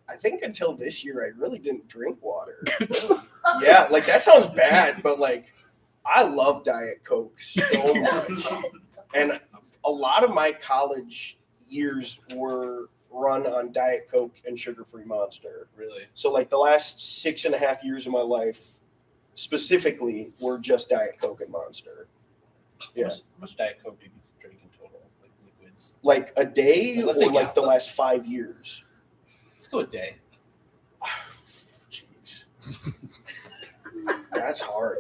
I think until this year, I really didn't drink water. Yeah, like that sounds bad, but like I love Diet Coke so much. And a lot of my college years were run on Diet Coke and sugar-free Monster. Really? So like the last 6.5 years of my life specifically were just Diet Coke and Monster. Yeah. How much Diet Coke do you drink in total? Like liquids? Like a day Let's or say like the last 5 years? Let's go a day. Jeez. That's hard.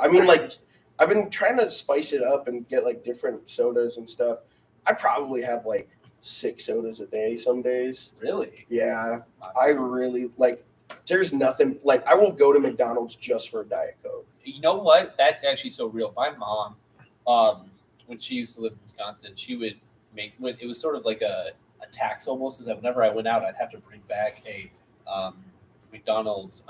I mean, like, I've been trying to spice it up and get like different sodas and stuff. I probably have like 6 sodas a day some days. Really? Yeah. I really like, there's nothing like I will go to McDonald's just for a Diet Coke. You know what? That's actually so real. My mom, when she used to live in Wisconsin, she would make, it was sort of like a tax almost, is that whenever I went out, I'd have to bring back a McDonald's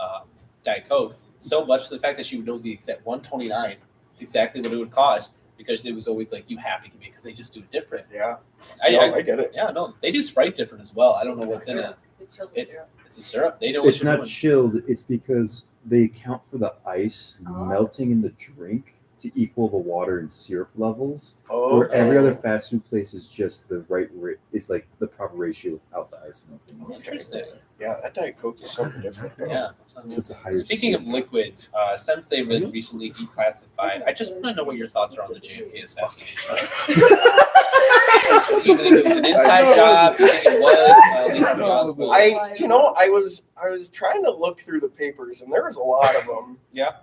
Diet Coke. So much to the fact that she would know the exact $1.29. It's exactly what it would cost, because it was always like, you have to give me it because they just do it different. Yeah. I get it. Yeah, no, they do Sprite different as well. I don't know what's in it. It's a syrup. They know what It's you're not doing. chilled. It's because they account for the ice melting in the drink to equal the water and syrup levels. Oh, Where every other fast food place is just the right it's like the proper ratio without the ice melting. Interesting. Yeah, that Diet Coke is something different. Yeah. So it's a higher Speaking of syrup. liquids, since they've been recently declassified, I just want to know what your thoughts are on the JFK assassination. Do you think it was an inside job? Do you think it was? I was trying to look through the papers, and there was a lot of them. Yeah.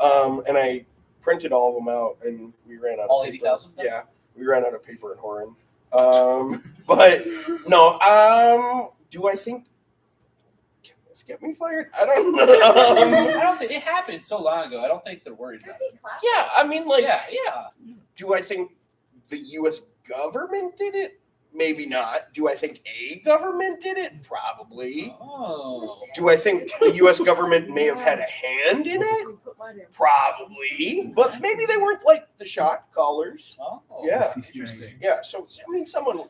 And I printed all of them out, and we ran out All of paper. 80,000? Yeah, we ran out of paper in Horan. But no. Do I think? Can this get me fired? I don't know. I don't think it happened so long ago. I don't think they're worried about it. Yeah, I mean, like, Yeah. do I think the U.S. government did it? Maybe not. Do I think a government did it? Probably. Oh. Do I think the U.S. government may have had a hand in it? Probably. But maybe they weren't like the shot callers. Oh. Yeah. Interesting. Yeah. So, I mean, someone, if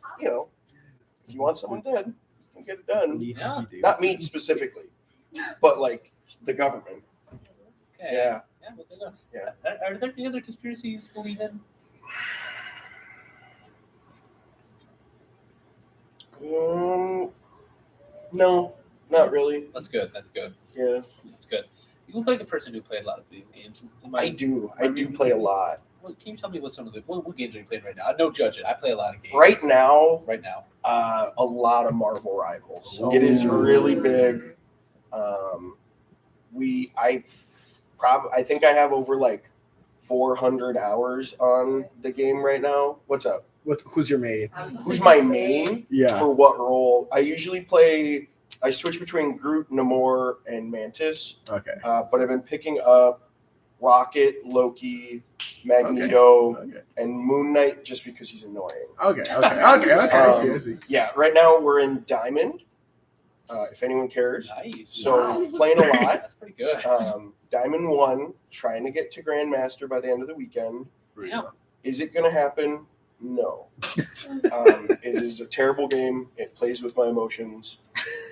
you want someone dead, just can get it done. Yeah. Not me specifically, but like the government. Okay. Yeah. Yeah. Well, there you go. Yeah. Are there any other conspiracies you believe in? No, not really. That's good. Yeah. That's good. You look like a person who played a lot of video games. I do play a lot. Well, can you tell me what some of the what games are you playing right now? No judging. I play a lot of games. Right now, a lot of Marvel Rivals. It is really big. I think I have over like 400 hours on the game right now. What's up? Who's your main? Who's my main? Yeah. For what role? I usually I switch between Groot, Namor, and Mantis. Okay. But I've been picking up Rocket, Loki, Magneto, and Moon Knight just because he's annoying. Okay. I see. Yeah, right now we're in Diamond, if anyone cares. Nice. So playing a lot. That's pretty good. Diamond 1, trying to get to Grandmaster by the end of the weekend. Yeah. Is it going to happen? No. It is a terrible game. It plays with my emotions,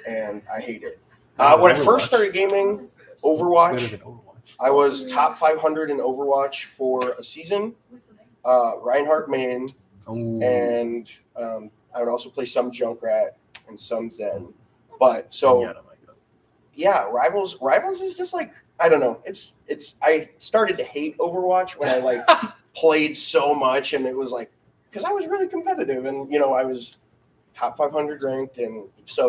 and I hate it. When I first started gaming Overwatch, I was top 500 in Overwatch for a season. Reinhardt main, and I would also play some Junkrat and some Zen. But Rivals is just like, I don't know. I started to hate Overwatch when I like played so much, and it was like, because I was really competitive, and I was top 500 ranked, and so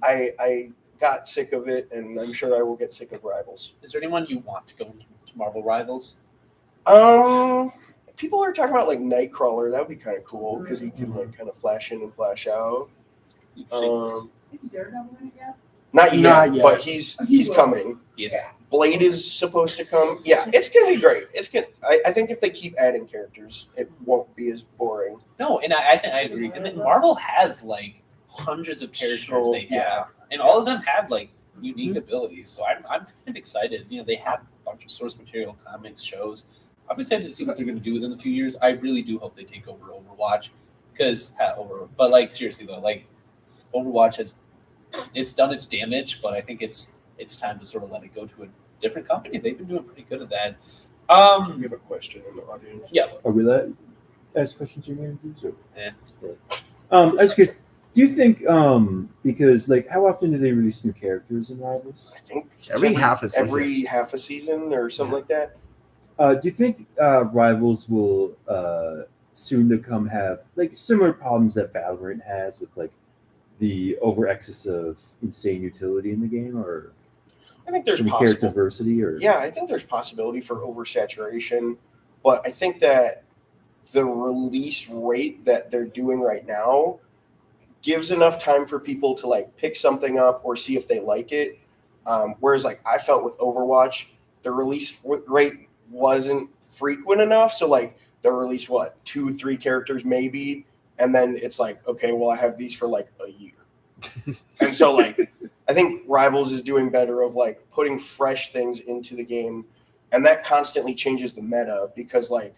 I got sick of it, and I'm sure I will get sick of Rivals. Is there anyone you want to go into Marvel Rivals? People are talking about like Nightcrawler. That would be kind of cool because he can like kind of flash in and flash out. Is Daredevil in it yet? Not yet, but he's coming. Yes. Blade is supposed to come. Yeah, it's gonna be great. I think if they keep adding characters, it won't be as boring. No, and I think I agree. And then Marvel has like hundreds of characters they have, yeah. and all of them have like unique abilities. So I'm kind of excited. They have a bunch of source material, comics, shows. I'm excited to see what they're going to do within a few years. I really do hope they take over Overwatch, but like seriously though, like Overwatch has it's done its damage, but I think it's time to sort of let it go to a different company. They've been doing pretty good at that. We have a question in the audience. Yeah. Are we let ask questions or interviews? Or? Yeah. I was curious. Do you think because like how often do they release new characters in Rivals? I think Every half a season. Every half a season or something like that. Do you think Rivals will soon to come have like similar problems that Valorant has with like the over excess of insane utility in the game, or I think there's character diversity, or yeah, I think there's possibility for oversaturation, but I think that the release rate that they're doing right now gives enough time for people to like pick something up or see if they like it. Whereas like I felt with Overwatch, the release rate wasn't frequent enough. So like they'll release 2-3 characters maybe, and then it's like, okay, well I have these for like a year. And so like I think Rivals is doing better of like putting fresh things into the game, and that constantly changes the meta because like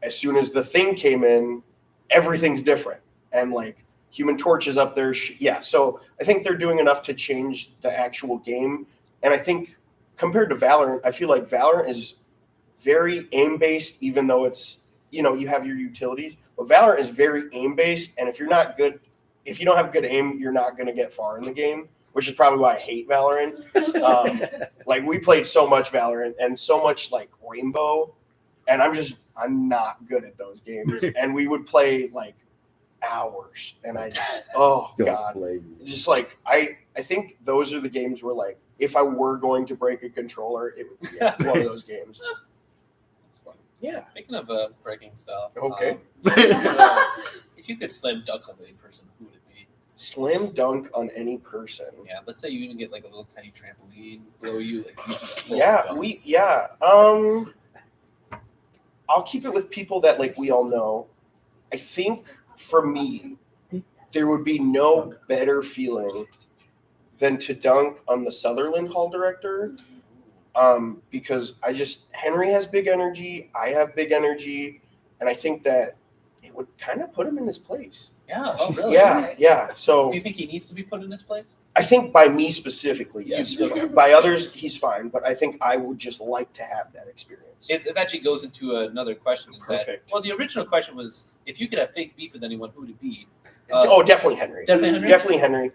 as soon as the thing came in, everything's different. And like Human Torch is up there. So I think they're doing enough to change the actual game. And I think compared to Valorant, I feel like Valorant is very aim-based, even though it's, you have your utilities. But Valorant is very aim-based, and if you don't have good aim, you're not going to get far in the game, which is probably why I hate Valorant. Like we played so much Valorant and so much like Rainbow, and I'm not good at those games. And we would play like hours, and I just just like I think those are the games where like if I were going to break a controller, it would be one of those games. That's fun. Yeah. Speaking of breaking stuff, Okay. If you could slam dunk on any person, who would it be? Slam dunk on any person. Yeah, let's say you even get like a little tiny trampoline below you, like you just I'll keep it with people that like we all know. I think for me, there would be no better feeling than to dunk on the Sutherland Hall director, because Henry has big energy, I have big energy, and I think that it would kind of put him in his place. Yeah. Oh, really? Yeah. So do you think he needs to be put in his place? I think by me specifically, yes. Okay. By others, he's fine, but I think I would just like to have that experience. It actually goes into another question. Perfect. The original question was, if you could have fake beef with anyone, who would it be? Definitely Henry. Definitely Henry.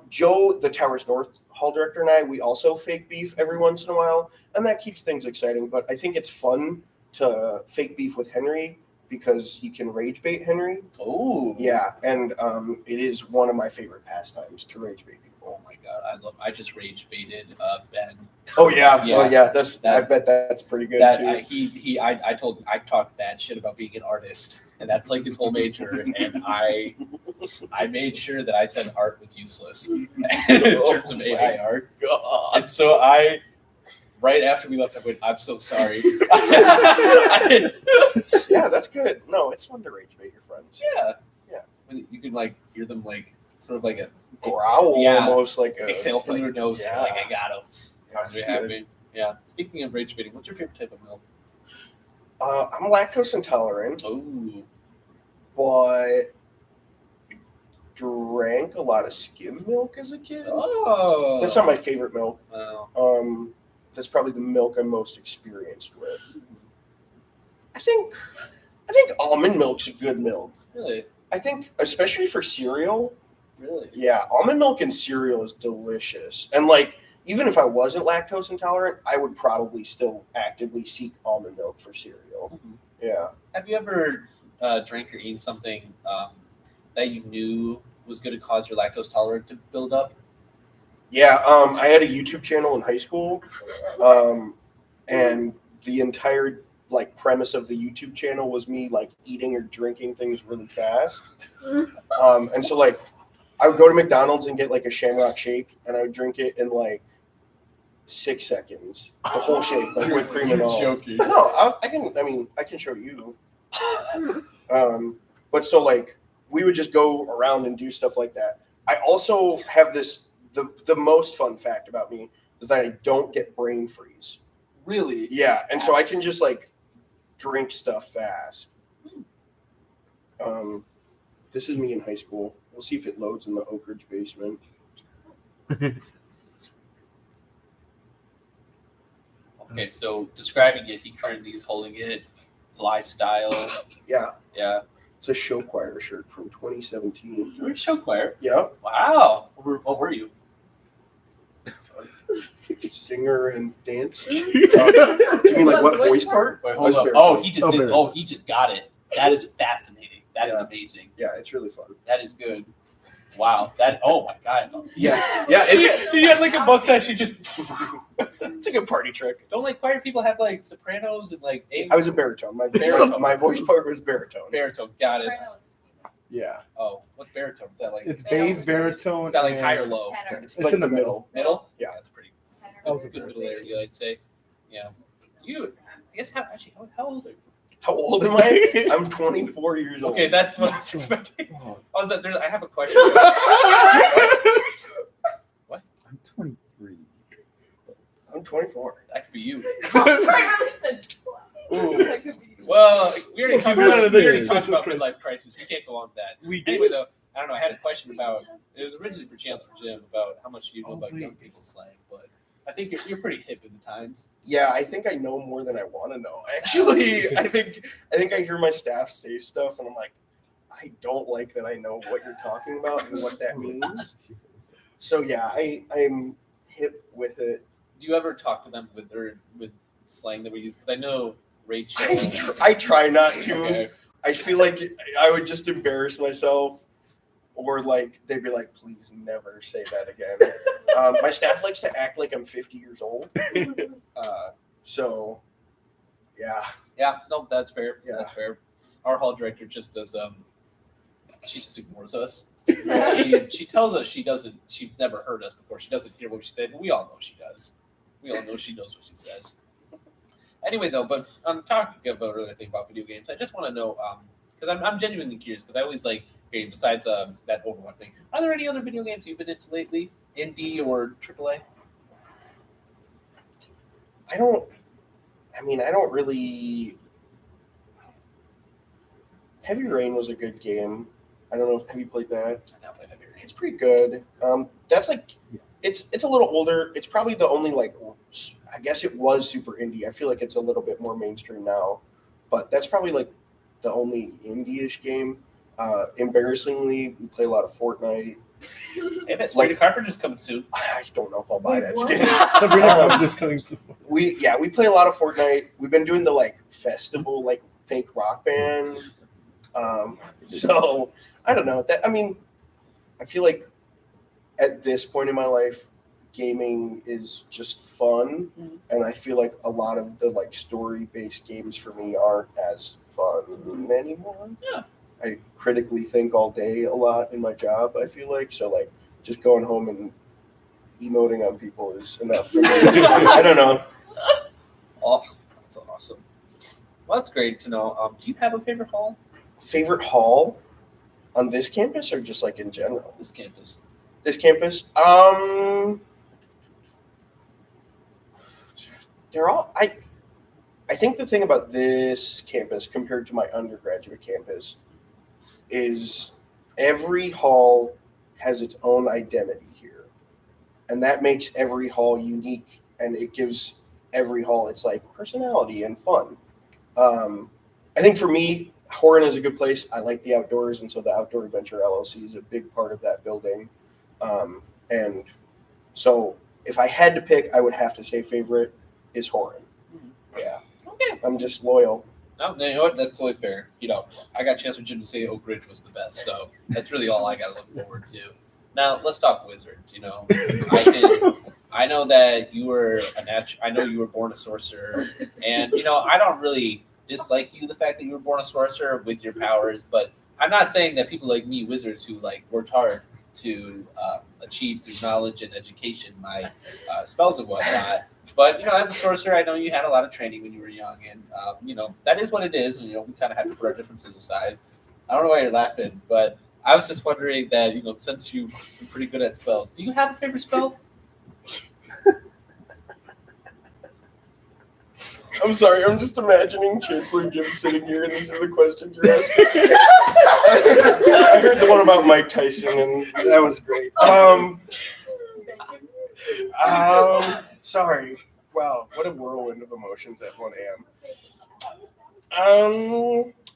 Joe, the Towers North Hall director, and I, we also fake beef every once in a while, and that keeps things exciting. But I think it's fun to fake beef with Henry because he can rage bait Henry. Oh. Yeah, and it is one of my favorite pastimes to rage bait people. Oh my god, I just rage baited Ben. Oh yeah. Yeah. I bet that's pretty good too. I talked bad shit about being an artist, and that's like his whole major. And I made sure that I said art was useless in terms of AI art. God. And so right after we left, I went, I'm so sorry. Yeah, that's good. No, it's fun to rage bait your friends. Yeah. Yeah. You can like hear them like sort of like a growl, almost like a exhale through their nose. Yeah. Like I got him. That's Happy. Yeah. Speaking of rage baiting, what's your favorite type of milk? I'm lactose intolerant. Oh. But drank a lot of skim milk as a kid. Oh. That's not my favorite milk. Wow. That's probably the milk I'm most experienced with. I think almond milk's a good milk. Really? I think, especially for cereal. Really? Yeah, almond milk in cereal is delicious. And like, even if I wasn't lactose intolerant, I would probably still actively seek almond milk for cereal. Mm-hmm. Yeah. Have you ever drank or eaten something that you knew was going to cause your lactose tolerance to build up? Yeah, I had a YouTube channel in high school, and the entire like premise of the YouTube channel was me like eating or drinking things really fast. And so like I would go to McDonald's and get like a Shamrock Shake, and I would drink it in like 6 seconds, the whole shake, like with cream and all. Joking. No, I can show you. But so like we would just go around and do stuff like that. I also have this. The most fun fact about me is that I don't get brain freeze. Really? Yeah, and so I can just like drink stuff fast. This is me in high school. We'll see if it loads in the Oak Ridge basement. Okay, so describing it, he currently is holding it fly style. Yeah, Yeah. it's a show choir shirt from 2017. You're in show choir. Yeah, Wow. What were you? singer and dance. You mean like what voice part? Wait, I hold was up. baritone. Oh, he just did. baritone. Oh, he just got it. That is fascinating. That is Yeah. amazing. Yeah, it's really fun. That is good. Wow. That. Oh my god. Yeah, it's He had like a mustache. He just. it's like a party trick. Don't like choir people have like sopranos and like A. I was a baritone. My voice part was baritone. baritone. Got it. Yeah. Oh, what's baritone? Is that like? It's bass, baritone. Is that like and- high or low? Tenor. It's It's like in the middle. Middle? Yeah. That's pretty That was a good good middle area, I'd say. Yeah. You, I guess, how old are you? How old am I? I'm 24 years old. Okay, that's what I was expecting. I have a question. I'm 23. I'm 24. That could be you. I really said. Ooh. That could be you. Well, we already talked We're not about in this midlife special crisis. We can't go on with that. We Anyway, though, I don't know. I had a question about. It was originally for Chancellor Jim about how much you know Oh, about wait. young people slang, but I think you're pretty hip in the times. Yeah, I think I know more than I want to know. Actually, I think I hear my staff say stuff, and I'm like, I don't like that I know what you're talking about and what that means. So yeah, I'm hip with it. Do you ever talk to them with slang that we use? Because I know Rachel. I try not to. Okay. I feel like I would just embarrass myself, or like they'd be like, "Please never say that again." My staff likes to act like I'm 50 years old. So, yeah. Yeah, no, that's fair. Yeah. That's fair. Our hall director just does. She just ignores us. She tells us she's never heard us before. She doesn't hear what she said, but we all know she does. We all know she knows what she says. Anyway, though, but I'm talking about another thing about video games. I just want to know, because I'm genuinely curious, because I always like hearing, besides that Overwatch thing, are there any other video games you've been into lately? Indie or AAA? I don't really. Heavy Rain was a good game. I don't know. Have you played that? I now play Heavy Rain. It's pretty good. That's like, it's a little older. It's probably the only like, I guess it was super indie. I feel like it's a little bit more mainstream now, but that's probably like the only indie-ish game. Embarrassingly, we play a lot of Fortnite. Hey, that Sabrina Carpenter's coming soon. I don't know if I'll buy Wait, that what? skin. Sabrina Carpenter's coming to. We play a lot of Fortnite. We've been doing the like festival like fake rock band. So I don't know that. I mean, I feel like at this point in my life, gaming is just fun, and I feel like a lot of the like story-based games for me aren't as fun anymore. Yeah. I critically think all day a lot in my job. I feel like so like just going home and emoting on people is enough for me. I don't know. Oh, that's awesome. Well, that's great to know. Do you have a favorite hall? Favorite hall on this campus or just like in general? This campus. This campus, they're all. I think the thing about this campus compared to my undergraduate campus is every hall has its own identity here, and that makes every hall unique, and it gives every hall its like personality and fun. I think for me, Horan is a good place. I like the outdoors, and so the Outdoor Adventure LLC is a big part of that building. And so if I had to pick, I would have to say favorite is Horan. Yeah. Okay. I'm just loyal. No, you know what? That's totally fair. You know, I got Chancellor Jim to say Oak Ridge was the best, so that's really all I got to look forward to. Now let's talk Wizards. You know, I know that you were I know you were born a sorcerer, and you know I don't really dislike you the fact that you were born a sorcerer with your powers, but I'm not saying that people like me, wizards who like worked hard to achieve through knowledge and education my spells and whatnot. But you know, as a sorcerer, I know you had a lot of training when you were young, and you know that is what it is. And you know, we kind of have to put our differences aside. I don't know why you're laughing, but I was just wondering that you know, since you're pretty good at spells, do you have a favorite spell? I'm sorry, I'm just imagining Chancellor Jim sitting here and these are the questions you're asking. I heard the one about Mike Tyson and that was great. Sorry. Wow, what a whirlwind of emotions at 1 a.m.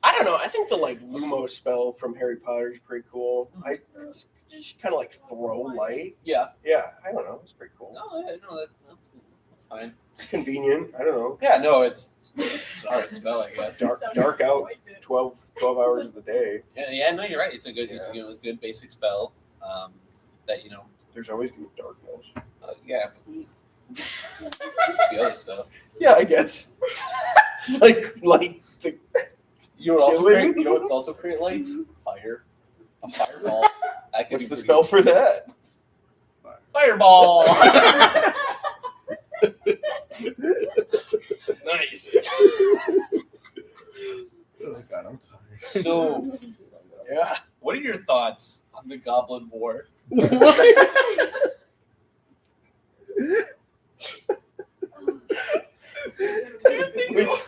I don't know. I think the like Lumos spell from Harry Potter is pretty cool. I just kind of like throw light. Yeah. Yeah, I don't know. It's pretty cool. No, that's fine. It's convenient. I don't know. Yeah, no, it's a hard spell, I guess. Dark out 12 hours of the day. Yeah, no, you're right. It's a good basic spell. That There's always gonna be darkness. yeah. The other stuff. Yeah, I guess. like the You know also Killing? create. You know what's also create lights? Fire. A fireball. That could what's be the pretty spell good. for that? Fireball. Nice. Oh God, I'm tired. So, Yeah. what are your thoughts on the Goblin War? Which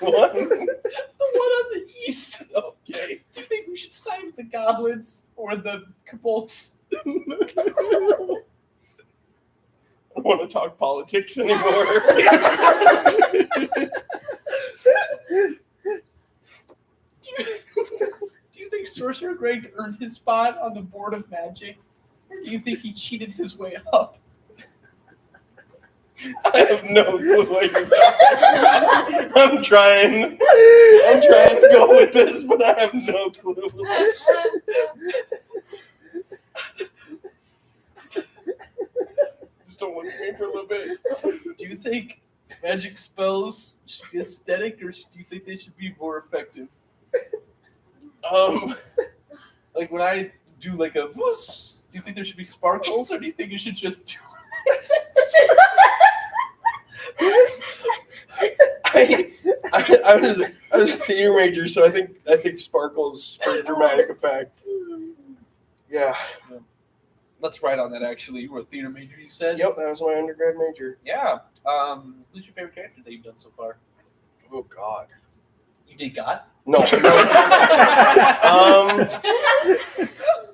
one? The one on the east. Okay. Do you think we should side with the goblins or the kobolds? I don't want to talk politics anymore. Do you think Sorcerer Greg earned his spot on the board of Magic? Or do you think he cheated his way up? I have no clue what you're talking about. I'm trying to go with this, but I have no clue. Just don't look at me for a little bit. Do you think magic spells should be aesthetic, or do you think they should be more effective? Like when I do like a whoosh, do you think there should be sparkles, or do you think you should just do I was a theater major, so I think sparkles for dramatic effect. Yeah. Let's write on that. Actually, you were a theater major. You said. Yep, that was my undergrad major. Yeah. Who's your favorite character that you've done so far? Oh God. You did God. No.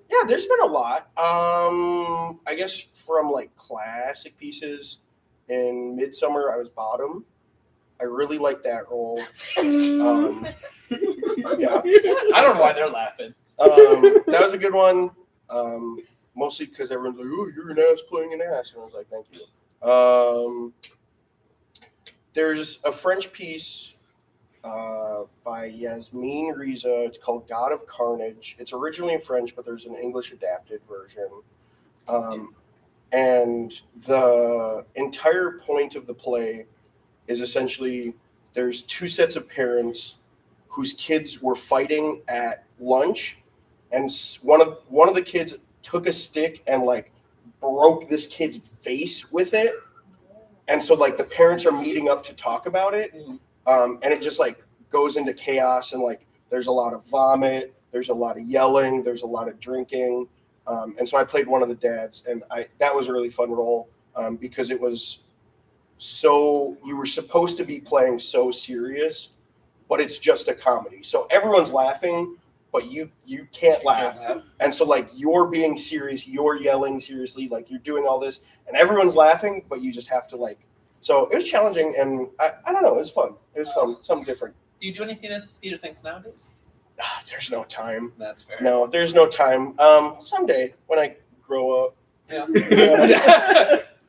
Yeah, there's been a lot. I guess from like classic pieces in Midsummer, I was bottom. I really like that role. Yeah. I don't know why they're laughing. That was a good one. Mostly because everyone's like, "Oh, you're an ass playing an ass," and I was like, "Thank you." There's a French piece by Yasmine Riza. It's called God of Carnage. It's originally in French, but there's an English adapted version. And the entire point of the play is essentially there's two sets of parents whose kids were fighting at lunch, and one of the kids took a stick and like broke this kid's face with it. And so like the parents are meeting up to talk about it. And it just like goes into chaos, and like there's a lot of vomit, there's a lot of yelling, there's a lot of drinking. And so I played one of the dads, and that was a really fun role because it was so, you were supposed to be playing so serious, but it's just a comedy. So everyone's laughing, but you can't laugh. And so like you're being serious, you're yelling seriously, like you're doing all this, and everyone's laughing, but you just have to like. So it was challenging, and I don't know, it was fun. It was fun, something different. Do you do any theater things nowadays? There's no time. That's fair. No, there's no time. Someday when I grow up. Yeah.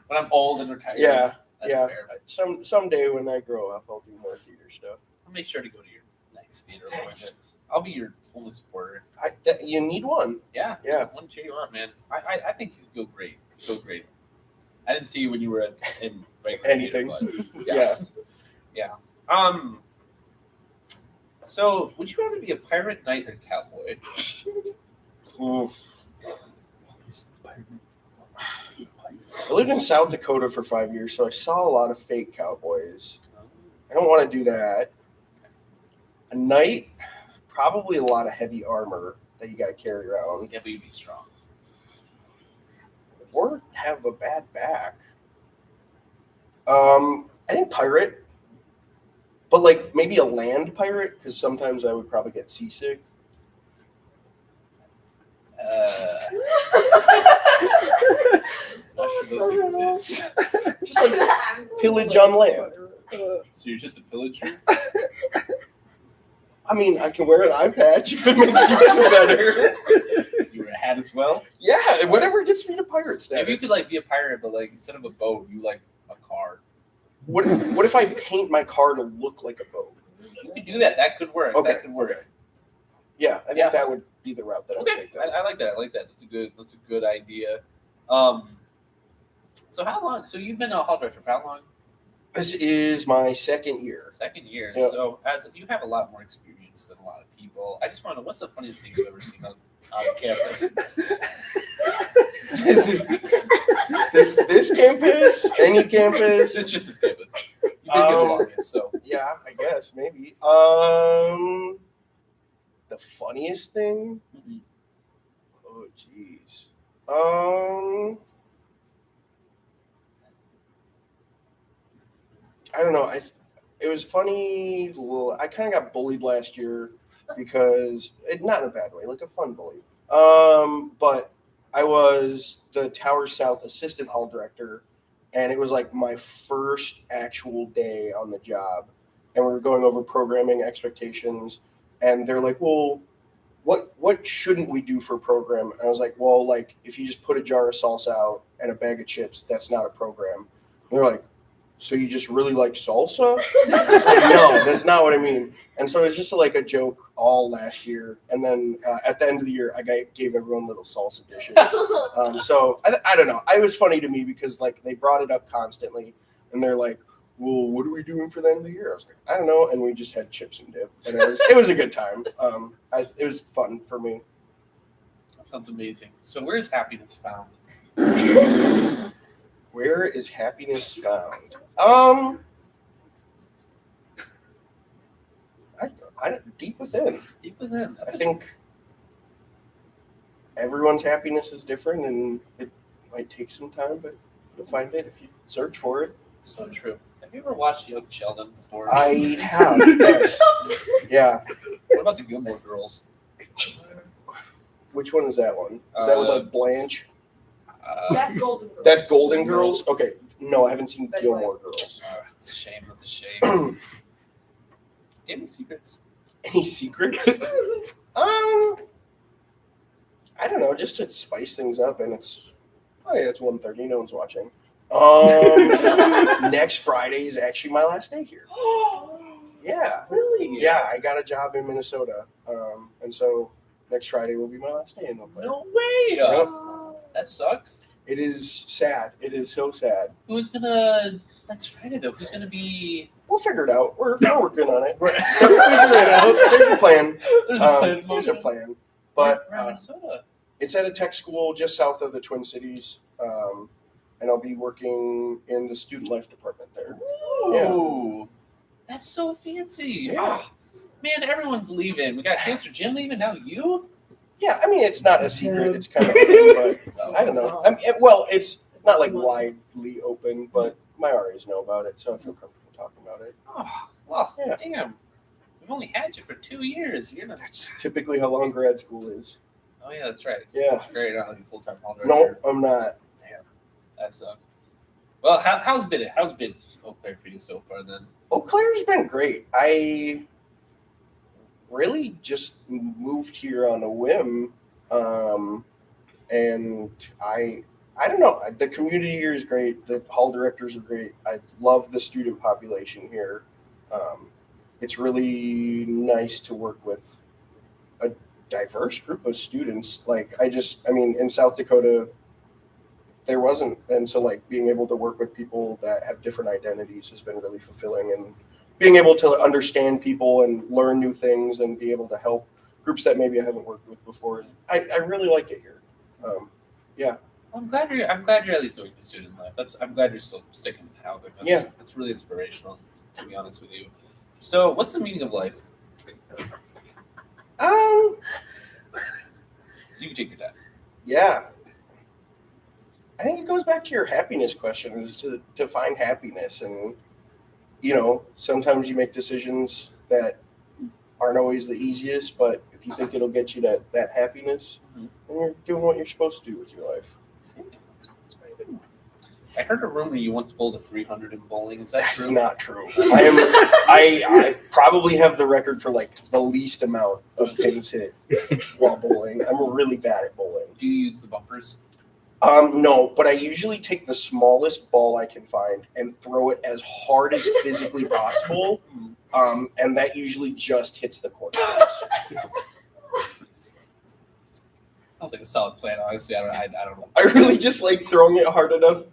When I'm old and retired. Yeah. That's Yeah. fair. Someday when I grow up, I'll do more theater stuff. I'll make sure to go to your next theater appointment. I'll be your only supporter. You need one. Yeah. Yeah. I want to cheer you on, man. I think you go great. Go great. I didn't see you when you were in regular Anything. theater, but yeah. So, would you rather be a pirate, knight, or cowboy? Mm. I lived in South Dakota for 5 years, so I saw a lot of fake cowboys. I don't want to do that. A knight, probably a lot of heavy armor that you got to carry around. Yeah, but you'd be strong. Or have a bad back. I think pirate, but like maybe a land pirate, because sometimes I would probably get seasick. not sure those exist. Just like pillage on land. So you're just a pillager? I mean, I can wear an eye patch if it makes you feel better. You wear a hat as well? Yeah, whatever gets me to pirate status. Maybe you could like be a pirate, but like instead of a boat, you like a car. What if I paint my car to look like a boat? You could do that. That could work. Okay. That could work. Yeah, I think that would be the route that I would Okay, take. That. I like that. I like that. That's a good idea. So how long? So you've been a hall director for how long? This is my second year. Second year. Yep. So as you have a lot more experience than a lot of people. I just want to know what's the funniest thing you've ever seen on campus? this campus, any campus. It's just this campus. You've been here the longest, so Yeah, I guess maybe. The funniest thing. Mhm. Oh, jeez. I don't know. It was funny. I kind of got bullied last year because not in a bad way, like a fun bully. But I was the Tower South assistant hall director, and it was like my first actual day on the job, and we were going over programming expectations, and they're like, "Well, what shouldn't we do for a program?" And I was like, "Well, like if you just put a jar of salsa out and a bag of chips, that's not a program." And they're like, "So you just really like salsa?" Like, no, that's not what I mean. And so it was just like a joke all last year. And then at the end of the year, I gave everyone little salsa dishes. So I don't know. It was funny to me because like they brought it up constantly, and they're like, "Well, what are we doing for the end of the year?" I was like, "I don't know." And we just had chips and dip, and it was a good time. It was fun for me. that sounds amazing. So where is happiness found? Where is happiness found? I deep within. Deep within. I think everyone's happiness is different, and it might take some time, but you'll find it if you search for it. So true. Have you ever watched Young Sheldon before? I have. Yes. Yeah. What about the Gilmore Girls? Which one is that one? Is that with like Blanche? That's Golden Girls. That's Golden Girls? Okay. No, I haven't seen That's Gilmore Girls. It's a shame. That's a shame. Do you have any secrets? Any secrets? I don't know, just to spice things up, and it's 1:30, no one's watching. Next Friday is actually my last day here. Yeah. Really? Yeah, I got a job in Minnesota. And so next Friday will be my last day in Oakland. No way. Yep. That sucks. It is sad. It is so sad. Who's gonna next Friday though? Who's gonna be? We'll figure it out. We're working on it. We're figuring it out. There's a plan. There's a plan. There's a plan. But Around Minnesota. it's at a tech school just south of the Twin Cities. And I'll be working in the student life department there. Ooh, that's so fancy. Yeah. Ah, man, everyone's leaving. We got Chancellor Jim leaving. Now you? Yeah, I mean, it's not a secret. It's kind of open, but I don't know. It's not like widely open, but my RAs know about it, so I feel comfortable talking about it. Oh, well, Yeah. damn. We've only had you for 2 years. You're not. That's typically how long grad school is. Oh yeah, that's right. Yeah. Great, not like a full-time hall No, director. I'm not. That sucks. Well, how's been Eau Claire for you so far then? Eau Claire's been great. I really just moved here on a whim, and I don't know. The community here is great. The hall directors are great. I love the student population here. It's really nice to work with a diverse group of students. In South Dakota, there wasn't, and so like being able to work with people that have different identities has been really fulfilling, and being able to understand people and learn new things and be able to help groups that maybe I haven't worked with before. I really like it here. Yeah. I'm glad you're at least doing the student life. I'm glad you're still sticking with housing. That's really inspirational, to be honest with you. So, what's the meaning of life? You can take your time. Yeah. I think it goes back to your happiness question, is to find happiness. And, sometimes you make decisions that aren't always the easiest, but if you think it'll get you that happiness, then you're doing what you're supposed to do with your life. That's a very good one. I heard a rumor you once bowled a 300 in bowling. Is that That's true? not true. I probably have the record for like the least amount of pins hit while bowling. I'm really bad at bowling. Do you use the bumpers? No, but I usually take the smallest ball I can find and throw it as hard as physically possible. And that usually just hits the corner. Sounds like a solid plan. Honestly, I don't know. I really just like throwing it hard enough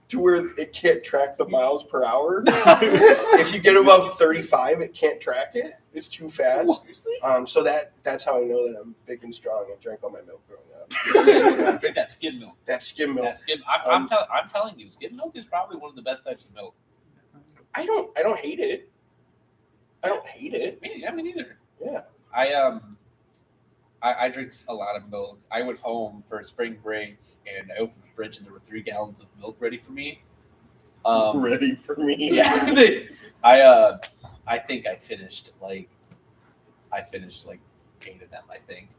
to where it can't track the miles per hour. If you get above 35, it can't track it. It's too fast. Seriously? So that's how I know that I'm big and strong and drank all my milk growing up. Drink that skim milk. That's skim milk. That skim. I'm telling you, skim milk is probably one of the best types of milk. I don't hate it. I don't hate it. Me neither. Yeah. I drink a lot of milk. I went home for spring break and I opened the fridge and there were 3 gallons of milk ready for me. Ready for me. Yeah. I think I finished like 8 of them, I think.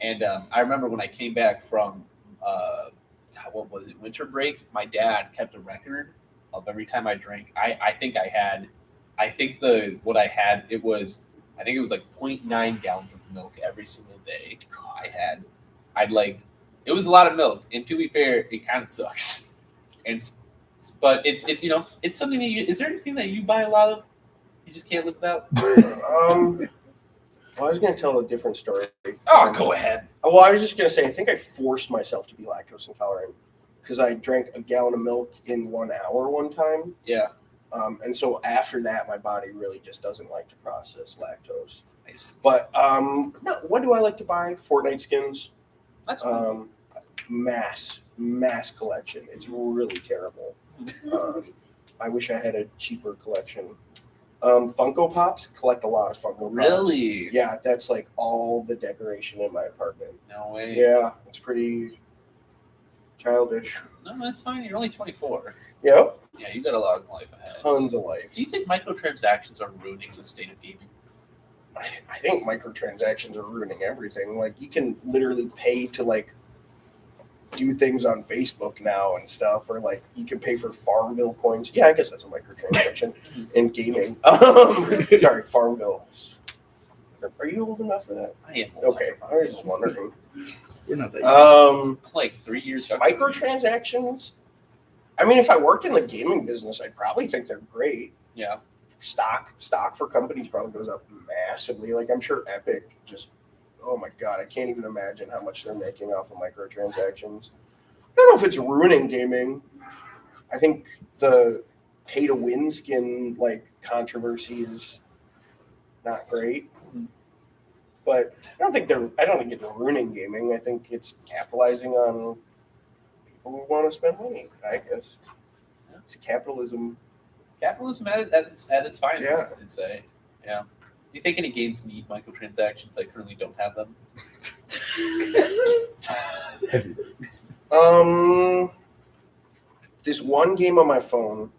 And I remember when I came back from winter break, my dad kept a record of every time I drank. I think it was like 0.9 gallons of milk every single day. It was a lot of milk, and to be fair, it kind of sucks. But it's something that is there anything that you buy a lot of? You just can't live without? Well, I was going to tell a different story. Oh, go ahead. Well, I was just going to say, I think I forced myself to be lactose intolerant because I drank a gallon of milk in 1 hour one time. Yeah. And so after that, my body really just doesn't like to process lactose. Nice. But what do I like to buy? Fortnite skins. That's cool. Mass collection. It's really terrible. I wish I had a cheaper collection. Funko Pops, collect a lot of Funko Pops. Really? Yeah, that's like all the decoration in my apartment. No way. Yeah, it's pretty childish. No, that's fine. You're only 24. Yep. Yeah, you got a lot of life ahead. Tons of life. Do you think microtransactions are ruining the state of gaming? I think microtransactions are ruining everything. Like, you can literally pay to like do things on Facebook now and stuff, or like you can pay for Farmville coins. Yeah, I guess that's a microtransaction in gaming. Sorry, Farmville. Are you old enough for that? I am. Old Okay, enough for I was just wondering. You're not that like 3 years younger. Microtransactions. I mean, if I worked in the gaming business, I'd probably think they're great. Yeah. Stock for companies probably goes up massively. Like, I'm sure Epic just, oh my God, I can't even imagine how much they're making off of microtransactions. I don't know if it's ruining gaming. I think the pay to win skin like controversy is not great. But I don't think it's ruining gaming. I think it's capitalizing on people who want to spend money, I guess. It's capitalism. Capitalism at its finest, Yeah. I'd say. Yeah. Do you think any games need microtransactions that currently don't have them? This one game on my phone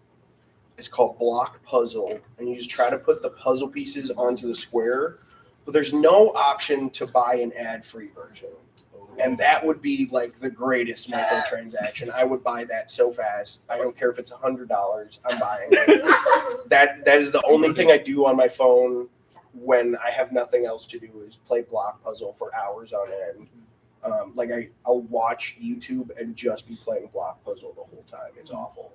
is called Block Puzzle, and you just try to put the puzzle pieces onto the square, but there's no option to buy an ad-free version. And that would be like the greatest microtransaction. I would buy that so fast. I don't care if it's $100. I'm buying it. That is the only thing I do on my phone when I have nothing else to do is play Block Puzzle for hours on end. I'll watch YouTube and just be playing Block Puzzle the whole time. It's awful.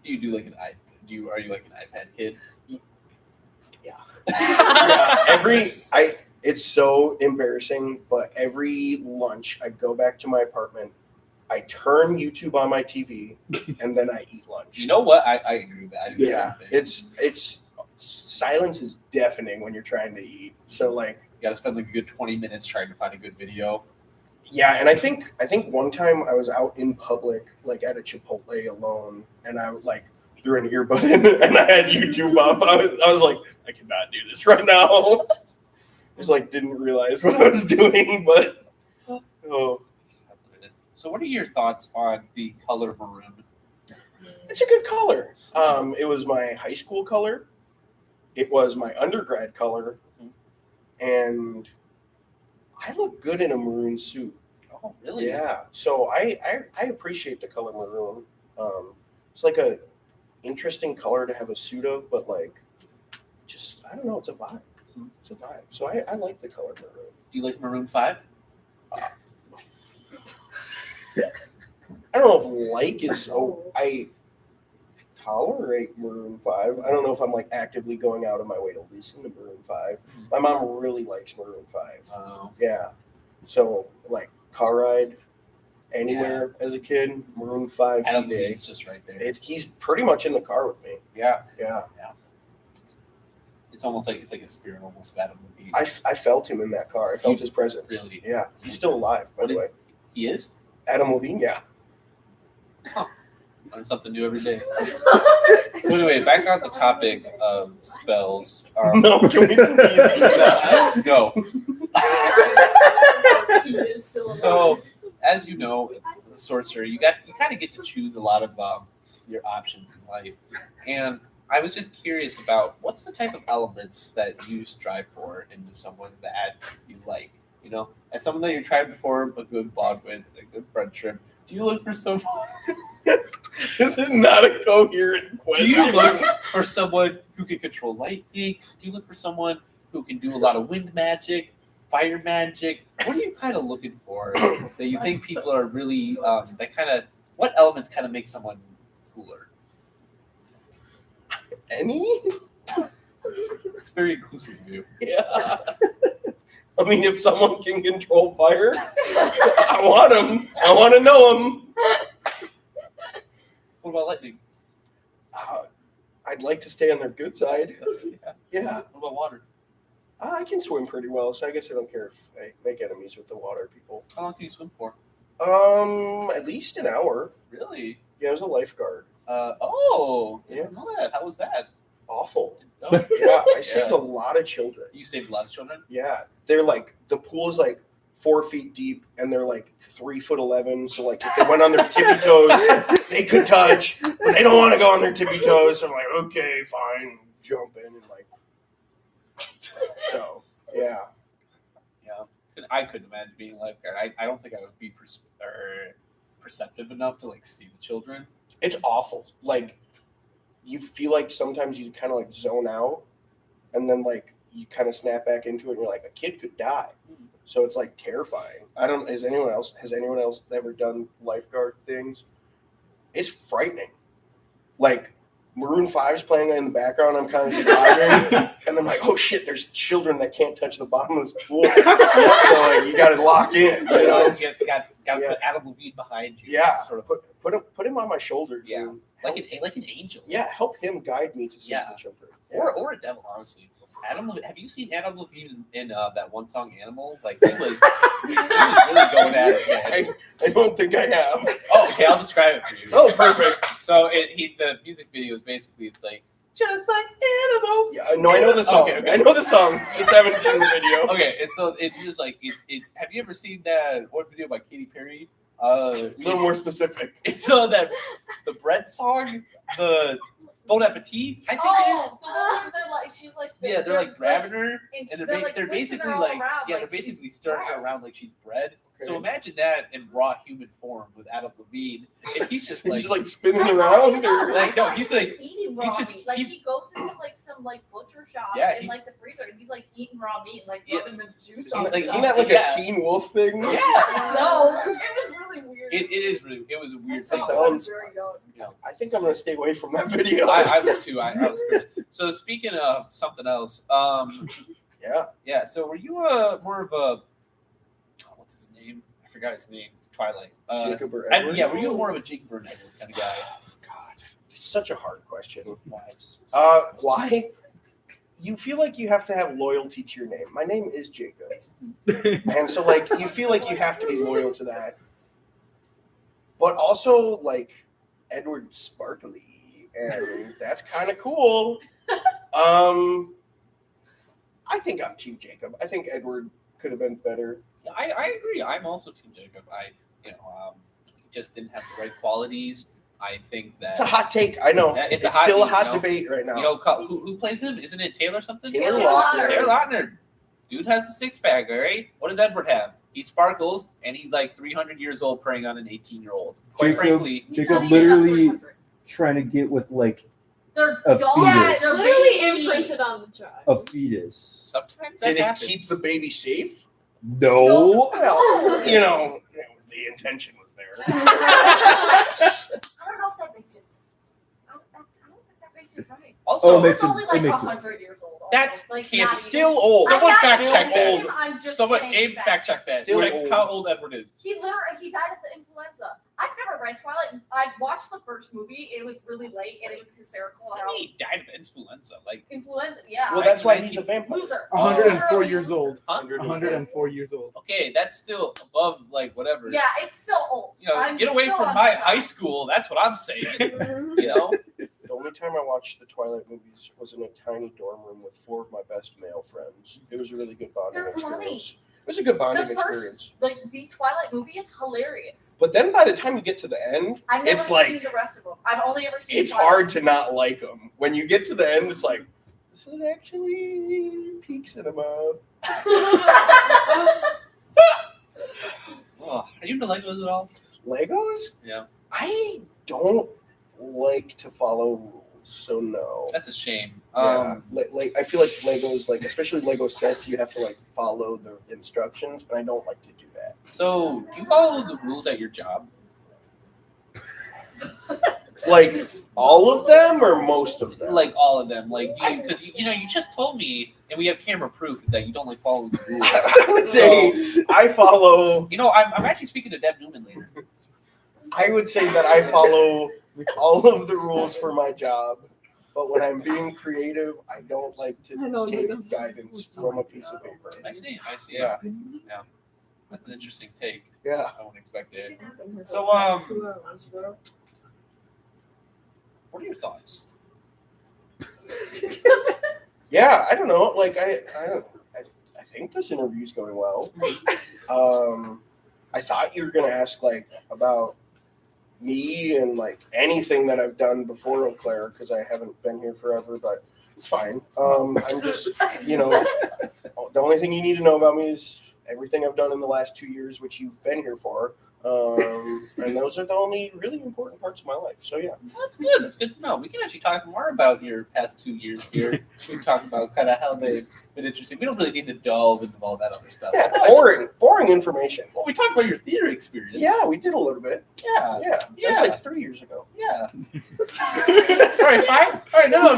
Do you do like are you like an iPad kid? Yeah. It's so embarrassing, but every lunch I go back to my apartment, I turn YouTube on my TV, and then I eat lunch. You know what? I agree with that. I do the same thing. It's silence is deafening when you're trying to eat. So like you got to spend like a good 20 minutes trying to find a good video. Yeah, and I think one time I was out in public, like at a Chipotle alone, and I like threw an earbud in and I had YouTube up. I was like, I cannot do this right now. Just like didn't realize what I was doing, but oh. That's what it is. So what are your thoughts on the color maroon? It's a good color. It was my high school color. It was my undergrad color. And I look good in a maroon suit. Oh, really? Yeah. So I appreciate the color maroon. it's like a interesting color to have a suit of, but like, just I don't know. It's a vibe. It's a vibe. So I like the color maroon. Do you like Maroon 5? I don't know if like is I tolerate Maroon 5. I don't know if I'm like actively going out of my way to listen to Maroon 5. My mom really likes Maroon 5. Oh. Yeah. So like car ride anywhere as a kid, Maroon 5 Adam CD. Levine's just right there. He's pretty much in the car with me. Yeah. Yeah. It's almost like it's like a spirit almost of Adam Levine. I felt him in that car. I felt his presence. Really? Yeah. He's still alive, by the way. He is? Adam Levine, yeah. Learn something new every day. So anyway, back on the topic of spells. No, can we please do that? No. He is still So, alive. as you know, the sorcerer, you kind of get to choose a lot of your options in life. And I was just curious about what's the type of elements that you strive for into someone that you like. You know, as someone that you tried before a good bond with, a good friendship. Do you look for someone? This is not a coherent Do question. you look for someone who can control lightning? Do you look for someone who can do a lot of wind magic, fire magic? What are you kind of looking for that you think people are really what elements kind of make someone cooler? Any? It's very inclusive of you. Yeah. I mean, if someone can control fire, I want him. I want to know him. What about lightning? I'd like to stay on their good side. Yeah. What about water? I can swim pretty well, so I guess I don't care if I make enemies with the water people. How long can you swim for? At least an hour. Really? Yeah, I was a lifeguard. I didn't know that. How was that? Awful. Oh, Yeah, I saved a lot of children. you saved a lot of children? Yeah, they're like, the pool is like 4 feet deep and they're like 3'11". So like if they went on their tippy toes, they could touch, but they don't want to go on their tippy toes. So I'm like, okay, fine, jump in and like. So yeah, I couldn't imagine being a lifeguard. I don't think I would be perceptive enough to like see the children. it's awful. Like you feel like sometimes you kind of like zone out, and then like you kind of snap back into it, and you're like, a kid could die. So it's like terrifying. Has anyone else ever done lifeguard things? It's frightening. Like Maroon 5 is playing in the background. I'm kind of driving, and I'm like, oh shit, there's children that can't touch the bottom of this pool. So like, you got to lock in. You know? You got to put Adam Levine behind you. Yeah. Sort of Put him on my shoulders. Yeah. and like an angel. Yeah, help him guide me to save Yeah. the children. Or a devil, honestly. Have you seen Adam Levine in that one song "Animal"? Like he was really going at it. Man. I don't think I have. Oh, okay. I'll describe it for you. Oh, perfect. So the music video is basically it's like just like animals. Yeah, no, I know the song. Okay. I know the song. Just haven't seen the video. Okay, and so it's just like it's. Have you ever seen that one video by Katy Perry? A little more specific. It's the bread song, the Bon Appetit. I think it is. The one they're like, she's like, Yeah, they're like grabbing her, and they're they're twisting basically her all like around, they're like basically she's stirring her bread. around like she's bread. So Okay. imagine that in raw human form with Adam Levine, and he's just He's like, just like spinning around. Or... Like, no, he's like- eating raw just- meat. Like he's- he goes into like some like butcher shop Yeah, in like the freezer, and he's like eating raw meat, and like Yeah. putting the juice Isn't on. that- it. Isn't that like Yeah. a Teen Wolf thing? yeah, No, it was really weird. it was a weird So thing. That I was sounds- very young. I think I'm gonna stay away from that video. I looked too. I was curious. So speaking of something else, Yeah. So were you more of a what's his name? I forgot his name. Twilight. Jacob or Edward? Yeah, were you more of a Jacob or an Edward kind of guy? God, it's such a hard question. Why? Why? You feel like you have to have loyalty to your name. My name is Jacob, and so like you feel like you have to be loyal to that. But also like Edward Sparkly, and that's kind of cool. I think I'm Team Jacob. I think Edward could have been better. Yeah, I agree. I'm also Team Jacob. He just didn't have the right qualities. I think that It's a hot take. I know. Yeah, It's it's a hot still a take, hot you know? debate right now. Who plays him? Isn't it Taylor something? Taylor Lautner. Taylor Lautner. Dude has a six-pack, all right? What does Edward have? He sparkles, and he's like 300 years old preying on an 18-year-old. Quite frankly, Jacob literally trying to get with like They're A dogs. fetus. Yeah, it's They're literally baby. imprinted on the child. a fetus. Sometimes Did that it happens. keep the baby safe? No. Well, you know, the intention was there. I don't know if that makes it. I don't think that makes it right. Also, Oh, it It's makes it- only it like makes it- 100 years old. That's like can't- not even. Still old. Someone I'm not fact check saying that. him, I'm just someone saying Abe facts. fact check that. Still Check old. how old Edward is. He died of the influenza. I've never read Twilight. I watched the first movie. It was really late and it was hysterical. What do you mean he died of influenza? Like, Influenza, yeah. Well, that's why he's a vampire. Loser. 104 Literally years loser. old. huh? 104 years old. Okay, that's still above like whatever. Yeah, it's still old. You know, I'm get away still from on my his side. high school. That's what I'm saying. You know, The only time I watched the Twilight movies was in a tiny dorm room with 4 of my best male friends. It was a really good bonding They're funny. experience. It was a good bonding The first- experience. Like the Twilight movie is hilarious. But then by the time you get to the end, I've never it's like seen the rest of them. I've only ever seen. it's Twilight. hard to not like them. When you get to the end, it's like this is actually peak cinema. oh, are you into Legos at all? Legos? Yeah, I don't like to follow rules, so no. that's a shame. Yeah, like I feel like Legos, like especially Lego sets, you have to like follow the instructions, and I don't like to do that. So, do you follow the rules at your job? Like all of them or most of them? Like all of them, like because you know you just told me, and we have camera proof that you don't like following the rules. I would say I follow. You know, I'm actually speaking to Deb Newman later. I would say that I follow all of the rules for my job, but when I'm being creative, I don't like I know, to take Luda. guidance from a piece of paper. I see. Yeah. That's an interesting take. Yeah. I wouldn't expect it. So, So, what are your thoughts? Yeah, I don't know. Like I think this interview's going well. I thought you were gonna ask like about me and like anything that I've done before Eau Claire because I haven't been here forever, but it's fine. I'm just, you know, the only thing you need to know about me is everything I've done in the last 2 years, which you've been here for. And those are the only really important parts of my life. So yeah. That's good. That's good to know. We can actually talk more about your past 2 years here. We can talk about kind of how they've been interesting. We don't really need to delve into all that other stuff. Yeah, boring information. Well, we talked about your theater experience. Yeah, we did a little bit. Yeah. Yeah. That's Yeah. like 3 years ago. Yeah. All right, fine. All right, no.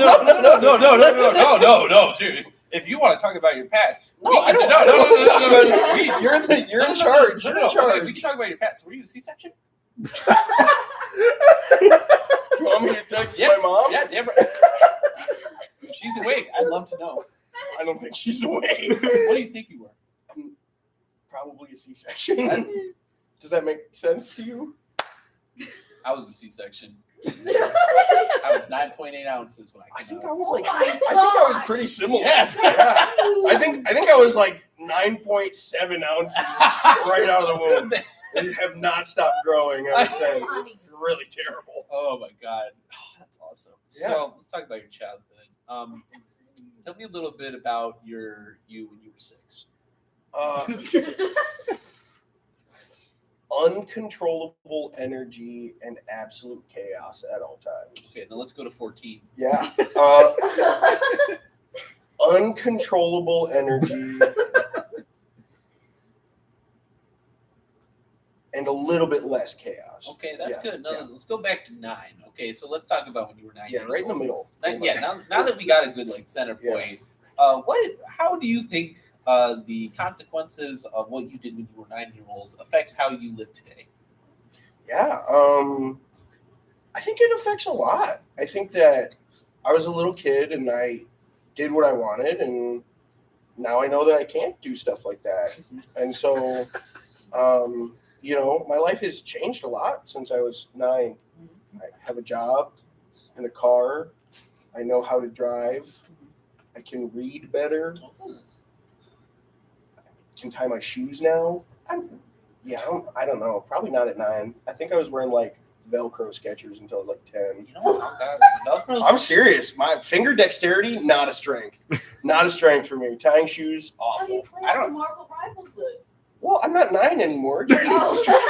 Seriously. If you want to talk about your past, No, we I can- don't. No. You're in charge. You're in charge. We can talk about your past. Were you a C-section? You want me to text Yeah. my mom? Yeah, damn right. If she's awake, I'd love to know. I don't think she's awake. What do you think you were? Probably a C-section. Does that make sense to you? I was a C-section. I was 9.8 ounces when I I came think out. I was like. Oh my I think I was God. pretty similar. Yeah. I think I was like 9.7 ounces right out of the womb. And have not stopped growing ever since. Really terrible. Oh my god, that's awesome. Yeah. So let's talk about your childhood. Tell me a little bit about you when you were 6. Uncontrollable energy and absolute chaos at all times. Okay, now let's go to 14. Yeah. Uncontrollable energy and a little bit less chaos. Okay, that's Yeah, good. Now yeah. let's go back to 9. Okay, so let's talk about when you were 9 Yeah, years right in the old. middle. Now that we got a good like center point, Yes. how do you think the consequences of what you did when you were 9-year-olds affects how you live today? Yeah, I think it affects a lot. I think that I was a little kid and I did what I wanted, and now I know that I can't do stuff like that. And so, you know, my life has changed a lot since I was 9. I have a job and a car. I know how to drive. I can read better. I can tie my shoes now. I don't know. Probably not at 9. I think I was wearing like Velcro Skechers until I was like 10. You know, Velcro's- I'm serious. My finger dexterity, not a strength. Not a strength for me. Tying shoes, How do you awful. play I don't- the Marvel Rivals then? Well, I'm not 9 anymore. Oh.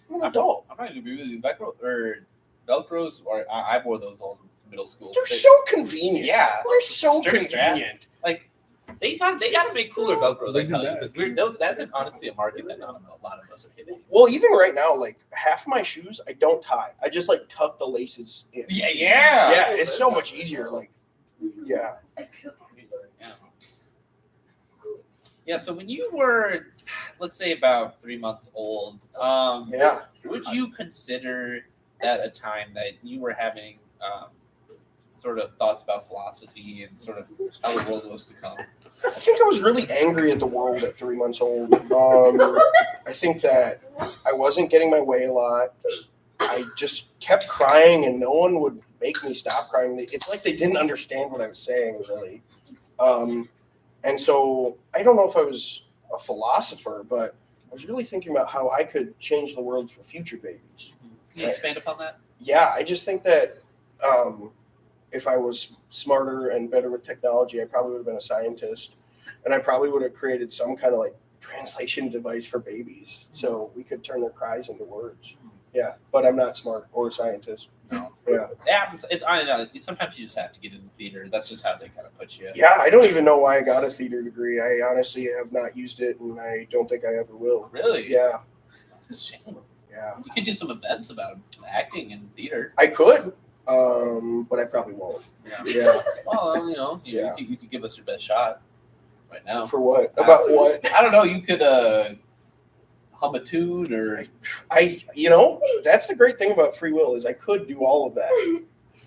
I'm an adult. I'm not gonna agree with you. Velcro or Velcros, or I wore those all in middle school. They're so convenient. Yeah, They're so Strip strap. convenient. like they got to make cooler Velcros. I tell you, Bad. but that's honestly a market that not a lot of us are hitting. Well, even right now, like half my shoes, I don't tie. I just like tuck the laces in. Yeah. Yeah, it's so much easier. Like, yeah. Yeah. So when you were, let's say, about 3 months old, Yeah. would you consider that a time that you were having sort of thoughts about philosophy and sort of how the world was to come? I think I was really angry at the world at 3 months old. I think that I wasn't getting my way a lot. I just kept crying, and no one would make me stop crying. It's like they didn't understand what I was saying, really. And so I don't know if I was a philosopher, but I was really thinking about how I could change the world for future babies. Can you expand upon that? Yeah, I just think that if I was smarter and better with technology, I probably would have been a scientist, and I probably would have created some kind of like translation device for babies so we could turn their cries into words. Yeah, but I'm not smart or a scientist. No. Yeah. It happens. It's I know. Sometimes you just have to get in the theater. That's just how they kind of put you. Yeah, I don't even know why I got a theater degree. I honestly have not used it, and I don't think I ever will. Really? Yeah, It's a shame. yeah. You could do some events about acting in theater. I could, but I probably won't. Yeah. Yeah. Well, Yeah. you could give us your best shot right now. For what? About what? I don't know. You could hum a tune or That's the great thing about free will is I could do all of that.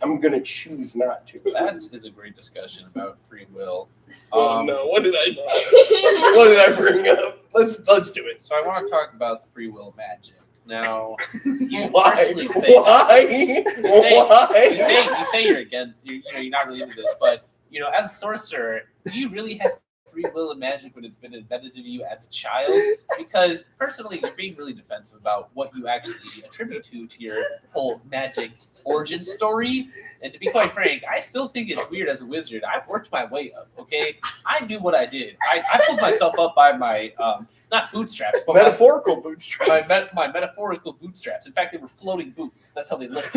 I'm gonna choose not to. that is a great discussion about free will. Oh no! What did I bring up? Let's do it. So I want to talk about the free will magic. Now, you Why? personally say Why? you say you're against. You're not really into this, but as a sorcerer, do you really have free will and magic when it's been embedded into you as a child? Because personally, you're being really defensive about what you actually attribute to your whole magic origin story. And to be quite frank, I still think it's weird as a wizard. I've worked my way up. Okay, I knew what I did. I pulled myself up by my not bootstraps, but Metaphorical bootstraps. my metaphorical bootstraps. In fact, they were floating boots. That's how they looked.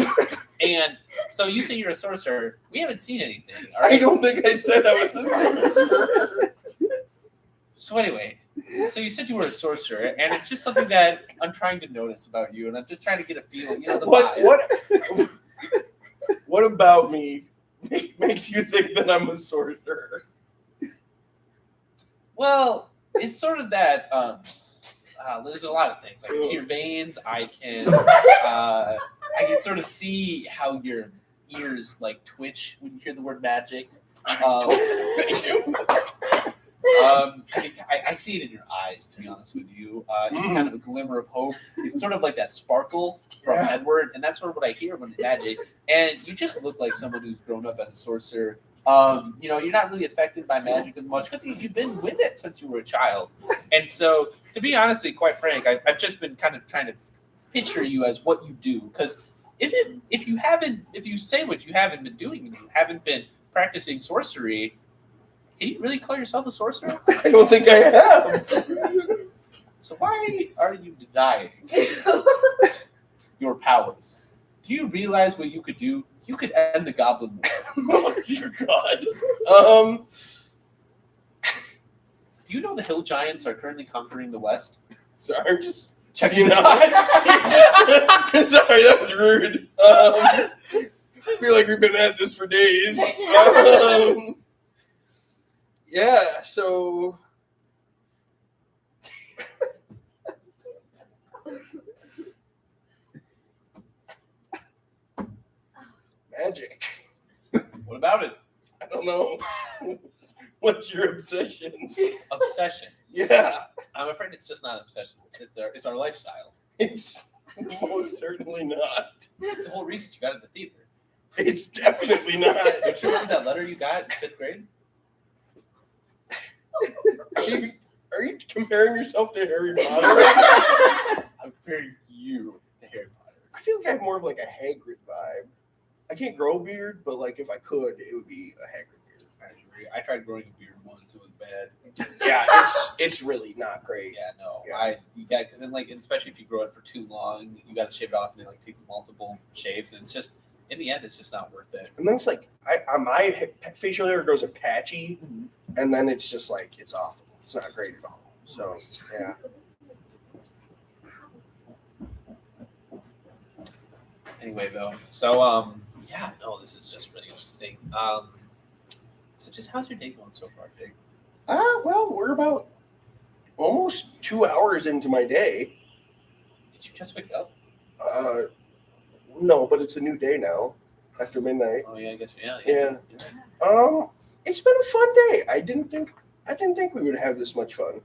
And so you say you're a sorcerer. We haven't seen anything. All right? I don't think I said I was a sorcerer. So anyway, so you said you were a sorcerer, and it's just something that I'm trying to notice about you, and I'm just trying to get a feel. The vibe. What about me makes you think that I'm a sorcerer? Well, it's sort of that. There's a lot of things. I can see your veins. I can sort of see how your ears like twitch when you hear the word magic. I see it in your eyes, to be honest with you. It's kind of a glimmer of hope. It's sort of like that sparkle from Edward, and that's sort of what I hear when it's magic. And you just look like someone who's grown up as a sorcerer. You're not really affected by magic as much because you've been with it since you were a child. And so, to be honestly, quite frank, I've just been kind of trying to picture you as what you do. Because if you say what you haven't been doing and you haven't been practicing sorcery, can you really call yourself a sorcerer? I don't think I have. So why are you denying your powers? Do you realize what you could do? You could end the Goblin War. Oh dear God. Do you know the Hill Giants are currently conquering the West? Sorry, I'm just Checking the time. Sorry, that was rude. I feel like we've been at this for days. Yeah, so magic. What about it? I don't know. What's your obsession? Obsession. Yeah, I'm afraid it's just not an obsession. It's our lifestyle. it's most certainly not. It's the whole reason you got into theater. It's definitely not. Don't you remember that letter you got in 5th grade? Are you comparing yourself to Harry Potter? I'm comparing you to Harry Potter. I feel like I have more of like a Hagrid vibe. I can't grow a beard, but like if I could, it would be a Hagrid beard. I tried growing a beard once. It was bad. Yeah, it's really not great. Yeah, no. Yeah. Because then like, especially if you grow it for too long, you got to shave it off, and it like takes multiple shaves, and it's just in the end, it's just not worth it. And then it's like my facial hair grows a patchy, and then it's just like it's awful. It's not great at all. So yeah. Anyway, though, so yeah, no, this is just really interesting. So just how's your day going so far, Jake? Well, we're about almost 2 hours into my day. Did you just wake up? No, but it's a new day now after midnight. Oh yeah, I guess yeah. Yeah. It's been a fun day. I didn't think we would have this much fun.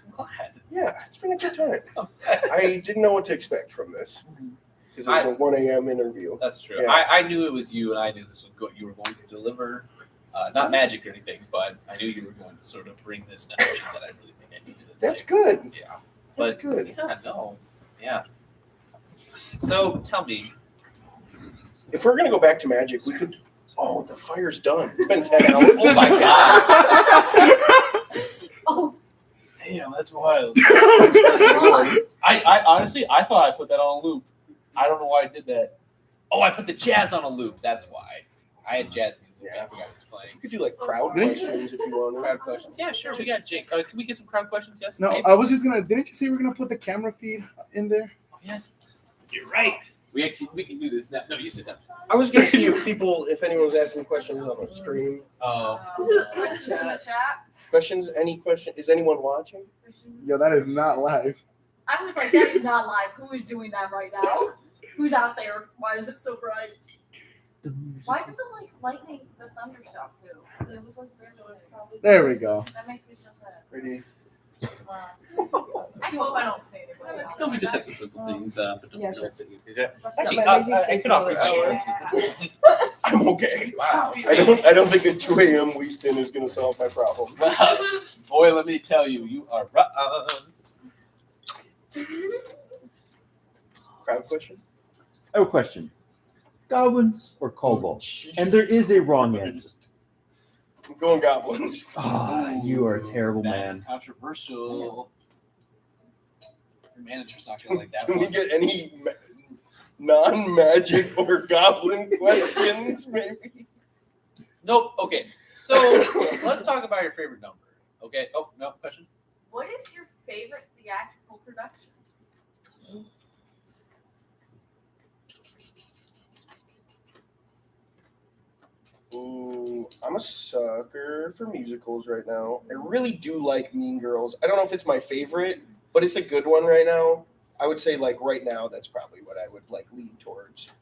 I'm glad. Yeah, it's been a good time. I didn't know what to expect from this because it was a 1 a.m. interview. That's true. Yeah. I knew it was you, and I knew this was you were going to deliver, not magic or anything, but I knew you were going to sort of bring this energy that I really think I needed. That's good. Yeah. That's But good. yeah, no, yeah. So tell me, If we're gonna go back to magic, we could. Oh, the fire's done. It's been 10 hours. oh my god, Oh, damn, that's wild. God. I honestly, I thought I put that on a loop. I don't know why I did that. Oh, I put the jazz on a loop. That's why. I had jazz music. Yeah. I forgot it was playing. You could do like crowd Didn't questions if you want. Crowd questions. Yeah, sure. We got Jake. Can we get some crowd questions? Yes. No, Maybe? I was just gonna. Didn't you say we're gonna put the camera feed in there? Oh, yes. You're right. We can do this now. No, you sit down. I was gonna see if anyone was asking questions on the stream. Questions in the chat. Questions? Any question? Is anyone watching? Yo, that is not live. I was like, that is not live. Who is doing that right now? Who's out there? Why is it so bright? Why did the lightning, the thunder stop too? It was like probably. There we go. That makes me so sad. Ready? Wow. I hope I don't say anybody else. So we just have some simple things, but don't Yeah, don't sure. say anything. Actually, but maybe I say could offer for you. I'm okay. Wow. I don't think a 2 a.m. weekend is gonna solve my problem. Boy, let me tell you, you are right. Crowd question? I have a question. Goblins or kobolds? And there is a wrong answer. I'm going goblins. Ah, you are a terrible That's man. controversial. Your manager's not gonna like that Can we one. get any non-magic or goblin questions, maybe? Nope. Okay. So let's talk about your favorite number. Okay. Oh no question. What is your favorite theatrical production? Ooh, I'm a sucker for musicals right now. I really do like Mean Girls. I don't know if it's my favorite, but it's a good one right now. I would say like right now, that's probably what I would like lean towards.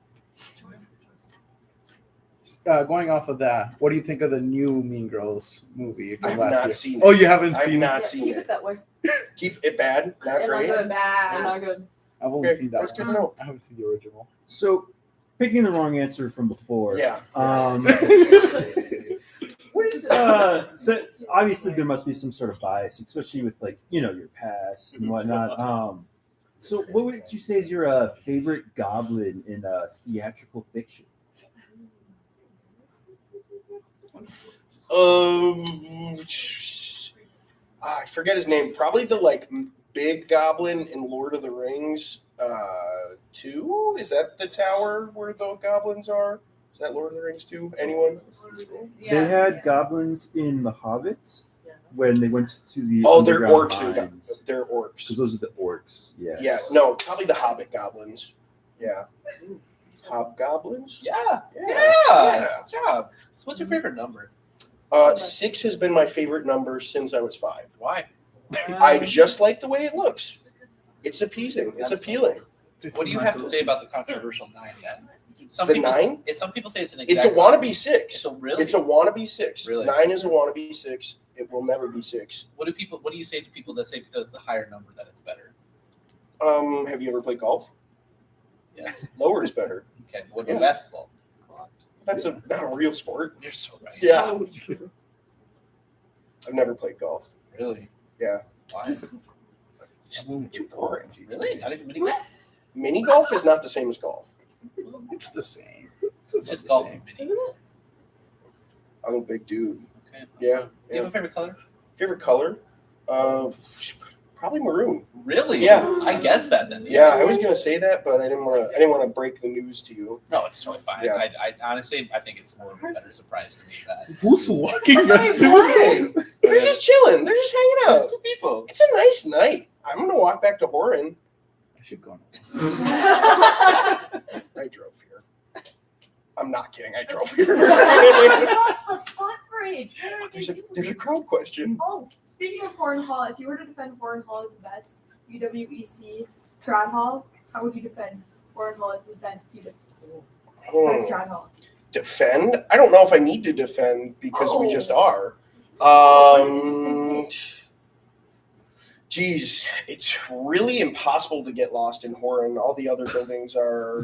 Going off of that, what do you think of the new Mean Girls movie from I've last not year? seen Oh, it. you haven't I've seen it? not seen Keep it. it that way. Keep it bad, not And great. not good. Bad. And not good. I've only Okay, seen that that's good one. to know. I haven't seen the original. So, picking the wrong answer from before. Yeah. What is so obviously there must be some sort of bias, especially with like your past and whatnot. So what would you say is your favorite goblin in theatrical fiction? I forget his name. Probably the like big goblin in Lord of the Rings 2. Is that the tower where the goblins are? Is that Lord of the Rings 2? Anyone? They had goblins in The Hobbit when they went to the Oh, they're underground orcs. mines. They're orcs. Because those are the orcs. Yes. Yeah, no, probably the Hobbit goblins. Yeah. Hobgoblins? Yeah. Yeah. Good job. So what's your favorite number? 6 has been my favorite number since I was 5. Why? I just like the way it looks. It's appeasing. It's appealing. What do you have to say about the controversial 9 then? Some The people, 9? Some people say it's an It's exact a wannabe 6. It's a really. It's a wannabe 6. Really? 9 is a wannabe 6. It will never be 6. What do you say to people that say because it's a higher number that it's better? Have you ever played golf? Yes. Lower is better. Okay. What about basketball? That's not a real sport. You're so right. Yeah. I've never played golf. Really? Yeah. Why? Too boring. Really? Not even mini golf? Mini golf is not the same as golf. It's the same. It's just golf and mini. I'm a big dude. Okay. Yeah. Do you have a favorite color? Favorite color? Probably maroon. Really? Yeah. I guessed that then. Yeah, I was gonna say that, but I didn't want to break the news to you. No, it's totally fine. Yeah. I honestly, I think it's more of a better surprise to me that Who's walking Wait, up what? They're just chilling. They're just hanging out. there's two people. It's a nice night. I'm gonna walk back to Horan. I should go. I drove here. I'm not kidding. I drove here. Across the footbridge. What are they there's a doing? crowd question. Oh, speaking of Horan Hall, if you were to defend Horan Hall as the best UWEC Trad Hall, how would you defend Horan Hall as the best best Trad Hall? Defend? I don't know if I need to defend because we just are. Geez, it's really impossible to get lost in Horan. All the other buildings are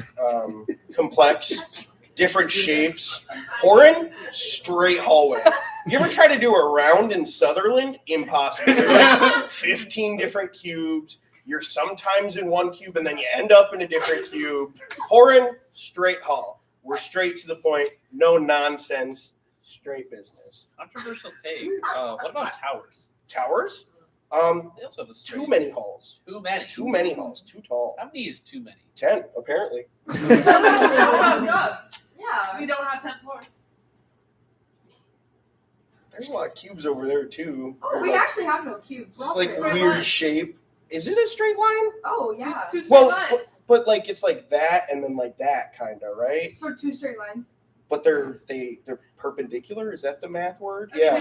complex, different shapes. Horan, straight hallway. You ever try to do a round in Sutherland? Impossible. There's like 15 different cubes. You're sometimes in one cube and then you end up in a different cube. Horan, straight hall. We're straight to the point. No nonsense. Straight business. Controversial take. What about towers? Towers? They also have a straight. Too many halls. Too many. Too many halls. Too tall. How many is too many? 10, apparently. Yeah. We don't have 10 floors. There's a lot of cubes over there, too. Oh, we actually have no cubes. We're It's all like straight weird lines. shape. Is it a straight line? Oh, yeah. Two straight Well, lines. but like it's like that and then like that kind of, right? So 2 straight lines. But they're perpendicular. Is that the math word? Yeah.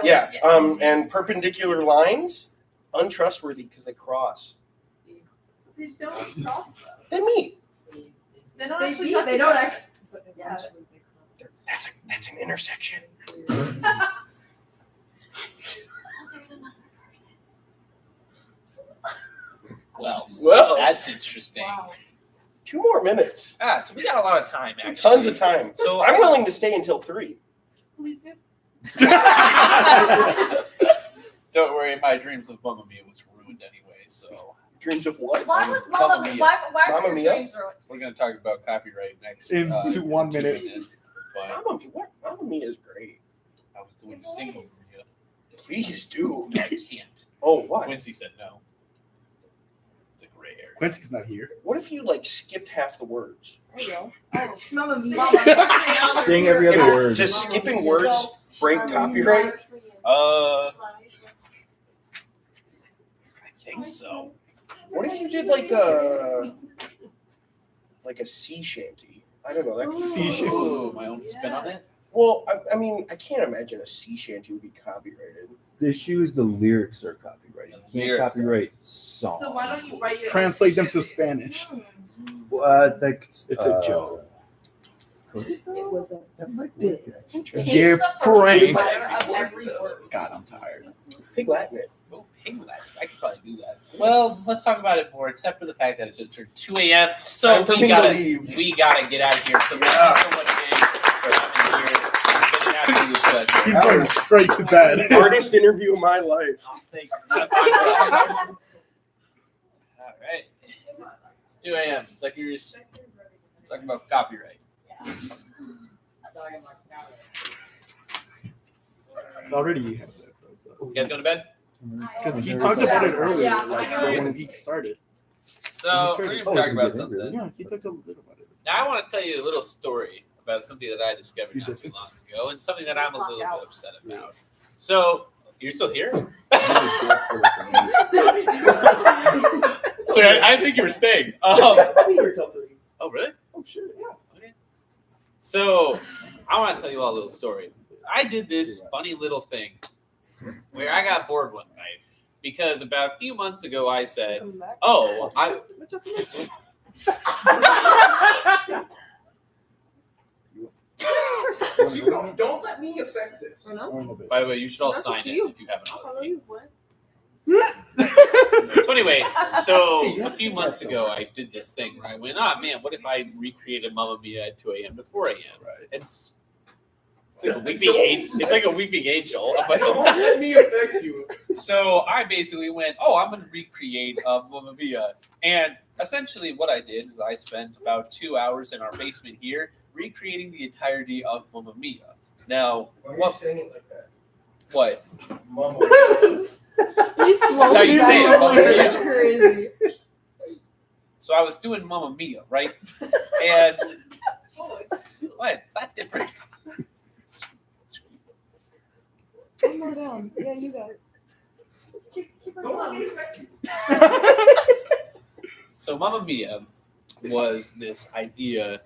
Yeah. And perpendicular lines, untrustworthy because they cross. They don't cross them. They meet. They don't They actually meet, touch they each don't other. actually. Yeah. That's an intersection. Oh, there's another person. Well, That's interesting. Wow. 2 more minutes. So we got a lot of time, actually. Tons of time. So I'm willing to stay until 3. Please do. Don't worry, my dreams of Mamma Mia was ruined anyway, so Dreams of what? Why was Mamma Mamma Mia. Mia? Why Mamma were your Mia? dreams ruined? we're going to talk about copyright next. In 1 2 minute. minutes, but Mamma Mia is great. I was going to sing Mamma Mia. Please do. I can't. Oh, what? Quincy said no. It's a gray area. Quincy's not here. What if you like skipped half the words? There you go. Oh, Mamma Mia. Mama. Sing every other word. Just skipping words break copyright? I think so. What if you did like a sea shanty? I don't know. That could Sea shanty. Ooh, my own spin on it. Well, I mean, I can't imagine a sea shanty would be copyrighted. The issue is the lyrics are copyrighted. You can't Lyrics are- copyright songs. So why don't you write your Translate them to Spanish. That's It's a joke. It was a That might be Interesting. change Yeah, the first Frank. letter of every word. God, I'm tired. Pig Latin it. Oh, pig latin. I could probably do that. Well, let's talk about it more, except for the fact that it just turned 2 a.m. So Time for we me to gotta leave. get out of here. So thank you so much, Dave, for coming here. It's been an absolute pleasure. He's going straight to bed. Hardest interview of my life. Oh, thank you. All right. It's 2 a.m. Suckers. Let's talk about copyright. Already you have that. You guys going to bed? Because he talked about it earlier, Yeah, like I know. when we started. So we're going to talk about something. Yeah, he talked a little about it. Now I want to tell you a little story about something that I discovered not too long ago and something that I'm a little bit upset about. So, you're still here? Sorry, I didn't think you were staying. I'll be here till 3. Oh, really? Oh, shit, yeah. Okay. So, I want to tell you all a little story. I did this funny little thing where I got bored one night because about a few months ago I said, "Oh, Don't let me affect this. By the way, you should all That's sign up to it you. if you haven't Follow already." you, what? So anyway, a few months ago I did this thing where I went, "Oh man, what if I recreated Mamma Mia at 2 a.m. to 4 a.m.?" Right. It's like a weeping angel. It's like a weeping angel. Don't let me affect you. So I basically went, "Oh, I'm going to recreate Mamma Mia," and essentially what I did is I spent about 2 hours in our basement here recreating the entirety of Mamma Mia. Now, Why are you saying it like that? What? Mama. He's slow. That's how you say it, Mamma Mia. That's crazy. So I was doing Mamma Mia, right? And what? It's not different. One more down. Yeah, you got it. Keep going. So Mamma Mia was this idea.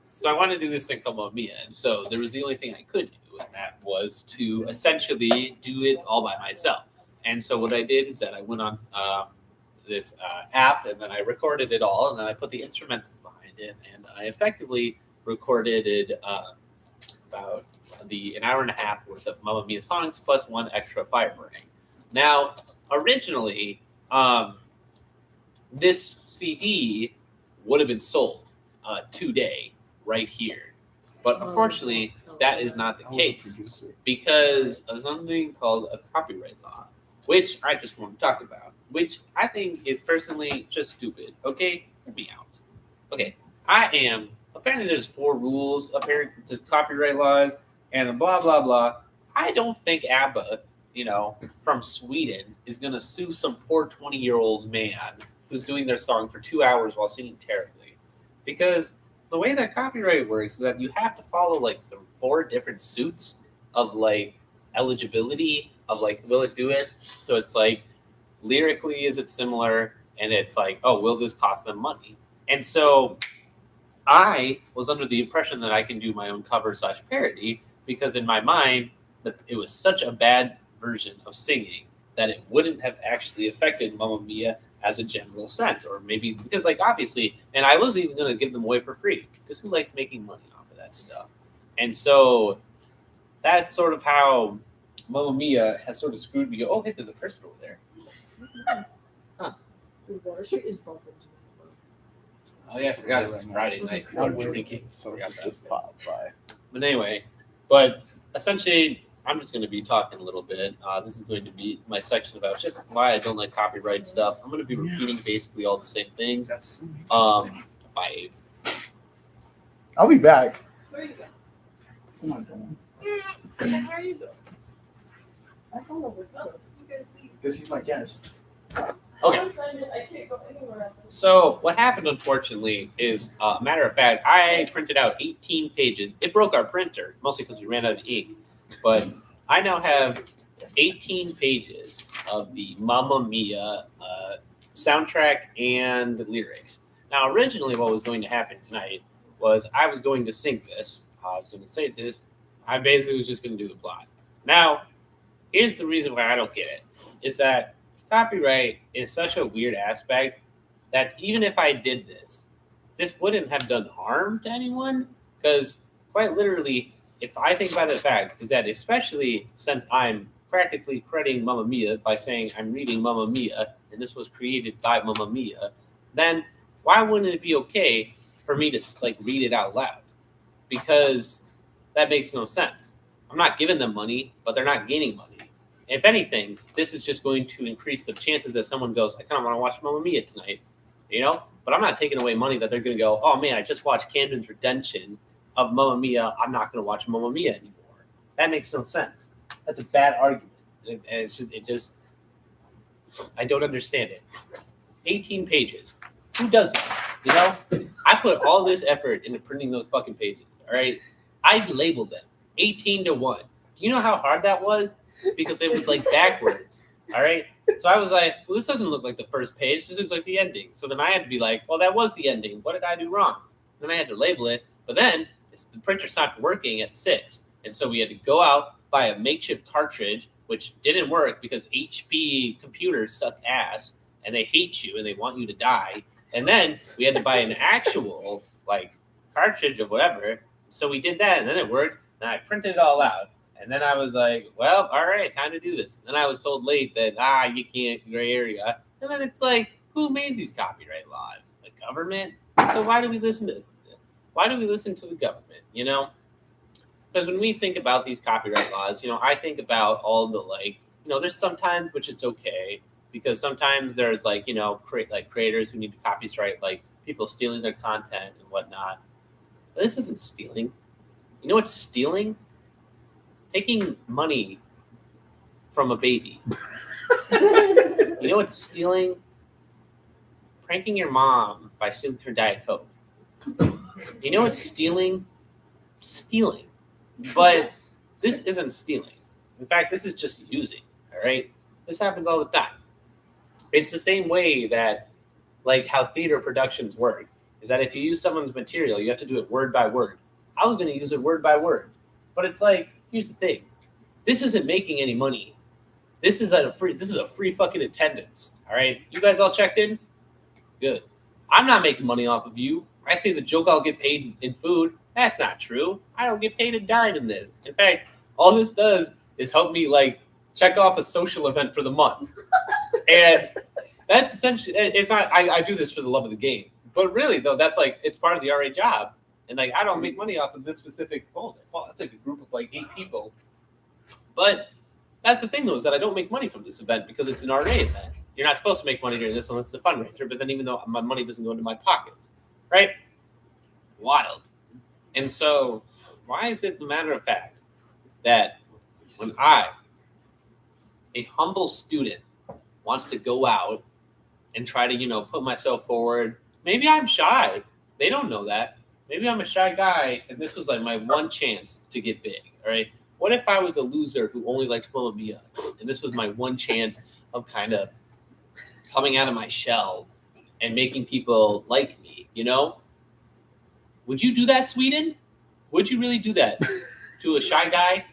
So I wanted to do this thing called Mamma Mia, and so there was the only thing I could do, and that was to essentially do it all by myself. And so what I did is that I went on this app, and then I recorded it all, and then I put the instrumentals behind it, and I effectively recorded it about an hour and a half worth of Mamma Mia songs plus one extra fire burning. Now, originally, this CD would have been sold today, right here. But unfortunately, that is not the case because of something called a copyright law, which I just want to talk about, which I think is personally just stupid. Okay, hear me out. Okay, apparently there's 4 rules apparently to copyright laws and blah, blah, blah. I don't think ABBA, from Sweden is going to sue some poor 20-year-old man who's doing their song for 2 hours while singing terribly. Because the way that copyright works is that you have to follow the 4 different suits of eligibility of will it do it? So it's lyrically, is it similar? And it's oh, will this cost them money? And so I was under the impression that I can do my own cover / parody because in my mind that it was such a bad version of singing that it wouldn't have actually affected Mamma Mia as a general sense, or maybe because obviously, and I wasn't even going to give them away for free because who likes making money off of that stuff? And so that's sort of how Mamma Mia has sort of screwed me. Oh, hey, there's a person over there. Huh. The water street is bumping. Oh yeah, I forgot it was Friday night. I'm drinking. So Forgot that just stuff. pop by. But anyway, essentially, I'm just going to be talking a little bit. This is going to be my section about just why I don't like copyright stuff. I'm going to be repeating basically all the same things. That's By I'll be back. Where you go? Come on, Dylan. Where you go? I don't know where Oh, it goes. you guys leave. Because he's my guest. Okay. I can't go anywhere else. So what happened, unfortunately, is a matter of fact, I printed out 18 pages. It broke our printer, mostly because we ran out of ink. But I now have 18 pages of the Mamma Mia soundtrack and lyrics. Now, originally, what was going to happen tonight was I was going to sing this. I was going to say this. I basically was just going to do the plot. Now, here's the reason why I don't get it. Is that copyright is such a weird aspect that even if I did this wouldn't have done harm to anyone because quite literally, if I think about the fact is that especially since I'm practically crediting Mamma Mia by saying I'm reading Mamma Mia and this was created by Mamma Mia, then why wouldn't it be okay for me to read it out loud? Because that makes no sense. I'm not giving them money, but they're not gaining money. If anything, this is just going to increase the chances that someone goes, I kind of want to watch Mamma Mia tonight, But I'm not taking away money that they're going to go, oh man, I just watched Camden's Redemption of Mamma Mia. I'm not going to watch Mamma Mia anymore. That makes no sense. That's a bad argument. And it just, I don't understand it. 18 pages. Who does that? I put all this effort into printing those fucking pages. All right. I labeled them 18 to 1. Do you know how hard that was? Because it was backwards. All right. So I was like, well, this doesn't look like the first page. This looks like the ending. So then I had to be like, well, that was the ending. What did I do wrong? Then I had to label it. But then the printer stopped working at 6. And so we had to go out, buy a makeshift cartridge, which didn't work because HP computers suck ass and they hate you and they want you to die. And then we had to buy an actual cartridge or whatever. So we did that and then it worked. And I printed it all out. And then I was like, well, all right, time to do this. And then I was told late that, you can't, gray area. And then it's who made these copyright laws? The government? So why do we listen to this? Why do we listen to the government, Because when we think about these copyright laws, I think about all the, there's sometimes which it's okay. Because sometimes there's, creators who need to copyright, people stealing their content and whatnot. But this isn't stealing. You know what's stealing? Taking money from a baby. You know what's stealing? Pranking your mom by stealing her Diet Coke. You know what's stealing? Stealing. But this isn't stealing. In fact, this is just using, all right? This happens all the time. It's the same way that, like, how theater productions work, is that if you use someone's material, you have to do it word by word. I was going to use it word by word. But it's like, here's the thing. This isn't making any money. This is a free fucking attendance, all right? You guys all checked in? Good. I'm not making money off of you. I say the joke I'll get paid in food. That's not true. I don't get paid a dime in this. In fact, all this does is help me, like, check off a social event for the month. And that's essentially, it's not, I do this for the love of the game. But really, though, that's like, it's part of the RA job. And, like, I don't make money off of this specific, well, that's like a group of, like, 8 people. But that's the thing, though, is that I don't make money from this event because it's an RA event. You're not supposed to make money during this unless it's a fundraiser. But then even though my money doesn't go into my pockets, right? Wild. And so why is it a matter of fact that when I, a humble student, wants to go out and try to, put myself forward, maybe I'm shy. They don't know that. Maybe I'm a shy guy, and this was like my one chance to get big, all right? What if I was a loser who only liked Mamma Mia, and this was my one chance of kind of coming out of my shell and making people like me, Would you do that, Sweden? Would you really do that to a shy guy?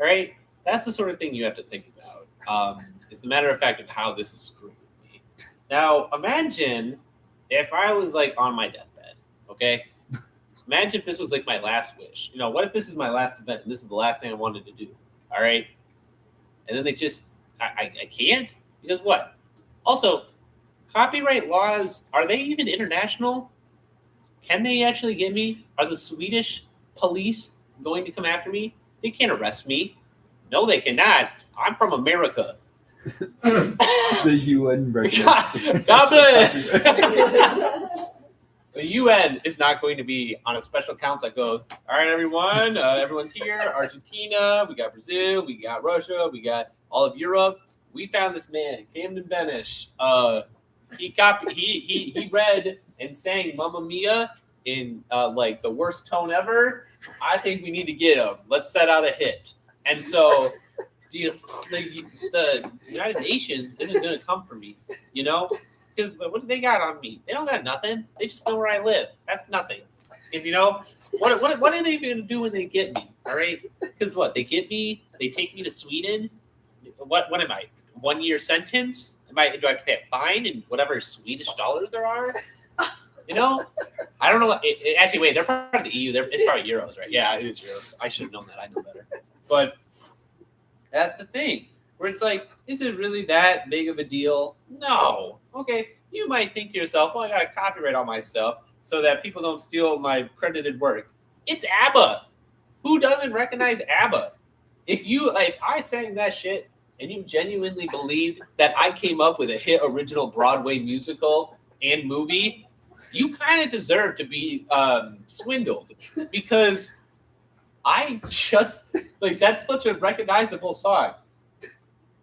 All right? That's the sort of thing you have to think about. It's a matter of fact of how this is screwing with me. Now, imagine if I was, like, on my deathbed, okay? Imagine if this was, like, my last wish. What if this is my last event and this is the last thing I wanted to do, all right? And then they just, I can't? Because what? Also, copyright laws, are they even international? Can they actually get me? Are the Swedish police going to come after me? They can't arrest me. No, they cannot. I'm from America. The UN recommends. God bless. The UN is not going to be on a special council that goes, all right, everyone, everyone's here. Argentina, we got Brazil, we got Russia, we got all of Europe. We found this man, Camden Benish. He read and sang Mamma Mia in like the worst tone ever. I think we need to get him. Let's set out a hit. And so the United Nations isn't going to come for me, Because what do they got on me? They don't got nothing. They just know where I live. That's nothing. And what are they going to do when they get me? All right? Because what? They get me. They take me to Sweden. What am I? 1 year sentence? Do I have to pay a fine in whatever Swedish dollars there are? I don't know. Actually, wait. They're part of the EU. It's probably euros, right? Yeah, it is euros. I should have known that. I know better. But that's the thing. Where it's like, is it really that big of a deal? No. Okay, you might think to yourself, well, I got to copyright all my stuff so that people don't steal my credited work. It's ABBA. Who doesn't recognize ABBA? If I sang that shit and you genuinely believed that I came up with a hit original Broadway musical and movie, you kind of deserve to be swindled because I just, that's such a recognizable song.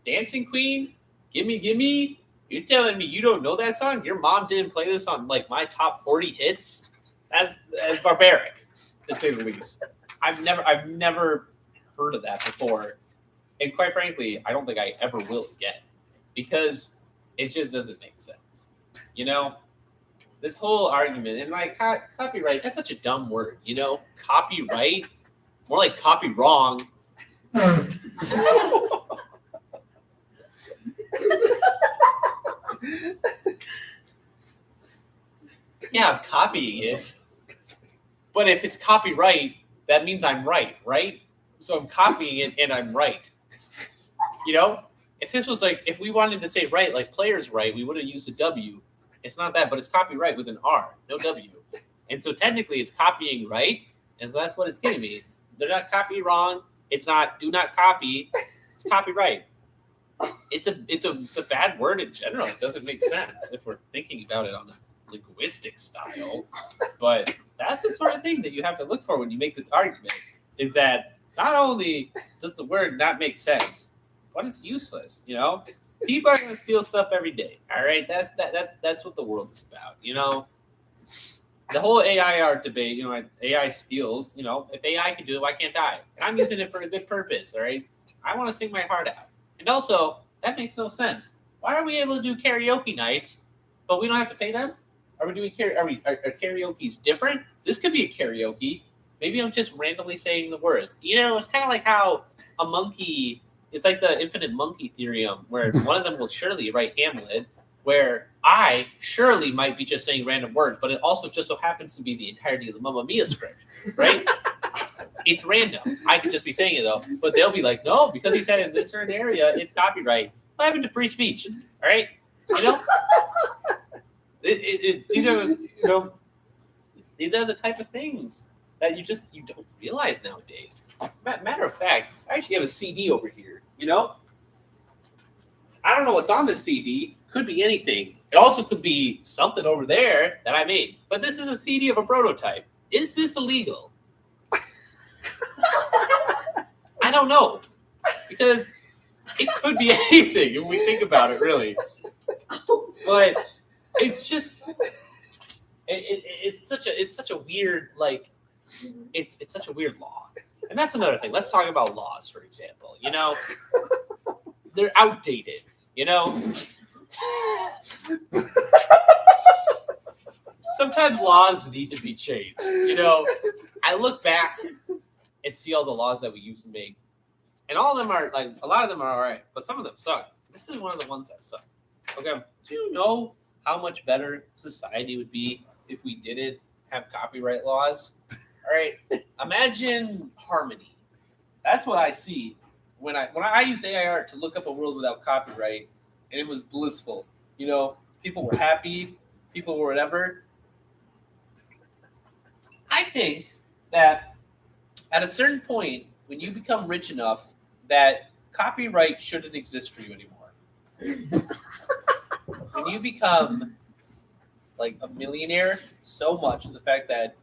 Dancing Queen, Gimme Gimme. You're telling me you don't know that song? Your mom didn't play this on my top 40 hits? That's barbaric, to say the least. I've never heard of that before, and quite frankly, I don't think I ever will again because it just doesn't make sense. This whole argument and copyright. That's such a dumb word. Copyright, more like copy wrong. Yeah, I'm copying it. But if it's copyright, that means I'm right? So I'm copying it and I'm right. If this was if we wanted to say right, like players right, we would have used a W. It's not that, but it's copyright with an R, no W. And so technically it's copying right. And so that's what it's giving me. They're not copy wrong. It's not do not copy. It's copyright. It's a bad word in general. It doesn't make sense if we're thinking about it on a linguistic style. But that's the sort of thing that you have to look for when you make this argument. is that not only does the word not make sense, but it's useless. You know, people are going to steal stuff every day. All right, that's what the world is about. You know, the whole AI art debate. You know, AI steals. You know, if AI can do it, why can't I? And I'm using it for a good purpose. All right, I want to sing my heart out. And also, that makes no sense. Why are we able to do karaoke nights, but we don't have to pay them? Are we doing are karaoke's different? This could be a karaoke. Maybe I'm just randomly saying the words. You know, it's kind of like how a monkey. It's like the infinite monkey theorem, where one of them will surely write Hamlet, where I surely might be just saying random words, but it also just so happens to be the entirety of the Mamma Mia script, right? It's random. I could just be saying it though, but they'll be like, no, because he said in this certain area, it's copyright. What happened to free speech? All right, you know. These are the type of things that you don't realize nowadays. Matter of fact, I actually have a CD over here. You know, I don't know what's on this CD. Could be anything. It also could be something over there that I made. But this is a CD of a prototype. Is this illegal? I don't know, because it could be anything if we think about it, really. But it's just it's such a weird it's such a weird law. And that's another thing. Let's talk about laws, for example. You know, they're outdated, you know. Sometimes laws need to be changed. You know, I look back and see all the laws that we used to make. And all of them are a lot of them are all right, but some of them suck. This is one of the ones that suck. Okay. Do you know how much better society would be if we didn't have copyright laws? All right. Imagine harmony. That's what I see when I used AI art to look up a world without copyright, and it was blissful. You know, people were happy, people were whatever. I think that at a certain point, when you become rich enough, that copyright shouldn't exist for you anymore. When you become like a millionaire, so much the fact that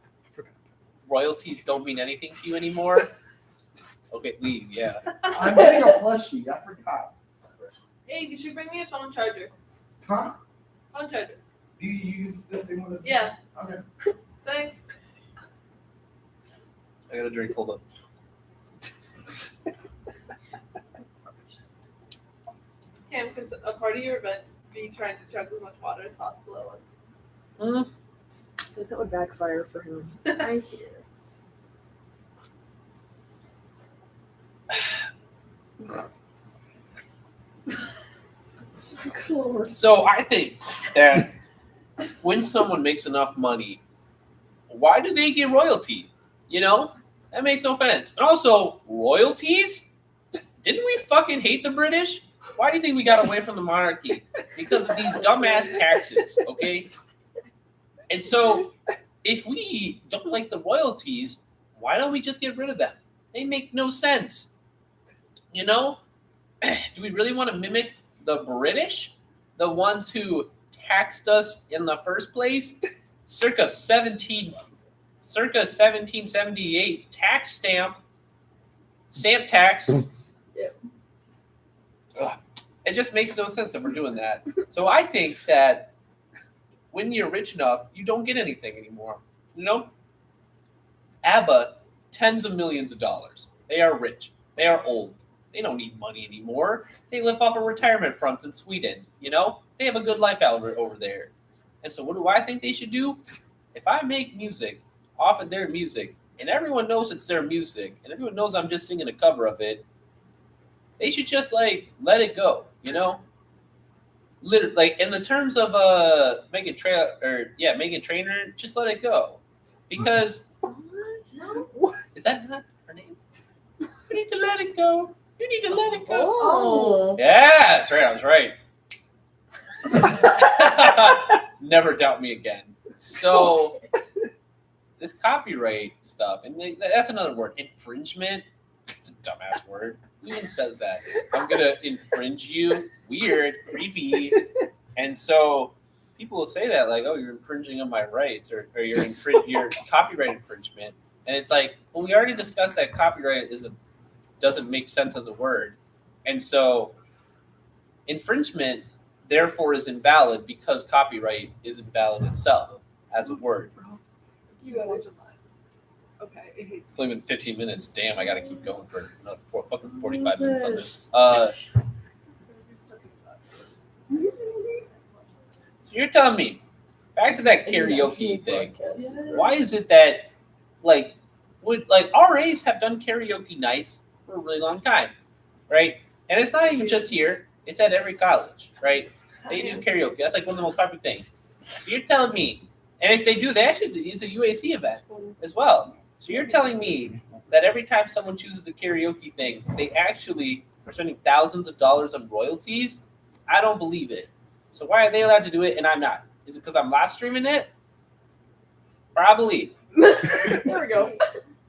royalties don't mean anything to you anymore. Okay, leave. Yeah. I'm getting a plushie. I forgot. Hey, you should bring me a phone charger. Huh? Phone charger. Do you use the same one as me? Yeah. Okay. Thanks. I got a drink. Hold on. Cam, could a part of your event be trying to chug as much water as possible at once? I think that would backfire for him. I hear. So I think that when someone makes enough money, why do they get royalty? You know, that makes no sense. And also, royalties? Didn't we fucking hate the British? Why do you think we got away from the monarchy? Because of these dumbass taxes, okay? And so, if we don't like the royalties, why don't we just get rid of them? They make no sense. You know? Do we really want to mimic the British? The ones who taxed us in the first place? Circa 1778 tax stamp tax. It just makes no sense that we're doing that. So I think that when you're rich enough, you don't get anything anymore. You know? ABBA, tens of millions of dollars. They are rich. They are old. They don't need money anymore. They live off a retirement fund in Sweden. You know? They have a good life out over there. And so what do I think they should do? If I make music off of their music, and everyone knows it's their music, and everyone knows I'm just singing a cover of it, they should just let it go, you know? Literally, in the terms of Megan Trainor, just let it go. Because is that not her name? You need to let it go. You need to let it go. Oh. Yeah, that's right. I was right. Never doubt me again. So this copyright stuff, and that's another word, infringement. It's a dumbass word. Who even says that? I'm gonna infringe you. Weird, creepy. And so people will say that, like, "Oh, you're infringing on my rights," or you're copyright infringement. And it's like, well, we already discussed that copyright doesn't make sense as a word, and so infringement therefore is invalid because copyright is invalid itself as a word. You got it. Okay. It's only been 15 minutes. Damn, I gotta keep going for another 45 minutes on this. So you're telling me, back to that karaoke thing. Why is it that, like, RAs have done karaoke nights for a really long time, right? And it's not even just here; it's at every college, right? They do karaoke. That's like one of the most popular things. So you're telling me, and if they do, it's a UAC event as well. So you're telling me that every time someone chooses the karaoke thing, they actually are spending thousands of dollars on royalties? I don't believe it. So why are they allowed to do it and I'm not? Is it because I'm live streaming it? Probably. There we go.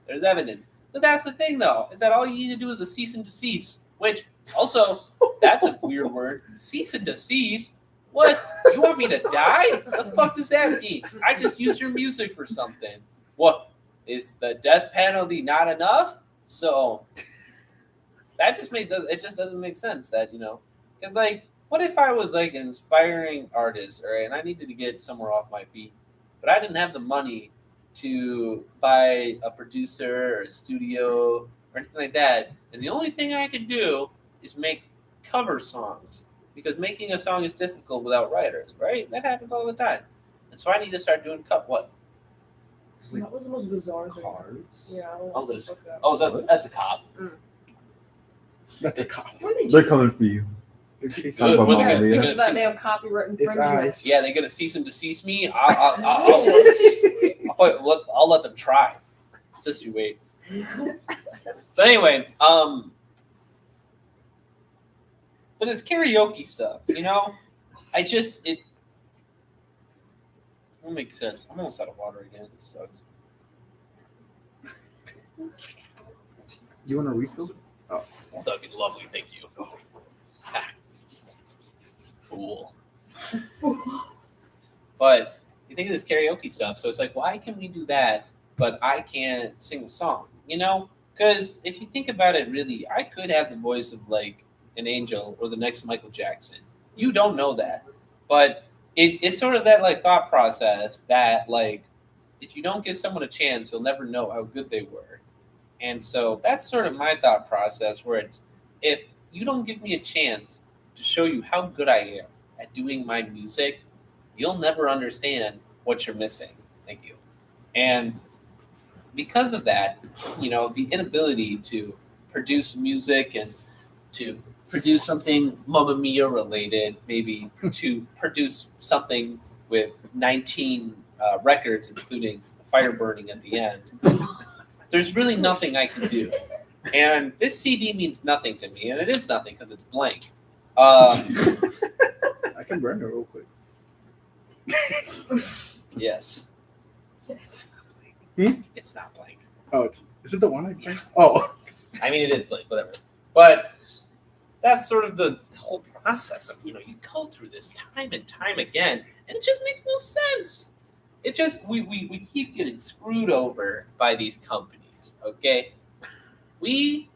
There's evidence. But that's the thing, though, is that all you need to do is a cease and desist, which also, that's a weird word. Cease and desist? What? You want me to die? What the fuck does that mean? I just used your music for something. What? Is the death penalty not enough? So that just doesn't make sense that, because like, what if I was like an inspiring artist, right, and I needed to get somewhere off my feet, but I didn't have the money to buy a producer or a studio or anything like that, and the only thing I could do is make cover songs, because making a song is difficult without writers, right? That happens all the time. And so I need to start doing what? That was the most bizarre thing. Cards. Yeah. That's a cop. That's a cop. They're coming for you. They're chasing Talk about What Mamma are they Mia. gonna Because that damn copyright It's infringement. eyes. Yeah, they're gonna cease and desist me. I'll let them try. Just you wait. But anyway, but it's karaoke stuff, it won't make sense. I'm almost out of water again. This sucks. You want a refill? That'd be lovely, thank you. Cool. But you think of this karaoke stuff, so it's like, why can we do that, but I can't sing a song? Because if you think about it, really, I could have the voice of like an angel or the next Michael Jackson. You don't know that, but it's sort of that like thought process that like, if you don't give someone a chance, you'll never know how good they were. And so that's sort of my thought process, where it's, if you don't give me a chance to show you how good I am at doing my music, you'll never understand what you're missing. Thank you. And because of that, the inability to produce music and to produce something Mamma Mia related, maybe to produce something with 19 records, including fire burning at the end, there's really nothing I can do. And this CD means nothing to me, and it is nothing because it's blank. I can burn it real quick. Yes. Yes. It's not blank. Oh, is it the one I drank? Oh. I mean, it is blank, whatever. But that's sort of the whole process of, you go through this time and time again, and it just makes no sense. It just, we keep getting screwed over by these companies, okay? We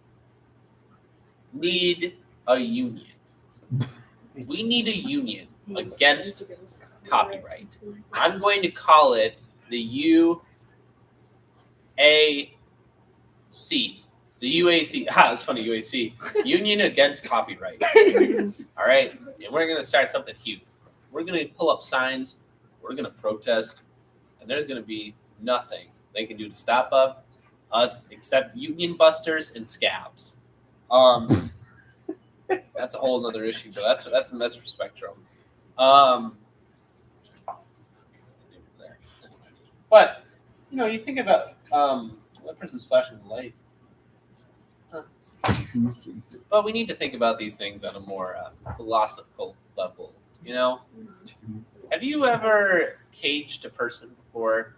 need a union. We need a union against copyright. I'm going to call it the UAC. The UAC. It's funny, UAC. Union Against Copyright. All right? And we're going to start something huge. We're going to pull up signs. We're going to protest. And there's going to be nothing they can do to stop us except union busters and scabs. That's a whole other issue, but that's a spectrum. But you think about that person's flashing the light. But we need to think about these things on a more philosophical level. Have you ever caged a person before?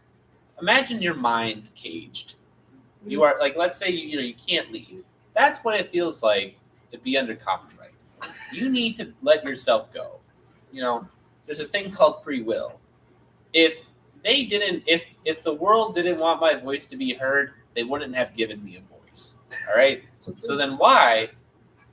Imagine your mind caged. You are like, let's say you can't leave. That's what it feels like to be under copyright. You need to let yourself go. There's a thing called free will. If they didn't, if the world didn't want my voice to be heard, they wouldn't have given me a voice. All right. So then why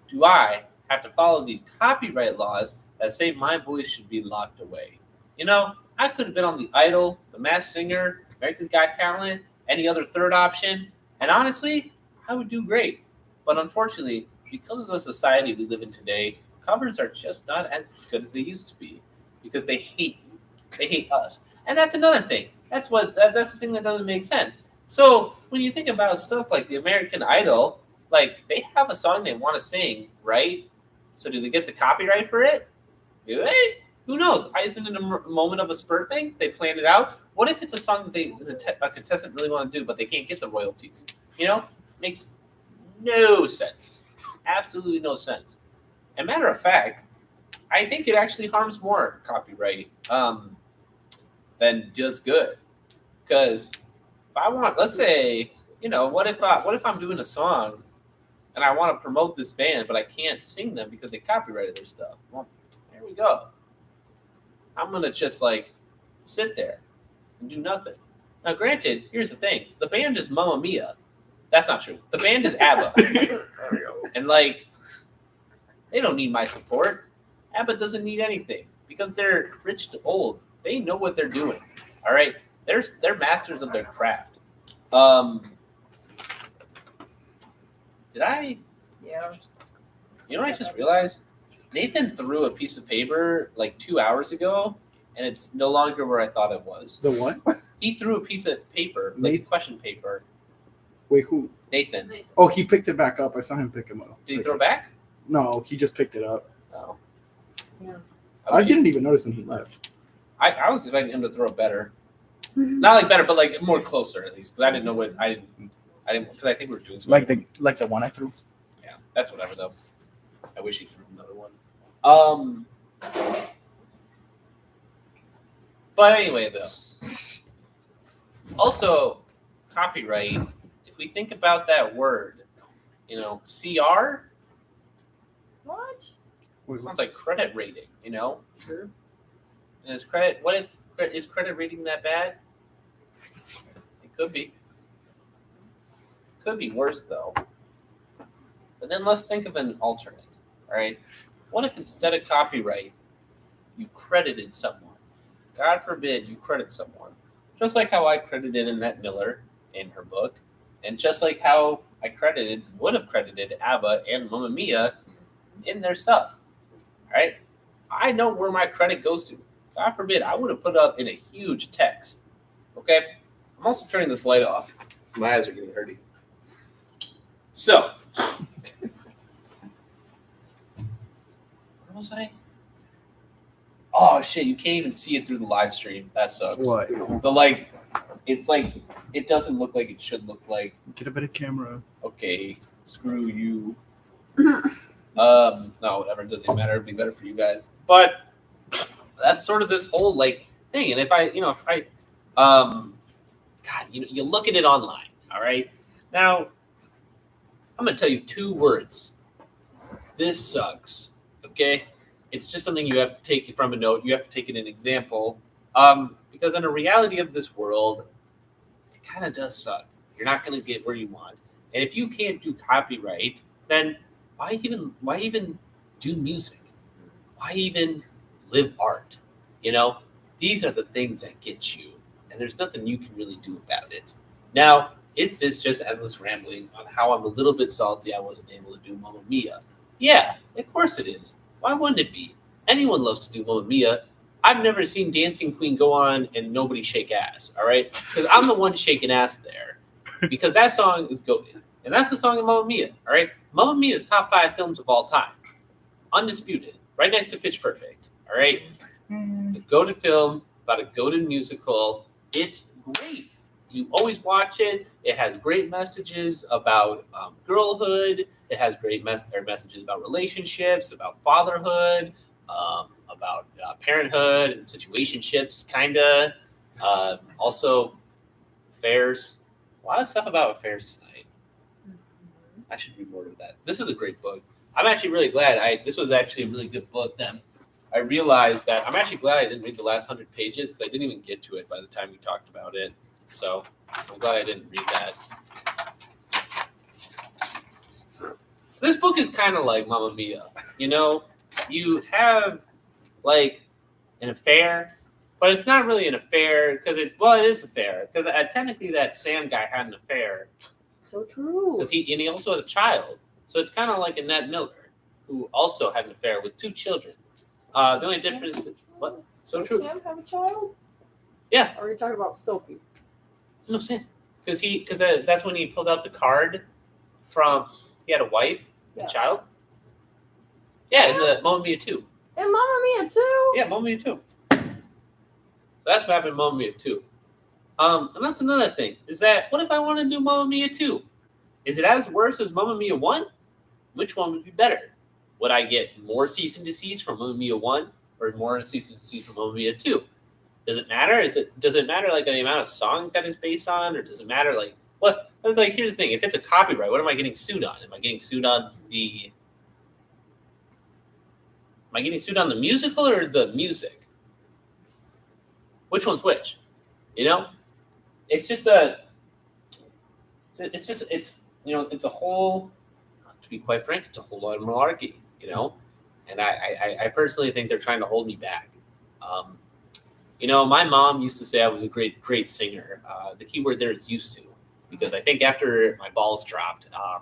do I have to follow these copyright laws that say my voice should be locked away? You know, I could have been on The Idol, The Masked Singer, America's Got Talent, any other third option, and honestly, I would do great. But unfortunately, because of the society we live in today, covers are just not as good as they used to be because they hate you. They hate us. And that's another thing. That's the thing that doesn't make sense. So when you think about stuff like the American Idol, like they have a song they want to sing, right? So do they get the copyright for it? Do they? Who knows? Isn't it a moment of a spurt thing? They planned it out. What if it's a song that a contestant really want to do, but they can't get the royalties? You know, makes no sense. Absolutely no sense. And matter of fact, I think it actually harms more copyright than just good. Because if I want, let's say, you know, what if I'm doing a song and I want to promote this band, but I can't sing them because they copyrighted their stuff? Well, there we go. I'm gonna just like sit there and do nothing. Now, granted, here's the thing: the band is Mamma Mia. That's not true. The band is ABBA, and like they don't need my support. ABBA doesn't need anything because they're rich to old. They know what they're doing. All right, they're masters of their craft. Did I? Yeah. You know what I just realized? Nathan threw a piece of paper like 2 hours ago, and it's no longer where I thought it was. The what? He threw a piece of paper, like question paper. Wait, who? Nathan. Oh, he picked it back up. I saw him pick him up. Did he throw it back? No, he just picked it up. Oh. Yeah. I didn't even notice when he left. I was expecting him to throw it better. Not like better, but like more closer at least, because I didn't know what I didn't because I think we were doing something. Like the one I threw. Yeah, that's whatever though. I wish he threw another one. But anyway, though. Also, copyright. If we think about that word, you know, CR. What? Sounds like credit rating. You know. Sure. And is credit? What if is credit rating that bad? It could be. Could be worse though. But then let's think of an alternate. All right. What if instead of copyright, you credited someone? God forbid you credit someone. Just like how I credited Annette Miller in her book, and just like how I would have credited ABBA and Mamma Mia in their stuff. All right. I know where my credit goes to. God forbid I would have put up in a huge text. Okay. I'm also turning this light off. My eyes are getting hurty. So. Was I? Oh shit! You can't even see it through the live stream. That sucks. What? It's like it doesn't look like it should look like. Get a better camera. Okay, screw you. No, whatever. It doesn't matter. It'd be better for you guys. But that's sort of this whole like thing. And if I, God, you look at it online. All right. Now, I'm gonna tell you 2 words. This sucks. Okay, it's just something you have to take from a note. You have to take it an example, because in the reality of this world, it kind of does suck. You're not going to get where you want, and if you can't do copyright, then why even do music? Why even live art? You know, these are the things that get you, and there's nothing you can really do about it. Now, is this just endless rambling on how I'm a little bit salty I wasn't able to do Mamma Mia? Yeah, of course it is. Why wouldn't it be? Anyone loves to do Mamma Mia. I've never seen Dancing Queen go on and nobody shake ass, all right? Because I'm the one shaking ass there. Because that song is goated. And that's the song of Mamma Mia, all right? Mamma Mia is top 5 films of all time. Undisputed. Right next to Pitch Perfect, all right? The goated film about a goated musical. It's great. You always watch it. It has great messages about girlhood. It has great messages about relationships, about fatherhood, about parenthood and situationships, kind of. Also, affairs. A lot of stuff about affairs tonight. I should read more of that. This is a great book. I'm actually really glad. This was actually a really good book that I realized that I'm actually glad I didn't read the last 100 pages because I didn't even get to it by the time we talked about it. So I'm glad I didn't read that. This book is kind of like Mamma Mia. You know, you have like an affair, but it's not really an affair because it is a affair because technically that Sam guy had an affair So true. because he also has a child. So it's kind of like Annette Miller, who also had an affair with 2 children. The only difference is what? So Does true. Sam have a child? Yeah. Or are you talking about Sophie? No, Sam. Because that's when he pulled out the card from he had a wife and Yeah. child. Yeah, in the Mamma Mia 2. And Mamma Mia too. Yeah, Mamma Mia 2. That's what happened in Mamma Mia 2. And that's another thing. Is that what if I want to do Mamma Mia 2? Is it as worse as Mamma Mia 1? Which one would be better? Would I get more cease and desist from Mamma Mia 1 or more cease and desist from Mamma Mia 2? Does it matter? Does it matter like the amount of songs that it's based on, or does it matter like what? I was like, here's the thing: if it's a copyright, what am I getting sued on? Am I getting sued on the musical or the music? Which one's which? You know, it's a whole. To be quite frank, it's a whole lot of malarkey. You know, and I personally think they're trying to hold me back. You know, my mom used to say I was a great singer. The key word there is used to, because I think after my balls dropped, I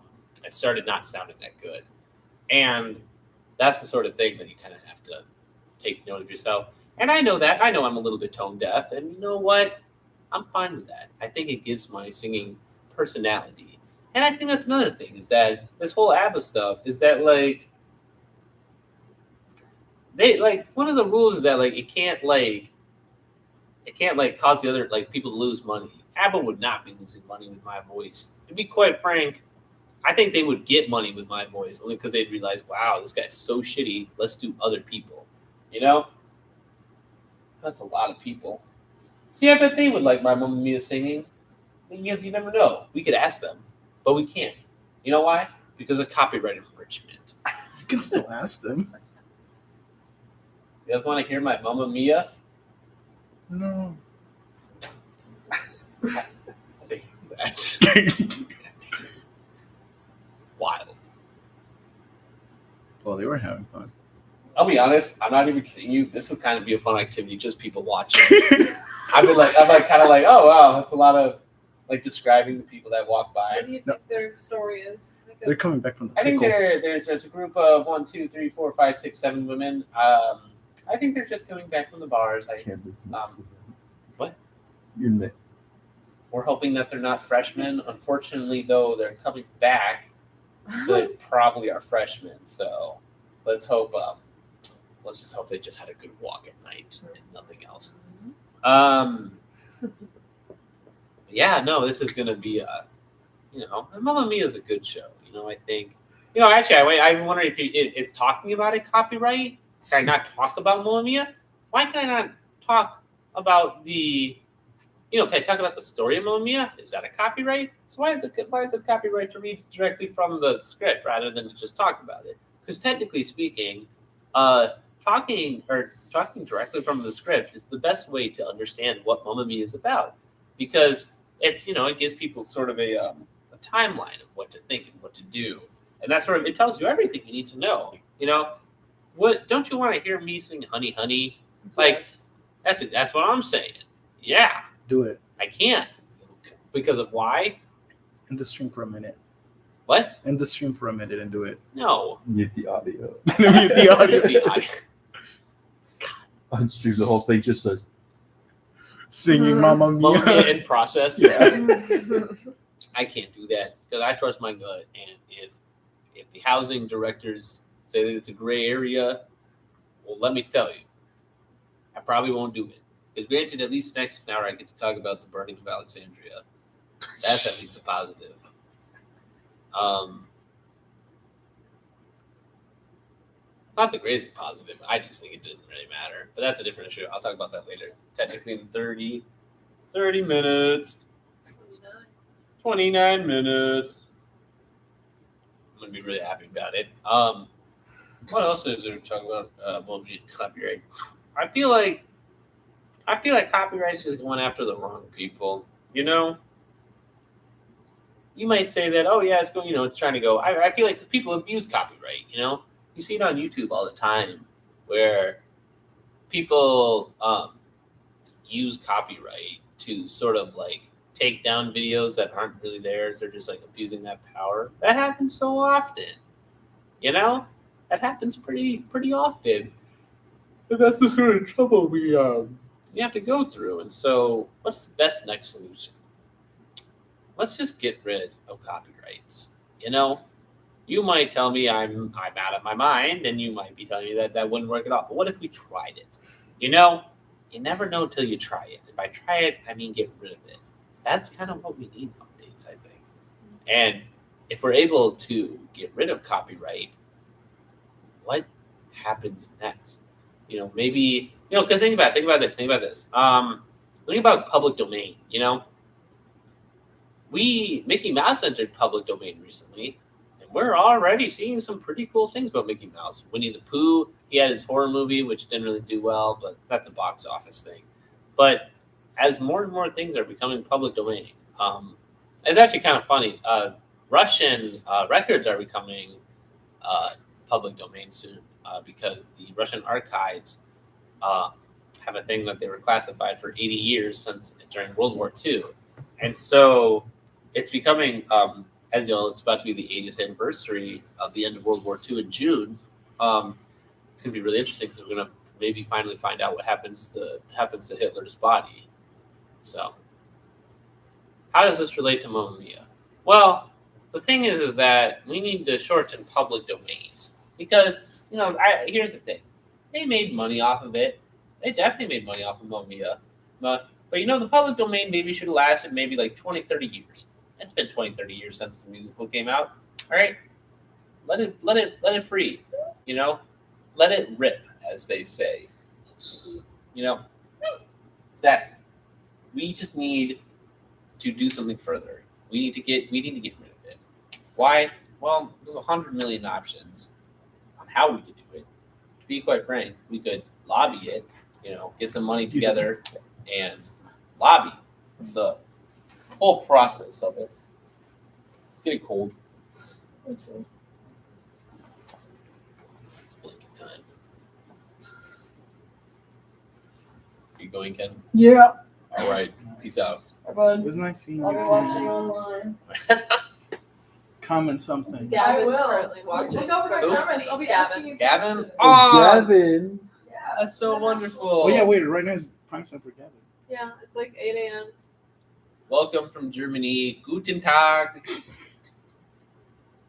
started not sounding that good. And that's the sort of thing that you kind of have to take note of yourself. And I know that. I know I'm a little bit tone deaf. And you know what? I'm fine with that. I think it gives my singing personality. And I think that's another thing, is that this whole ABBA stuff is that, like, one of the rules is that, like, it can't cause the other people to lose money. ABBA would not be losing money with my voice. To be quite frank, I think they would get money with my voice only because they'd realize, wow, this guy's so shitty. Let's do other people. You know, that's a lot of people. See, I bet they would like my Mamma Mia singing. Because you never know. We could ask them, but we can't. You know why? Because of copyright infringement. You can still ask them. You guys want to hear my Mamma Mia? No. That's wild. Well, they were having fun. I'll be honest. I'm not even kidding you. This would kind of be a fun activity, just people watching. I'm kind of like, oh wow, that's a lot of describing the people that walk by. What do you think their story is? They're coming back from the I think pickle. there's a group of 1, 2, 3, 4, 5, 6, 7 women. I think they're just coming back from the bars. What? We're hoping that they're not freshmen. Unfortunately, though, they're coming back, so they probably are freshmen. So let's hope. Let's just hope they just had a good walk at night and nothing else. Yeah, no, this is gonna be Mamma Mia is a good show. You know, I think. You know, actually, I wonder if it's talking about a copyright. Can I not talk about Mamma Mia? Why can I not talk about the? Can I talk about the story of Mamma Mia? Is that a copyright? So why is it copyright to read directly from the script rather than to just talk about it? Because technically speaking, talking directly from the script is the best way to understand what Mamma Mia is about, because it's it gives people sort of a timeline of what to think and what to do, and that's sort of it tells you everything you need to know. What don't you want to hear me sing "Honey, Honey"? Like that's what I'm saying. Yeah. Do it. I can't. Because of why? End the stream for a minute. What? End the stream for a minute and do it. No. Mute the audio. Mute the audio. The audio. Unstream the whole thing just says Singing Mamma Mia. Mamma Mia in process. Yeah. I can't do that because I trust my gut. And if the housing directors say that it's a gray area, well, let me tell you, I probably won't do it. Because granted, at least next hour I get to talk about the Burning of Alexandria. That's at least a positive. Not the greatest positive. I just think it didn't really matter. But that's a different issue. I'll talk about that later. Technically in 30 minutes. 29 minutes. I'm going to be really happy about it. What else is there to talk about copyright? I feel like copyright is going after the wrong people. You know, you might say that, oh yeah, it's going, it's trying to go. I feel like people abuse copyright. You see it on YouTube all the time, where people use copyright to sort of like take down videos that aren't really theirs. They're just like abusing that power. That happens so often. That happens pretty often. But that's the sort of trouble we have to go through. And so, what's the best next solution? Let's just get rid of copyrights. You might tell me I'm out of my mind, and you might be telling me that wouldn't work at all. But what if we tried it? You never know until you try it. And by try it, I mean get rid of it. That's kind of what we need nowadays, I think. And if we're able to get rid of copyright, what happens next? Maybe because think about this. Think about public domain. Mickey Mouse entered public domain recently, and we're already seeing some pretty cool things about Mickey Mouse. Winnie the Pooh, he had his horror movie, which didn't really do well, but that's a box office thing. But as more and more things are becoming public domain, it's actually kind of funny. Russian records are becoming public domain soon because the Russian archives have a thing that they were classified for 80 years during World War II. And so it's becoming, as you know, it's about to be the 80th anniversary of the end of World War II in June. It's going to be really interesting because we're going to maybe finally find out what happens to Hitler's body. So, how does this relate to Mamma Mia? Well, the thing is that we need to shorten public domains because, here's the thing. They made money off of it. They definitely made money off of Mamma Mia. But the public domain maybe should have lasted maybe like 20, 30 years. It's been 20, 30 years since the musical came out. All right? Let it free. Let it rip, as they say. Exactly. We just need to do something further. We need to get rid of it. Why? Well, there's 100 million options on how we could do it. To be quite frank, we could lobby it, get some money together and lobby the whole process of it. It's getting cold. It's blinking time. Are you going, Ken? Yeah. All right. Peace out. It was nice seeing you. I'll be watching online. Comment something. Gavin's will. currently watching. Look out for Who? my comments. I'll be Gavin. asking you Gavin? questions. Oh, Gavin. Yeah. that's so wonderful. Oh yeah, wait. Right now is prime time for Gavin. Yeah, it's like 8 a.m. Welcome from Germany. Guten Tag.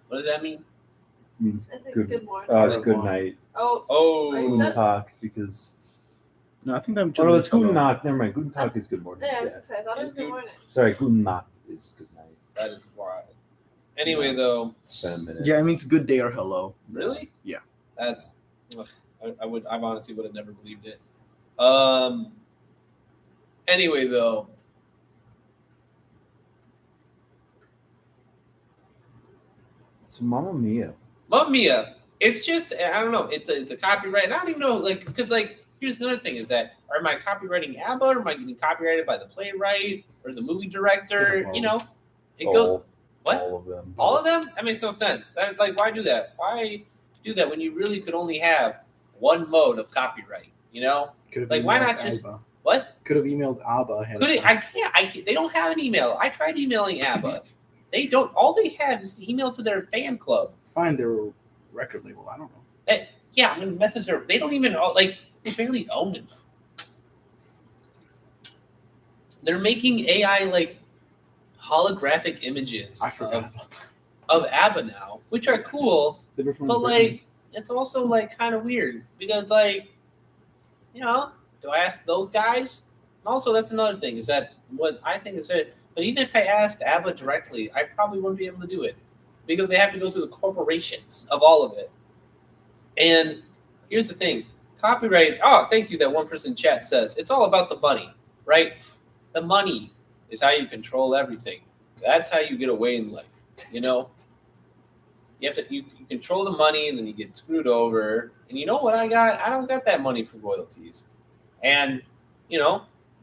What does that mean? Means I think good. good morning. Good night. Oh, Oh, Are you Guten done? Tag because. No, I think I'm. Oh no, it's Guten Nacht. Never mind. Guten Tag is good morning. yeah, I was Yeah. gonna say, I thought it was It's good good. morning. Sorry, Guten Nacht is good night. that is wild. Anyway, though, It's been a minute. Yeah, it means good day or hello. really? Yeah. That's. Ugh, I honestly would have never believed it. Anyway, though. So Mamma Mia. Mamma Mia. It's just I don't know. It's a copyright. And I don't even know because here's another thing is that am I copywriting ABBA or am I getting copyrighted by the playwright or the movie director? It goes what? All of them. All of them? That makes no sense. Why do that? Why do that when you really could only have one mode of copyright? Could have Like, why emailed not just- Abba. What? Could have emailed Abba. ahead of Could it? time. I can't. They don't have an email. I tried emailing ABBA. They don't. All they have is the email to their fan club. Find their record label. I don't know. Yeah, I'm gonna message her. They don't even they barely own it. They're making AI holographic images I forgot about that. of ABBA now, which are cool, They were from but Britain. it's also kind of weird because do I ask those guys? And also, that's another thing is that what I think is that. But even if I asked ABBA directly, I probably wouldn't be able to do it because they have to go through the corporations of all of it. And here's the thing: copyright. Oh, thank you. That one person in chat says it's all about the money, right? The money is how you control everything. That's how you get away in life. you control the money, and then you get screwed over. And you know what I got? I don't got that money for royalties. And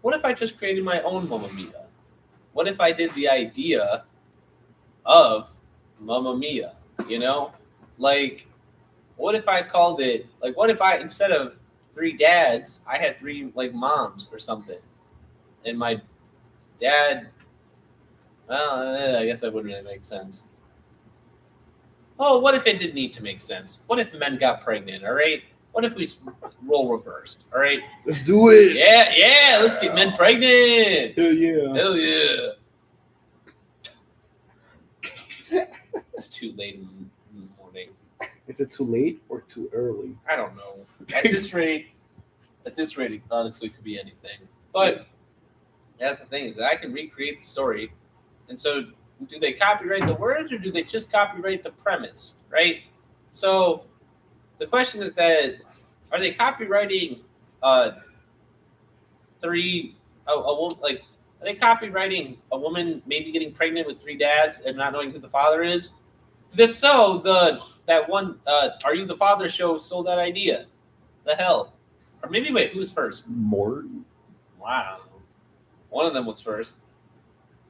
what if I just created my own Mamma Mia? What if I did the idea of Mamma Mia? Like, what if I called it, like, what if I, instead of 3 dads, I had 3 like moms or something, and my dad, well, I guess that wouldn't really make sense. Oh, what if it didn't need to make sense? What if men got pregnant? All right. What if we role reversed? All right. Let's do it. Yeah. Let's get men pregnant. Hell yeah. Hell yeah. It's too late in the morning. Is it too late or too early? I don't know. At this rate, it honestly could be anything. But that's the thing, is that I can recreate the story. And so, do they copyright the words, or do they just copyright the premise, right? So the question is that, are they copywriting are they copywriting a woman maybe getting pregnant with 3 dads and not knowing who the father is? If so, that one Are You the Father show stole that idea. The hell? Or maybe, wait, who was first? Morton. Wow. One of them was first.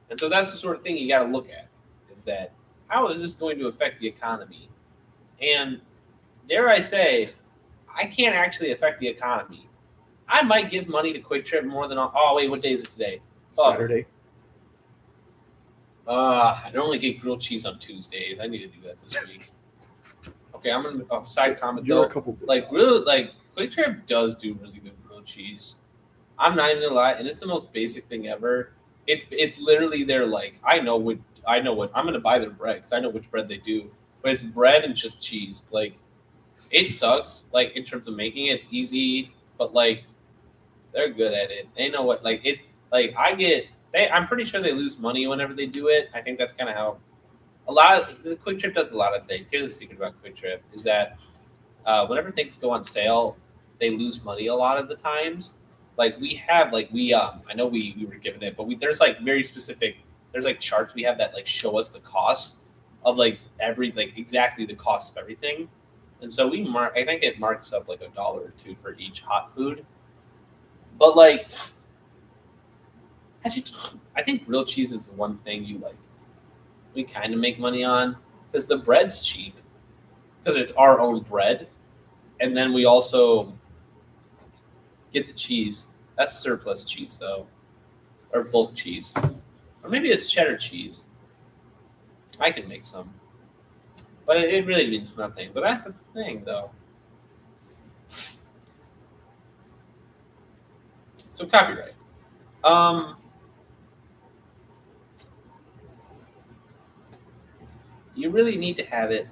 And so that's the sort of thing you got to look at, is that how is this going to affect the economy? And dare I say, I can't actually affect the economy. I might give money to Quick Trip more than what day is it today? Saturday. I normally get grilled cheese on Tuesdays. I need to do that this week. Okay, I'm gonna side comment You're though. a couple days Like Quick Trip does do really good grilled cheese. I'm not even gonna lie, and it's the most basic thing ever. It's literally they're like, I know what I'm gonna buy their bread because I know which bread they do, but it's bread and just cheese. Like, it sucks. Like, in terms of making it, it's easy, but like they're good at it. They know what, like, it's like I'm pretty sure they lose money whenever they do it. I think that's kind of how the Quick Trip does a lot of things. Here's the secret about Quick Trip, is that whenever things go on sale, they lose money a lot of the times. Like, I know we were given it, but there's like very specific, there's like charts we have that like show us the cost of like exactly the cost of everything. And so I think it marks up like $1 or $2 for each hot food. But like, I think grilled cheese is the one thing we kind of make money on, because the bread's cheap, because it's our own bread. And then we also get the cheese. That's surplus cheese, though, or bulk cheese, or maybe it's cheddar cheese. I can make some, but it really means nothing. But that's the thing, though. So copyright. You really need to have it.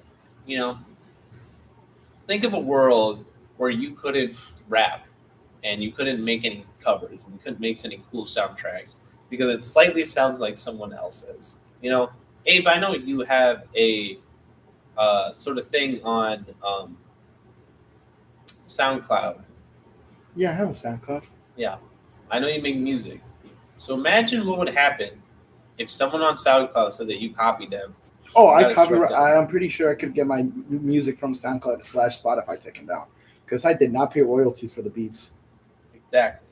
Think of a world where you couldn't rap, and you couldn't make any covers, and you couldn't make any cool soundtracks because it slightly sounds like someone else's. Abe, I know you have a sort of thing on SoundCloud. Yeah, I have a SoundCloud. Yeah, I know you make music. So imagine what would happen if someone on SoundCloud said that you copied them. Oh, I'm pretty sure I could get my music from SoundCloud / Spotify taken down, because I did not pay royalties for the beats. Exactly.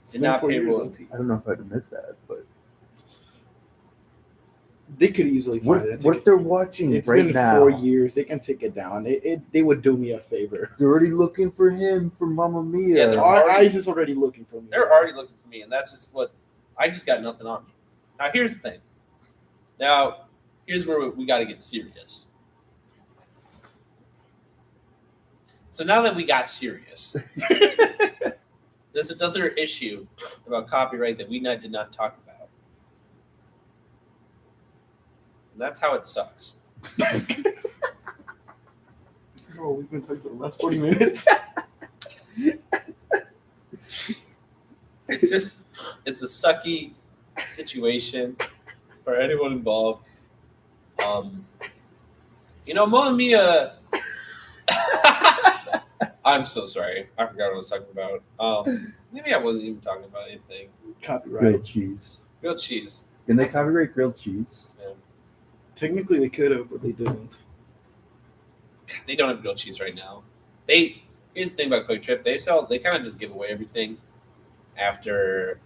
It's Did been not 4 pay years. royalties. I don't know if I'd admit that, but They could easily find it. what if they're watching It's right been now? 4 years. They can take it down. They would do me a favor. They're already looking for him for Mamma Mia. Yeah, they're Our already- eyes is already looking for me. They're already looking for me, and that's just what I just got nothing on me. Now here's the thing. Now here's where we got to get serious. So now that we got serious, there's another issue about copyright that we did not talk about. And that's how it sucks. Oh, we've been talking for the last 40 minutes. It's a sucky situation for anyone involved. Mamma Mia. I'm so sorry. I forgot what I was talking about. Maybe I wasn't even talking about anything. Copyright. Grilled cheese. Grilled cheese. Can they copyright grilled cheese? Yeah. Technically, they could have, but they didn't. they don't have grilled cheese right now. Here's the thing about Quick Trip. They kind of just give away everything after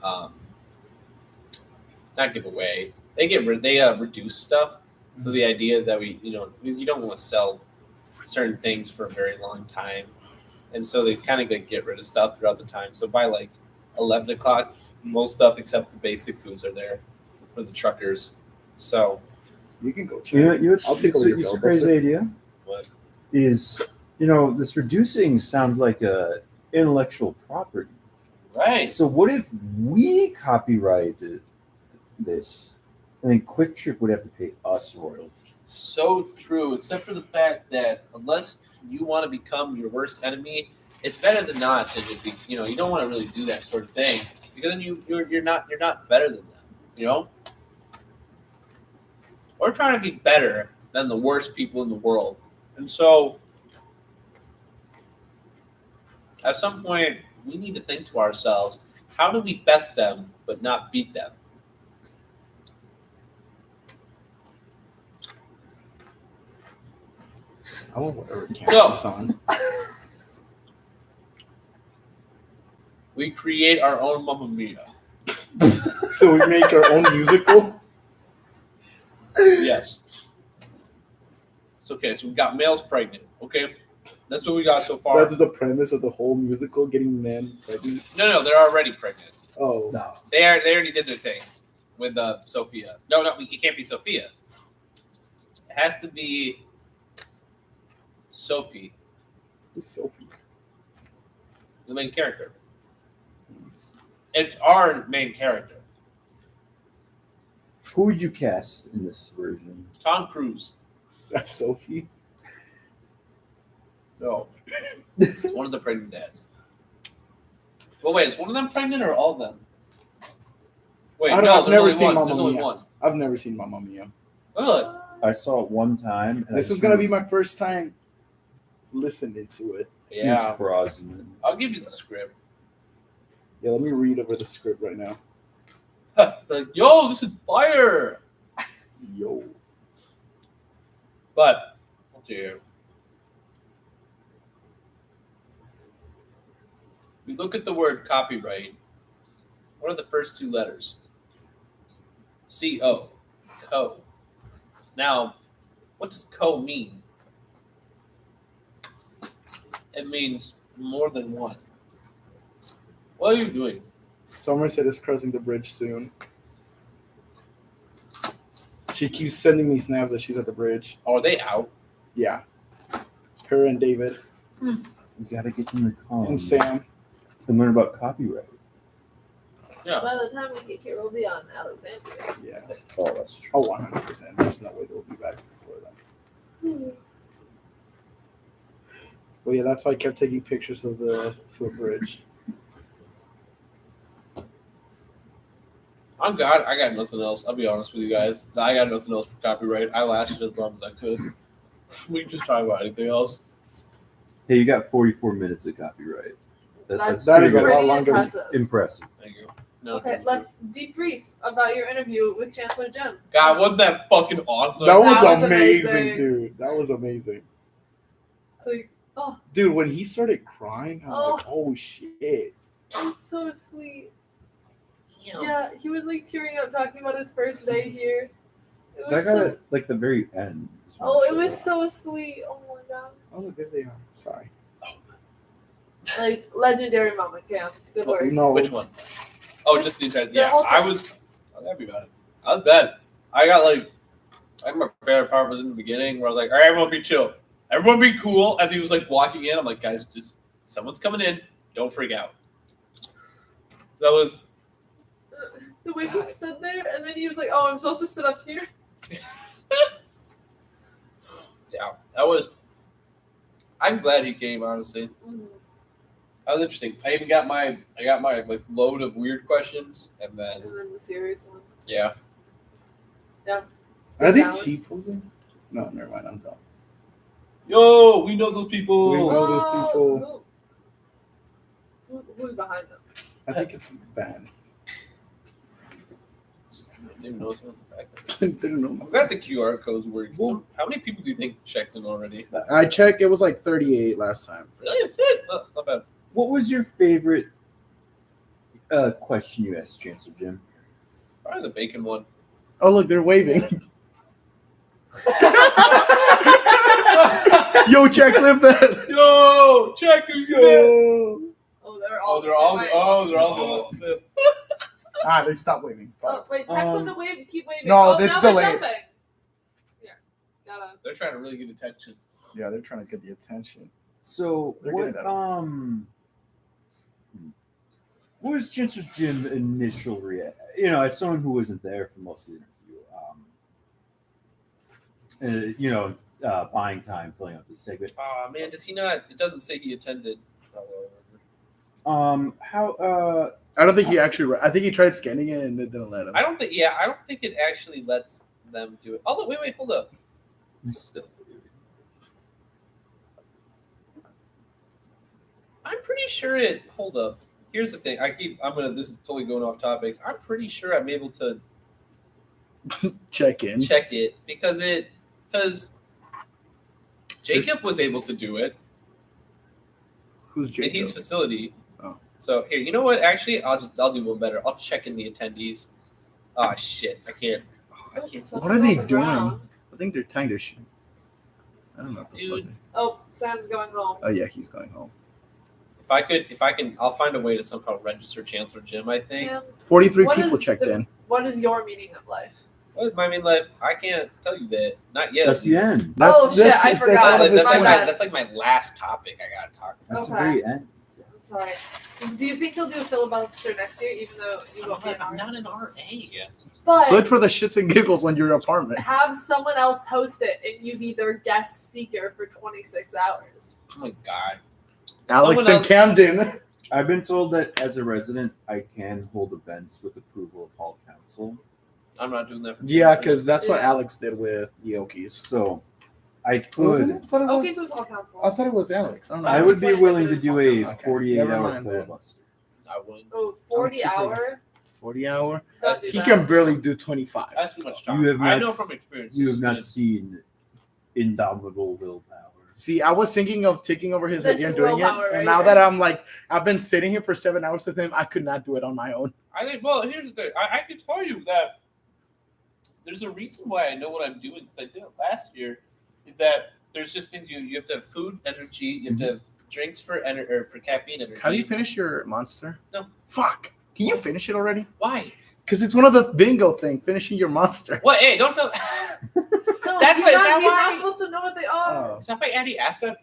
not give away. They reduce stuff. So the idea is that because you don't want to sell certain things for a very long time, and so they kind of get rid of stuff throughout the time. So by like 11 o'clock, most stuff except the basic foods are there for the truckers. So You can go check. I'll take over your bill. It's a crazy idea. what? Is this reducing sounds like a intellectual property. Right. So what if we copyrighted this, and then Quick Trip would have to pay us royalties? So true, except for the fact that unless you want to become your worst enemy, it's better than not to just be. You don't want to really do that sort of thing because then you're not better than them. We're trying to be better than the worst people in the world, and so at some point we need to think to ourselves, how do we best them but not beat them? I want whatever camera's on. We create our own Mamma Mia. So we make our own musical. Yes. It's okay. So we got males pregnant. Okay, that's what we got so far. That's the premise of the whole musical: getting men pregnant. No, they're already pregnant. Oh, No. They already did their thing with Sophia. No, it can't be Sophia. It has to be Sophie, who's Sophie? the main character. It's our main character, Who would you cast in this version? Tom Cruise. That's Sophie. No, it's one of the pregnant dads. Well, wait, is one of them pregnant or all of them? Wait, I've no, there's never only seen one. Mamma There's only Mia. one. I've never seen Mamma Mia. Really? I saw it one time. And This is gonna be my first time listening to it. Yeah. Brosnan. I'll give you the script. Yeah, let me read over the script right now. Like, yo, this is fire. Yo. But let's see here. We look at the word copyright. What are the first two letters? C-O. Co. Now, what does co mean? It means more than one. What are you doing? Somerset is crossing the bridge soon. She keeps sending me snaps that she's at the bridge. Are they out? Yeah. Her and David We gotta get them to come and Sam. and learn about copyright. Yeah. By the time we get here, we'll be on Alexandria. Yeah. Oh, that's true. Oh, 100%. There's no way they'll be back before then. Well, yeah, that's why I kept taking pictures of the footbridge. I'm God. I got nothing else. I'll be honest with you guys. I got nothing else for copyright. I lasted as long as I could. We can just talk about anything else. Hey, you got 44 minutes of copyright. That's That is a pretty lot pretty longer. impressive. impressive. Thank you. No, Okay, let's debrief about your interview with Chancellor Jem. God, wasn't that fucking awesome? That was That was amazing, amazing. dude. That was amazing. Like, Dude, when he started crying, I was like, Oh. oh, shit. he's so sweet. Damn. Yeah, he was like tearing up talking about his first day here. It So I was got so, it like the very end. is when oh, it it showed was up. so sweet. Oh my god. Oh, look, there they are. Sorry. Like legendary moment, Cam. Good work. No. Which one? Oh, just the entire. The Yeah, whole I thing. was happy about it. I was bad. I think my favorite part was in the beginning where I was like, all right, everyone be chill. Everyone be cool. As he was like walking in, I'm like, guys, just someone's coming in. Don't freak out. That was. The way he stood there, and then he was like, "Oh, I'm supposed to sit up here." Yeah, that was. I'm glad he came. Honestly, that was interesting. I even got my like load of weird questions, and then And then the serious ones. yeah, Are they Balance. T-posing? No, never mind. I'm done. yo, we know those people. We know those people. Who's behind them? I think it's bad. Didn't even know someone back there. Didn't know. I'm glad the QR codes work. How many people do you think checked in already? I checked. It was like 38 last time. Really? That's it? No, that's not bad. What was your favorite question you asked Chancellor Jim? Probably the bacon one. Oh, look, they're waving. Yo, check, live that. Yo, check who's there. Yo. Oh, they're all. They're all. They stopped waving. Oh, wait, text them to wave. Keep waving. No, oh, it's now they're delayed. jumping. Yeah, gotta. They're trying to really get attention. Yeah, they're trying to get the attention. So They're what? getting What was Chancellor Jim's initial reaction? You know, as someone who wasn't there for most of the interview, buying time, filling out the segment. Oh man, does he not? It doesn't say he attended. How? I don't think he actually. I think he tried scanning it and it didn't let him. I don't think. Yeah, I don't think it actually lets them do it. Although, wait, hold up. Still. I'm pretty sure it. Hold up. Here's the thing. This is totally going off topic. I'm pretty sure I'm able to check in. check it because Jacob was able to do it. Who's Jacob? And he's facility. Oh. So here, you know what? Actually, I'll do one better. I'll check in the attendees. Oh shit, I can't. What are they doing? I think they're tying their shit. I don't know. What the Dude. fuck Oh, Sam's going home. oh yeah, he's going home. If I can, I'll find a way to somehow register Chancellor Jim. I think. Sam, 43 What people is checked the- in. what is your meaning of life? Well, I mean, like, I can't tell you that. Not yet. That's the end. Oh, shit, I that's forgot. all of That's his My like time. bad. that's like my last topic I gotta talk about. That's the Okay. very end. I'm sorry. Do you think you'll do a filibuster next year, even though you won't be an I'm RA? not an RA yet. But Good for the shits and giggles on your apartment. have someone else host it, and you be their guest speaker for 26 hours. Oh my god. Alex Someone and else- Camden. I've been told that as a resident, I can hold events with approval of Hall Council. I'm not doing that for Yeah, because that's what Yeah. Alex did with the Okies. So I Wasn't could. it? I thought it Okay, was, so it's all council. I thought it was Alex. I don't know. I would be Wait, willing to there's do a Okay, 48-hour never mind then. filibuster. I wouldn't. Oh, 40 I'm too hour? 40 hour. Don't do He that. can barely do 25. That's too much time. You have I not know s- from experience. You this have is not gonna- seen indomitable willpower. See, I was thinking of taking over his This idea and is doing it. willpower And right now here. that I'm like, I've been sitting here for 7 hours with him, I could not do it on my own. I think. Well, here's the thing. I could tell you that there's a reason why I know what I'm doing because I did it last year. Is that there's just things you have to have food, energy. You have to have drinks for for caffeine energy. How do you finish your monster? No. Fuck. Can you finish it already? Why? Because it's one of the bingo thing, finishing your monster. What? Hey, don't tell. No, That's he's what- is not, that he's why- not supposed to know what they are. Oh. Is that why Andy asked that?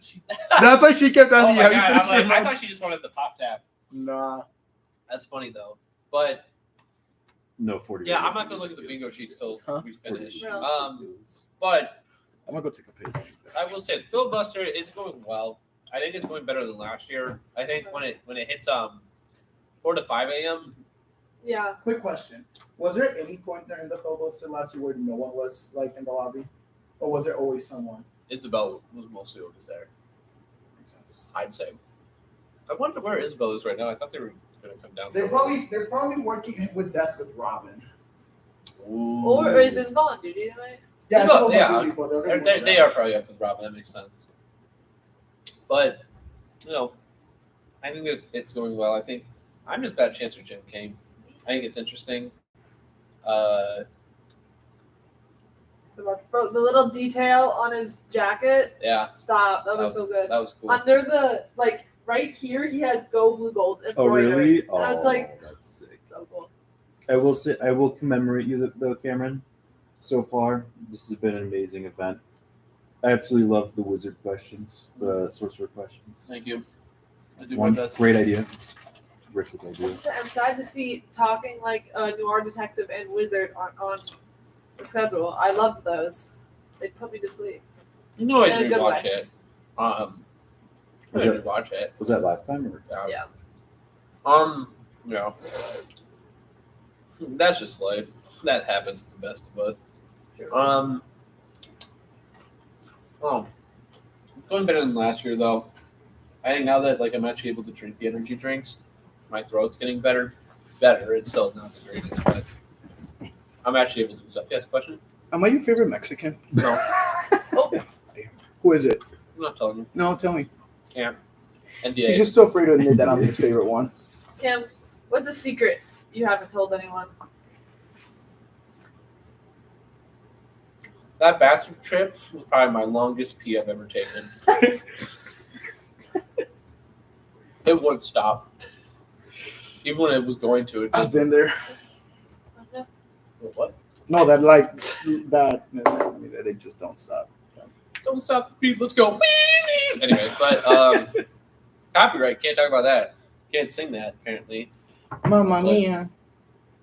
That's why she kept Oh asking my you, god! have you I'm finished your like, I monster? thought she just wanted the pop tap. Nah. That's funny though. But No 40. yeah, I'm not gonna look at the bingo sheets till Huh? we finish. Really? But I'm going to go take a piss. I will say the filibuster is going well. I think it's going better than last year. I think when it hits 4 to 5 a.m. Yeah. Quick question. Was there any point during the filibuster last year where no one was like in the lobby? Or was there always someone? Isabel was mostly always there. Makes sense. I'd say. I wonder where Isabel is right now. I thought they were going to come down. They're probably working with desk with Robin. Ooh. Or is Isabel on duty tonight? Yeah, Well, it's yeah, supposed to be people. They're gonna They work they with are us. probably up with Robin. That makes sense. But I think it's going well. I think I'm just glad Chancellor Jim came. I think it's interesting. Bro, the little detail on his jacket. Yeah, Stop. That was so good. that was cool. Under the, like, right here, he had Go Blue Gold Oh embroidered. really? And I was like, that's sick. so cool. I will commemorate you though, Cameron. So far, this has been an amazing event. I absolutely love the wizard questions, the sorcerer questions. Thank you. I do One my best. great idea. Terrific idea. I'm sad to see talking like a noir detective and wizard on the schedule. I loved those. They put me to sleep. You know I In a didn't good watch way. it. I Was didn't watch it. Was that last time? Or? Yeah. Yeah. That's just life. That happens to the best of us. Going better than last year though. I think now that I'm actually able to drink the energy drinks, my throat's getting better. It's still not the greatest, but I'm actually able to do stuff. Yes, question? Am I your favorite Mexican? No. Who is it? I'm not telling you. No, tell me. NDA. He's just still afraid to admit that I'm his favorite one. Tim, what's a secret you haven't told anyone? That bathroom trip was probably my longest pee I've ever taken. It wouldn't stop. Even when it was going to. I've been there. What? No, that like that. I mean, that they just don't stop. Don't stop the beat. Let's go. Anyway, but copyright. Can't talk about that. Can't sing that apparently. Mamma It's like- mia.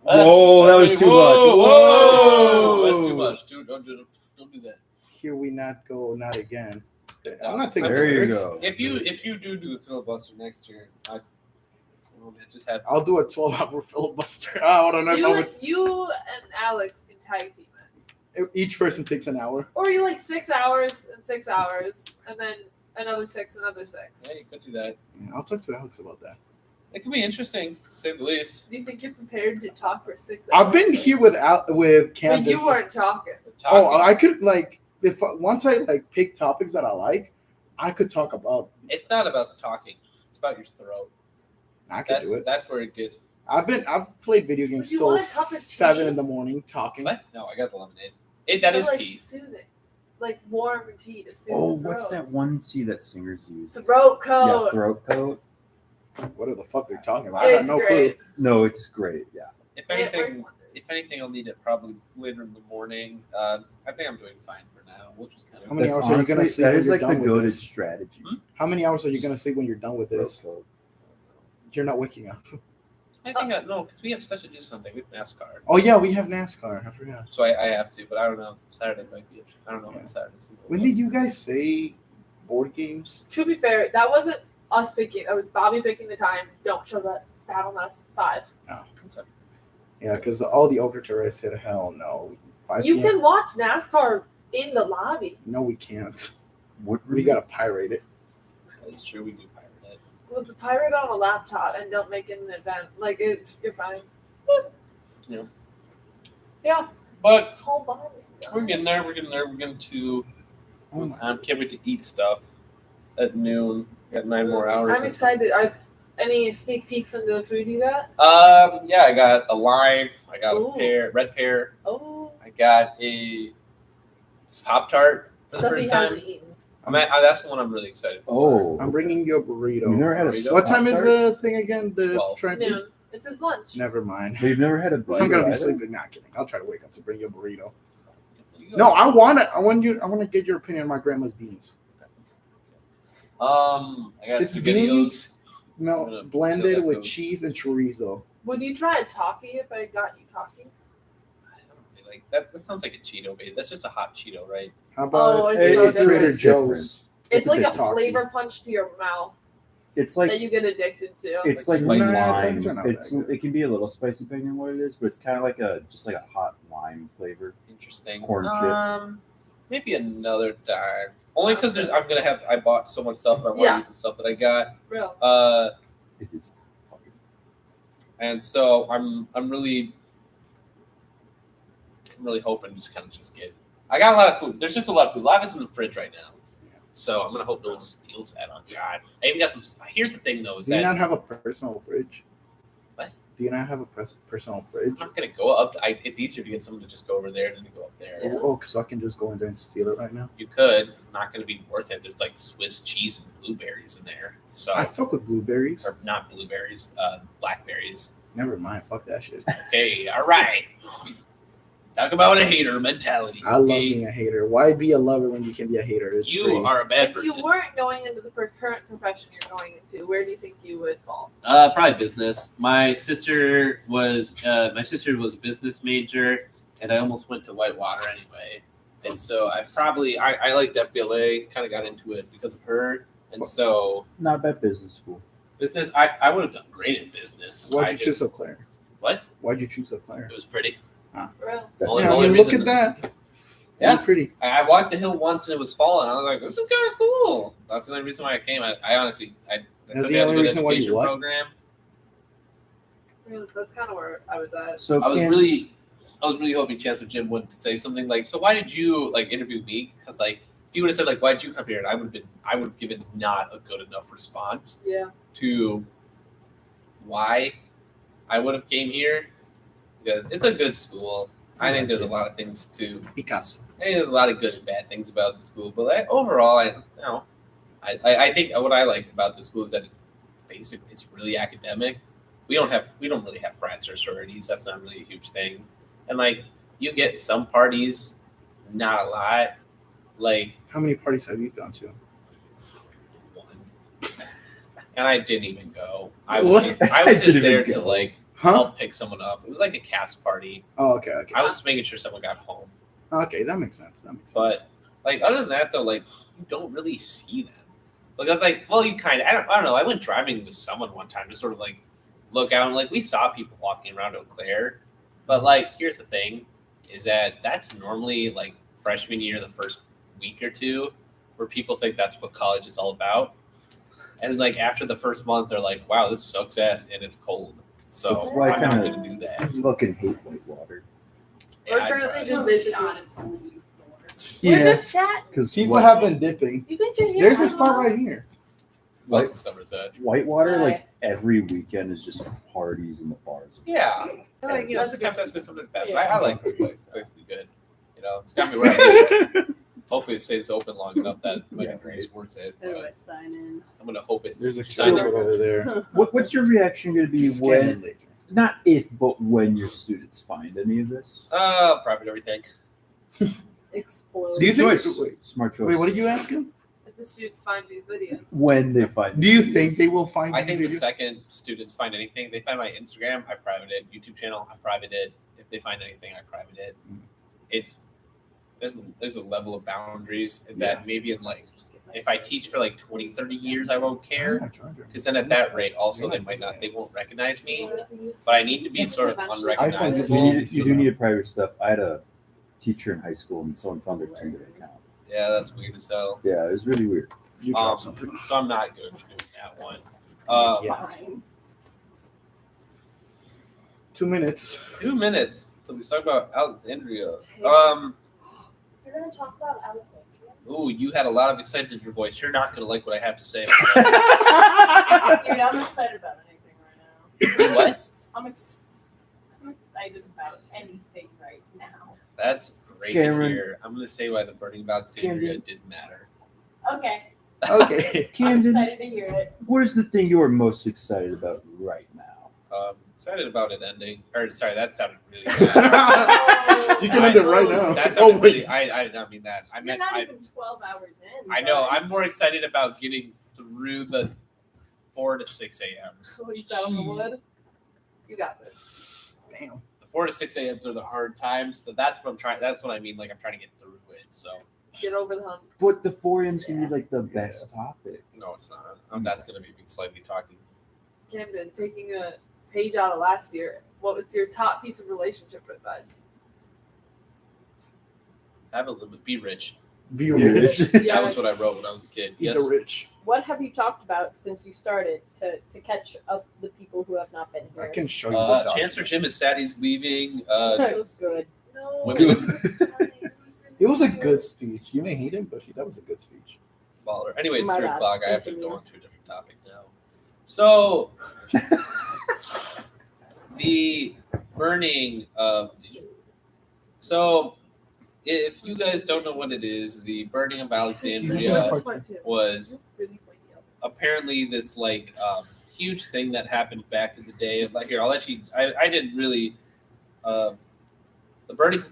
Whoa, that was too much. Whoa, that's too much, dude. Don't do that. Here we not go, not again. No, I'm not taking There you lyrics. go. If you do the filibuster next year, I just have. I'll do a 12-hour filibuster. I don't know. You and Alex can tag team it. Each person takes an hour. Or you like 6 hours and 6 hours, and then another 6, another 6. Yeah, you could do that. Yeah, I'll talk to Alex about that. It could be interesting, to say the least. Do you think you're prepared to talk for 6 hours? I've been here with Cam. But you weren't talking. Oh, I could like once I like pick topics that I like, I could talk about. It's not about the talking. It's about your throat. I could do it. That's where it gets. I've played video games Would you till want a cup of tea? 7 in the morning talking. What? No, I got the lemonade. That is like tea. Soothing. Like warm tea to soothe Oh, the what's throat. that one tea that singers use? Throat Yeah, coat. throat coat. What the fuck they're talking about? I got It's no great. No, it's great. Yeah. If It works anything, wonders. I'll need it probably later in the morning. I think I'm doing fine for now. We'll just kind How of. many That's hours are you gonna honestly, sleep that when is you're like the done with goated this? strategy. How many hours are you gonna sleep when you're done with this? Throat You're not waking up. I think no, because we have stuff to do Sunday. We have NASCAR, Oh yeah, we have NASCAR. I forgot. so I have to. But I don't know. Saturday might be. I don't know Yeah. when Saturday's. When did you guys say board games? To be fair, that wasn't us picking. It was Bobby picking the time. Don't show that Battle Nest 5. Yeah, because all the Ultra said, hell no. 5 You p.m.? can watch NASCAR in the lobby. No, we can't. What We gotta pirate it. That's true. We do pirate it. Well, the pirate on a laptop and don't make it an event. Like, you're fine. Yeah, but Whole body. we're getting there. We're getting to. Oh my. Can't wait to eat stuff at noon. Got 9 more hours. I'm excited. Are any sneak peeks into the food you got? Yeah, I got a lime. I got Ooh. a red pear. Oh, I got a Pop-Tart for the stuff he first time. hasn't eaten. That's the one I'm really excited for. Oh, I'm bringing you a burrito. you've never had a Burrito? What time is Pop-Tart? the thing again? The 12. trying Noon. It's his lunch. Never mind. But you've never had a burrito I'm gonna be either? sleeping. Not kidding. I'll try to wake up to bring you a burrito. You go. No, I want to get your opinion on my grandma's beans. I got It's SpaghettiOs. beans, I'm gonna blended fill that with those. cheese and chorizo. Would you try a Taki if I got you Takis? I don't really like that. That sounds like a Cheeto, babe. That's just a hot Cheeto, right? How about Oh, it's Hey, so it's different. Trader it's different. Joe's? It's a like bit a talky. flavor punch to your mouth It's that like you get addicted to. it's like like spicy. lime. These are not It's that good. it can be a little spicy depending on what it is, but it's kind of like a hot lime flavor. Interesting. Corn chip. Maybe another time. Only because I bought so much stuff and I want Yeah. to use the stuff that I got. Real. It is fucking. And so I'm really hoping just get. I got a lot of food. There's just a lot of food. A lot of it's in the fridge right now. So I'm gonna hope no one steals that. Oh God! I even got some. Here's the thing, though, is Do you that not have a personal fridge? What? Do you not have a personal fridge? I'm not gonna go up. It's easier to get someone to just go over there than to go up there. Yeah. Oh, so I can just go in there and steal it right now. You could. Not gonna be worth it. There's like Swiss cheese and blueberries in there. So I fuck with blueberries. or not blueberries, blackberries. Never mind. Fuck that shit. Okay, all right. Talk about a hater mentality. I love okay? being a hater. Why be a lover when you can be a hater? It's You free. are a bad If person. you weren't going into the current profession you're going into, where do you think you would fall? Probably business. My sister was a business major, and I almost went to Whitewater anyway. And so I liked FBLA. Kind of got into it because of her. And so Not a bad business school. business, I would have done great in business. Why'd you choose Eau Claire? What? Why'd you choose Eau Claire? It was pretty. Real. That's Only- Yeah, I only mean, look reason- at that. Yeah. Really pretty. I walked the hill once and it was fall, and I was like, "This is kind of cool." That's the only reason why I came. I honestly, That's said the they had a only good reason why you education what? program. Real. That's kind of where I was at. So I was Cam, really I was really hoping Chancellor Jim would say something like, "So why did you like interview me?" Because like if he would have said like, "Why did you come here?" and I would have given not a good enough response Yeah. to why I would have came here. Because it's a good school. I think there's a lot of things to. Picasso. I think there's a lot of good and bad things about the school, but overall, I think what I like about the school is that it's really academic. We don't really have frats or sororities. That's not really a huge thing, and like you get some parties, not a lot. Like How many parties have you gone to? one, and I didn't even go. I What? was I just didn't there even to go. like Huh? help pick someone up. It was like a cast party. Oh, okay. I was just making sure someone got home. Okay, that makes sense. But like other than that though, like you don't really see them. Like I was like, well, you kind of I don't know. I went driving with someone one time to sort of like look out and like we saw people walking around Eau Claire, but like here's the thing, is that that's normally like freshman year, the first week or two, where people think that's what college is all about, and like after the first month, they're like, wow, this sucks ass and it's cold. So That's why I I'm not kinda- going to do that. I fucking hate Whitewater. We're I'd currently rather- just No visiting. shot, it's only you four. We're just chat. Because People have been dipping. You can sit here. There's a spot right here. Welcome, Somerset. Whitewater, Hi. like every weekend is just parties in the bars. Yeah, like That's sometimes good. that's good, sometimes bad. But I like this place. The place is good. You know, it's got me where I live. Hopefully, it stays open long enough that my Yeah, degree is worth it. How do I But sign in? I'm gonna hope it. There's a Sign code up. over there. What's your reaction going to be Scan when, it later. not if, but when your students find any of this? Private everything. Explode. Do you think? Choice. Wait, Smart choice. wait, what did you ask him? If the students find these videos. When they find Do you these think videos. they will find? I think the these videos? second students find anything, they find my Instagram, I private it. YouTube channel, I private it. If they find anything, I private it. It's there's a level of boundaries that maybe in like if I teach for like 20, 30 years, I won't care. Because then at that rate, also they won't recognize me. But I need to be sort of iPhone's unrecognizable. You do need private stuff. I had a teacher in high school and someone found their Tinder account. Yeah, that's weird as hell. Yeah, it was really weird. You dropped something. So I'm not going to be doing that one. Yeah. Fine. 2 minutes. 2 minutes. So we talk about Alexandria. You're gonna talk about Alexandria. Ooh, you had a lot of excitement in your voice. You're not going to like what I have to say. Dude, I'm excited about anything right now. What? I'm excited about anything right now. That's great Cameron. to hear. I'm going to say why the Burning of Alexandria didn't matter. Okay, Okay. I'm Camden, excited to hear it. what is the thing you are most excited about right now? Excited about it ending. Or sorry, that sounded really bad. You can end it right now. That Oh sounded really. wait. I did not mean that. I You're meant not I. even 12 hours in. I know. but- I'm more excited about getting through the 4 to 6 a.m.s. So you sat on the wood. You got this. Damn. The 4 to 6 a.m.s are the hard times. So that's what I'm trying. That's what I mean. Like I'm trying to get through it. So Get over the hump. But the 4 M's can be like the best topic. no, it's not. That's going to be me slightly talking. Camden, taking a page out of last year. What was your top piece of relationship advice? Have a little bit. Be rich. Be rich. That was what I wrote when I was a kid. Eat Yes. the rich. What have you talked about since you started to catch up the people who have not been I here? can show you. the Chancellor Jim is sad he's leaving. So good. No. Women- It was a good speech. You may hate him, but that was a good speech. Baller. Anyway, it's My 3 bad. o'clock. I have to Continue. go on to a different topic now. So, the burning of. So, if you guys don't know what it is, the burning of Alexandria was Really pointy up. apparently this like huge thing that happened back in the day. Like here, I'll let you. I didn't really. The burning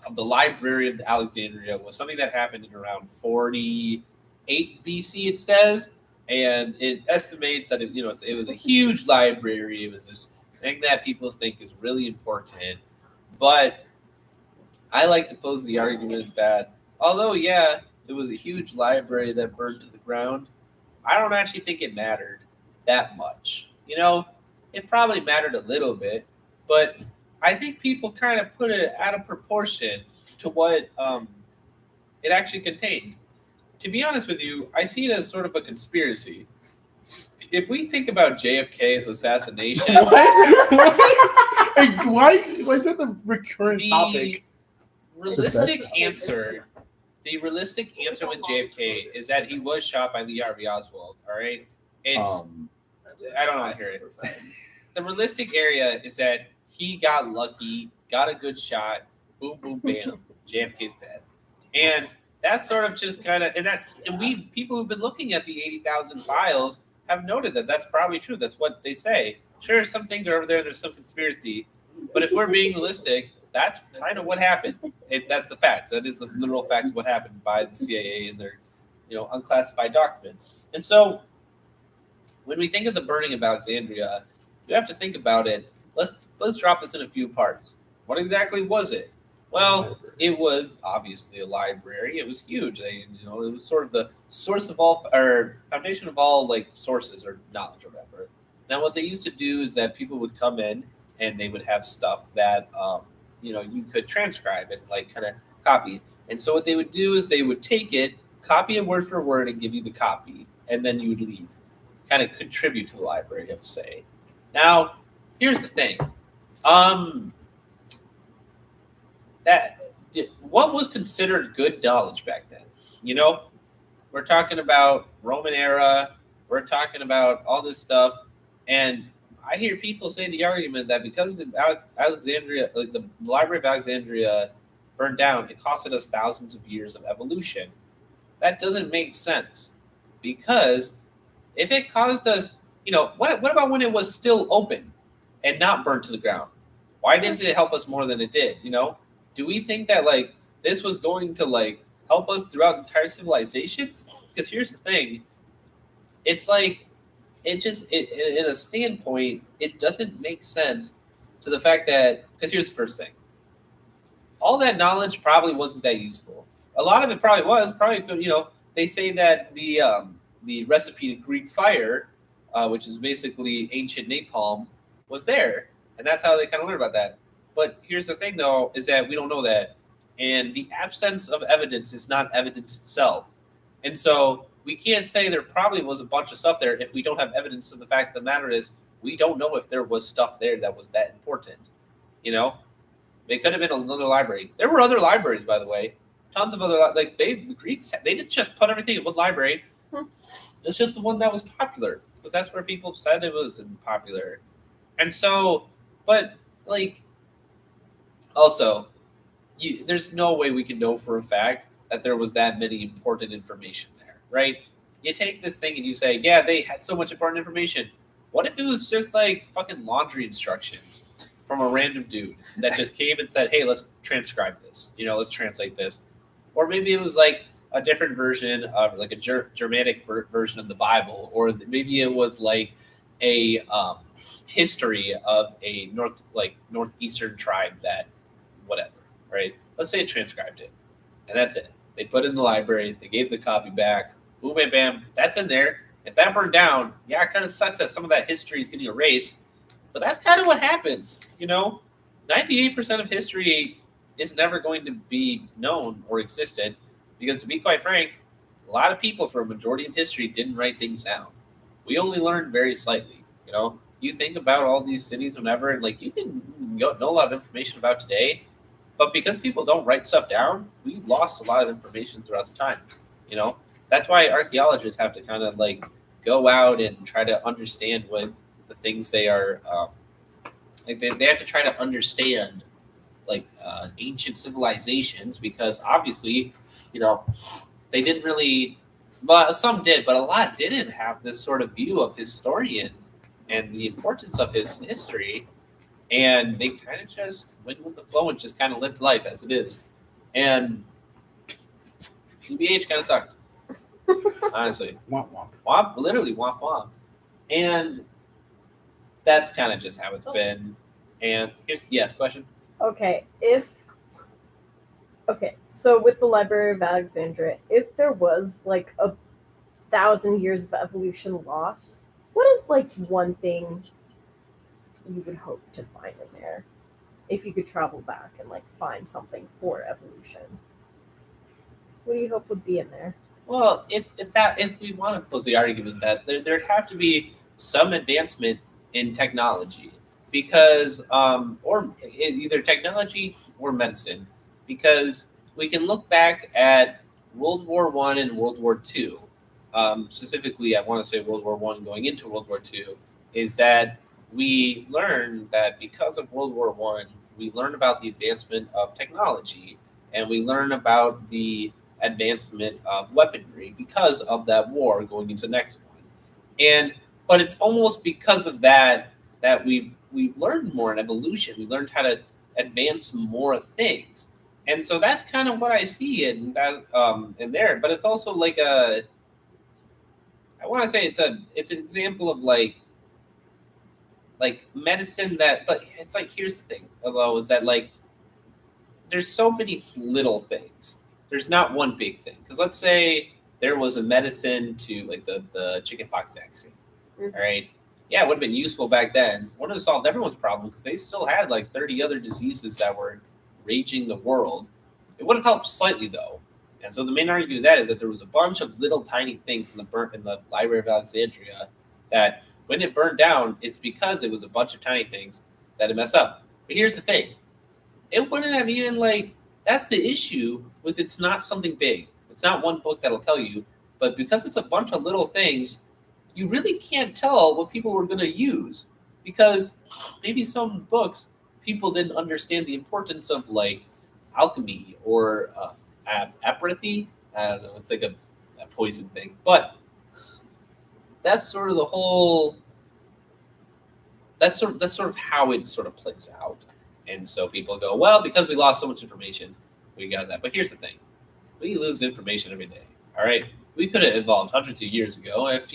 of the library of Alexandria was something that happened in around 48 BC. It says, and it estimates that it was a huge library. It was this thing that people think is really important, but I like to pose the argument that although it was a huge library that burned to the ground, I don't actually think it mattered that much. It probably mattered a little bit, but I think people kind of put it out of proportion to what it actually contained. To be honest with you, I see it as sort of a conspiracy if we think about JFK's assassination, Why is that the recurrent topic? realistic best. answer, the realistic answer with JFK is that he was shot by Lee Harvey Oswald. All right, it's I don't want to hear it. The realistic area is that he got lucky, got a good shot, boom, boom, bam, JFK's dead, and that's sort of just kind of and we people who've been looking at the 80,000 files have noted that that's probably true. That's what they say. Sure, some things are over there. There's some conspiracy, but if we're being realistic, that's kind of what happened. That's the facts. That is the literal facts of what happened by the CIA and their, unclassified documents. And so, when we think of the burning of Alexandria, you have to think about it. Let's drop this in a few parts. What exactly was it? Well, it was obviously a library. It was huge. It was sort of the source of all, or foundation of all, like sources or knowledge or whatever. Now, what they used to do is that people would come in and they would have stuff that you could transcribe and like kind of copy. And so what they would do is they would take it, copy it word for word, and give you the copy, and then you would leave. Kind of contribute to the library, you have to say. Now, here's the thing. What was considered good knowledge back then? We're talking about Roman era. We're talking about all this stuff, and I hear people say the argument that because the Alexandria, like the Library of Alexandria, burned down, it costed us thousands of years of evolution. That doesn't make sense, because if it caused us, what about when it was still open and not burnt to the ground? Why didn't it help us more than it did? Do we think that like this was going to like help us throughout entire civilizations? Because here's the thing, it's like in a standpoint, it doesn't make sense to the fact that, because here's the first thing, all that knowledge probably wasn't that useful. A lot of it probably was. They say that the recipe to Greek fire, which is basically ancient napalm, was there, and that's how they kind of learned about that. But here's the thing, though, is that we don't know that. And the absence of evidence is not evidence itself. And so we can't say there probably was a bunch of stuff there if we don't have evidence. So the fact of the matter is we don't know if there was stuff there that was that important. It could have been another library. There were other libraries, by the way. Tons of other, the Greeks, they didn't just put everything in one library. It's just the one that was popular, because that's where people said it was popular. And so, but also, there's no way we can know for a fact that there was that many important information there, right? You take this thing and you say, yeah, they had so much important information. What if it was just like fucking laundry instructions from a random dude that just came and said, hey, let's transcribe this, let's translate this. Or maybe it was like a different version of like a Germanic version of the Bible, or maybe it was like a history of a northeastern tribe that whatever, right? Let's say it transcribed it, and that's it. They put it in the library, they gave the copy back, boom, bam, bam, that's in there. If that burned down, yeah, it kind of sucks that some of that history is getting erased, but that's kind of what happens, 98% of history is never going to be known or existed, because to be quite frank, a lot of people for a majority of history didn't write things down. We only learned very slightly, You think about all these cities whenever, and you can know a lot of information about today, but because people don't write stuff down, we lost a lot of information throughout the times, That's why archaeologists have to kind of go out and try to understand what the things they are, they have to try to understand ancient civilizations, because obviously, they didn't really, but some did, but a lot didn't have this sort of view of historians and the importance of his history, and they kind of just went with the flow and just kind of lived life as it is. And GBH kind of sucked, honestly. Womp womp. Womp, literally womp womp. And that's kind of just how it's been. And here's, question. Okay, so with the Library of Alexandria, if there was 1,000 years of evolution lost, what is one thing you would hope to find in there if you could travel back and find something for evolution? What do you hope would be in there? Well, if we want to pose the argument that there'd have to be some advancement in technology, because or either technology or medicine, because we can look back at World War I and World War II. Specifically, I want to say World War I going into World War II, is that we learned that because of World War I, we learn about the advancement of technology, and we learn about the advancement of weaponry because of that war going into the next one. But it's almost because of that we've learned more in evolution. We learned how to advance more things, and so that's kind of what I see in that in there. But it's also like I want to say it's an example of like medicine that. But it's like, here's the thing, although, is that like there's so many little things. There's not one big thing, because let's say there was a medicine to like the chickenpox vaccine. All right. Yeah, it would have been useful back then. Wouldn't have solved everyone's problem, because they still had like 30 other diseases that were raging the world. It would have helped slightly, though. And so the main argument of that is that there was a bunch of little tiny things in the Library of Alexandria that when it burned down, it's because it was a bunch of tiny things that it messed up. But here's the thing. It wouldn't have even that's the issue with it's not something big. It's not one book that'll tell you, but because it's a bunch of little things, you really can't tell what people were going to use, because maybe some books people didn't understand the importance of like alchemy or apathy. I don't know. It's like a poison thing, but that's sort of the whole. That's sort of how it sort of plays out. And so people go, well, because we lost so much information, we got that. But here's the thing. We lose information every day. All right. We could have evolved hundreds of years ago if,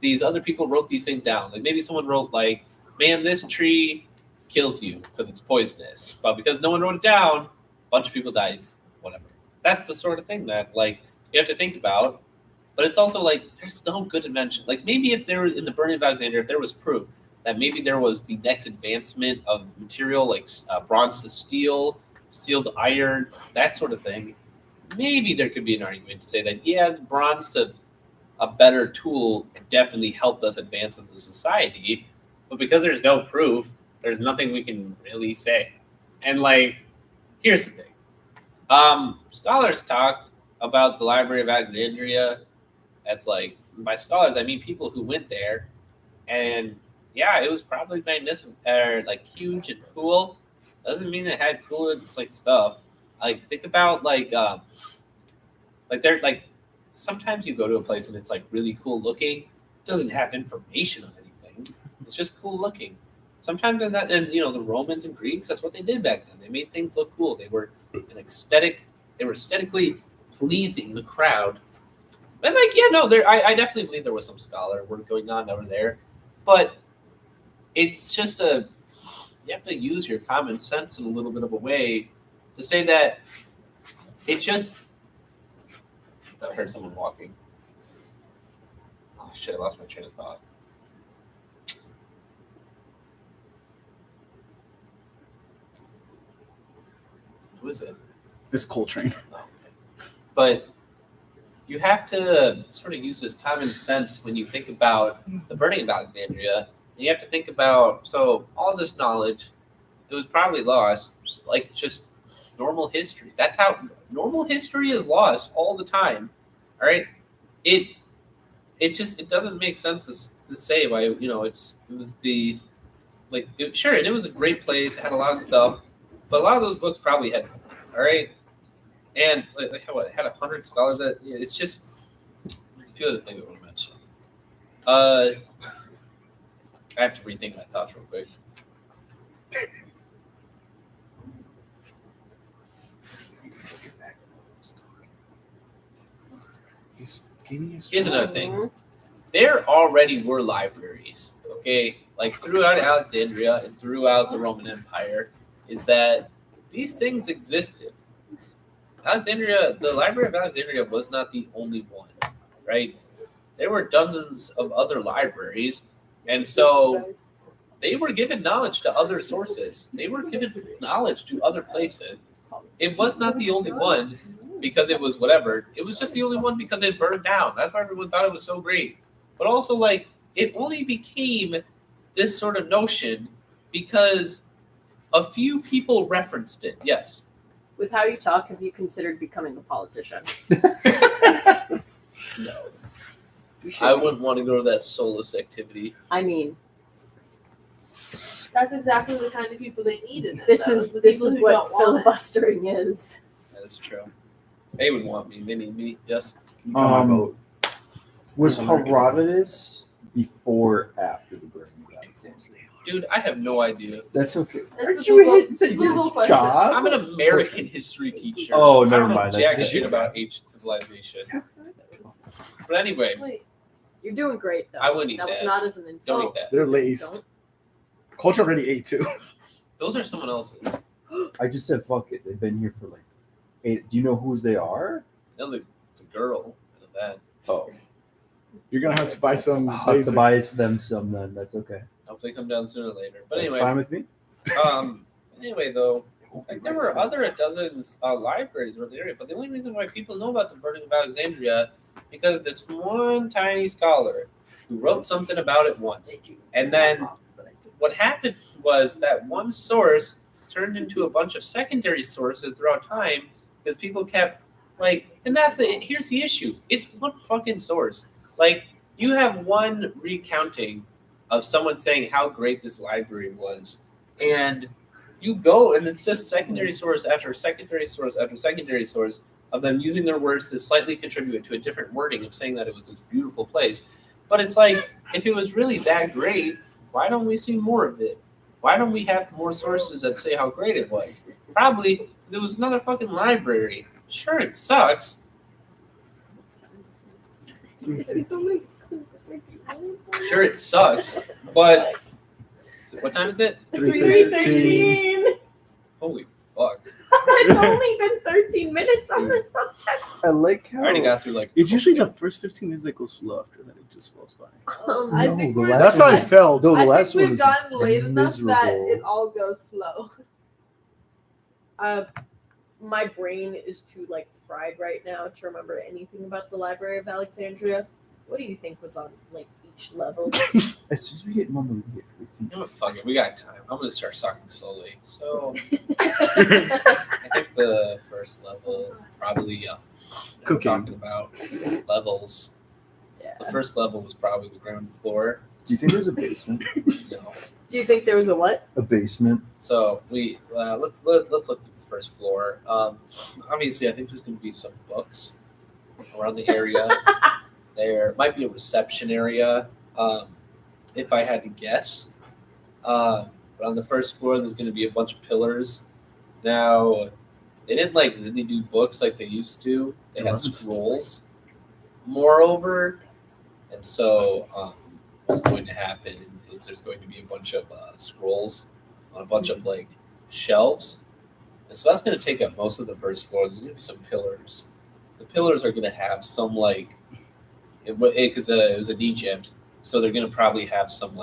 these other people wrote these things down. Like maybe someone wrote like, man, this tree kills you because it's poisonous. But because no one wrote it down, a bunch of people died, whatever. That's the sort of thing that you have to think about. But it's also like, there's no good invention. Like maybe if there was, in the Burning of Alexandria, if there was proof that maybe there was the next advancement of material like bronze to steel, steel to iron, that sort of thing, maybe there could be an argument to say that, yeah, bronze to a better tool definitely helped us advance as a society. But because there's no proof, there's nothing we can really say. And here's the thing. Scholars talk about the Library of Alexandria as by scholars, I mean people who went there, and yeah, it was probably magnificent, or huge and cool. Doesn't mean it had cool stuff. Think about they're sometimes you go to a place and it's really cool looking. It doesn't have information on anything. It's just cool looking. Sometimes in that, and the Romans and Greeks, that's what they did back then. They made things look cool. They were they were aesthetically pleasing the crowd. And I definitely believe there was some scholar work going on over there. But it's just you have to use your common sense in a little bit of a way to say that it just. I heard someone walking. Oh shit! I lost my train of thought. Who is it? It's Coltrane. Oh, okay. But you have to sort of use this common sense when you think about the Burning of Alexandria. And you have to think about, so all this knowledge, it was probably lost, just normal history. That's how normal history is lost all the time. All right, it doesn't make sense to say why it was the sure, and it was a great place. It had a lot of stuff, but a lot of those books probably had nothing. All right, and it had 100 scholars. That it's just there's a few other things I want to mention. I have to rethink my thoughts real quick. Here's another thing. There already were libraries, okay? Throughout Alexandria and throughout the Roman Empire, is that these things existed. The Library of Alexandria was not the only one, right? There were dozens of other libraries, and so they were given knowledge to other sources. They were given knowledge to other places. It was not the only one because it was whatever. It was just the only one because it burned down. That's why everyone thought it was so great. But also, it only became this sort of notion because a few people referenced it. Yes. With how you talk, have you considered becoming a politician? No. You should I be. wouldn't want to go to that soulless activity. I mean, That's exactly the kind of people they need in it. this though, is the this people is who what don't want it. filibustering is. That is true. They would want me. They need me. Yes. You got my vote. Was Herodotus before or after the Burning of Alexandria? Dude, I have no idea. That's okay. That's Aren't a you Google- is that your Google question. job? I'm an American history teacher. Oh, I never don't know mind, jack that's shit good. about ancient civilization. Yes, it is. But anyway, Wait, You're doing great though. I wouldn't eat That was that. not as an don't insult. eat that. They're laced. Don't. Culture already ate too. Those are someone else's. I just said fuck it. They've been here for like 8. Do you know whose they are? No, it's a girl. I know that. Oh, You're gonna have to buy some. I'll have to laser. buy them some then. That's okay. Hope they come down sooner or later. But That's anyway, fine with me. anyway though, like there were other dozens libraries around the area, but the only reason why people know about the Burning of Alexandria because of this one tiny scholar who wrote something about it once. And then what happened was that one source turned into a bunch of secondary sources throughout time because people kept and here's the issue. It's one fucking source. Like you have one recounting of someone saying how great this library was, and you go and it's just secondary source after secondary source after secondary source of them using their words to slightly contribute to a different wording of saying that it was this beautiful place. But it's like, if it was really that great, why don't we see more of it? Why don't we have more sources that say how great it was? Probably because it was another fucking library. Sure, it sucks. It's only Sure, it sucks. But what time is it? 3:13. Holy fuck! It's only been 13 minutes on this subject. I like I how already got through like. it's usually the first 15 minutes that go slow. After that, it just flows by. I No, think the we're- last That's how I one- felt. Though the I last think one we've was gotten late enough that miserable. it all goes slow. My brain is too fried right now to remember anything about the Library of Alexandria. What do you think was on each level? As soon as we get one, we get everything. Oh, fuck it, we got time. I'm gonna start sucking slowly. So I think the first level probably Cooking. talking about levels. Yeah. The first level was probably the ground floor. Do you think there's a basement? No. Do you think there was a what? A basement? So we let's look at the first floor. Obviously, I think there's going to be some books around the area. There might be a reception area, if I had to guess. But on the first floor, there's going to be a bunch of pillars. Now, they didn't really do books like they used to. They had scrolls, moreover, and so what's going to happen is there's going to be a bunch of scrolls on a bunch of shelves. And so that's going to take up most of the first floor. There's going to be some pillars. The pillars are going to have some because it was in Egypt, so they're going to probably have some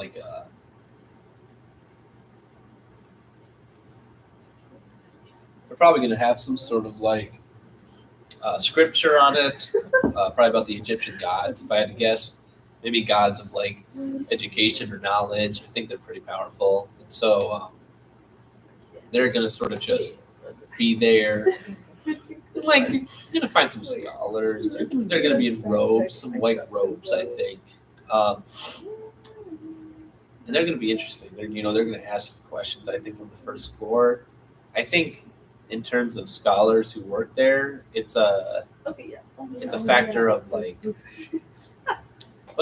they're probably going to have some sort of scripture on it, probably about the Egyptian gods. If I had to guess, maybe gods of education or knowledge. I think they're pretty powerful, and so they're going to sort of just be there. You're gonna find some scholars. They're gonna be in robes, some white robes, I think, and they're gonna be interesting. They're gonna ask you questions. I think on the first floor. I think in terms of scholars who work there, it's a factor of what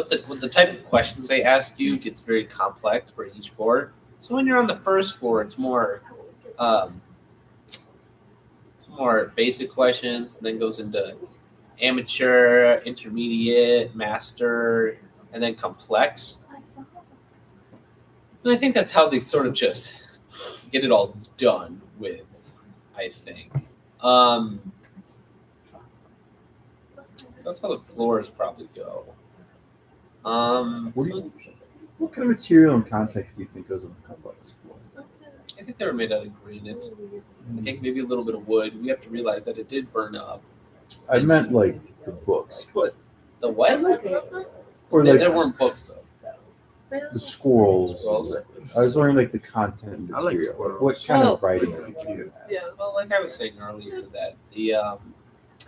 the type of questions they ask you gets very complex for each floor. So when you're on the first floor, it's more basic questions, and then goes into amateur, intermediate, master, and then complex. And I think that's how they sort of just get it all done with, I think. So that's how the floors probably go. What kind of material and content do you think goes on the complex floor? I think they were made out of granite. I think maybe a little bit of wood. We have to realize that it did burn up. I meant the books, but The what? or There weren't books though. The scrolls. Scrolls. I was wondering like the content I like material. squirrels. What kind Well- of writings did you have? Yeah, well, like I was saying earlier, that the I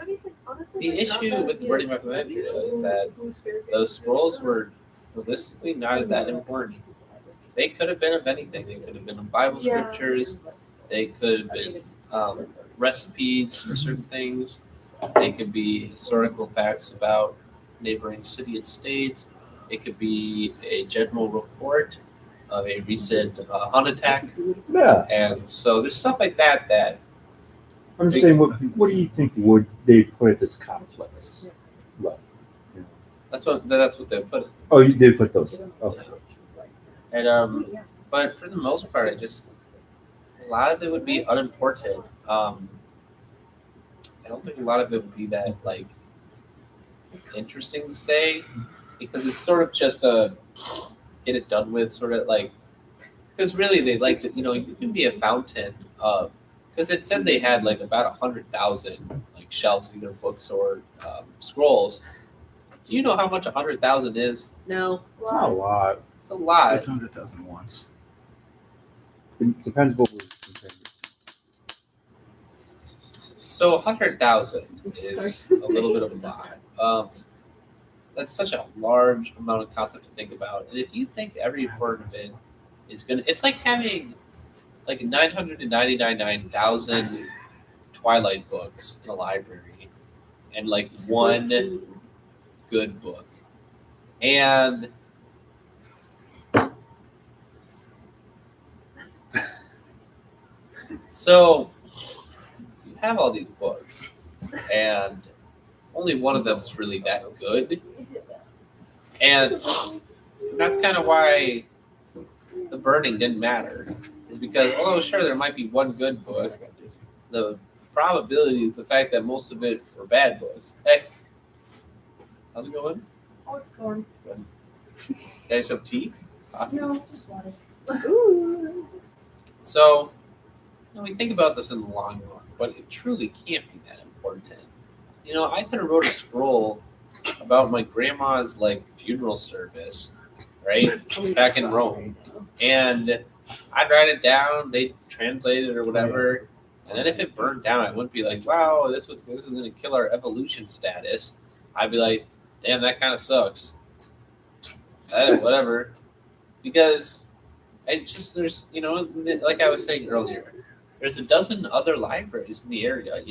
mean, honestly, The like, not issue that with good. Burning of Alexandria is that Who's fair game those is scrolls just, were realistically not that important. They could have been of anything. They could have been of Bible scriptures. They could have been recipes for certain things. They could be historical facts about neighboring city and states. It could be a general report of a recent hunt attack. Yeah. And so there's stuff like that that I'm just saying, what do you think would they put at this complex level? that's what they put. Oh, you did put those. Okay. And but for the most part, a lot of it would be unimportant. I don't think a lot of it would be that like interesting to say, because it's sort of just a get it done with sort of like, because really they like that, you can be a fountain of, because it said they had like about 100,000 like shelves, either books or scrolls. Do you know how much 100,000 is? No. It's not a lot. It's a lot. It's 100,000 once. It depends what we're comparing. So 100,000 is a little bit of a lot. That's such a large amount of concept to think about. And if you think every important bit is gonna, it's like having like 999,000 Twilight books in a library, and like one good book, and so you have all these books, and only one of them is really that good, and that's kind of why the burning didn't matter. Is because although sure there might be one good book, the probability is the fact that most of it were bad books. Hey, how's it going? Oh, it's corn. Guys have tea? Coffee? No, just water. Ooh. So, we think about this in the long run, but it truly can't be that important. I could have wrote a scroll about my grandma's like funeral service, right, back in Rome, and I'd write it down. They'd translate it or whatever, and then if it burned down, I wouldn't be like, "Wow, this is going to kill our evolution status." I'd be like, "Damn, that kind of sucks." Whatever, because there's like I was saying earlier, there's a dozen other libraries in the area.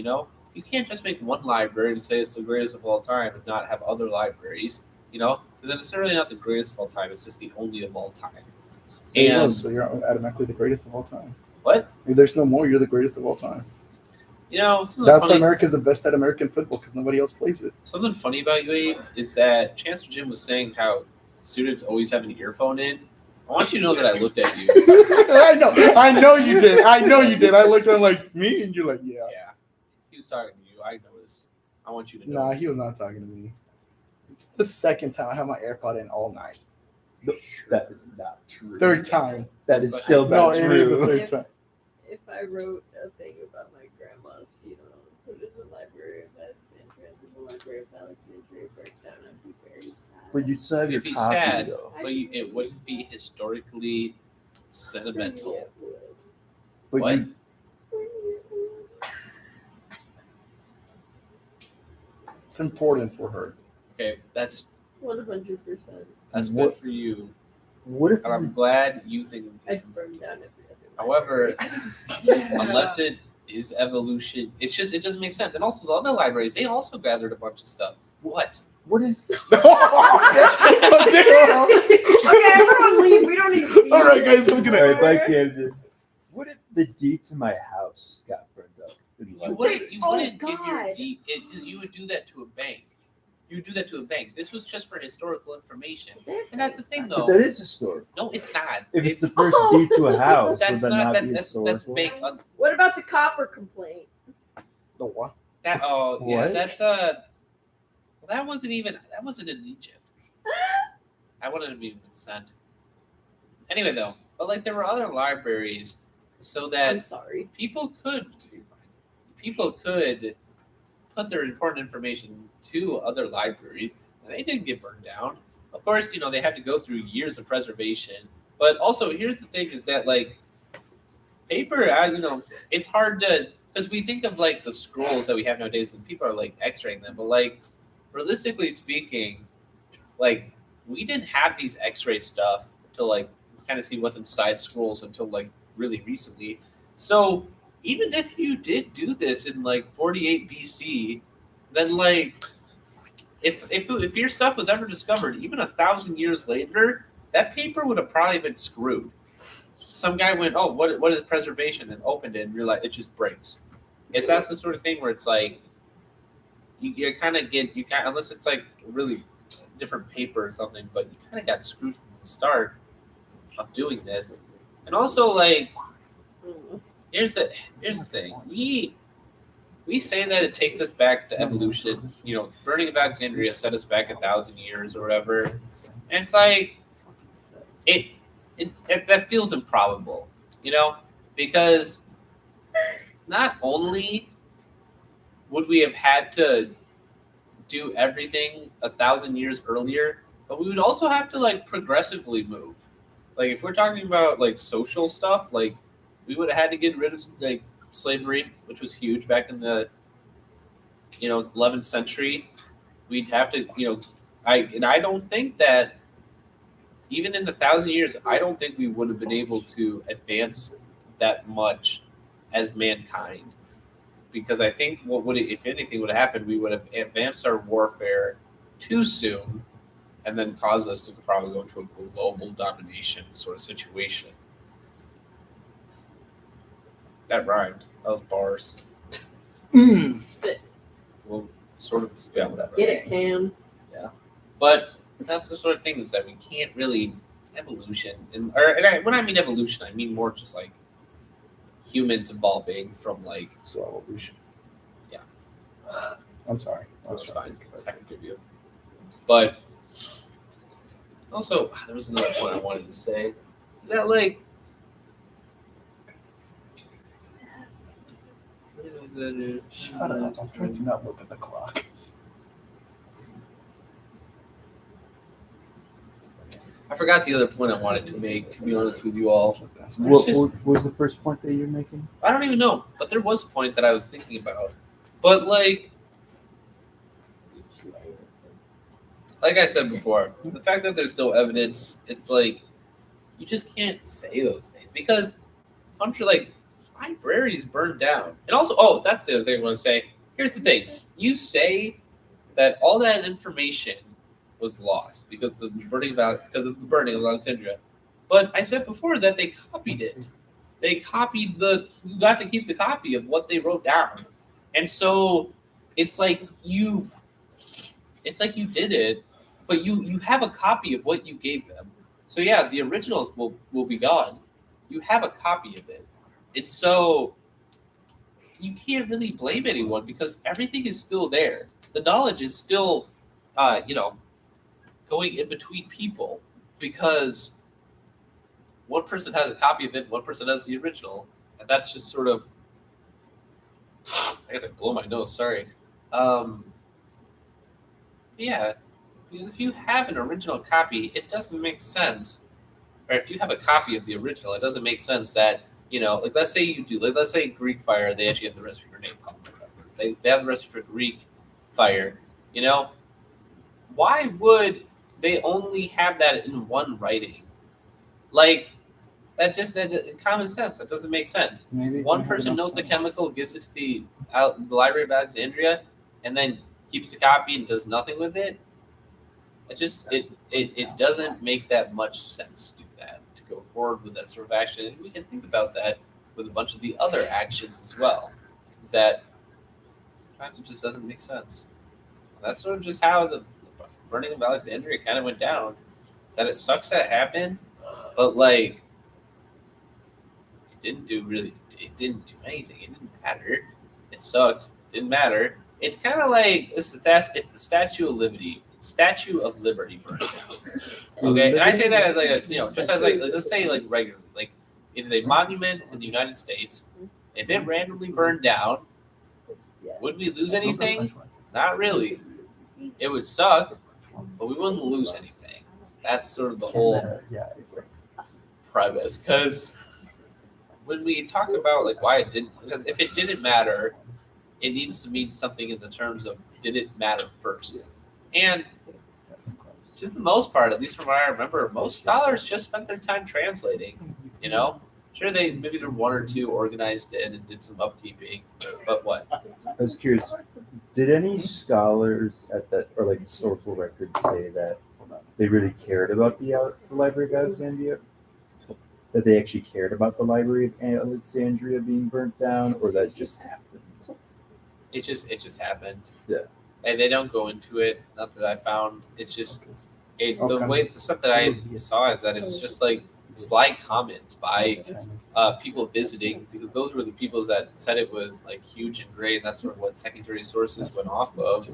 You can't just make one library and say it's the greatest of all time and not have other libraries. Because then it's really not the greatest of all time. It's just the only of all time. And So you're automatically the greatest of all time. what? If there's no more, you're the greatest of all time. Something That's why funny, America's the best at American football, because nobody else plays it. something funny about you, Abe, is that Chancellor Jim was saying how students always have an earphone in. I want you to know that I looked at you. I know you did. I looked at him like, me? And you're like, yeah. Yeah, he was talking to you. I noticed. I want you to know. Nah, he was not talking to me. It's the second time I have my AirPod in all night. That is not true. Third time. That is still No, not it is the true. third time. If I wrote a thing about my grandma's funeral and put it in the Library of Alexandria, and the Library of Alexandria break down, I'd be very sad. But you'd still have your It'd be copy sad, though. but it wouldn't be historically sentimental. It would. But What? you, it's important for her. Okay, that's 100%. good What- for you. What if And I'm glad you think it's I'd burn down every other However, library. unless it is evolution, it doesn't make sense. And also the other libraries, they also gathered a bunch of stuff. What? what if Okay, everyone leave. We don't need. All right, guys, I'm all right, bye, Camden. What if the deed to my house got burned up? In the You library? wouldn't give your God. deed because you would do that to a bank. You would do that to a bank. This was just for historical information. And that's the thing though. But that is historical. No, it's not. If it's the first deed to a house, That's would that not not that's be that's historical? bank What about the copper complaint? The what? that oh yeah, What? that's that wasn't in Egypt. I wouldn't have even been sent. Anyway though, but like there were other libraries so I'm that sorry. people could put their important information to other libraries, and they didn't get burned down. of course, they had to go through years of preservation. But also, here's the thing: is that like paper, it's hard to because we think of like the scrolls that we have nowadays, and people are like X-raying them, but like realistically speaking, like we didn't have these X-ray stuff to like kind of see what's inside scrolls until like really recently. So even if you did do this in like 48 BC, then like if your stuff was ever discovered, even 1,000 years later, that paper would have probably been screwed. Some guy went, "Oh, what is preservation?" and opened it, and you're like, it just breaks. That's the sort of thing where it's like you kind of unless it's like really different paper or something, but you kind of got screwed from the start of doing this. And also, like, here's the thing: we say that it takes us back to evolution. Burning of Alexandria set us back 1,000 years or whatever, and it's like that feels improbable, because not only would we have had to do everything 1,000 years earlier, but we would also have to like progressively move. Like if we're talking about like social stuff, like we would have had to get rid of like slavery, which was huge back in the 11th century. We'd have to I don't think that even in 1,000 years, I don't think we would have been able to advance that much as mankind, because I think if anything would have happened, we would have advanced our warfare too soon, and then caused us to probably go into a global domination sort of situation. That rhymed. That was bars. Spit. We'll sort of spell that. Get it, Cam. Yeah, but that's the sort of thing is that we can't really evolution, and when I mean evolution, I mean more just like humans evolving from like So evolution. Yeah. I'm sorry. That's fine. I forgive you. But also, there was another point I wanted to say that like. Shut up. I'm trying to not look at the clock. I forgot the other point I wanted to make, to be honest with you all. What was the first point that you're making? I don't even know, but there was a point that I was thinking about. But like I said before, the fact that there's no evidence, it's like you just can't say those things because like libraries burned down. And also, that's the other thing I want to say. Here's the thing. You say that all that information was lost because of the burning of Alexandria. But I said before that they copied it. They copied you got to keep the copy of what they wrote down. And so it's like you did it, but you have a copy of what you gave them. So yeah, the originals will be gone. You have a copy of it. And so you can't really blame anyone because everything is still there. The knowledge is still going in between people because one person has a copy of it, one person has the original, and that's just sort of. I gotta blow my nose. Sorry. Yeah, because if you have an original copy, it doesn't make sense. Or if you have a copy of the original, it doesn't make sense that like let's say you do, like let's say Greek fire, they actually have the recipe for napalm. They have the recipe for Greek fire. Why would they only have that in one writing? Like that common sense. That doesn't make sense. Maybe one person knows the chemical, gives it to the Library of Alexandria, and then keeps the copy and does nothing with it. It doesn't make that much sense to do that, to go forward with that sort of action. And we can think about that with a bunch of the other actions as well. Is that sometimes it just doesn't make sense. And that's sort of just how the Burning of Alexandria kind of went down. Is that it sucks that it happened, but like it didn't do anything. It didn't matter. It sucked. Didn't matter. It's kind of like if the Statue of Liberty burned down. Okay, and I say that as like just as like let's say like regularly, like it is a monument in the United States. If it randomly burned down, would we lose anything? Not really. It would suck, but we wouldn't lose anything. That's sort of the whole premise. Because when we talk about like why it didn't, because if it didn't matter, it needs to mean something in the terms of did it matter first? And to the most part, at least from what I remember, most scholars just spent their time translating. You know, sure maybe there were one or two organized it and did some upkeeping, but what? I was curious, did any scholars at that, or like historical records, say that they really cared about the Library of Alexandria? That they actually cared about the Library of Alexandria being burnt down, or that just happened? It just happened. Yeah. And they don't go into it. Not that I found. It's just the stuff that I saw is that it was just like slight comments by people visiting, because those were the people that said it was like huge and great, and that's sort of what secondary sources went off of.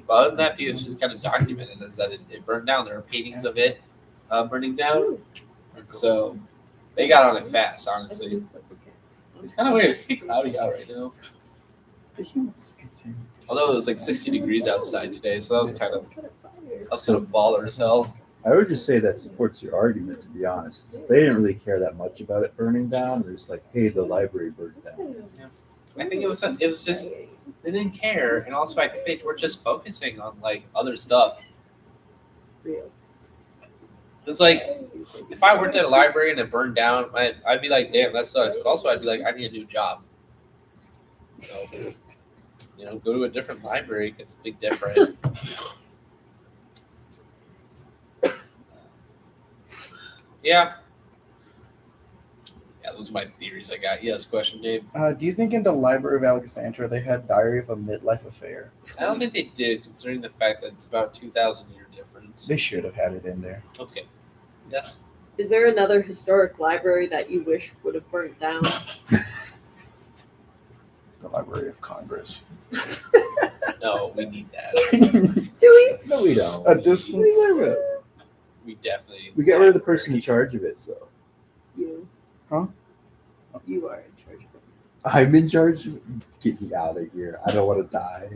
But other than that, it's just kind of documented is that it burned down. There are paintings of it burning down, and so they got on it fast. Honestly, it's kind of weird. It's pretty cloudy out right now. Although it was like 60 degrees outside today, so that was kind of baller as hell. I would just say that supports your argument, to be honest. If they didn't really care that much about it burning down, they're just like, hey, the library burned down. I think it was just they didn't care, and also I think they were just focusing on like other stuff. It's like if I worked at a library and it burned down, I'd be like, damn, that sucks. But also I'd be like, I need a new job. So, go to a different library, get something different. Yeah, those are my theories I got. Yes, question, Dave. Do you think in the Library of Alexandria they had Diary of a Midlife Affair? I don't think they did, considering the fact that it's about 2,000 year difference. They should have had it in there. Okay. Yes. Is there another historic library that you wish would have burnt down? The Library of Congress. No, we need that. Do we? No, we don't. At this point, We definitely. We get rid of the person in charge of it, so. You. Huh? You are in charge of it. I'm in charge? Get me out of here. I don't want to die.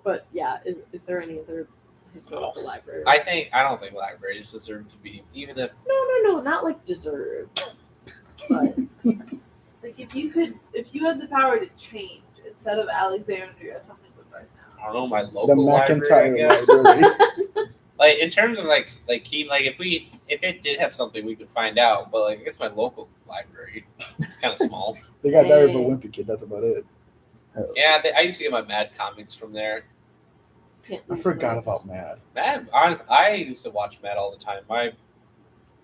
But yeah, is there any other historical library? I don't think libraries deserve to be, even if. No, not like deserved. But Like if you had the power to change instead of Alexandria, something would burn down. I don't know, my the local library, I McIntyre guess. Library. Like in terms of like if it did have something, we could find out. But like I guess my local library, it's kind of small. They got Diary of a Wimpy Kid. That's about it. Yeah, I used to get my Mad comics from there. I forgot about Mad. Mad, honestly, I used to watch Mad all the time. My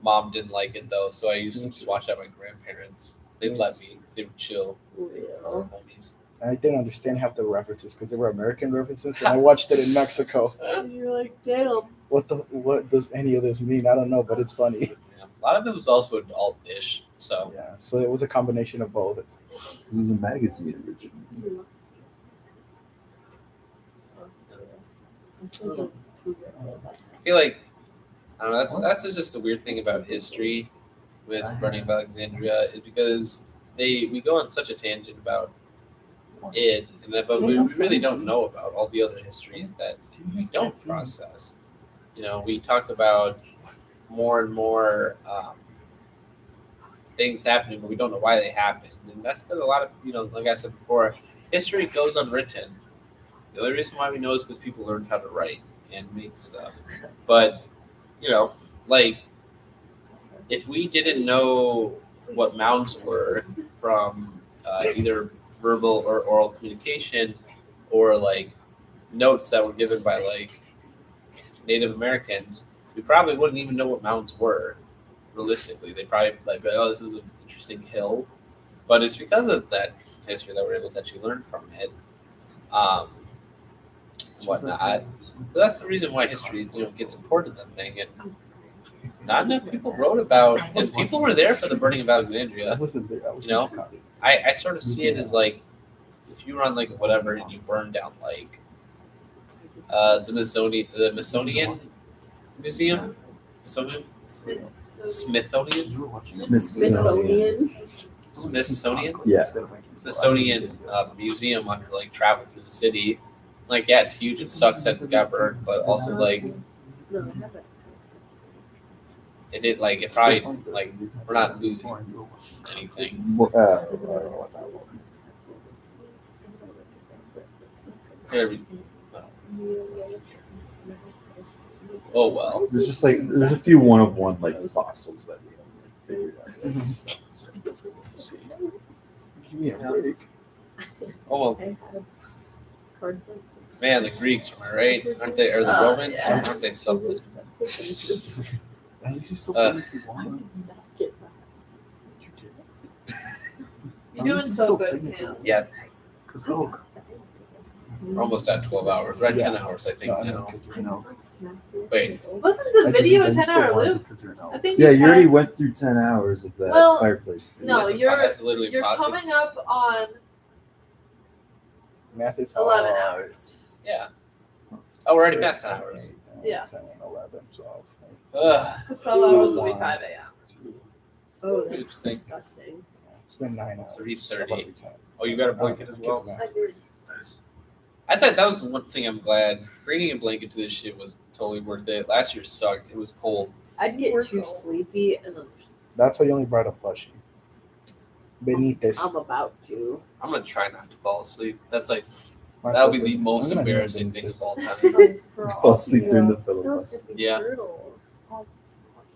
mom didn't like it though, so I used to just watch it at my grandparents. They'd let me because they were chill. real. Homies. I didn't understand half the references because they were American references, and I watched it in Mexico. You're like, damn. What does any of this mean? I don't know, but it's funny. Yeah. A lot of it was also adult-ish, so Yeah, so it was a combination of both. It was a magazine originally. I feel like I don't know. That's just the weird thing about history with Burning of Alexandria is because we go on such a tangent about it, but we really don't know about all the other histories that we don't process. We talk about more and more things happening, but we don't know why they happened, and that's because a lot of like I said before, history goes unwritten. The only reason why we know is because people learned how to write and make stuff. But like if we didn't know what mounds were from either verbal or oral communication, or like notes that were given by like Native Americans, we probably wouldn't even know what mounds were. Realistically, they probably like, oh, this is an interesting hill, but it's because of that history that we're able to actually learn from it, whatnot. So that's the reason why history, gets important in the thing, and not enough people wrote about. And people were there for the Burning of Alexandria. I wasn't there. I was in Chicago. I sort of see it as like if you run like whatever and you burn down like the Smithsonian Museum, Smithsonian Yeah. Smithsonian Museum under like travel through the city. Like, yeah, it's huge. It sucks that it got burned, but also like No, I haven't. It did like it probably like we're not losing anything. There Oh well. There's just like there's a few one of one like fossils that we haven't figured out. So, let's see. Give me a break. Oh well. I have card. Man, the Greeks, am I right? Aren't they? Or the Romans? yeah. Aren't they something? At least you still Uh, play if you want. You're doing so good, Cam. Yeah, Cause look, we're almost at 12 hours. We're at 10 hours, I think no, I know, now. 'cause you're no. Wait. Wasn't the video a 10-hour loop? I think Yeah, you already passed- went through 10 hours of that Well, fireplace. No, That's- you're that's literally you're positive. coming up on Math is 11 hard. hours. Yeah. Oh, we're already past 10 hours. Yeah. 10, 11, 12. Ugh. Because 12 hours will be 5 a.m. Oh, Good that's thing. disgusting. It's been 9 hours. 3:30. Oh, you got a blanket as well? I did. Nice. I thought that was one thing I'm glad. Bringing a blanket to this shit was totally worth it. Last year sucked. It was cold. I'd get We're too cold. sleepy and then That's why you only brought a plushie. Beneath this. I'm about to. I'm going to try not to fall asleep. That's like, My that'll be purpose- the most I'm gonna embarrassing need thing this. of all time. Fall asleep during the filibuster. Yeah.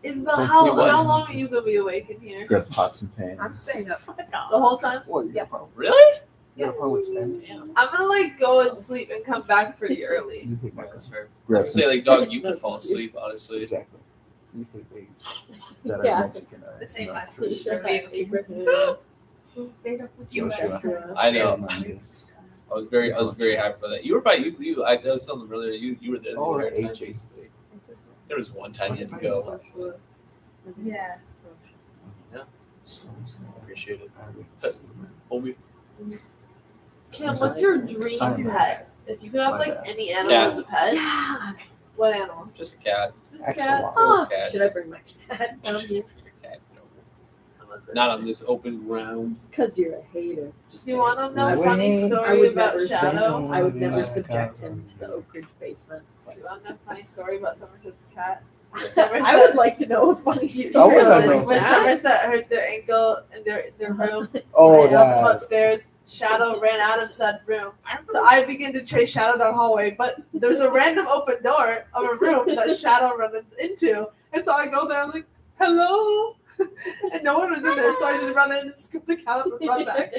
Isabel, You how what? long are you going to be awake in here? Grab pots and pans. I'm staying up for the dog. The whole time? What? Yep. Really? You got a problem with standing? Damn. I'm going to like go and sleep and come back pretty early. You pick my That's fair. I was Grab going to say, like, dog, you can fall asleep, honestly. Exactly. You pick wings. That Yeah. are Mexican. This ain't my Please first don't baby. be Abraham. Who stayed up with you No, last sure. time? I know. Yes. I was very happy for that. You were by you. I was telling them earlier. You were there the Oh, entire time, AJ. basically. There was one time you had to go. Yeah. Appreciate it. Homie. Cam, what's your dream Sorry. pet? If you could have like any animal Cat. as a pet, Yeah. what animal? Just a cat. Just a Excellent. cat? Huh. Cat. Should I bring my cat down here? Cat, no. Not on this open ground. It's because you're a hater. Do you want to know a Wait. funny I story would about never Shadow? I would never Yeah, subject cat. him to the Oak Ridge basement. Do you want to know a funny story about Somerset's cat? I would like to know a funny I story would about know. his When cat. Somerset hurt their ankle in their room, Oh, I helped them that. upstairs. Shadow ran out of said room. So I begin to chase Shadow down the hallway, but there's a random open door of a room that Shadow runs into. And so I go there, I'm like, hello? And no one was in there, so I just run in and scoop the cat up and run back.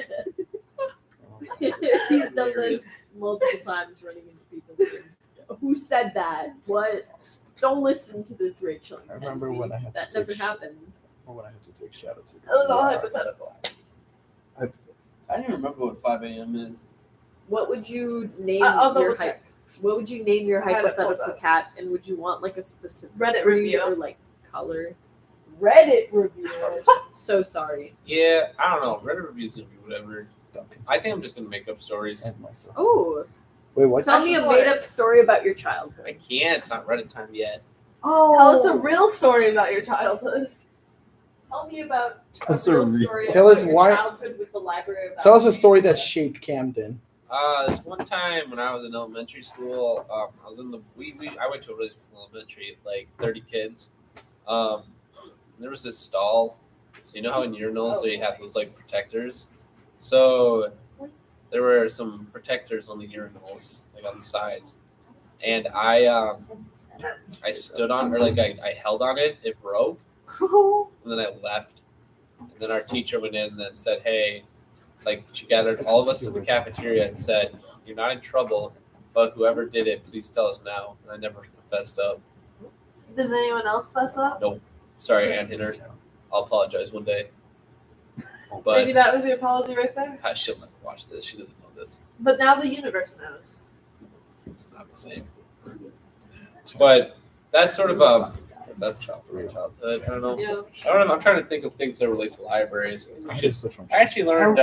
He's done this multiple times running into people's rooms. Who said that? What? Don't listen to this, Rachel. I remember Nancy. when I had to That never take- happened. Or when I had to take Shadow to It was all the hypothetical. I didn't even remember what 5 a.m. is. What would you name I'll your double check. What would you name your I had it pulled hypothetical up. cat? And would you want like a specific Reddit breed review. or like color? Reddit review. So sorry. Yeah, I don't know. Reddit review's gonna be whatever. Duncan. I think I'm just gonna make up stories. And myself. Oh, Wait, what? tell me a made up story about your I childhood. can't. It's not Reddit time yet. Oh, Tell us a real story about your childhood. Tell me about Tell us a a real re- story Tell about us your why- childhood with the library. Of Tell us a Alexandria. story that shaped Camden. This one time when I was in elementary school, I was in the I went to a really small elementary, like 30 kids. There was this stall. So you know how in urinals they have those like protectors. So there were some protectors on the urinals, like on the sides, and I stood on, or like I held on it. It broke, and then I left. And then our teacher went in and then said, "Hey." Like she gathered all of us to the cafeteria and said, "You're not in trouble, but whoever did it, please tell us now." And I never confessed up. Did anyone else mess up? Sorry, Ann Hinner. I'll apologize one day. But Maybe that was your apology right there. she'll never watch this. She doesn't know this. But now the universe knows. It's not the same. But that's sort of that's childhood. I don't know. Yeah. I don't know. I'm trying to think of things that relate to libraries. I had to switch from I actually learned,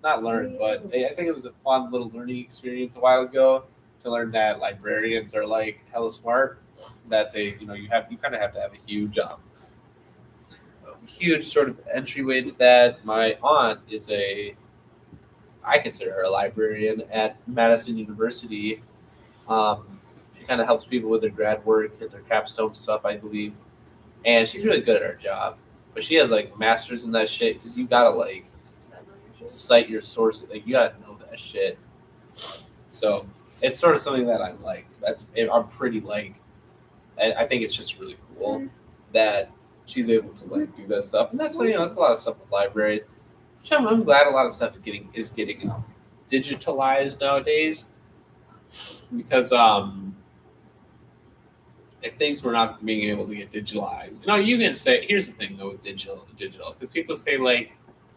not learned, but I think it was a fun little learning experience a while ago to learn that librarians are like hella smart. That they, you kind of have to have a huge sort of entryway to that. My aunt is I consider her a librarian at Madison University. She kind of helps people with their grad work, their capstone stuff, I believe. And she's really good at her job. But she has like masters in that shit because you gotta like cite your sources. Like you gotta know that shit. So it's sort of something that I like. I'm pretty like. I think it's just really cool that she's able to like do that stuff. And that's that's a lot of stuff with libraries. Which I'm glad a lot of stuff is getting digitalized nowadays. Because if things were not being able to get digitalized, you can say, here's the thing though with digital, because people say like,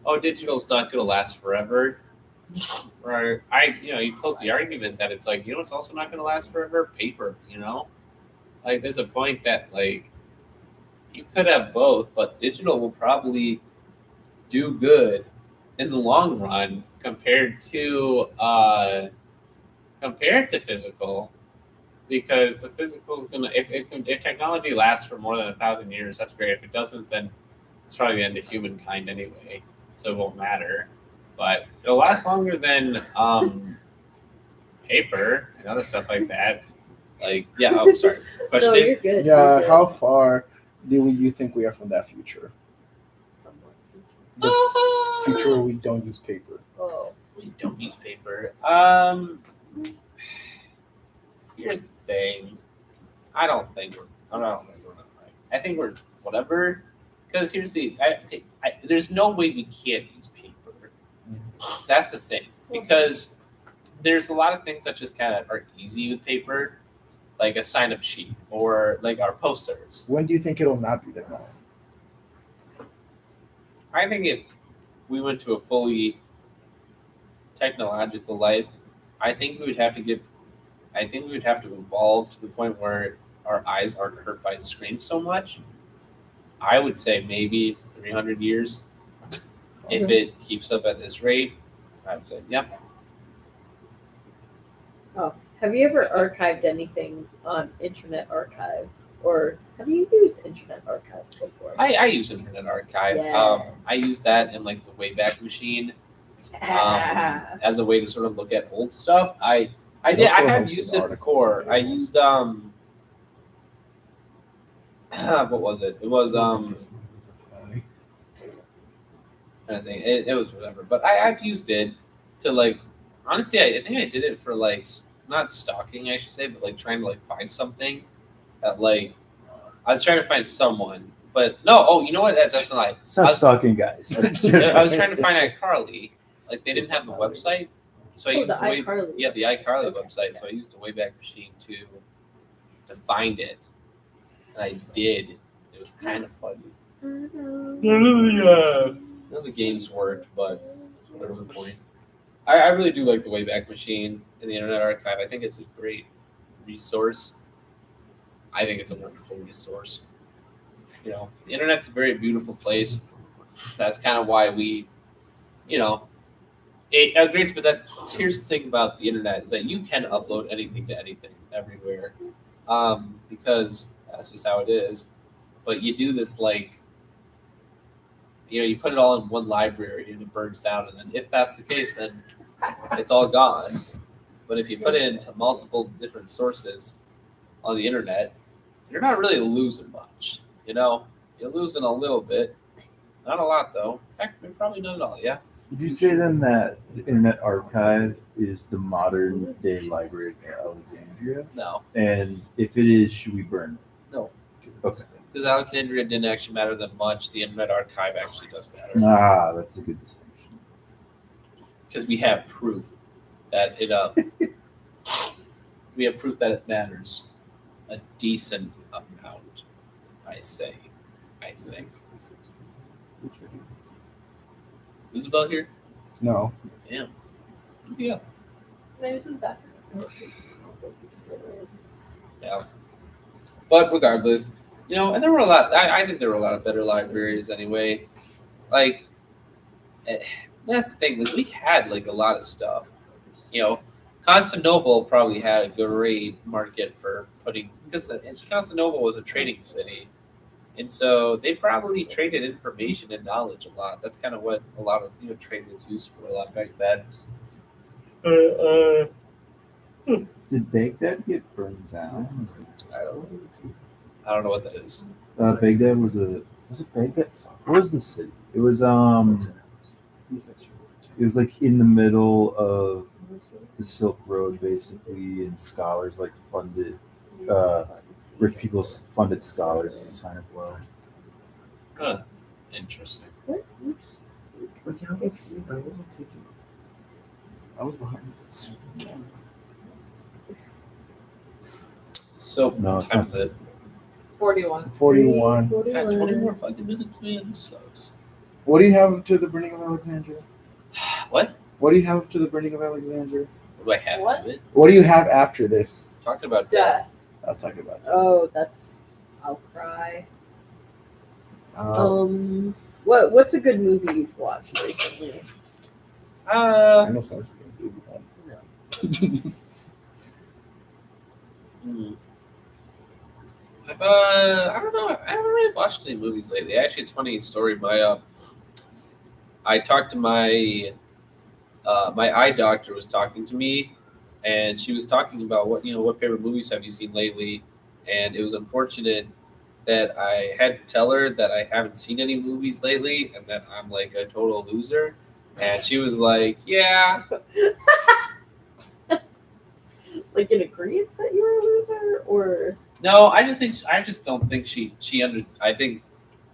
oh, digital's not going to last forever. Or you pose the argument that it's like, it's also not going to last forever. Paper, like there's a point that like you could have both, but digital will probably do good in the long run compared to physical. Because the physical is gonna, if technology lasts for more than 1,000 years, that's great. If it doesn't, then it's probably the end of humankind anyway, so it won't matter. But it'll last longer than paper and other stuff like that. Like, yeah. Oh, sorry. Question. No, you're good. Yeah, You're good. how far do you think we are from that future? The future where we don't use paper. Oh. We don't use paper. Here's the thing. I don't think we're not right. I think we're whatever. Because here's there's no way we can't use paper. That's the thing. Because there's a lot of things that just kind of are easy with paper, like a sign-up sheet or like our posters. When do you think it'll not be there? I think if we went to a fully technological life, I think we would have to evolve to the point where our eyes aren't hurt by the screen so much. I would say maybe 300 years. If it keeps up at this rate, I would say, yeah. Oh, have you ever archived anything on Internet Archive? Or have you used Internet Archive before? I use Internet Archive. Yeah. I use that in like the Wayback Machine as a way to sort of look at old stuff. I have used it before. I used what was it? It was I think it was whatever. But I've used it to like honestly I think I did it for like not stalking I should say, but like trying to like find something that like I was trying to find someone. But no, you know what? That's not like It's not stalking, guys. I was trying to find iCarly. Like they didn't have the website. So I used the the iCarly. the iCarly website. So I used the Wayback Machine to find it, and I did. It was kind of funny. None of the games worked, but that's whatever the point. I really do like the Wayback Machine and the Internet Archive. I think it's a great resource. I think it's a wonderful resource. The internet's a very beautiful place. That's kind of why we, it agrees. But here's the thing about the internet is that you can upload anything to anything everywhere, because that's just how it is. But you do this like, you put it all in one library and it burns down, and then if that's the case, then it's all gone. But if you put it into multiple different sources on the internet, you're not really losing much. You're losing a little bit, not a lot though. In fact, probably not at all. Yeah. Would you say then that the Internet Archive is the modern day Library of Alexandria? No. And if it is, should we burn it? No. Okay. Because Alexandria didn't actually matter that much. The Internet Archive actually does matter. That's a good distinction. Because we have proof that it we have proof that it matters a decent amount. I think. Isabel here? No. Yeah. Maybe it's in the bathroom. Yeah. But regardless, and there were a lot. I think there were a lot of better libraries anyway. Like, that's the thing. Like, we had like a lot of stuff. Constantinople probably had a great market for putting because Constantinople was a trading city, and so they probably traded information and knowledge a lot. That's kind of what a lot of trade was used for a lot back then. Did Baghdad get burned down? I don't know what that is. Baghdad was it Baghdad? Fuck, what was the city? It was like in the middle of the Silk Road, basically, and scholars like funded, rich people funded scholars as a sign of love. Huh. Interesting. I wasn't taking. I was behind. So, No, what it's time not. is it? 41. 41. God, 20 more fucking minutes, man. Sucks. What do you have to the Burning of Alexandria? What? What do you have to the Burning of Alexandria? What do I have What? to it? What do you have after this? Talking about death. Death. I'll talk about it. Oh, I'll cry. Um, What's a good movie you've watched recently? I know someone's gonna do that. I don't know. I haven't really watched any movies lately. Actually, it's a funny story. I talked to my eye doctor was talking to me, and she was talking about what favorite movies have you seen lately, and it was unfortunate that I had to tell her that I haven't seen any movies lately and that I'm like a total loser, and she was like, "Yeah." Like in agreement that you were a loser, or No, I just don't think I think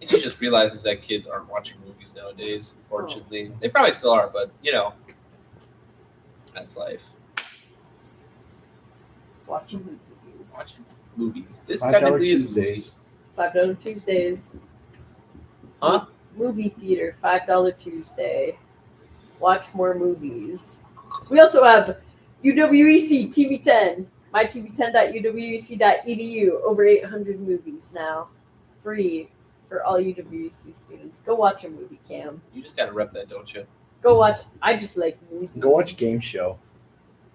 she just realizes that kids aren't watching movies nowadays. Unfortunately, they probably still are, but that's life. watching movies. Watching movies. This $5 technically is a movie. Tuesdays. $5 Tuesdays. Huh? Movie theater, $5 Tuesday. Watch more movies. We also have UWEC TV10. mytv10.uwec.edu. Over 800 movies now. Free for all UWEC students. Go watch a movie, Cam. You just gotta rep that, don't you? Go watch. I just like movies. Go watch Game Show.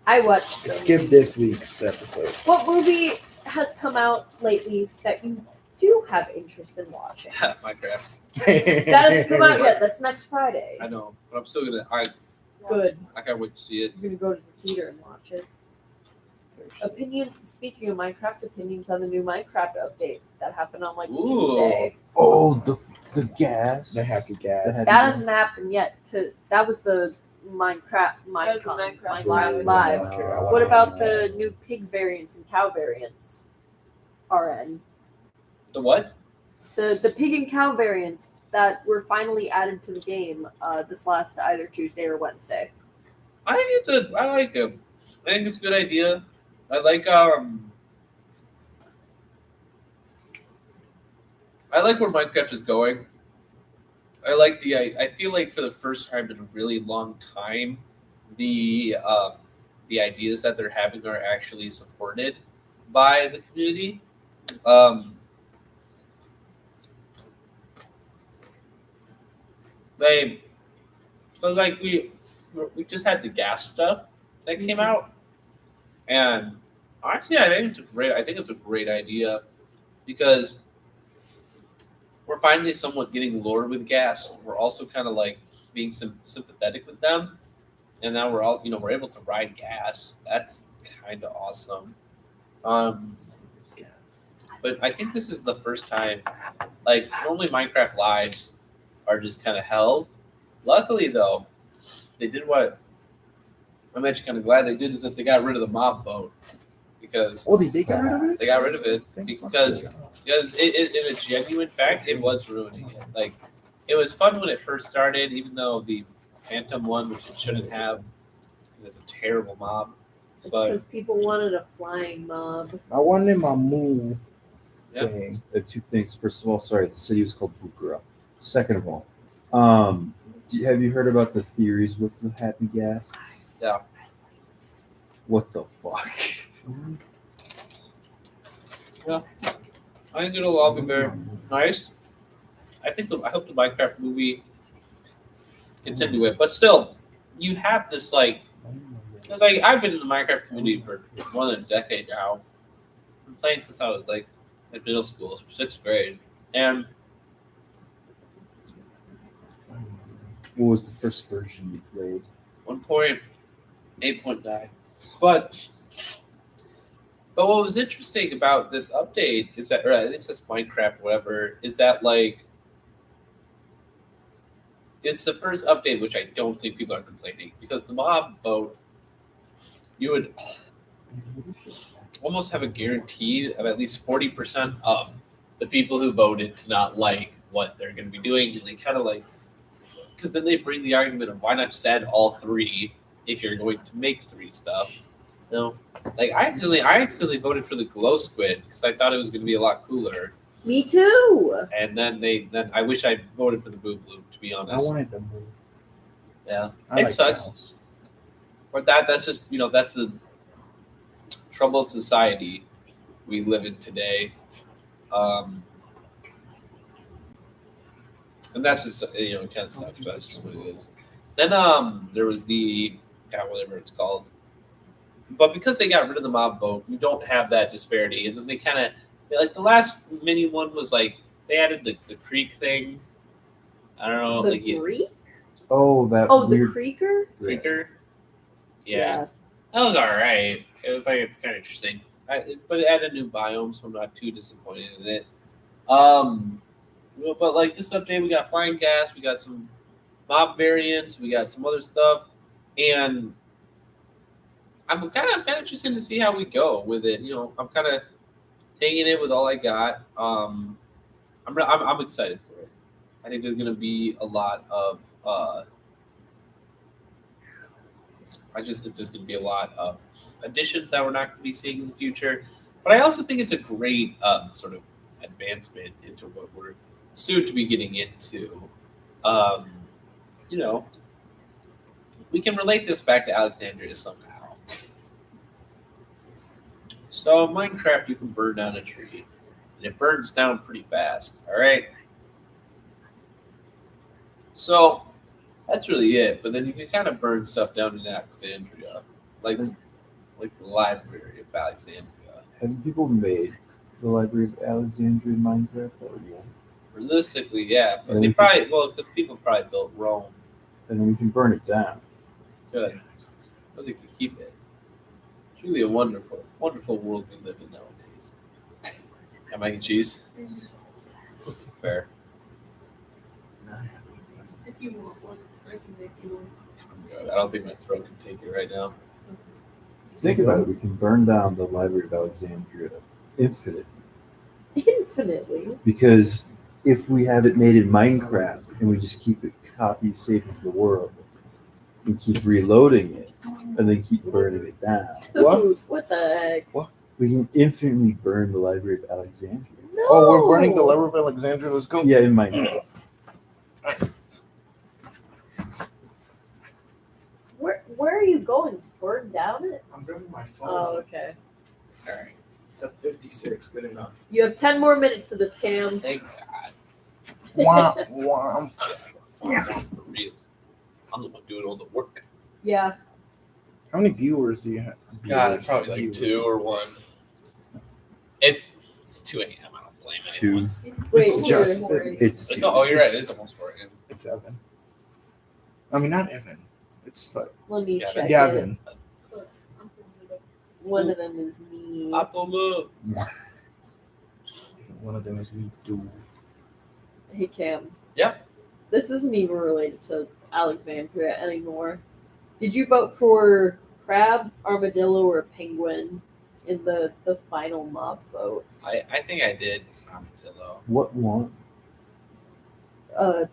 I watched. Skip this week's episode. What movie has come out lately that you do have interest in watching? Minecraft. That hasn't come out yet. That's next Friday. I know, but I'm still gonna. Good. I can't wait to see it. You're gonna go to the theater and watch it. Speaking of Minecraft, opinions on the new Minecraft update that happened on like Tuesday. Oh, the gas. The happy gas. That hasn't happened yet. That was the Minecraft That was the Minecon Minecraft Live. Live. What about the new pig variants and cow variants? RN. The what? The pig and cow variants that were finally added to the game this last either Tuesday or Wednesday. I like it. I think it's a good idea. I like where Minecraft is going. I feel like for the first time in a really long time, the ideas that they're having are actually supported by the community. We just had the gas stuff that came out, and honestly, I think it's a great idea because we're finally somewhat getting lured with gas. We're also kind of like being sympathetic with them, and now we're able to ride gas. That's kind of awesome. But I think this is the first time. Like normally, Minecraft lives are just kind of held. Luckily, though, they did what I'm actually kind of glad they did is that they got rid of the mob vote because They got rid of it? they got rid of it because in a genuine fact, it was ruining it. Like it was fun when it first started, even though the Phantom won, which it shouldn't have, because it's a terrible mob. It's But because people wanted a flying mob. I wanted my move. Yeah. Thing. Two things. First of all, sorry, the city was called Bukhara. Second of all, have you heard about the theories with the happy gas? Yeah. What the fuck? I think it'll all be very nice. I hope the Minecraft movie continue it, but still, you have this because I've been in the Minecraft community for more than a decade now. I've been playing since I was in middle school, 6th grade, and What was the first version you played? 1.8.9. But But what was interesting about this update is that, or at least it's Minecraft, whatever, is that like it's the first update which I don't think people are complaining because the mob vote, you would almost have a guarantee of at least 40% of the people who voted to not like what they're going to be doing, and they kind of like, because then they bring the argument of why not just add all 3 if you're going to make 3 stuff. No, like I accidentally voted for the glow squid because I thought it was going to be a lot cooler. Me too. And then I wish I voted for the boob loop, to be I honest. wanted them. Yeah, I it like sucks. cows. But that's just that's the troubled society we live in today. And that's just it kind of sucks, but that's just what it is. Then there was the whatever it's called, but because they got rid of the mob vote, we don't have that disparity. And then they kind of like the last mini one was like they added the creek thing. I don't know, The like Greek? Oh, that Oh, the weird Creeker? creeker. Yeah, that was all right. It was like it's kind of interesting, but it added new biomes, so I'm not too disappointed in it. But like this update, we got flying gas, we got some mob variants, we got some other stuff, and I'm kind of interested to see how we go with it. I'm kind of taking it with all I got. I'm excited for it. I think there's going to be a lot of. I just think there's going to be a lot of additions that we're not going to be seeing in the future. But I also think it's a great sort of advancement into what we're soon to be getting into. We can relate this back to Alexandria somehow. So in Minecraft, you can burn down a tree, and it burns down pretty fast. All right. So that's really it. But then you can kind of burn stuff down in Alexandria, like the Library of Alexandria. Have people made the Library of Alexandria in Minecraft already? Realistically, yeah, but And they we probably because people probably built Rome. And then we can burn it down. Good, but they could keep it. It's really a wonderful, wonderful world we live in nowadays. Got mac and cheese. Fair. If you want one, I can make you one. I'm good. I don't think my throat can take it right now. Think about it. We can burn down the Library of Alexandria infinitely. Infinitely. Because if we have it made in Minecraft and we just keep it copy safe of the world and keep reloading it and then keep burning it down, Dude, what the heck? we can infinitely burn the Library of Alexandria. No. Oh, we're burning the Library of Alexandria. Let's go. Yeah, in Minecraft. Where are you going? To burn down it? I'm grabbing my phone. Oh, okay. All right. It's at 56. Good enough. You have 10 more minutes of this, Cam. Thank God. Womp, womp. For real. I'm the one doing all the work. Yeah. How many viewers do you have? God, Viewers, probably like viewers. 2 or 1. It's 2 a.m. I don't blame anyone. 2. Wait, It's here. just. It's It's 2. oh, you're right. It is almost 4 a.m. It's Evan. I mean, not Evan. It's like Let me Yeah, check it. Gavin. One of them is me. Apple One of them is me too. Hey, Cam. Yeah? This isn't even related to Alexandria anymore. Did you vote for crab, armadillo, or penguin in the final mob vote? I think I did armadillo. What one?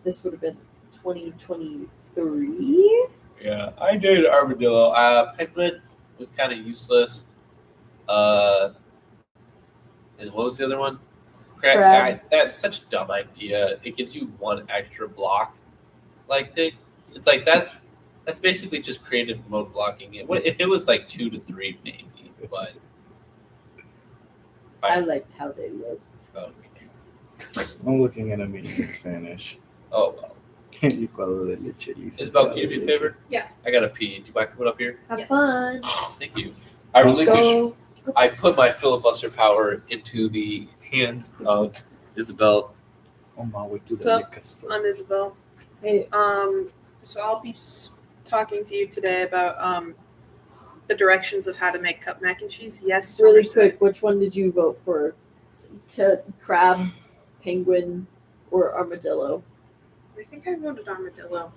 This would have been 2023. Yeah, I did armadillo. Penguin was kind of useless. And what was the other one? Crab. That's such a dumb idea. It gives you 1 extra block. Like it's like that. That's basically just creative mode blocking it. If it was like 2 to 3, maybe. But I liked how they looked. okay. I'm looking at a meeting in Spanish. Oh well. Licuado de leche. Isabel, can you do me a favor? Yeah. I gotta pee. Do you mind coming up here? Have Yeah. fun. Thank you. I relinquish. Go. I put my filibuster power into the hands of Isabel. On my way to the So, liquor store. I'm Isabel. Hey, So I'll be talking to you today about the directions of how to make cup mac and cheese, yes, Really Somerset. quick, which one did you vote for? Crab, penguin, or armadillo? I think I voted armadillo.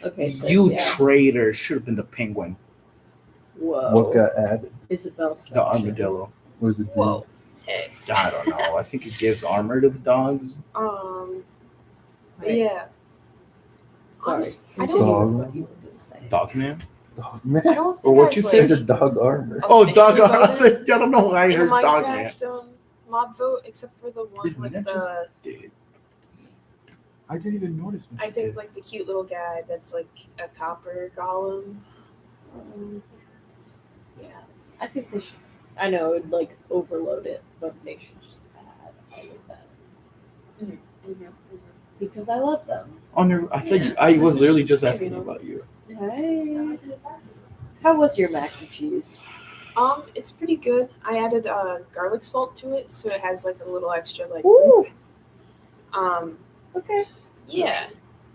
Okay, so You yeah. traitor! Should have been the penguin. Whoa. What got added? Isabel The section. armadillo. What does it do? Whoa. Hey. I don't know. I think it gives armor to the dogs. Right. Yeah. Sorry. Honest- I Continue don't- with what you were going to say. Dog man. Dog man. I don't Or think what I've, you like, said? It's a dog armor. Oh, dog Officially armor. voted I don't know why I in a heard dog man. Minecraft mob vote, except for the one Did with Mina the did. I didn't even notice. I think like the cute little guy that's like a copper golem. Yeah. I think they should. I know it would like overload it, but they should just add all of that. Because I love them. Oh no! I thought I was literally just asking about you. Hey. How was your mac and cheese? It's pretty good. I added garlic salt to it, so it has like a little extra like. Ooh. Okay. Yeah,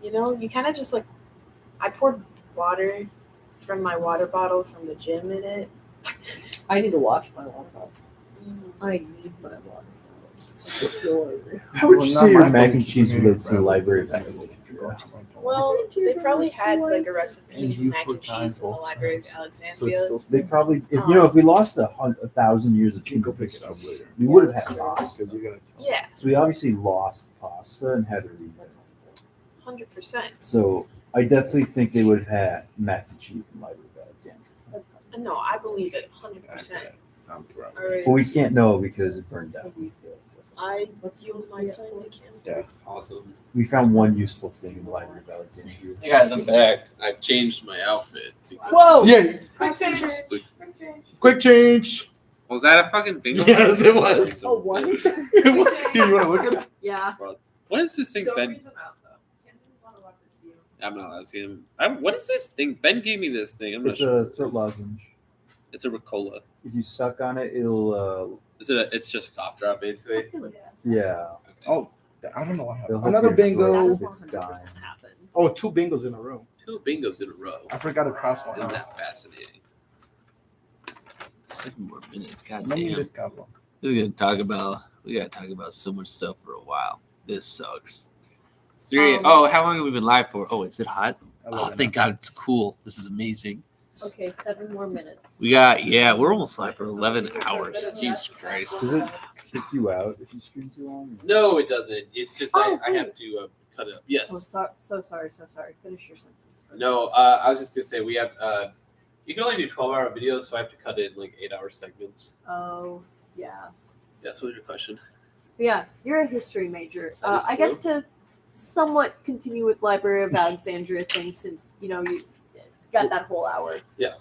you know, you kind of just like. I poured water from my water bottle from the gym in it. I need to wash my water bottle. I need my water bottle. How would you Well, say not your my mac fault. and cheese relates to the Library of Right. Alexandria? Well, they probably had like a recipe And for you mac and put time cheese in the both Library of times. Alexandria. So it's still They probably, if, you know, if we lost 1,000 years of You can go human pick it history, up later. we would have had pasta. Because you gotta. Yeah, So we obviously lost pasta and had to remake it. 100%. So I definitely think they would have had mac and cheese in the Library of Alexandria. No, I believe it 100%. I'm wrong. All right, But we can't know because it burned How down. do you feel? I use my time to count. Yeah. Awesome. We found one useful thing in the Library of Alexandria. Hey guys, I'm back. I've changed my outfit. Whoa! Yeah. Quick change. Quick change. Was that a fucking bingo? Yes, it was. Oh, what? You want to look at it? Yeah. What is this thing, Don't Ben? read them out though. Candace not allowed to see you. I'm not allowed to see him. What is this thing? Ben gave me this thing. I'm not It's sure. a what it throat is. lozenge. It's a Ricola. If you suck on it, it'll, Is it? It's just a cough drop, basically. yeah. Okay. Oh, I don't know what It'll happened. help Another your throat bingo. if it's dying. Oh, 2 bingos in a row. 2 bingos in a row. I forgot to cross one Isn't out. that fascinating? 7 more minutes. God Let me damn. just couple. We gotta talk about so much stuff for a while. This sucks. How long have we been live for? Oh, is it hot? Oh, thank God it's cool. This is amazing. Okay, 7 more minutes. We're almost live for 11 hours. Jesus Christ. Does it kick you out if you stream too long? No, it doesn't. It's just Oh, I have to cut it up. Oh, Yes. so sorry. Finish your sentence first. No, I was just gonna say we have you can only do 12-hour videos, so I have to cut it in like 8-hour segments. Oh, yeah. That's what was your question. Yeah, you're a history major. That is I guess to somewhat continue with Library of Alexandria thing, since you got that whole hour. Yeah.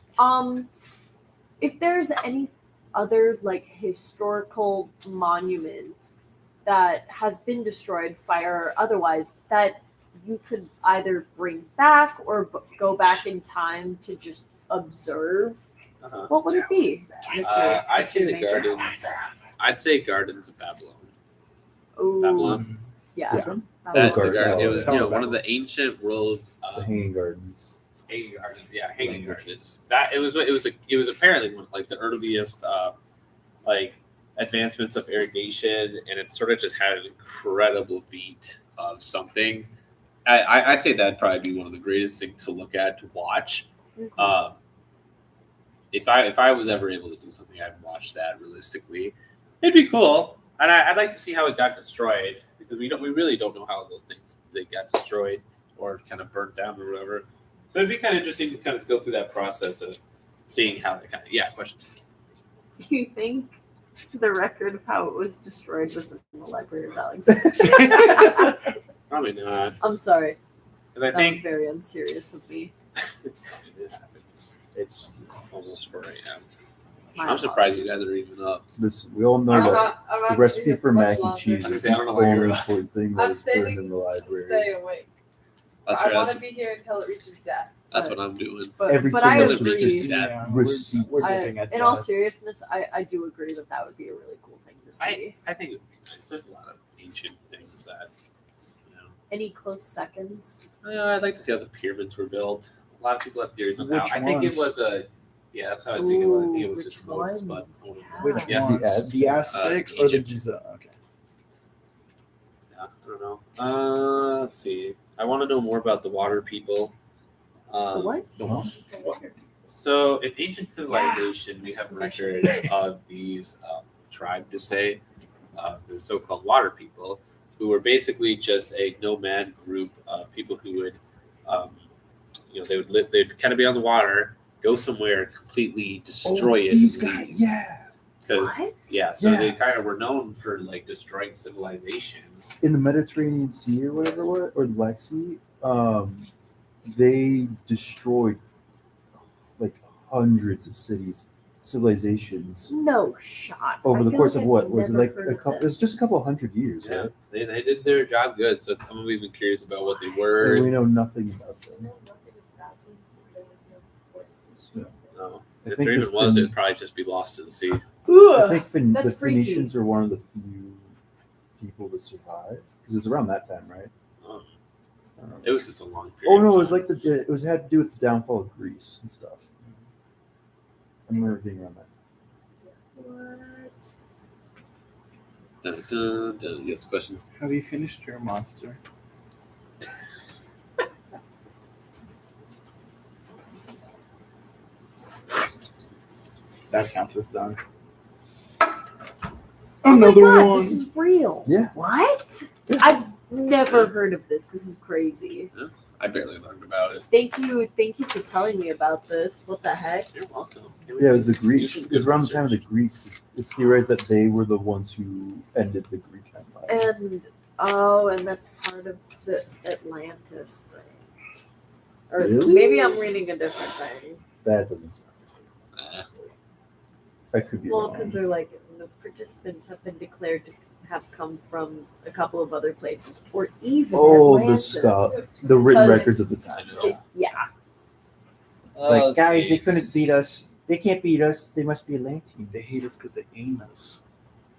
If there's any other like historical monument that has been destroyed, fire or otherwise, that you could either bring back or go back in time to just observe, Uh-huh. what would it be, Mr. I'd say the Major? gardens. I'd say Gardens of Babylon. Ooh, Babylon. yeah. Which one? That, Garden. it was Oh, one of the ancient world The Hanging Gardens. hanging gardens. Yeah, hanging gardens. That it was apparently one of like the earliest like advancements of irrigation, and it sort of just had an incredible feat of something. I'd say that'd probably be one of the greatest things to look at, to watch. If I was ever able to do something, I'd watch that realistically. It'd be cool, and I'd like to see how it got destroyed, because we really don't know how those things they got destroyed or kind of burnt down or whatever. So it'd be kind of interesting to kind of go through that process of seeing how they kind of question. Do you think the record of how it was destroyed was in the Library of Alexandria? Probably not, I'm sorry. because I That was think very unserious of me. it's fine. It happens. It's almost 4 a.m. My I'm surprised you guys are even up. This we all know I'm that not- I'm the not recipe here for much mac and longer. cheese is I the don't know why you're only up. important thing that I'm is burned standing in the to library. stay awake. That's I right. want That's, to be here until it reaches death. that's what I'm doing. But Everything I else was agree. just- Yeah, receipts. We're I- looking at in all seriousness, I do agree that would be a really cool thing to see. I think it would be nice. There's a lot of ancient things that, Any close seconds? I'd like to see how the pyramids were built. A lot of people have theories on how. Which I think it ones? was Yeah, that's how I think it was. I think it was Ooh, just which modes, ones? but Which Yeah. ones? The Aztecs or the Egypt. Giza? Okay. yeah, I don't know. Let's see. I want to know more about the water people. The what? So, in ancient civilization, we have records of these tribe to say, the so-called water people, who were basically just a nomad group of people who would, they would live. They'd kind of be on the water, go somewhere, completely destroy it. These and guys, leave. yeah. Because What? so Yeah. they kind of were known for like destroying civilizations. In the Mediterranean Sea or whatever it was, or the Black Sea, they destroyed like hundreds of cities, civilizations No shot. over I the feel course like of I've what was it never like heard a of couple? It them. was just a couple hundred years, Yeah, right? they did their job good. So I'm even curious about what they And were. we know nothing about them. No, nothing about them because there was no port. No, I if think there the even was, Fin- it'd probably just be lost to the sea. I think the that's freaky. Phoenicians are one of the few people to survive because it's around that time, right? Um, I don't know. It was just a long period. Oh no, it of was time. like it was had to do with the downfall of Greece and stuff. I remember being around that. Dun, dun, dun. Yes, question. Have you finished your monster? That counts as done. Oh my Another god, one. this is real. Yeah. What? I've never heard of this. This is crazy. I barely learned about it. Thank you for telling me about this. What the heck? You're welcome. Yeah, it was the You Greeks. should It was do around the time of the research. Greeks. 'Cause it's theorized that they were the ones who ended the Greek Empire. And that's part of the Atlantis thing. Or Really? maybe I'm reading a different thing. That doesn't sound. Nah. I could be Well, wrong. because they're like the participants have been declared to have come from a couple of other places, or even Oh, the Atlantis. the written Because- records of the time. So, yeah. Let's see. couldn't beat us. They can't beat us. They must be Atlanteans. They hate us because they aim us.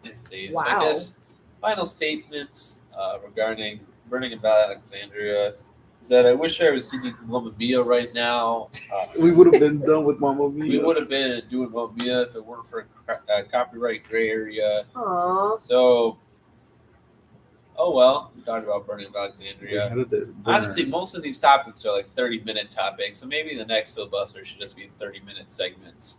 Let's see. So Wow. I guess final statements regarding Burning of Alexandria is that I wish I was singing Mamma Mia right now. We would have been done with Mamma We Mia. would have been doing Mamma Mia if it weren't for a copyright gray area. Aww. So, oh well, we talked about Burning of We Alexandria. had this Honestly, burn. most of these topics are like 30-minute topics, so maybe the next filibuster should just be 30-minute segments.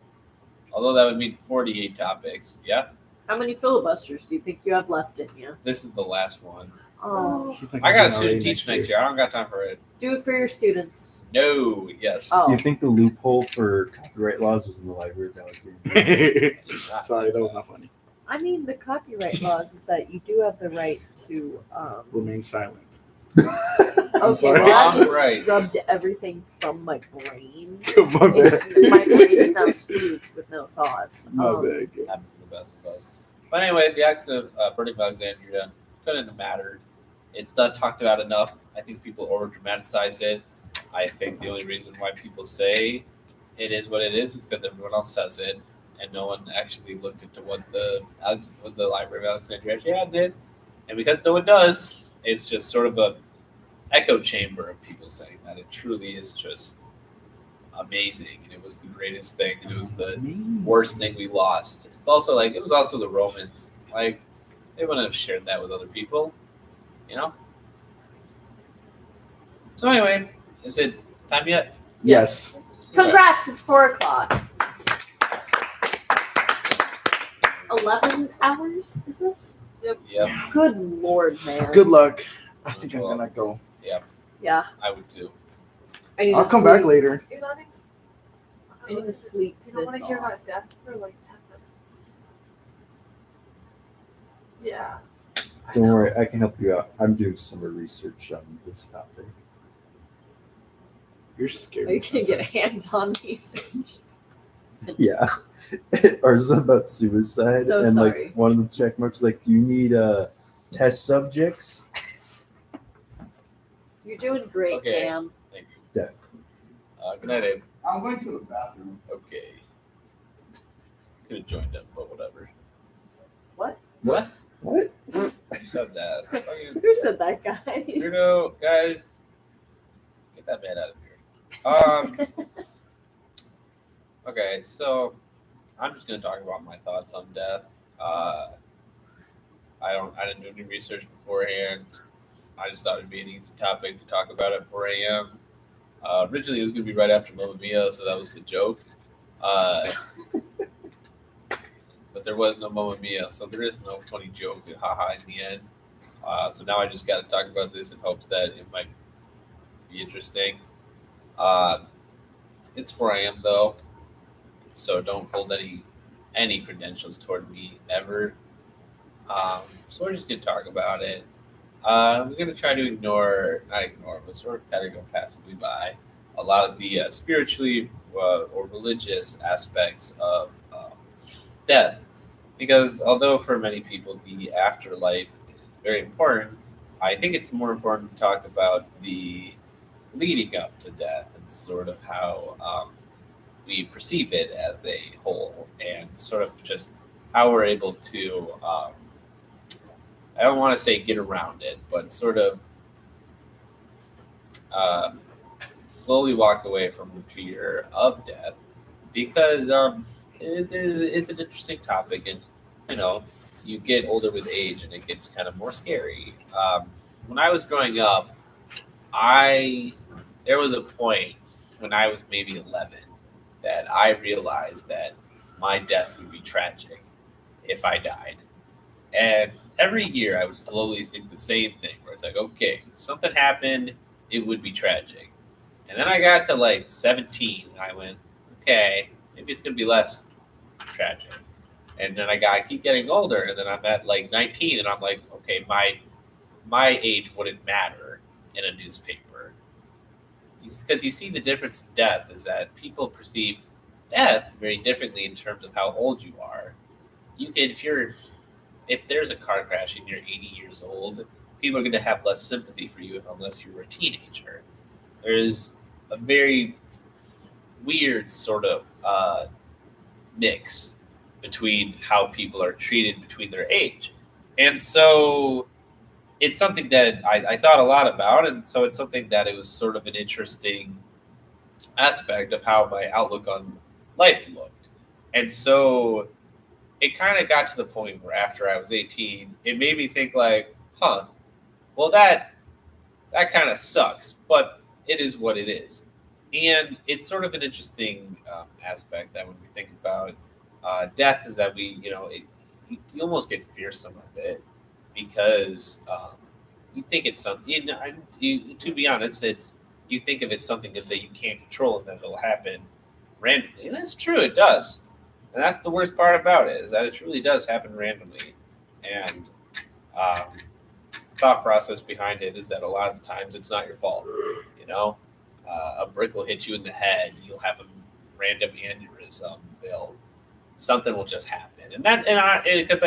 Although that would mean 48 topics. Yeah, How many filibusters do you think you have left in you? this is the last one. Oh, He's not I gonna got a be student already teach next year. I don't got time for it. do it for your students. No, yes. Oh, Do you think the loophole for copyright laws was in the Library of Alexandria? Sorry, that was not funny. I mean, the copyright laws is that you do have the right to. Remain silent. Okay, sorry. well, that Wrong, just right. rubbed everything from my brain. My bad. My brain is now smooth with no thoughts. My bad. Happens to the best of us. But anyway, the acts of Burning of Alexandria couldn't have mattered. It's not talked about enough. I think people over dramatize it. I think the only reason why people say it is what it is because everyone else says it, and no one actually looked into what the Library of Alexandria actually had did. And because no one does, it's just sort of a echo chamber of people saying that it truly is just amazing, and it was the greatest thing, and it was the worst thing we lost. It's also like it was also the Romans. Like they wouldn't have shared that with other people, you know. So anyway, is it time yet? Yes. Congrats! It's 4:00. 11 hours is this? Yep, Good lord, man. Good luck. I think I'm gonna go. Yeah, I would too. I need I'll to come sleep. back later. You're not even. I need to sleep You don't this want to hear off. about death for like 10 minutes. Yeah. I Don't know. worry, I can help you out. I'm doing summer research on this topic. You're scared. You can get Princess. hands-on research. Yeah. Ours is about suicide. So and sorry. like one of the check marks is like, do you need test subjects? You're doing great, Okay. Cam. Thank you. Definitely. Good night, Abe. I'm going to the bathroom. Okay. Could have joined up, but whatever. What? What? What? Who said that? Fucking Who said that, guys? weirdo, guys. Get that man out of here. Okay, so I'm just going to talk about my thoughts on death. I didn't do any research beforehand. I just thought it'd be an easy topic to talk about at 4 a.m. Originally, it was going to be right after Mamma Mia, so that was the joke. Uh, but there was no Mamma Mia, so there is no funny joke, haha, in the end. So now I just got to talk about this in hopes that it might be interesting. Uh, it's 4 a.m. though, so don't hold any credentials toward me ever. So we're just gonna talk about it. We're gonna try to not ignore, but sort of kind of go passively by a lot of the spiritually or religious aspects of death, because although for many people the afterlife is very important, I think it's more important to talk about the leading up to death and sort of how we perceive it as a whole, and sort of just how we're able to. I don't want to say get around it, but sort of um, slowly walk away from the fear of death, because it's an interesting topic, and you know, you get older with age, and it gets kind of more scary. When I was growing up, I there was a point when I was maybe 11 that I realized that my death would be tragic if I died. And every year I would slowly think the same thing, where it's like, okay, something happened, it would be tragic. And then I got to like 17, and I went, okay, maybe it's gonna be less tragic. And then I keep getting older, and then I'm at like 19, and I'm like, okay, my age wouldn't matter in a newspaper, because you see the difference in death is that people perceive death very differently in terms of how old you are. You could, if there's a car crash and you're 80 years old, people are going to have less sympathy for you unless you're a teenager. There's a very weird sort of mix between how people are treated between their age. And so it's something that I thought a lot about. And so it's something that it was sort of an interesting aspect of how my outlook on life looked. And so it kind of got to the point where after I was 18, it made me think like, well, that kind of sucks, but it is what it is. And it's sort of an interesting aspect that when we think about death is that you almost get fearsome of it, because you think it's something, to be honest, you think of it something that you can't control and that it'll happen randomly. And that's true, it does. And that's the worst part about it, is that it truly does happen randomly. And thought process behind it is that a lot of the times it's not your fault. You know, a brick will hit you in the head, you'll have a random aneurysm, something will just happen. And because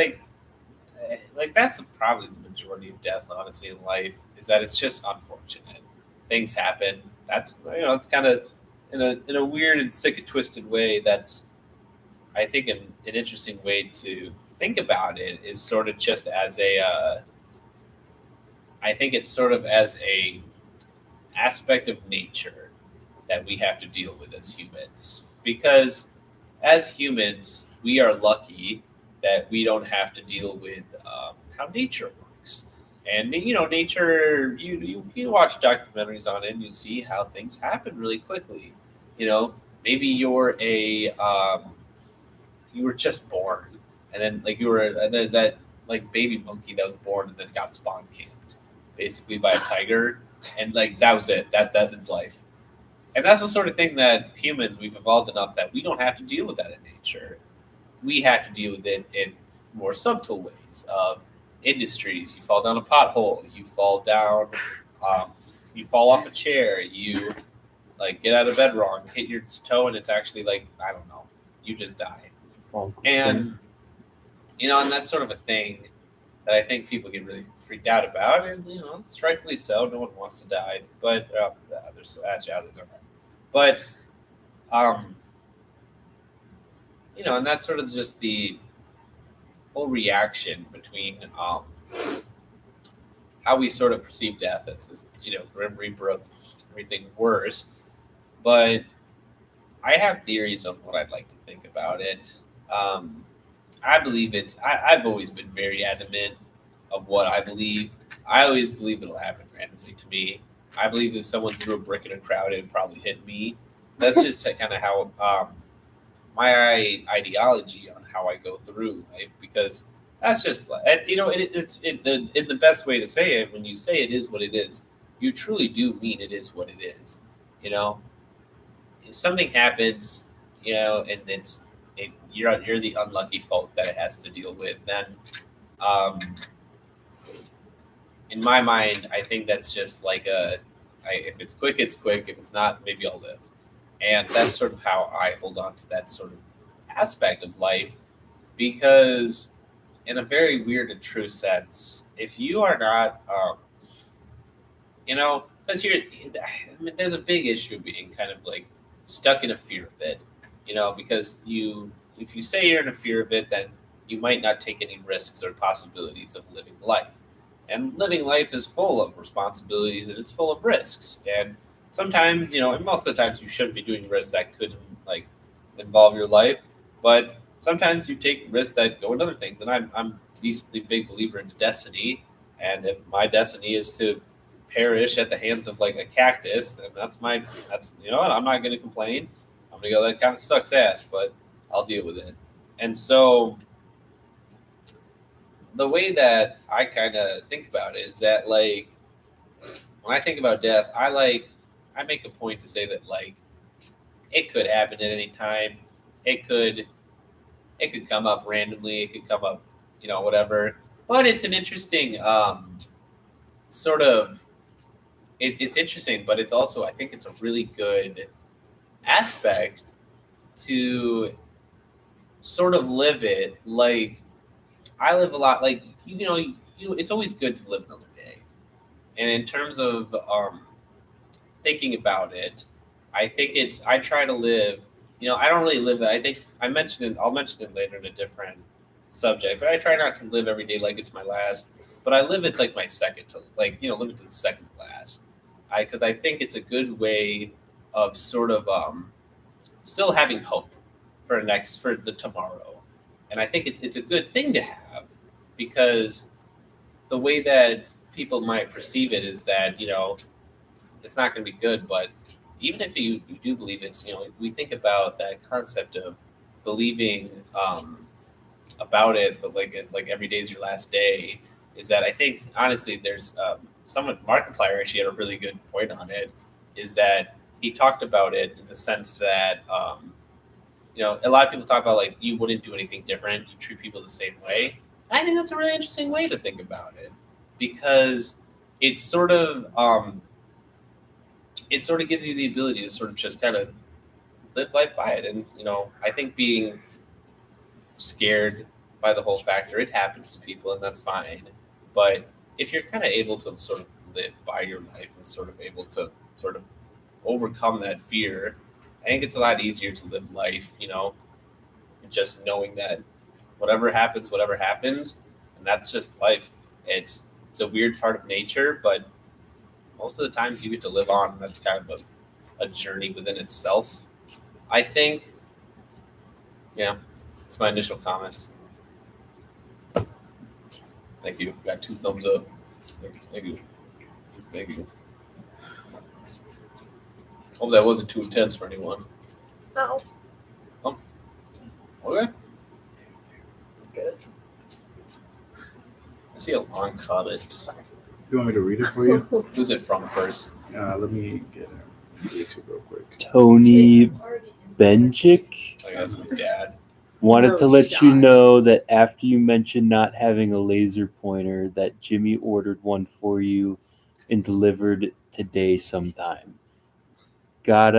like that's probably the majority of deaths, honestly, in life, is that it's just unfortunate. Things happen. That's, it's kind of in a weird and sick and twisted way. That's, I think, an interesting way to think about it is sort of just as I think it's sort of as a aspect of nature that we have to deal with as humans, because as humans, we are lucky that we don't have to deal with how nature works. And nature, you watch documentaries on it, and you see how things happen really quickly. Maybe you were just born, and then like you were that like baby monkey that was born and then got spawn camped, basically by a tiger, and like that was it. That's its life. And that's the sort of thing that humans, we've evolved enough that we don't have to deal with that in nature. We have to deal with it in more subtle ways of industries. You fall down a pothole, you fall down, you fall off a chair, you like get out of bed wrong, hit your toe, and it's actually like, I don't know, you just die. And and that's sort of a thing that I think people get really freaked out about, and it's rightfully so. No one wants to die, but there's actually others are. But and that's sort of just the whole reaction between how we sort of perceive death as this, grim reaper of everything worse. But I have theories on what I'd like to think about it. I believe I've always been very adamant of what I believe. I always believe it'll happen randomly to me. I believe if someone threw a brick in a crowd, it would probably hit me. That's just kind of how my ideology on how I go through life, because that's just it's in the best way to say it. When you say it is what it is, you truly do mean it is what it is. You know, if something happens, and you're the unlucky folk that it has to deal with. Then, in my mind, I think that's just like if it's quick, it's quick. If it's not, maybe I'll live. And that's sort of how I hold on to that sort of aspect of life, because in a very weird and true sense, if you are not, because there's a big issue being kind of like stuck in a fear of it, because if you say you're in a fear of it, then you might not take any risks or possibilities of living life. And living life is full of responsibilities and it's full of risks. And sometimes, and most of the times you shouldn't be doing risks that could involve your life, but sometimes you take risks that go into other things. And I'm the big believer in destiny. And if my destiny is to perish at the hands of a cactus, then that's I'm not going to complain. I'm going to go, that kind of sucks ass, but I'll deal with it. And so the way that I kind of think about it is that when I think about death, I make a point to say that it could happen at any time. It could come up randomly. It could come up, whatever. But it's an interesting sort of. It's interesting, but it's also, I think it's a really good aspect to sort of live it. I live a lot. It's always good to live another day. And in terms of thinking about it, I think I try to live, I don't really live it. I think I'll mention it later in a different subject, but I try not to live every day like it's my last, but I live it's my second to live it to the second last. Because I think it's a good way of sort of still having hope for the tomorrow. And I think it's a good thing to have, because the way that people might perceive it is that, it's not going to be good. But even if you do believe it, we think about that concept of believing about it, like every day is your last day, is that I think, honestly, there's Markiplier actually had a really good point on it, is that he talked about it in the sense that, a lot of people talk about you wouldn't do anything different. You treat people the same way. I think that's a really interesting way to think about it, because it's sort of gives you the ability to sort of just kind of live life by it. And, I think being scared by the whole factor, it happens to people and that's fine. But if you're kind of able to sort of live by your life and sort of able to sort of overcome that fear, I think it's a lot easier to live life, just knowing that whatever happens, and that's just life. It's a weird part of nature, but most of the time you get to live on, and that's kind of a journey within itself, I think. Yeah, it's my initial comments. Thank you. Got 2 thumbs up. Thank you. Hope that wasn't too intense for anyone. No. Okay. Good. I see a long comment. You want me to read it for you? Who's it from first? Let me get it real quick. Tony Benchik Oh, yeah, that's my dad. wanted No to let shot. you know that after you mentioned not having a laser pointer, that Jimmy ordered one for you and delivered today sometime. Got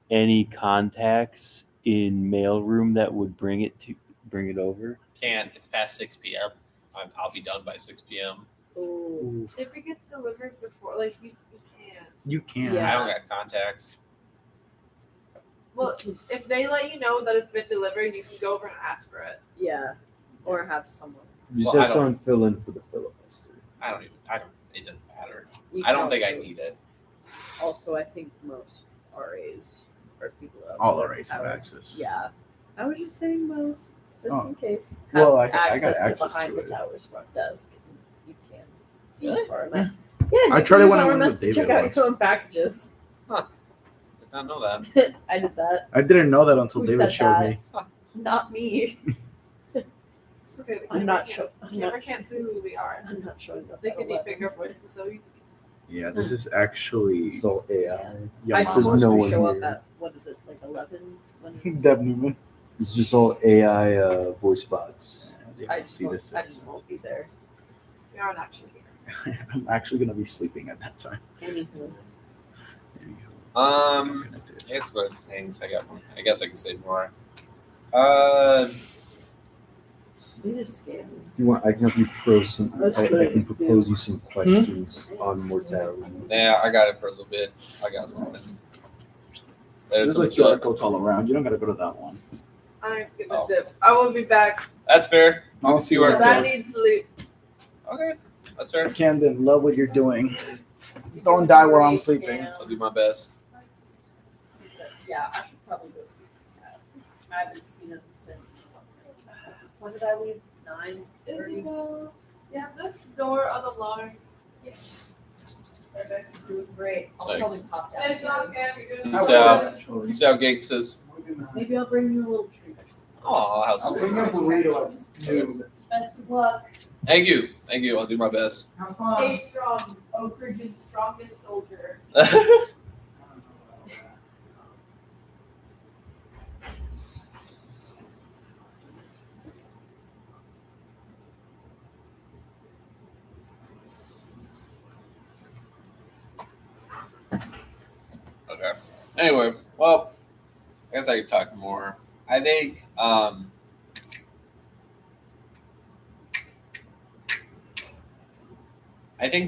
any contacts in mailroom that would bring it over? Can't. It's past 6 p.m. I'll be done by 6 p.m. Ooh. If it gets delivered before, you can't. You can. Yeah. I don't got contacts. Well, if they let you know that it's been delivered, you can go over and ask for it. Yeah. Or have someone. You Well, said I don't- someone fill in for the filibuster. It doesn't matter. You I don't can think I also- need it. Also, I think most RAs or people who have All whatever our race have powers. access. Yeah, I was just saying most, just Oh. in case. Well, Have I got to access behind to the it. tower's front desk. You can Really? use RMS. Yeah, I you tried can it use when I went RMS with to David check out once. your own packages. Did not know that. I did that. I didn't know that until Who David said showed that? me. Not me. It's okay. The I'm camera not can't- sure. Camera can't see who we are. I'm not showing up. They at can 11. deepfake our voices so easy. Yeah, this is actually It's all AI. I young just There's want no to one show up here. at what is it, like 11? When is Deb Newman. It's just all AI voice bots. I See just, this. I just won't be there. We aren't actually here. I'm actually gonna be sleeping at that time. Anywho. I guess what things I got one. I guess I can say more. We just scam. If you want, I can help you propose some. I can propose you some questions on mortality. Yeah, I got it for a little bit. I got something. There's There's some like stuff. QR codes all around. You don't gotta go to that one. I'm gonna Oh. dip. I will be back. That's fair. I'll You see are But what I need sleep. Okay, that's fair. Camden, love what you're doing. Don't die while I'm sleeping. I'll do my best. Yeah, I should probably go. I haven't seen him since. When did I leave? 9:30? Isabel. Yeah, this door unlocked. Yes. Perfect. Great. I'll Thanks. probably pop down. It's not good. You're good. Peace out. Peace out, gangsters. Maybe I'll bring you a little treat or something. Oh, how I'll sweet. bring up a burrito. Best of luck. Thank you. Thank you. I'll do my best. Have Stay strong, Oak Ridge's strongest soldier. Okay. Anyway, well, I guess I could talk more. I think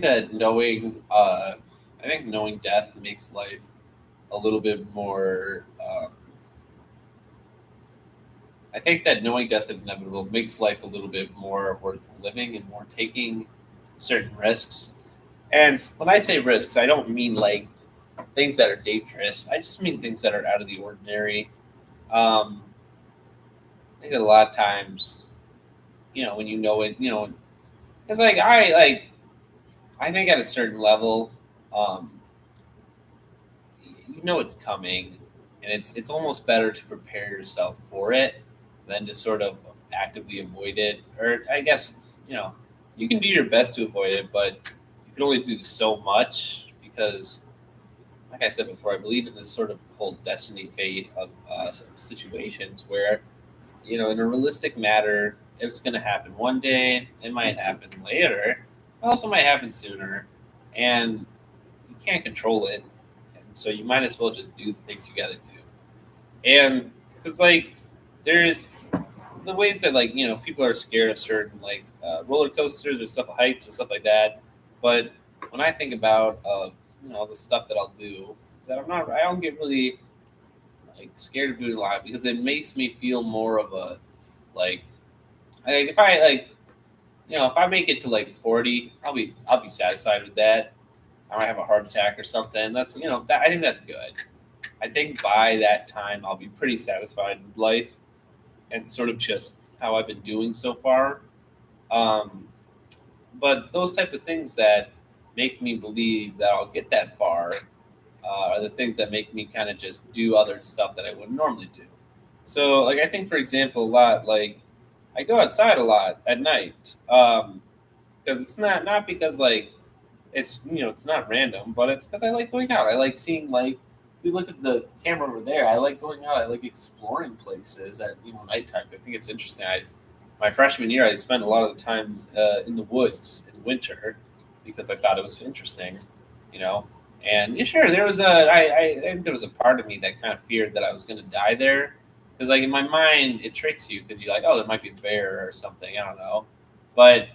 that knowing death makes life a little bit more. I think that knowing death is inevitable makes life a little bit more worth living and more taking certain risks. And when I say risks, I don't mean like things that are dangerous. I just mean things that are out of the ordinary. I think that a lot of times, when you know it, it's like I think at a certain level, it's coming, and it's almost better to prepare yourself for it than to sort of actively avoid it. Or I guess you can do your best to avoid it, but you can only do so much because, like I said before, I believe in this sort of whole destiny fate of situations where, in a realistic matter, it's going to happen one day, it might happen later, it also might happen sooner, and you can't control it. And so you might as well just do the things you got to do. And because, there's the ways that, people are scared of certain, roller coasters or stuff, heights or stuff like that. But when I think about, the stuff that I'll do, is that I don't get really scared of doing live because it makes me feel more of a if I make it to 40, I'll be satisfied with that. I might have a heart attack or something. That's I think that's good. I think by that time I'll be pretty satisfied with life and sort of just how I've been doing so far. But those type of things that make me believe that I'll get that far are the things that make me kind of just do other stuff that I wouldn't normally do. So, I think, for example, a lot, I go outside a lot at night because it's not because, it's, it's not random, but it's because I like going out. I like seeing, if you look at the camera over there, I like going out. I like exploring places at, nighttime. I think it's interesting. My freshman year, I spent a lot of the times in the woods in winter because I thought it was interesting, And sure, there was I think there was a part of me that kind of feared that I was going to die there, because in my mind it tricks you because you're like, oh, there might be a bear or something, I don't know, but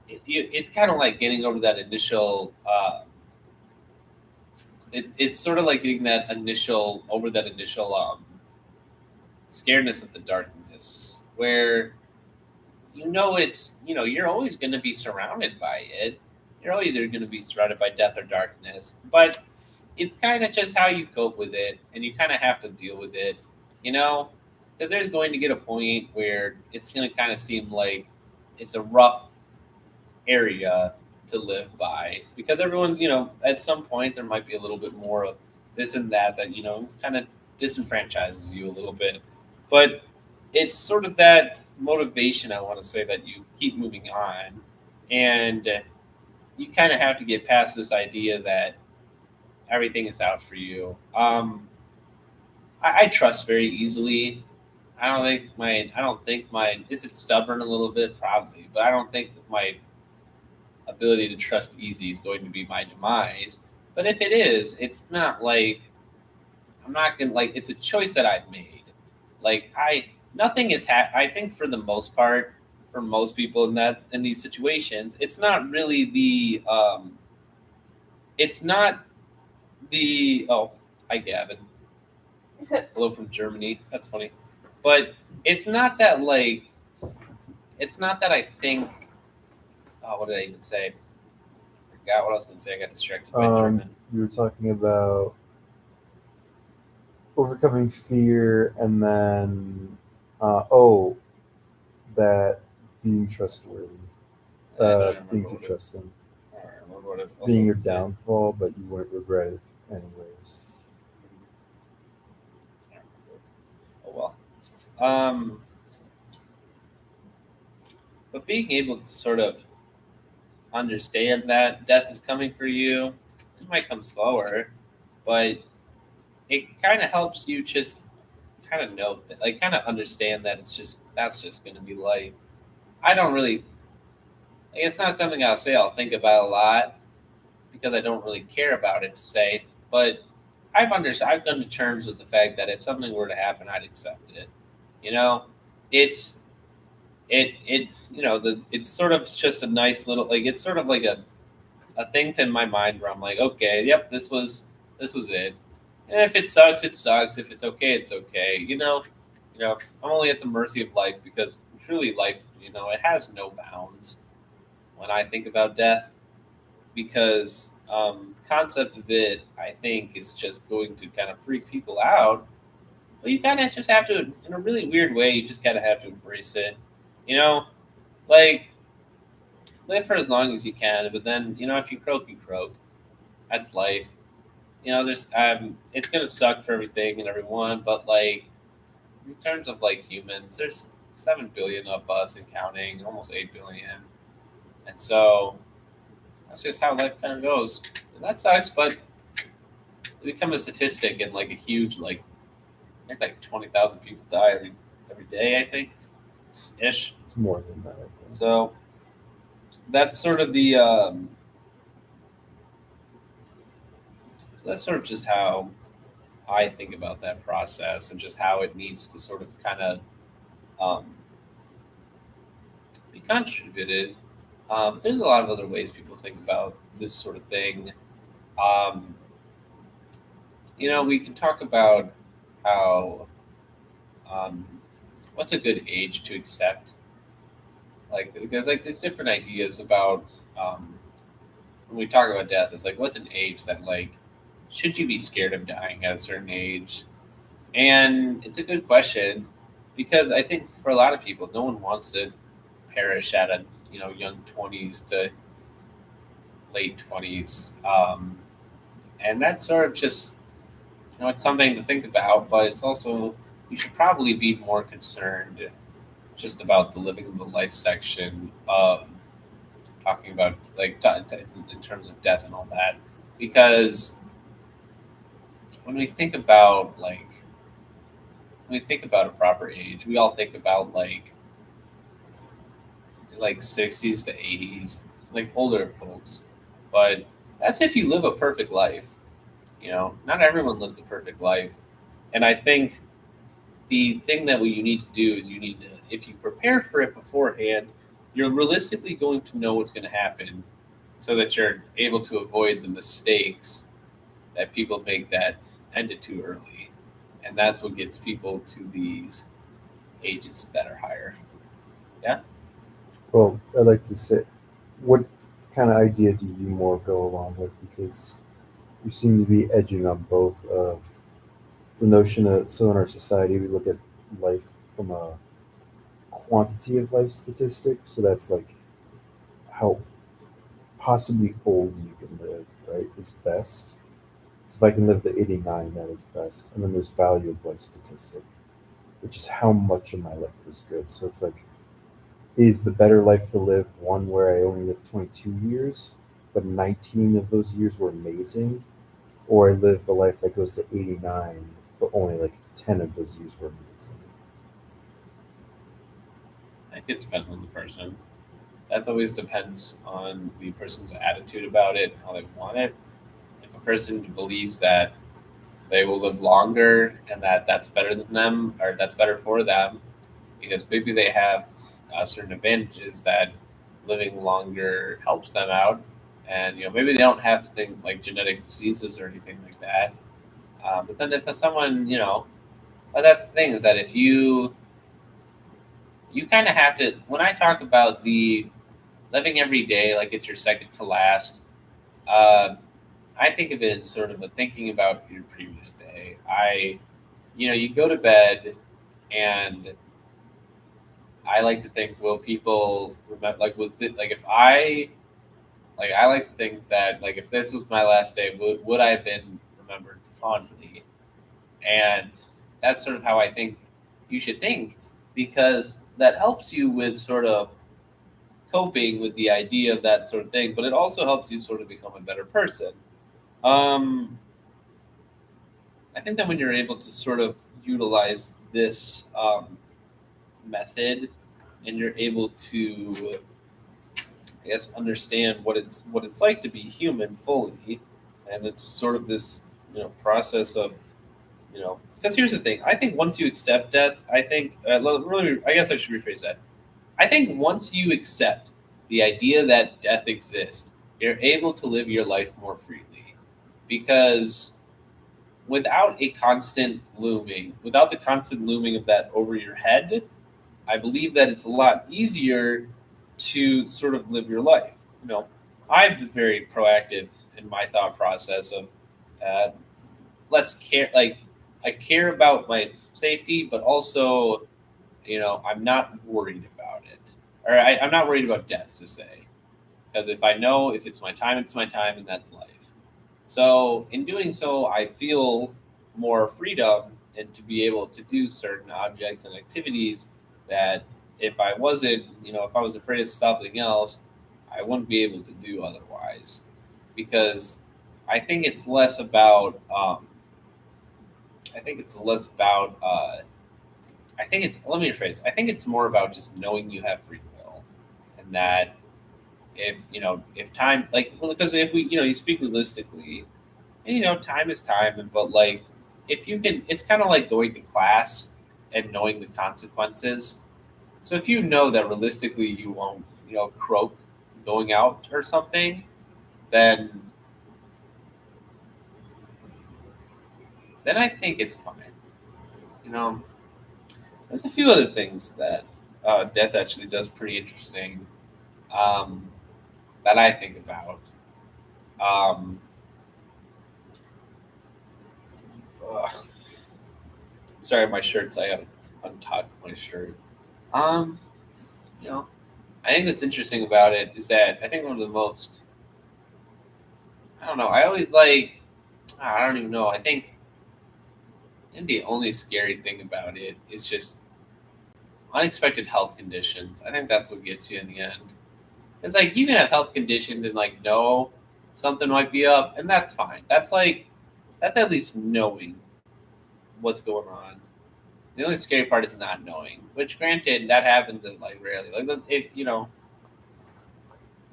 it's kind of like getting over that initial. It's sort of like getting that initial scaredness of the darkness, where it's you're always going to be surrounded by it. You're always going to be surrounded by death or darkness, but it's kind of just how you cope with it, and you kind of have to deal with it, you know, because there's going to get a point where it's going to kind of seem like it's a rough area to live by because everyone's, at some point there might be a little bit more of this and that kind of disenfranchises you a little bit, but it's sort of that motivation, I want to say, that you keep moving on, and you kind of have to get past this idea that everything is out for you. I trust very easily. I don't think my, is it stubborn a little bit? Probably, but I don't think that my ability to trust easy is going to be my demise. But if it is, it's not like, I'm not going to, like, it's a choice that I've made. Like, nothing is, I think for the most part, for most people in these situations, it's not really oh, hi Gavin. Hello from Germany. That's funny. But it's not that I think, oh, what did I even say? I forgot what I was going to say. I got distracted by German. You were talking about overcoming fear, and then that being trustworthy, being too trusting, being your downfall, but you wouldn't regret it anyways. Oh well. But being able to sort of understand that death is coming for you, it might come slower, but it kind of helps you just kind of know that, like, kind of understand that that's just going to be life. I don't really, like, it's not something I'll say I'll think about a lot because I don't really care about it to say, but I've come to terms with the fact that if something were to happen, I'd accept it. It's it's sort of just a nice little, like, it's sort of like a thing in my mind where I'm like, okay, yep, this was it. And if it sucks, it sucks. If it's okay, it's okay. I'm only at the mercy of life because truly life, it has no bounds when I think about death, because the concept of it, I think, is just going to kind of freak people out. But you kind of just have to, in a really weird way, you just kind of have to embrace it. Like, live for as long as you can, but then, if you croak, you croak. That's life. There's it's gonna suck for everything and everyone, but, like, in terms of, like, humans, there's 7 billion of us and counting, almost 8 billion, and so that's just how life kind of goes. And that sucks, but we become a statistic, and, like, a huge, like, I think, like, 20,000 people die every day, I think, ish. It's more than that, I think. So that's sort of the so that's sort of just how I think about that process, and just how it needs to sort of kind of be contributed. But there's a lot of other ways people think about this sort of thing. We can talk about how what's a good age to accept, because, like, there's different ideas about when we talk about death. It's like, what's an age that, like, should you be scared of dying at a certain age? And it's a good question, because I think for a lot of people, no one wants to perish at a young 20s to late 20s, and that's sort of just it's something to think about. But it's also, you should probably be more concerned just about the living the life section of talking about, like, in terms of death and all that, because when we think about a proper age, we all think about like 60s to 80s, like older folks. But that's if you live a perfect life. Not everyone lives a perfect life. And I think the thing that you need to do is, if you prepare for it beforehand, you're realistically going to know what's going to happen, so that you're able to avoid the mistakes that people make that ended too early. And that's what gets people to these ages that are higher. Yeah? Well, I'd like to say, what kind of idea do you more go along with? Because we seem to be edging on both of the notion of, so in our society we look at life from a quantity of life statistic, so that's like how possibly old you can live, right, is best. So if I can live to 89, that is best. And then there's value of life statistic, which is how much of my life was good. So it's like, is the better life to live one where I only lived 22 years, but 19 of those years were amazing? Or I live the life that goes to 89, but only like 10 of those years were amazing? I think it depends on the person. That always depends on the person's attitude about it, how they want it. If a person believes that they will live longer and that that's better than them or that's better for them, because maybe they have certain advantages that living longer helps them out, and maybe they don't have things like genetic diseases or anything like that. But then if someone but that's the thing is that if you kind of have to. When I talk about the living every day like it's your second to last, uh, I think of it as sort of a thinking about your previous day. You go to bed, and I like to think, will people remember? Like, was it like if I like to think that like if this was my last day, would I have been remembered fondly? And that's sort of how I think you should think, because that helps you with sort of coping with the idea of that sort of thing, but it also helps you sort of become a better person. Um, I think that when you're able to sort of utilize this method, and you're able to, I guess, understand what it's like to be human fully, and it's sort of this process of because here's the thing. I think once you accept death, I think really, I guess I should rephrase that. I think once you accept the idea that death exists, you're able to live your life more freely, because without the constant looming of that over your head, I believe that it's a lot easier to sort of live your life. I've been very proactive in my thought process of uh, less care. Like, I care about my safety, but also, I'm not worried about it, or I'm not worried about death, to say, because if I know if it's my time, and that's life. So in doing so, I feel more freedom and to be able to do certain objects and activities that if I wasn't, if I was afraid of something else, I wouldn't be able to do otherwise. Because I think it's less about, I think it's less about, let me rephrase, I think it's more about just knowing you have free will, and that if time, like, well, because if we you speak realistically, and time is time, but like if you can, it's kind of like going to class and knowing the consequences. So if you know that realistically you won't croak going out or something, then I think it's fine. you know there's a few other things that death actually does pretty interesting, um, that I think about. um, ugh, Sorry, my shirt's, I got untucked my shirt. Um, you know, I think what's interesting about it is that I think one of the most, I don't know, I always like, I don't even know, I think the only scary thing about it is just unexpected health conditions. I think that's what gets you in the end. It's like you can have health conditions and like know something might be up, and that's fine. That's at least knowing what's going on. The only scary part is not knowing, which granted that happens like rarely. Like if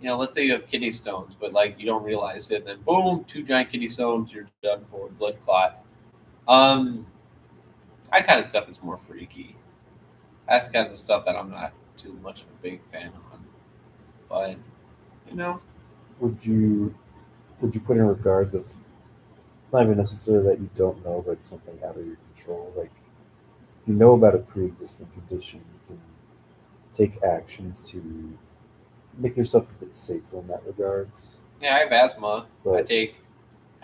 let's say you have kidney stones, but like you don't realize it, and then boom, two giant kidney stones, you're done for, blood clot. Um, that kind of stuff is more freaky. That's kind of the stuff that I'm not too much of a big fan on. But Would you put in regards of, it's not even necessarily that you don't know, but it's something out of your control. Like, if you know about a pre-existing condition, you can take actions to make yourself a bit safer in that regards. yeah, I have asthma. I But take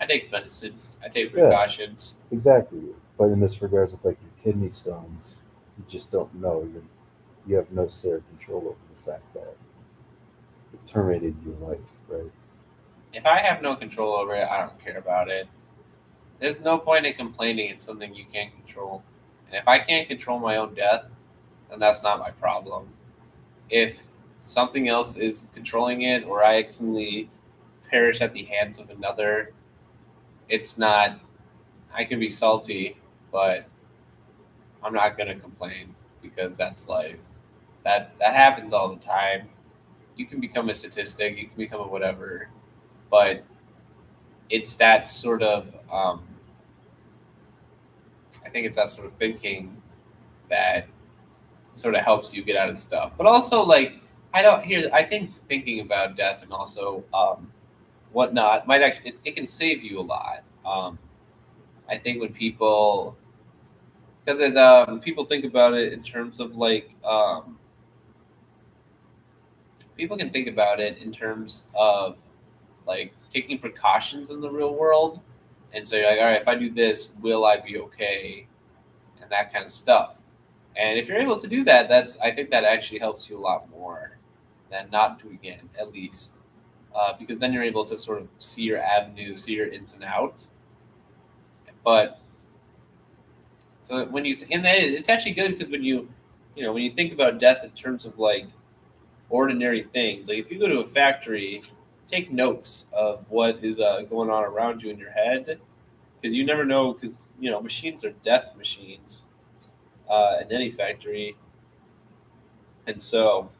I take medicine. I take Yeah. precautions. Exactly. But in this regards, with like your kidney stones, you just don't know. You have no say or control over the fact that it terminated your life, right? If I have no control over it, I don't care about it. There's no point in complaining. It's something you can't control. And if I can't control my own death, then that's not my problem. If something else is controlling it, or I accidentally perish at the hands of another, it's not. I can be salty, but I'm not gonna complain because that's life. That happens all the time. You can become a statistic. You can become a whatever, but it's that sort of. I think it's that sort of thinking that sort of helps you get out of stuff. But also, like, I think thinking about death and also whatnot might actually it can save you a lot. I think when people because as people think about it in terms of like people can think about it in terms of like taking precautions in the real world, and so you're like, all right, if I do this, will I be okay, and that kind of stuff. And if you're able to do that, I think that actually helps you a lot more than not doing it, at least, because then you're able to sort of see your avenue, see your ins and outs. But so when you and then it's actually good because when you think about death in terms of like ordinary things, like if you go to a factory, take notes of what is going on around you in your head, because you never know. Because machines are death machines in any factory, and so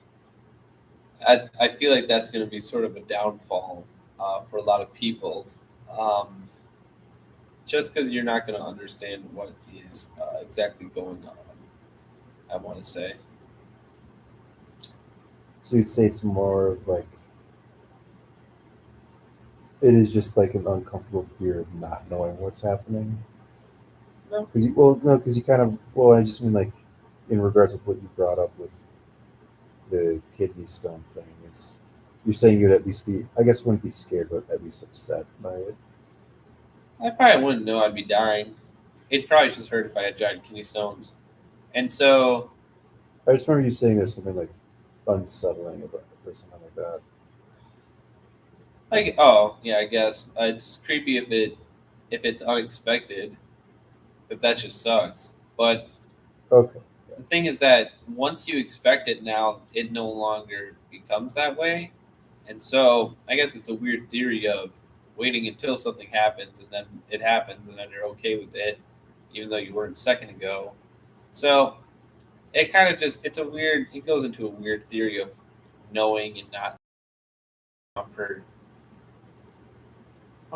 I feel like that's going to be sort of a downfall for a lot of people, just because you're not going to understand what is exactly going on. I want to say. So you'd say it's more of like it is just like an uncomfortable fear of not knowing what's happening. No. Because you kind of I just mean like in regards with what you brought up with the kidney stone thing. It's you're saying you'd at least be, I guess, wouldn't be scared, but at least upset by it. I probably wouldn't know I'd be dying. It'd probably just hurt if I had giant kidney stones. And so, I just remember you saying there's something like unsettling about it or something like that. like, oh yeah, I guess it's creepy if it's unexpected. But that just sucks. But Okay. the thing is that once you expect it now, it no longer becomes that way. And so I guess it's a weird theory of waiting until something happens and then it happens and then you're okay with it, even though you weren't a second ago. So it kind of it goes into a weird theory of knowing and not. I'm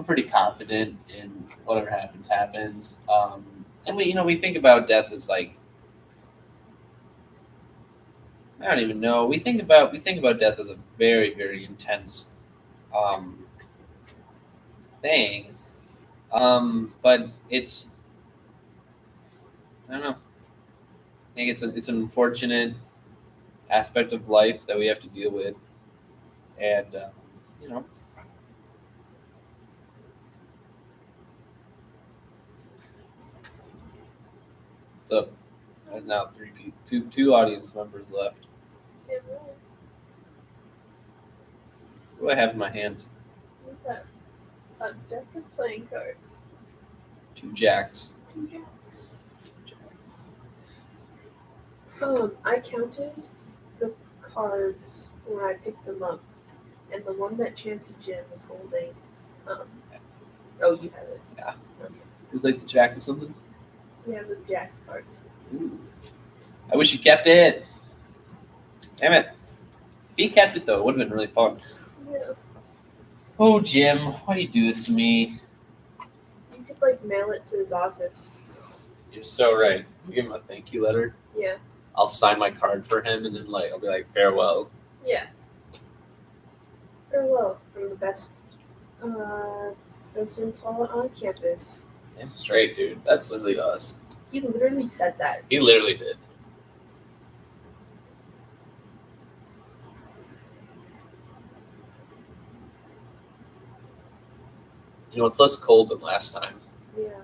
pretty confident in whatever happens. And we think about death as like, I don't even know. We think about death as a very, very intense thing. But I don't know. I think it's an unfortunate aspect of life that we have to deal with, and you know. So there's now two audience members left. What do I have in my hand? A deck of playing cards. 2 jacks. 2 jacks. I counted the cards when I picked them up, and the one that Chancey Jim was holding. Oh, you have it. Yeah. Okay. It's like the jack or something. Yeah, the jack cards. Ooh. I wish you kept it. Damn it. If he kept it though, it would have been really fun. Yeah. Oh, Jim, why do you do this to me? You could like mail it to his office. You're so right. Give him a thank you letter. Yeah. I'll sign my card for him, and then I'll be like, farewell. Yeah. Farewell from the best residence hall on campus. Damn straight, dude. That's literally us. He literally said that. He literally did. It's less cold than last time. Yeah.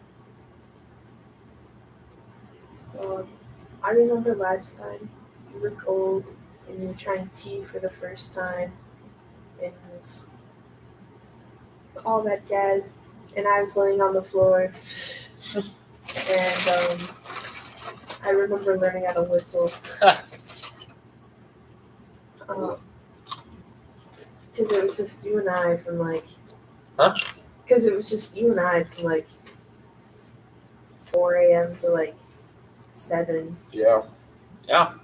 I remember last time you were cold and you were trying tea for the first time and all that jazz, and I was laying on the floor and I remember learning how to whistle. Because it was just you and I from like. Huh? Because it was just you and I from like 4 a.m. to like 7. Yeah. Yeah.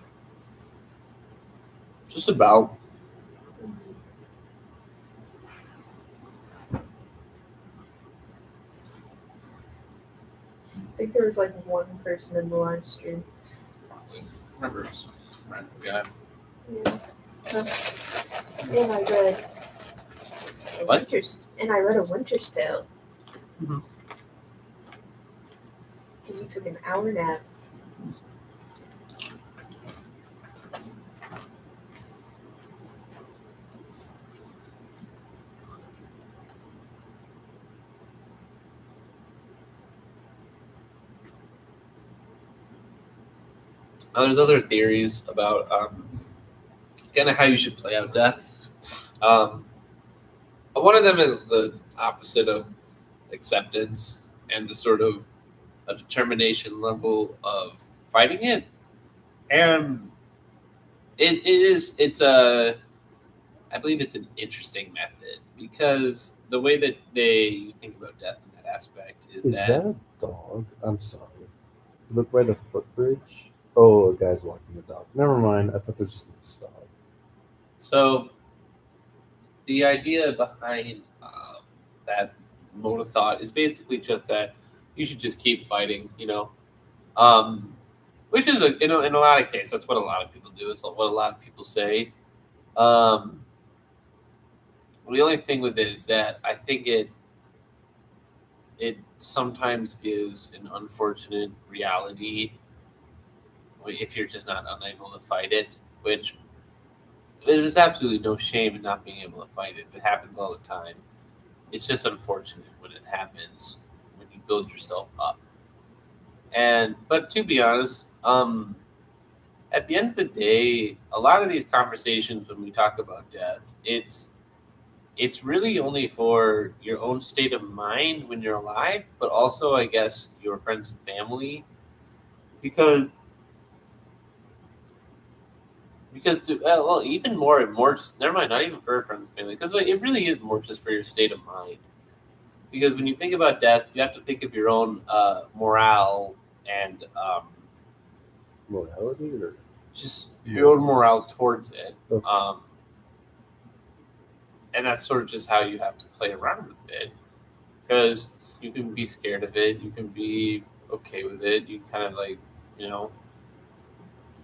Just about. I think there was like one person in the live stream. Remember, some random guy. Yeah. And I read. What? And I read a Winter's Tale. Mhm. Because you took an hour nap. There's other theories about kind of how you should play out death. One of them is the opposite of acceptance and the sort of a determination level of fighting it. And I believe it's an interesting method because the way that they think about death in that aspect is Is that a dog? I'm sorry. Look by the footbridge. Oh, a guy's walking a dog. Never mind. I thought there was just a dog. So the idea behind that mode of thought is basically just that you should just keep fighting, which is in a lot of cases that's what a lot of people do. It's what a lot of people say. The only thing with it is that I think it sometimes gives an unfortunate reality if you're just not unable to fight it, which there's absolutely no shame in not being able to fight it. It happens all the time. It's just unfortunate when it happens when you build yourself up. But to be honest, at the end of the day, a lot of these conversations when we talk about death, it's really only for your own state of mind when you're alive, but also, I guess, your friends and family, because even more just never mind, not even for friends and family, because it really is more just for your state of mind. Because when you think about death, you have to think of your own morale and Morality or just your own morale towards it. Okay. And that's sort of just how you have to play around with it, because you can be scared of it, you can be okay with it, you kind of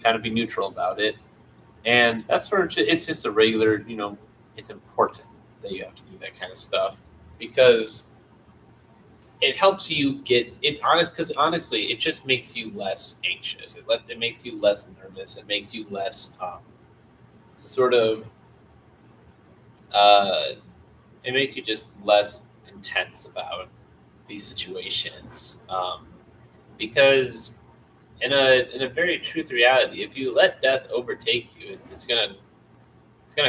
kind of be neutral about it, and that's sort of it's just a regular, it's important that you have to do that kind of stuff because it helps you get it honest. Because honestly, it just makes you less anxious. It makes you less nervous. It makes you less sort of. It makes you just less intense about these situations, because in a very truth reality, if you let death overtake you, it's gonna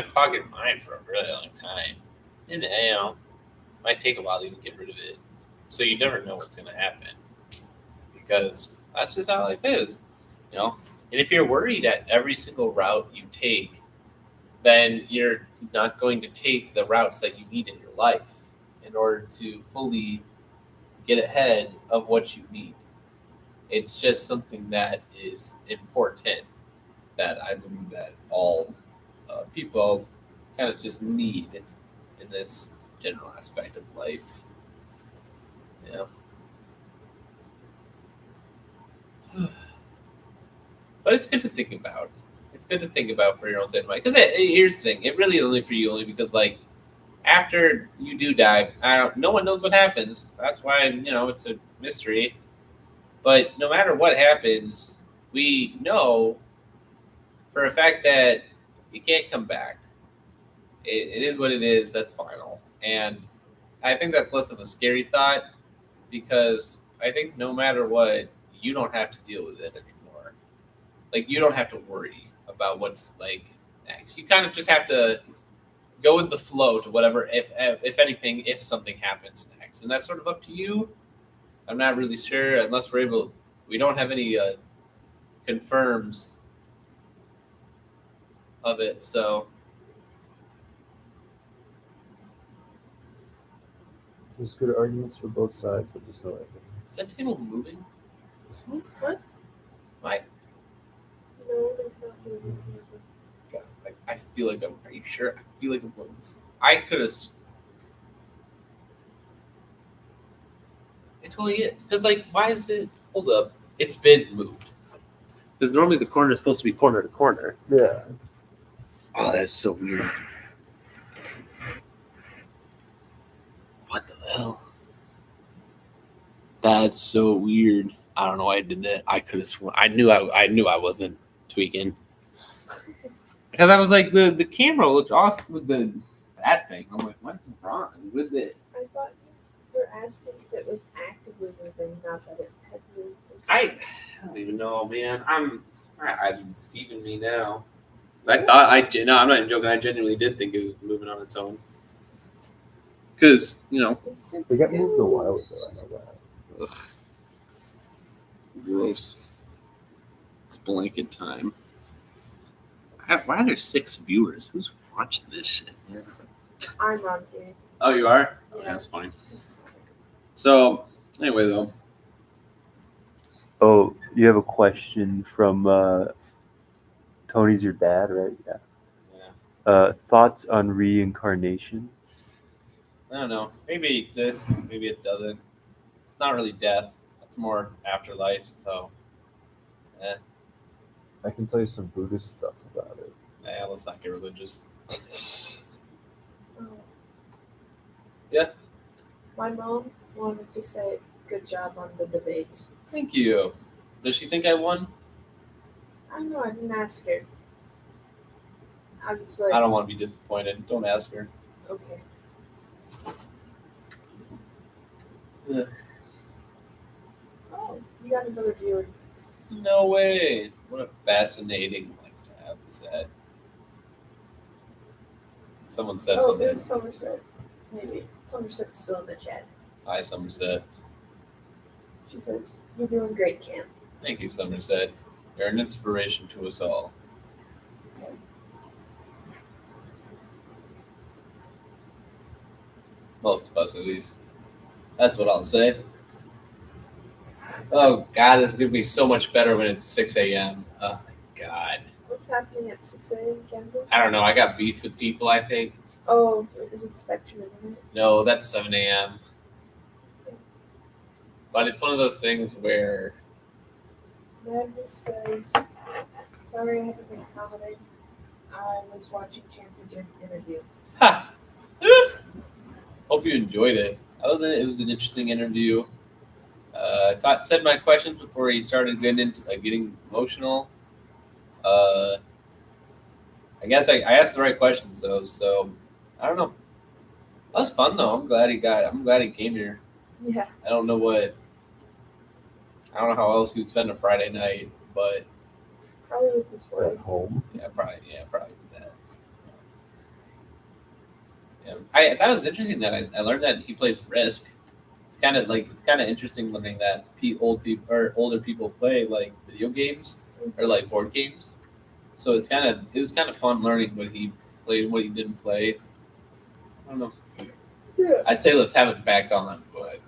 clog your mind for a really long time, and it might take a while to even get rid of it. So you never know what's gonna happen because that's just how life is, And if you're worried at every single route you take, then you're not going to take the routes that you need in your life in order to fully get ahead of what you need. It's just something that is important that I believe that all people kind of just need in this general aspect of life. But it's good to think about. It's good to think about for your own state of mind. Because here's the thing: it really is only for you, only because after you do die, no one knows what happens. That's why it's a mystery. But no matter what happens, we know for a fact that you can't come back. It is what it is. That's final. And I think that's less of a scary thought because I think no matter what, you don't have to deal with it anymore. Like you don't have to worry about what's like next. You kind of just have to go with the flow to whatever, if anything, if something happens next, and that's sort of up to you. I'm not really sure unless we're able. We don't have any confirms of it, so There's good arguments for both sides, but there's no evidence. is that table moving? What? Why? No, there's not moving. God, like, I feel like I'm. Are you sure? I feel like I'm. I could have. It totally is. Because like, why is it? Hold up, it's been moved. Because normally the corner is supposed to be corner to corner. Yeah. Oh, that's so weird. What the hell? That's so weird. I don't know why I did that. I could have sworn. I knew I wasn't tweaking. Because I was like, the camera looked off with that thing. I'm like, what's wrong with it? I thought you were asking if it was actively moving, not that it had moved. I don't even know, man. I'm deceiving me now. 'Cause I thought no, I'm not even joking. I genuinely did think it was moving on its own. Because They got moved a while ago. I know that. ugh, gross. It's blanket time. Why are there 6 viewers? Who's watching this shit? I'm on here. Oh, you are? Oh, Yeah. that's funny. So, anyway, though. Oh, you have a question from Tony's your dad, right? Yeah. Yeah. Thoughts on reincarnation? I don't know. Maybe it exists. Maybe it doesn't. It's not really death. It's more afterlife. So, I can tell you some Buddhist stuff about it. let's not get religious. Oh. Yeah. My mom wanted to say good job on the debates. Thank you. Does she think I won? I don't know, I didn't ask her. I was like, I don't want to be disappointed. Don't ask her. okay. Yeah. Oh, you got another viewer. No way. What a fascinating life to have this at. Someone said Oh, something. there's Somerset. Maybe. Somerset's still in the chat. Hi, Somerset. She says, you're doing great, Cam. Thank you, Somerset. You're an inspiration to us all. Most of us, at least. That's what I'll say. Oh, God, it's going to be so much better when it's 6 a.m. Oh, my God. What's happening at 6 a.m., Camden? I don't know. I got beef with people, I think. Oh, is it Spectrum Internet? No, that's 7 a.m. But it's one of those things where Madness says, sorry I haven't been commenting. I was watching Chance's interview. Ha! Hope you enjoyed it. It was an interesting interview. Said my questions before he started getting emotional. I guess I asked the right questions though, so I don't know. That was fun though. I'm glad he came here. Yeah. I don't know how else he would spend a Friday night, but Probably with this At word. home. probably with that. Yeah, I thought it was interesting that I learned that he plays Risk. It's kind of interesting learning that older people play like video games or like board games. So it was kind of fun learning what he played and what he didn't play. I don't know. Yeah. I'd say let's have it back on, but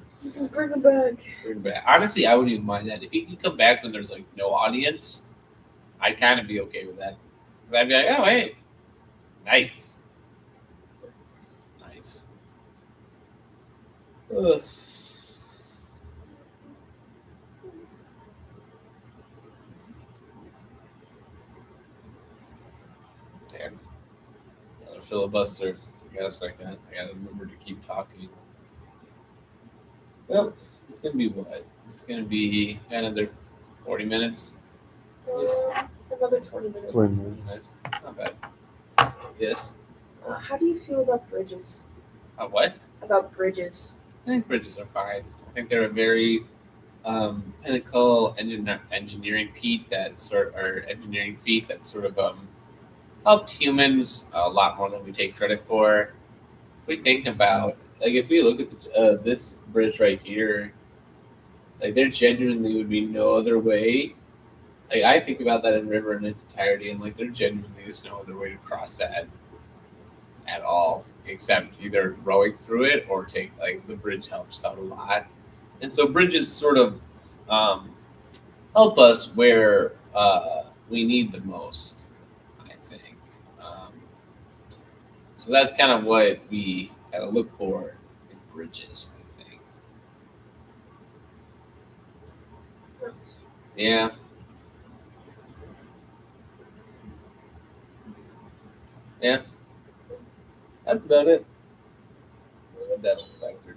Bring him back. bring it back. Honestly, I wouldn't even mind that if he could come back when there's like no audience. I'd kind of be okay with that. 'Cause I'd be like, oh hey, nice. Ugh. Damn. Another filibuster. I gotta remember to keep talking. Well, it's gonna be what? It's gonna be another 40 minutes. Another 20 minutes. 20 minutes. Nice. Not bad. Yes. How do you feel about bridges? What? about bridges? I think bridges are fine. I think they're a very pinnacle engineering feat that sort of helped humans a lot more than we take credit for. If we think about, like, if we look at this bridge right here, like, there genuinely would be no other way. Like, I think about that in river in its entirety, and like, there genuinely is no other way to cross that at all, except either rowing through it or the bridge helps out a lot. And so bridges sort of help us where we need the most, I think. So that's kind of what we kind of look for in bridges, I think. Yeah. Yeah. That's about it. That's a factor.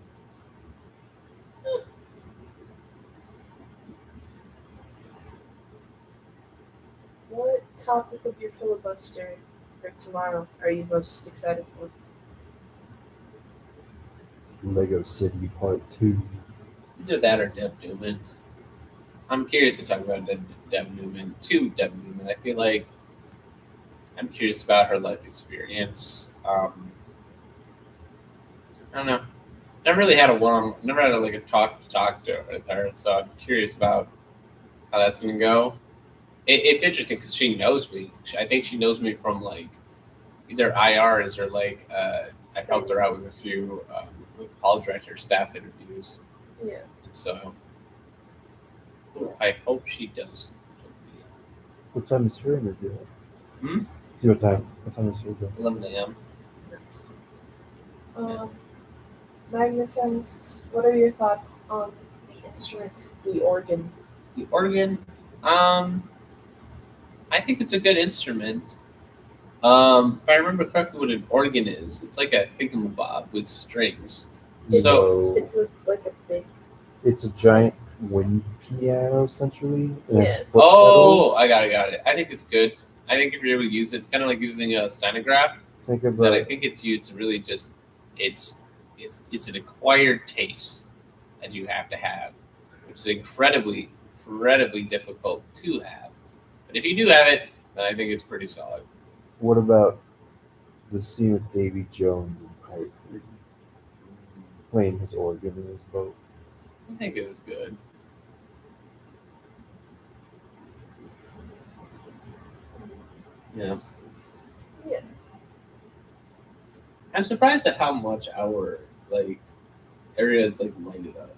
What topic of your filibuster for tomorrow are you most excited for? Lego City Part 2. Either that or Deb Newman. I'm curious to talk about Deb Newman. Deb Newman. I feel like I'm curious about her life experience. I don't know. Never really had a talk to with her, so I'm curious about how that's gonna go. It's interesting because she knows me. I think she knows me from like either IRs or like I've helped her out with a few hall director staff interviews. Yeah. And so I hope she does. What time is her interview? Hmm? What time is hers? 11 a.m. Magnus asks, what are your thoughts on the instrument, the organ? The organ, I think it's a good instrument. If I remember correctly, what an organ is, it's like a thingamabob with strings. It's So like a big. It's a giant wind piano, essentially. It has Yeah. foot pedals. I got it. I think it's good. I think if you're able to use it, it's kind of like using a stenograph. Think That about I think it's used to really just it's an acquired taste that you have to have, which is incredibly difficult to have. But if you do have it, then I think it's pretty solid. what about the scene with Davy Jones in Pirate 3 playing his organ in his boat? I think it was good. Yeah. Yeah. I'm surprised at how much our areas lighted up.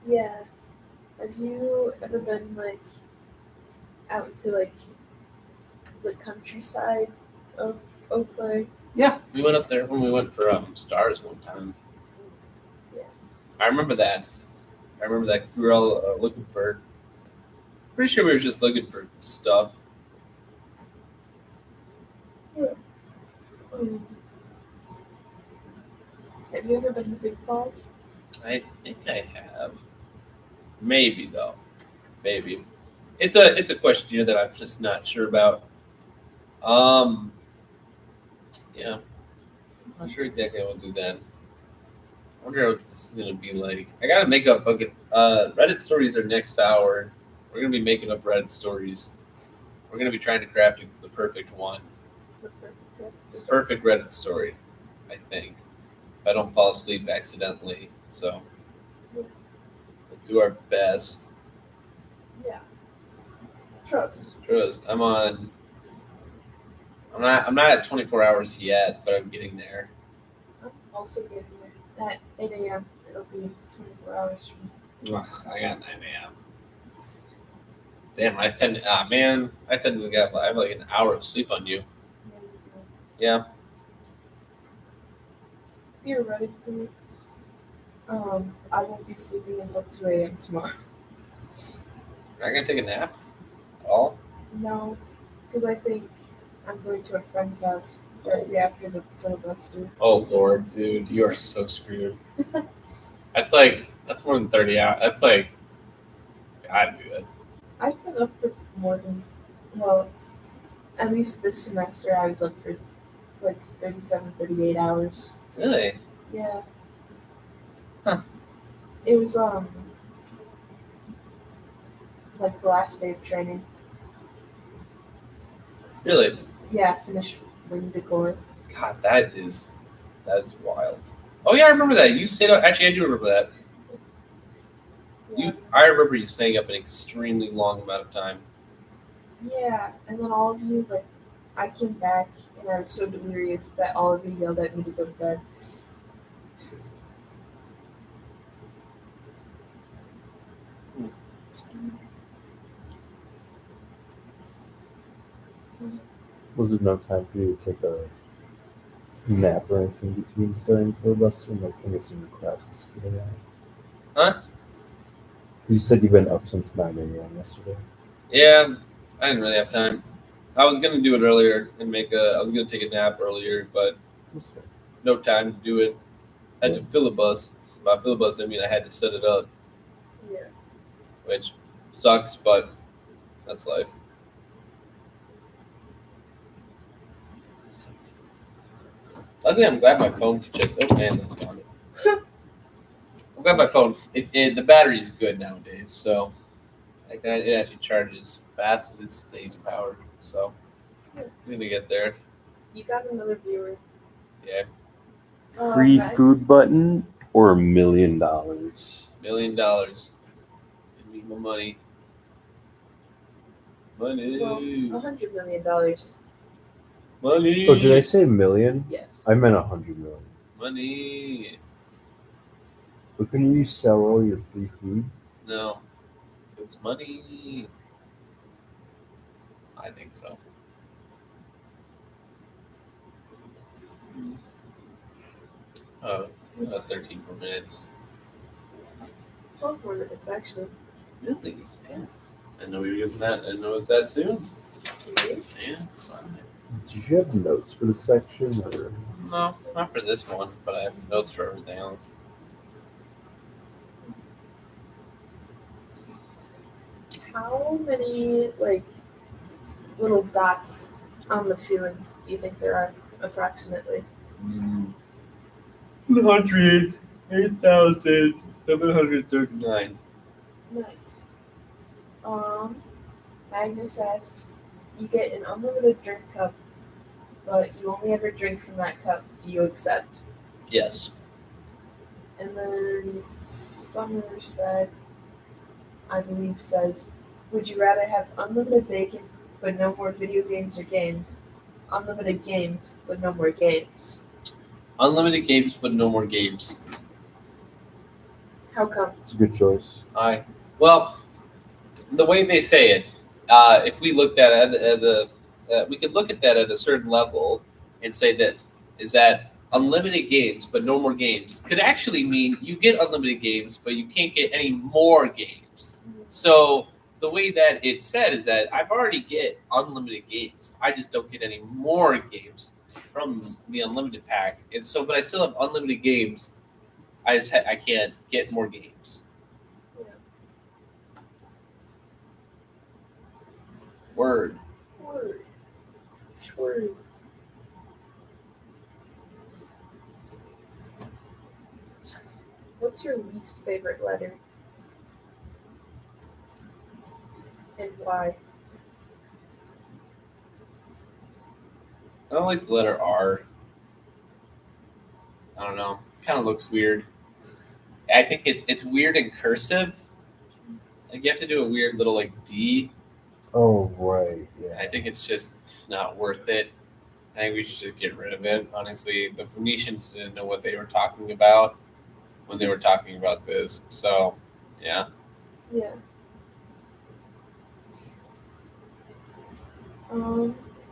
Yeah. Have you ever been out to the countryside of Eau Claire? Yeah, we went up there when we went for stars one time. Yeah. I remember that because we were all looking for. Pretty sure we were just looking for stuff. Have you ever been to Big Falls? I think I have. Maybe though. Maybe. It's a question here that I'm just not sure about. Yeah. I'm not sure exactly how we'll do that. I wonder what this is gonna be like. I gotta make up fucking Reddit stories are next hour. We're gonna be making up Reddit stories. We're gonna be trying to craft the perfect one. The perfect Reddit story, I think. If I don't fall asleep accidentally. So we'll do our best. Yeah. Trust. I'm not at 24 hours yet, but I'm getting there. I'm also getting there. At 8 a.m. It'll be 24 hours from. Ugh, I got 9 a.m. Damn, I tend to get I have like an hour of sleep on you. Yeah. Theoretically, I won't be sleeping until 2 a.m. tomorrow. You're not gonna take a nap at all? No, because I think I'm going to a friend's house directly after the filibuster. Oh Lord, dude, you are so screwed. That's more than 30 hours. That's God, dude. I've been up for more than, at least this semester I was up for 37, 38 hours. Really? Yeah. It was like the last day of training. Really? Yeah, finished ring decor. God, that is wild. Oh yeah, I remember that. You stayed up. Actually, I do remember that. I remember you staying up an extremely long amount of time. Yeah, and then all of you, like, I came back and I was so delirious that all of you yelled at me to go to bed. Was there no time for you to take a nap or anything between studying Filibuster? Like, I guess in your classes getting out? Huh? You said you've been up since 9 a.m. yesterday. Yeah, I didn't really have time. I was gonna do it earlier and I was gonna take a nap earlier, but That's fair. no time to do it. I had to filibust. By filibust, I mean I had to set it up, Yeah. which sucks, but that's life. Luckily, I'm glad my phone could just. Oh man, that's gone. I'm glad my phone. The battery's good nowadays, so it actually charges fast and it stays powered. So it's going to get there. You got another viewer. Yeah, Free Okay. food button or $1 million? $1 million. Give me my money. Money. Well, $100 million. Money. Oh, did I say million? Yes. I meant 100 million. Money. But couldn't you sell all your free food? No, it's money. I think so. Oh, about 13 more minutes. 12 more minutes, actually. Really? Yes. I know we were using that. I didn't know it's that soon. Yeah. Fine. Did you have notes for the section? Or? No, not for this one, but I have notes for everything else. How many, like, little dots on the ceiling do you think there are, approximately? 108,739. Nice. Magnus asks, you get an unlimited drink cup, but you only ever drink from that cup. Do you accept? Yes. And then Summer said, I believe says, would you rather have unlimited bacon but no more video games or games? Unlimited games but no more games. Unlimited games, but no more games. How come? It's a good choice. Well, the way they say it, if we looked at it we could look at that at a certain level and say this, is that unlimited games, but no more games could actually mean you get unlimited games, but you can't get any more games. So the way that it's said is that I've already get unlimited games. I just don't get any more games from the unlimited pack. And so, but I still have unlimited games. I can't get more games. Word. Word. What's your least favorite letter? And why? I don't like the letter R. I don't know. Kind of looks weird. I think it's weird in cursive. Like you have to do a weird little like D. Oh, right. Yeah. I think it's just not worth it. I think we should just get rid of it. Honestly, the Phoenicians didn't know what they were talking about when they were talking about this. So, yeah. Yeah.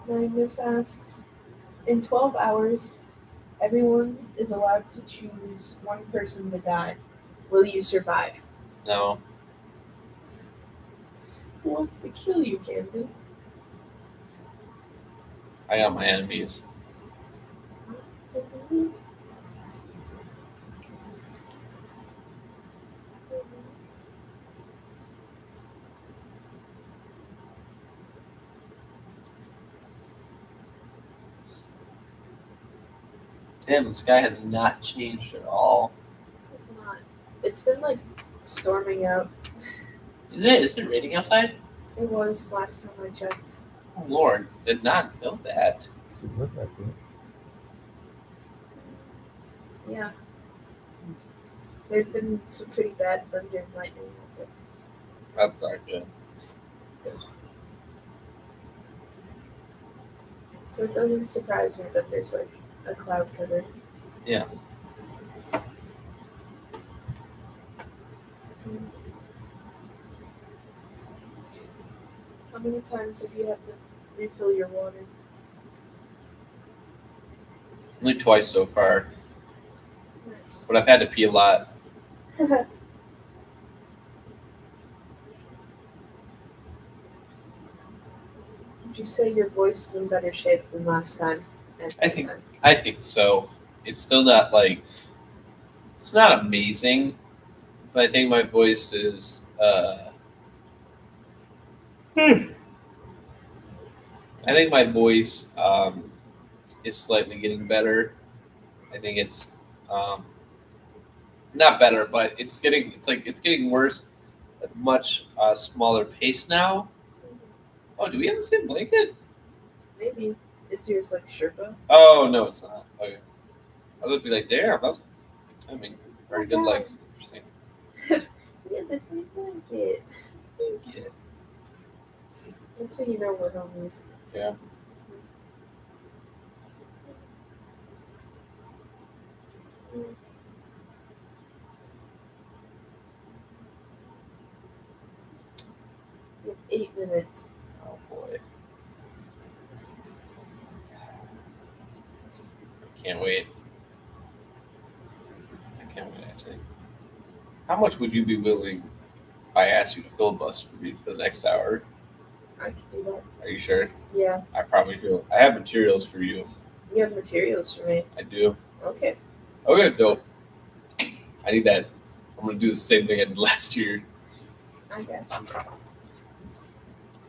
Magnus asks, in 12 hours, everyone is allowed to choose one person to die. Will you survive? No. Who wants to kill you, Camden? I got my enemies. Damn, the sky has not changed at all. It's not. It's been like storming out. Is it? Is it raining outside? It was last time I checked. Oh Lord, did not know that. Doesn't look like it. Yeah. There've been some pretty bad thunder and lightning out there. That's not good. So it doesn't surprise me that there's like a cloud cover. Yeah. How many times have you had to refill your water? Only twice so far, but I've had to pee a lot. Would you say your voice is in better shape than last time? I think so. It's still not like it's not amazing, but I think my voice is. I think my voice is slightly getting better. I think it's not better, but it's getting worse at a much smaller pace now. Oh, do we have the same blanket? Maybe. Is yours like Sherpa? Oh no, it's not. Okay, I would be like, damn. I mean, very good. Like, interesting. Yeah, the same blanket. Yeah. That's how you know we're homies. Yeah. You have 8 minutes. Oh boy. I can't wait. Actually. How much would you be willing if I asked you to filibuster for me for the next hour? I could do that. Are you sure? Yeah. I probably do. I have materials for you. You have materials for me. I do. Okay. Okay, dope. I need that. I'm gonna do the same thing I did last year. I got you.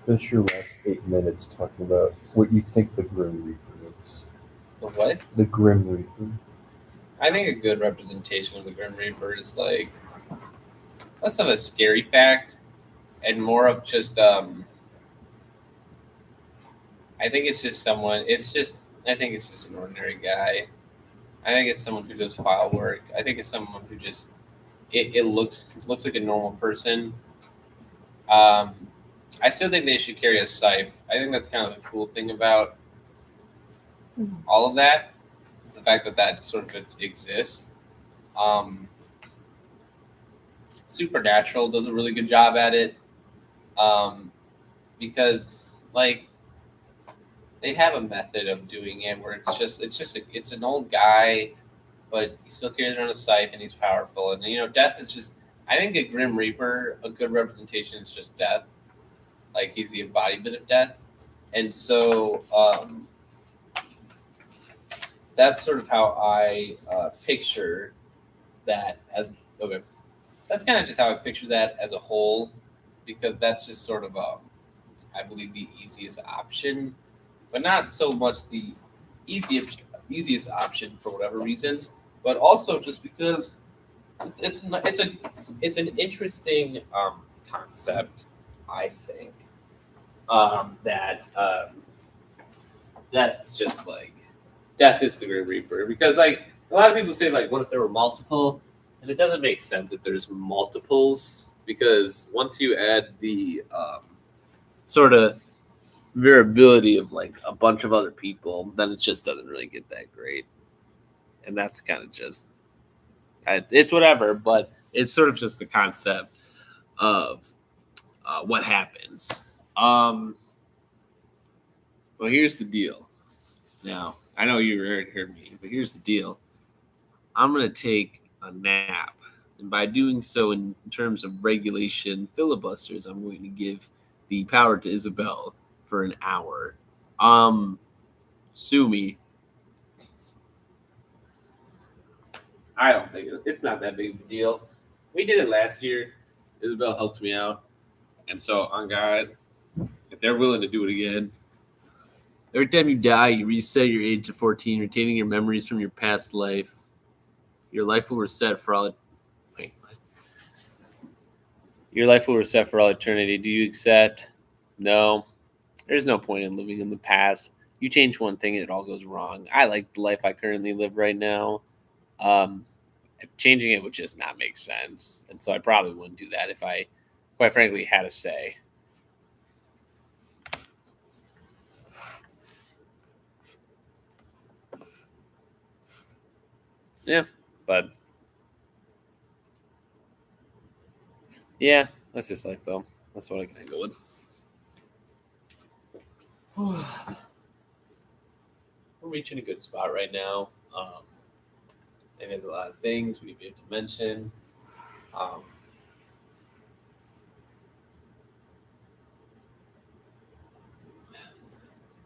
Finish your last 8 minutes talking about what you think the Grim Reaper is. The what? The Grim Reaper. I think a good representation of the Grim Reaper is like less of a scary fact and more of just I think it's just someone I think it's just an ordinary guy. I think it's someone who does file work. I think it's someone who just it looks like a normal person. I still think they should carry a scythe. I think that's kind of the cool thing about all of that is the fact that sort of exists. Supernatural does a really good job at it because like they have a method of doing it where it's an old guy, but he still carries around a scythe and he's powerful. And death is just I think a Grim Reaper, a good representation is just death. Like he's the embodiment of death, and so that's sort of how I picture that as okay. That's kind of just how I picture that as a whole, because that's just sort of I believe the easiest option, but not so much the easiest option for whatever reasons, but also just because it's an interesting concept, I think. That's just like death is the Grim Reaper, because like a lot of people say like what if there were multiple, and it doesn't make sense that there's multiples, because once you add the sort of variability of like a bunch of other people, then it just doesn't really get that great, and that's kind of just it's whatever, but it's sort of just the concept of what happens. Well, here's the deal. Now, I know you already heard me, but here's the deal. I'm going to take a nap. And by doing so in terms of regulation filibusters, I'm going to give the power to Isabel for an hour. Sue me. I don't think it's not that big of a deal. We did it last year. Isabel helped me out. And so, on God, if they're willing to do it again, every time you die, you reset your age to 14, retaining your memories from your past life. Your life will reset for all it. Wait, what? Your life will reset for all eternity. Do you accept? No. There's no point in living in the past. You change one thing, it all goes wrong. I like the life I currently live right now. Changing it would just not make sense. And so I probably wouldn't do that if I, quite frankly, had a say. Yeah, but yeah, that's just life, though. That's what I can go with. We're reaching a good spot right now. And there's a lot of things we have to mention.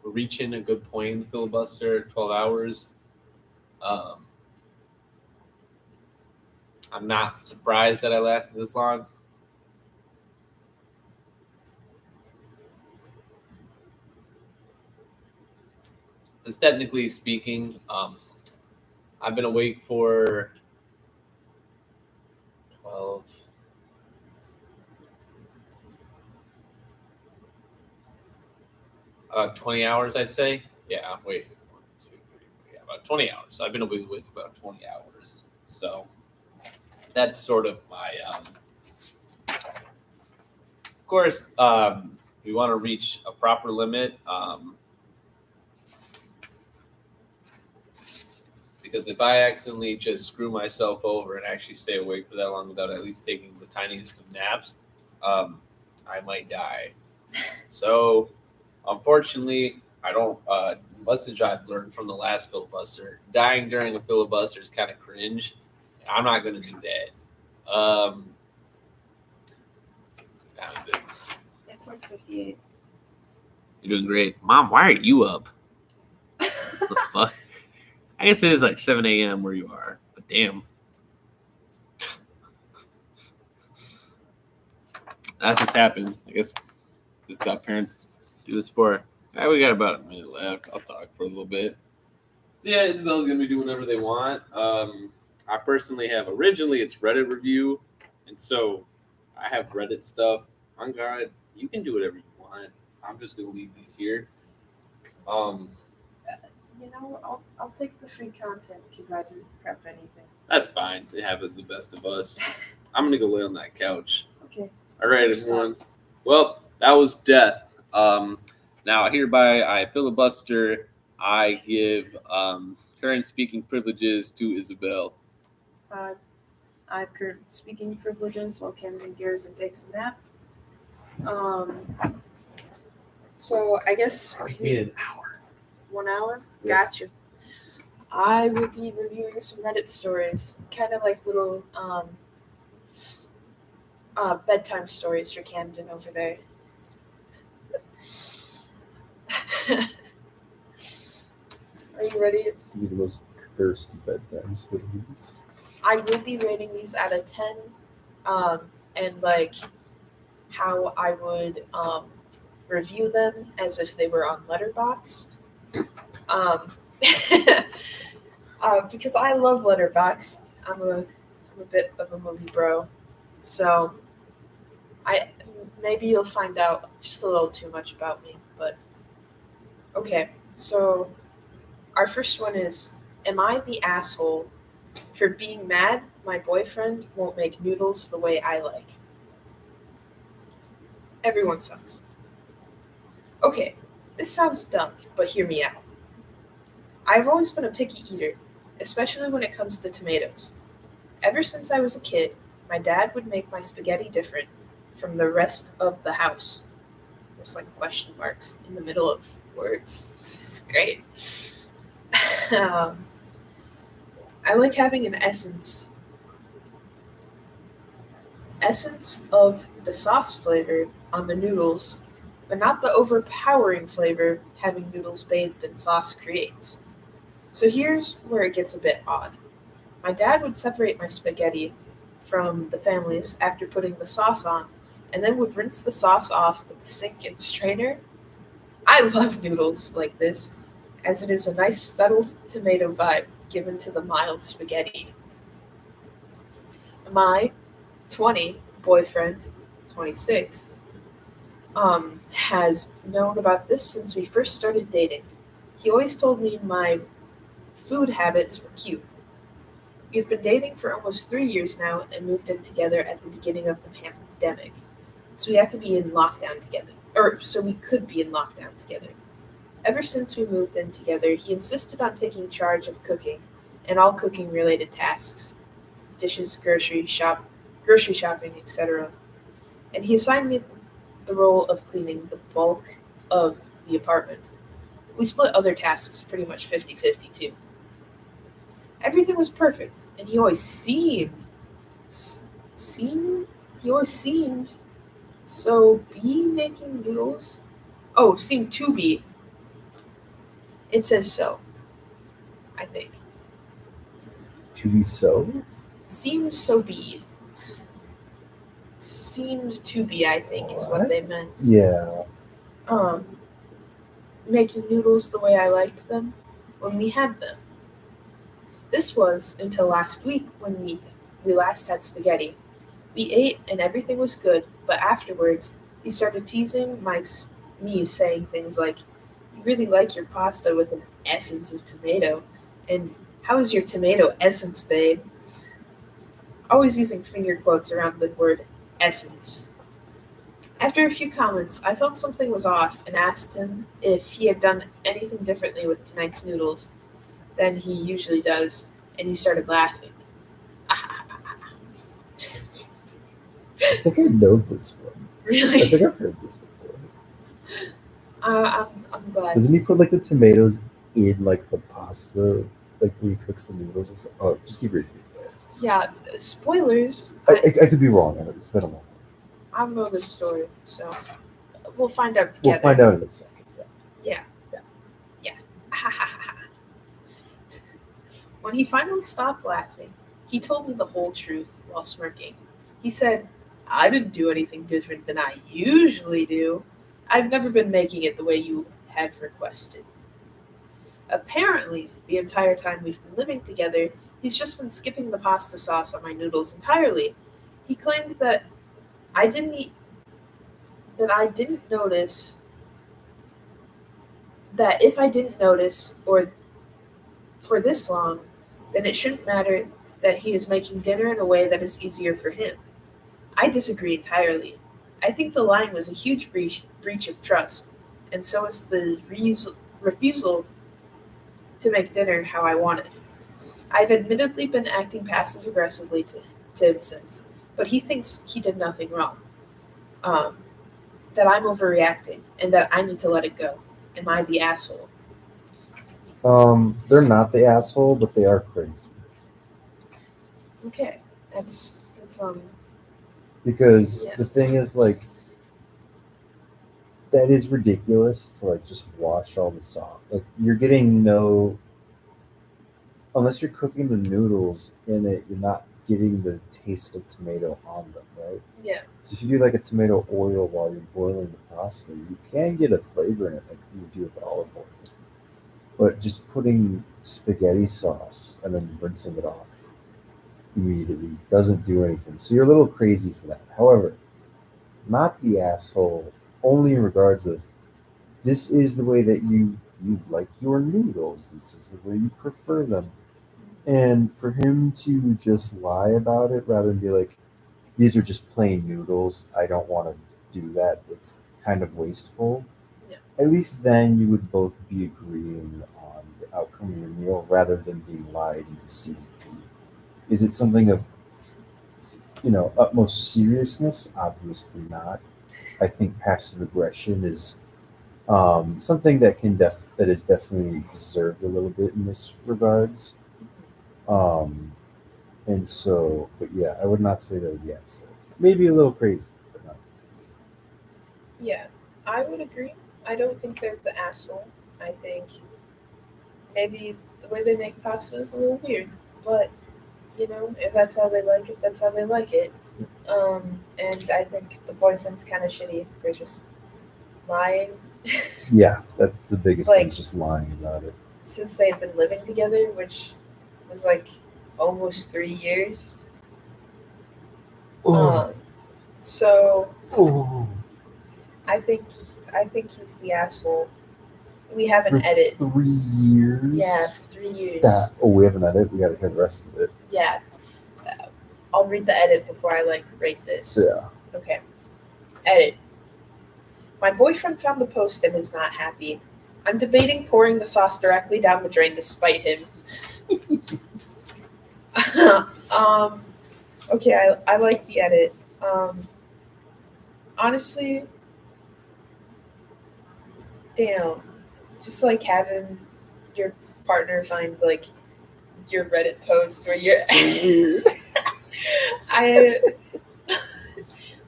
We're reaching a good point in the filibuster, 12 hours. I'm not surprised that I lasted this long. Because technically speaking, I've been awake for 12. About 20 hours, I'd say. Yeah, wait. 1, 2, 3, yeah, about 20 hours. So I've been awake about 20 hours. So that's sort of my. Of course, we want to reach a proper limit. Because if I accidentally just screw myself over and actually stay awake for that long without at least taking the tiniest of naps, I might die. So, unfortunately, I don't. Message I've learned from the last filibuster: dying during a filibuster is kind of cringe. I'm not going to do that. That was it. It's like 58. You're doing great, Mom. Why are you up? What the fuck? I guess it is like 7 a.m. where you are, but damn. That just happens. I guess this is how parents do the sport. All right, we got about a minute left. I'll talk for a little bit. So yeah, Isabel's going to be doing whatever they want. I personally have, originally it's Reddit review, and so I have Reddit stuff. On God, you can do whatever you want. I'm just going to leave these here. You know, I'll take the free content because I didn't prep anything. That's fine. It happens to the best of us. I'm going to go lay on that couch. Okay. All right, everyone. Well, that was death. Now, hereby, I filibuster. I give current speaking privileges to Isabel. I have current speaking privileges while Camden gears and takes a nap. So I guess An hour. 1 hour? Yes. Gotcha. I will be reviewing some Reddit stories, kind of like little bedtime stories for Camden over there. Are you ready? It's gonna be the most cursed bedtime stories. I will be rating these out of 10, and like how I would review them as if they were on Letterboxd. Because I love Letterboxd. I'm a bit of a movie bro, so maybe you'll find out just a little too much about me. But okay, so our first one is: am I the asshole for being mad my boyfriend won't make noodles the way I like? Everyone sucks. Okay, this sounds dumb, but hear me out. I've always been a picky eater, especially when it comes to tomatoes. Ever since I was a kid, my dad would make my spaghetti different from the rest of the house. There's like question marks in the middle of words. This is great. I like having an essence of the sauce flavor on the noodles, but not the overpowering flavor having noodles bathed in sauce creates. So here's where it gets a bit odd. My dad would separate my spaghetti from the family's after putting the sauce on, and then would rinse the sauce off with the sink and strainer. I love noodles like this, as it is a nice subtle tomato vibe given to the mild spaghetti. My 20 boyfriend 26, has known about this since we first started dating. He always told me my food habits were cute. We've been dating for almost 3 years now and moved in together at the beginning of the pandemic. So we have to be in lockdown together. Or so we could be in lockdown together. Ever since we moved in together, he insisted on taking charge of cooking and all cooking related tasks. Dishes, grocery shopping, etc. And he assigned me the role of cleaning the bulk of the apartment. We split other tasks pretty much 50-50 too. Everything was perfect, and he always seemed so be making noodles. Oh, seemed to be. It says so, I think. To be so? Seemed so be. Seemed to be, I think, is what they meant. Yeah. Making noodles the way I liked them when we had them. This was until last week when we last had spaghetti. We ate and everything was good, but afterwards he started teasing me, saying things like, "You really like your pasta with an essence of tomato," and "How is your tomato essence, babe?" Always using finger quotes around the word essence. After a few comments, I felt something was off and asked him if he had done anything differently with tonight's noodles than he usually does, and he started laughing. I think I know this one. Really? I think I've heard this before. I'm glad. Doesn't he put like the tomatoes in like the pasta, like when he cooks the noodles or something? Oh, just keep reading. Yeah, spoilers. I could be wrong. It's been a long. I don't know this story, so we'll find out together. We'll find out in a second. Yeah. When he finally stopped laughing, he told me the whole truth while smirking. He said, "I didn't do anything different than I usually do. I've never been making it the way you have requested." Apparently, the entire time we've been living together, he's just been skipping the pasta sauce on my noodles entirely. He claimed that I didn't notice that if I didn't notice or for this long, then it shouldn't matter that he is making dinner in a way that is easier for him. I disagree entirely. I think the line was a huge breach of trust, and so is the refusal to make dinner how I want it. I've admittedly been acting passive-aggressively to him since, but he thinks he did nothing wrong. That I'm overreacting, and that I need to let it go. Am I the asshole? They're not the asshole, but they are crazy. Okay, that's Because Yeah. the thing is, like, that is ridiculous to like just wash all the sauce. Like, you're getting unless you're cooking the noodles in it, you're not getting the taste of tomato on them, right? Yeah. So if you do like a tomato oil while you're boiling the pasta, you can get a flavor in it like you do with olive oil. But just putting spaghetti sauce and then rinsing it off immediately doesn't do anything. So you're a little crazy for that. However, not the asshole, only in regards of this is the way that you like your noodles. This is the way you prefer them. And for him to just lie about it rather than be like, these are just plain noodles, I don't want to do that, it's kind of wasteful. Yeah. At least then you would both be agreeing on the outcome of your meal rather than being lied and deceived. Is it something of, utmost seriousness? Obviously not. I think passive aggression is something that that is definitely deserved a little bit in this regards. And so, but yeah, I would not say that yet. So maybe a little crazy, but not crazy. Yeah, I would agree. I don't think they're the asshole. I think maybe the way they make pasta is a little weird, but if that's how they like it, that's how they like it. And I think the boyfriend's kind of shitty for just lying. Yeah, that's the biggest thing, Like- is just lying about it. Since they've been living together, which was like almost 3 years. So Oh, I think he's the asshole. We have for an edit. 3 years. Yeah, for 3 years. We have an edit. We got to hear the rest of it. Yeah. I'll read the edit before I rate this. Yeah. Okay. Edit. My boyfriend found the post and is not happy. I'm debating pouring the sauce directly down the drain to spite him. Okay, I like the edit. Honestly, damn. Just having your partner find your Reddit post where you're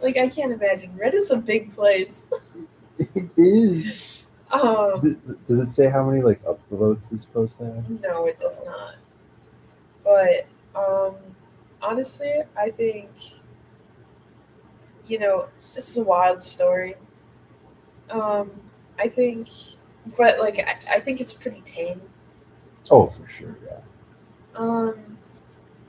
I can't imagine. Reddit's a big place. It is. Does it say how many upvotes this post had? No, it does not. But honestly, I think this is a wild story. I think, but I think it's pretty tame. Oh, for sure, yeah.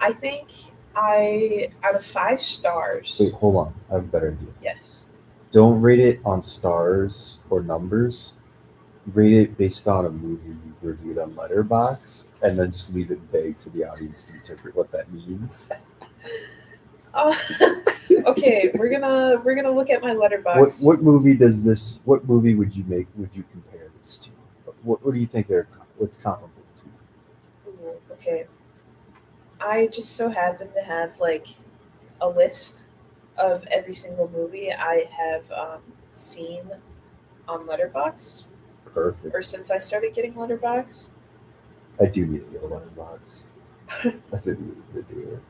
I think out of 5 stars. Wait, hold on. I have a better idea. Yes. Don't rate it on stars or numbers. Rate it based on a movie you've reviewed on Letterboxd, and then just leave it vague for the audience to interpret what that means. Okay, we're gonna look at my Letterboxd. What movie does this? What movie would you compare this to? What do you think what's comparable to? Ooh, okay. I just so happen to have a list of every single movie I have seen on Letterboxd. Perfect. Or since I started getting Letterboxd. I do need to get a Letterboxd. I didn't need to do it.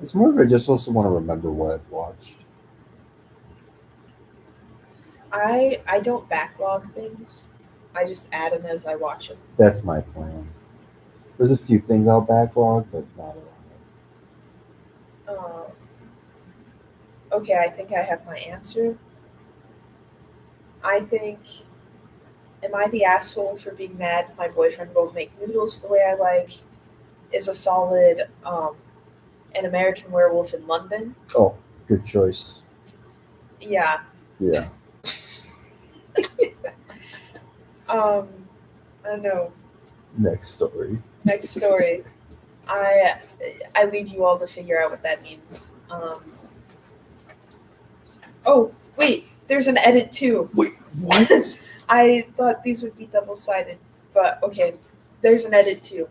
It's more of I just also want to remember what I've watched. I don't backlog things. I just add them as I watch them. That's my plan. There's a few things I'll backlog, but not a lot. Okay, I think I have my answer. I think, am I the asshole for being mad my boyfriend won't make noodles the way I like? Is a solid An American Werewolf in London. Oh, good choice. Yeah. Yeah. I don't know. Next story. Next story. I leave you all to figure out what that means. Oh, wait, there's an edit too. Wait, what? I thought these would be double-sided, but okay. There's an edit too.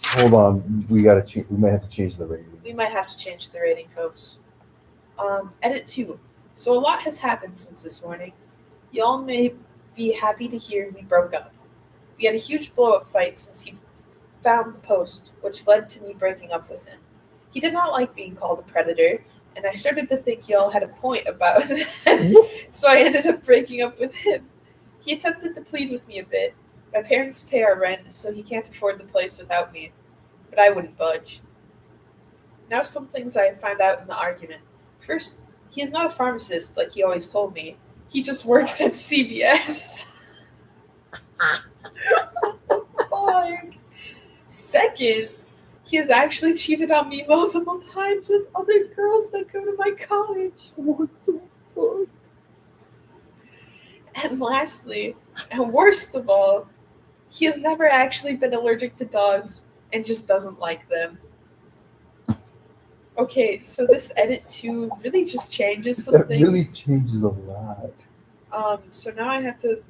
Hold on, we gotta change. We might have to change the rating. We might have to change the rating, folks. Edit 2. So a lot has happened since this morning. Y'all may be happy to hear we broke up. We had a huge blow-up fight since he found the post, which led to me breaking up with him. He did not like being called a predator, and I started to think y'all had a point about it, so I ended up breaking up with him. He attempted to plead with me a bit. My parents pay our rent, so he can't afford the place without me, but I wouldn't budge. Now some things I found out in the argument. First, he is not a pharmacist like he always told me. He just works at CVS. Fuck. Second, he has actually cheated on me multiple times with other girls that go to my college. What the fuck? And lastly, and worst of all, he has never actually been allergic to dogs and just doesn't like them. Okay, so this edit 2 really just changes some That things. really changes a lot. So now I have to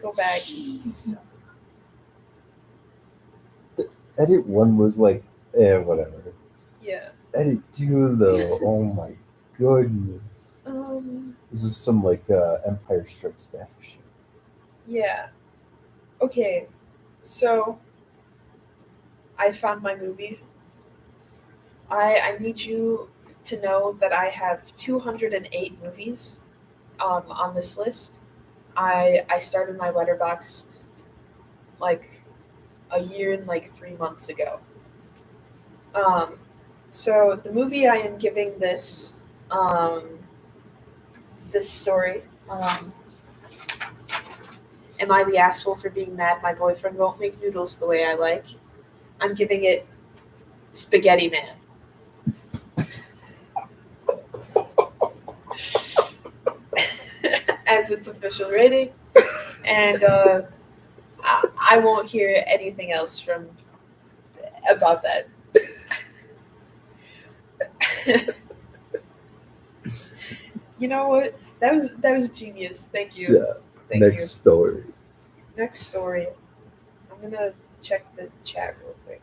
go back. Edit 1 was whatever. Yeah. Edit 2 though, oh my goodness. This is some Empire Strikes Back shit. Yeah. Okay, so I found my movie. I need you to know that I have 208 movies on this list. I started my Letterboxd a year and 3 months ago. So the movie I am giving this this story, Am I the asshole for being mad my boyfriend won't make noodles the way I like? I'm giving it Spaghetti Man. as its official rating, and I won't hear anything else from about that. You know what? That was genius. Thank you. Yeah. Thank Next you. story. Next story. I'm gonna check the chat real quick.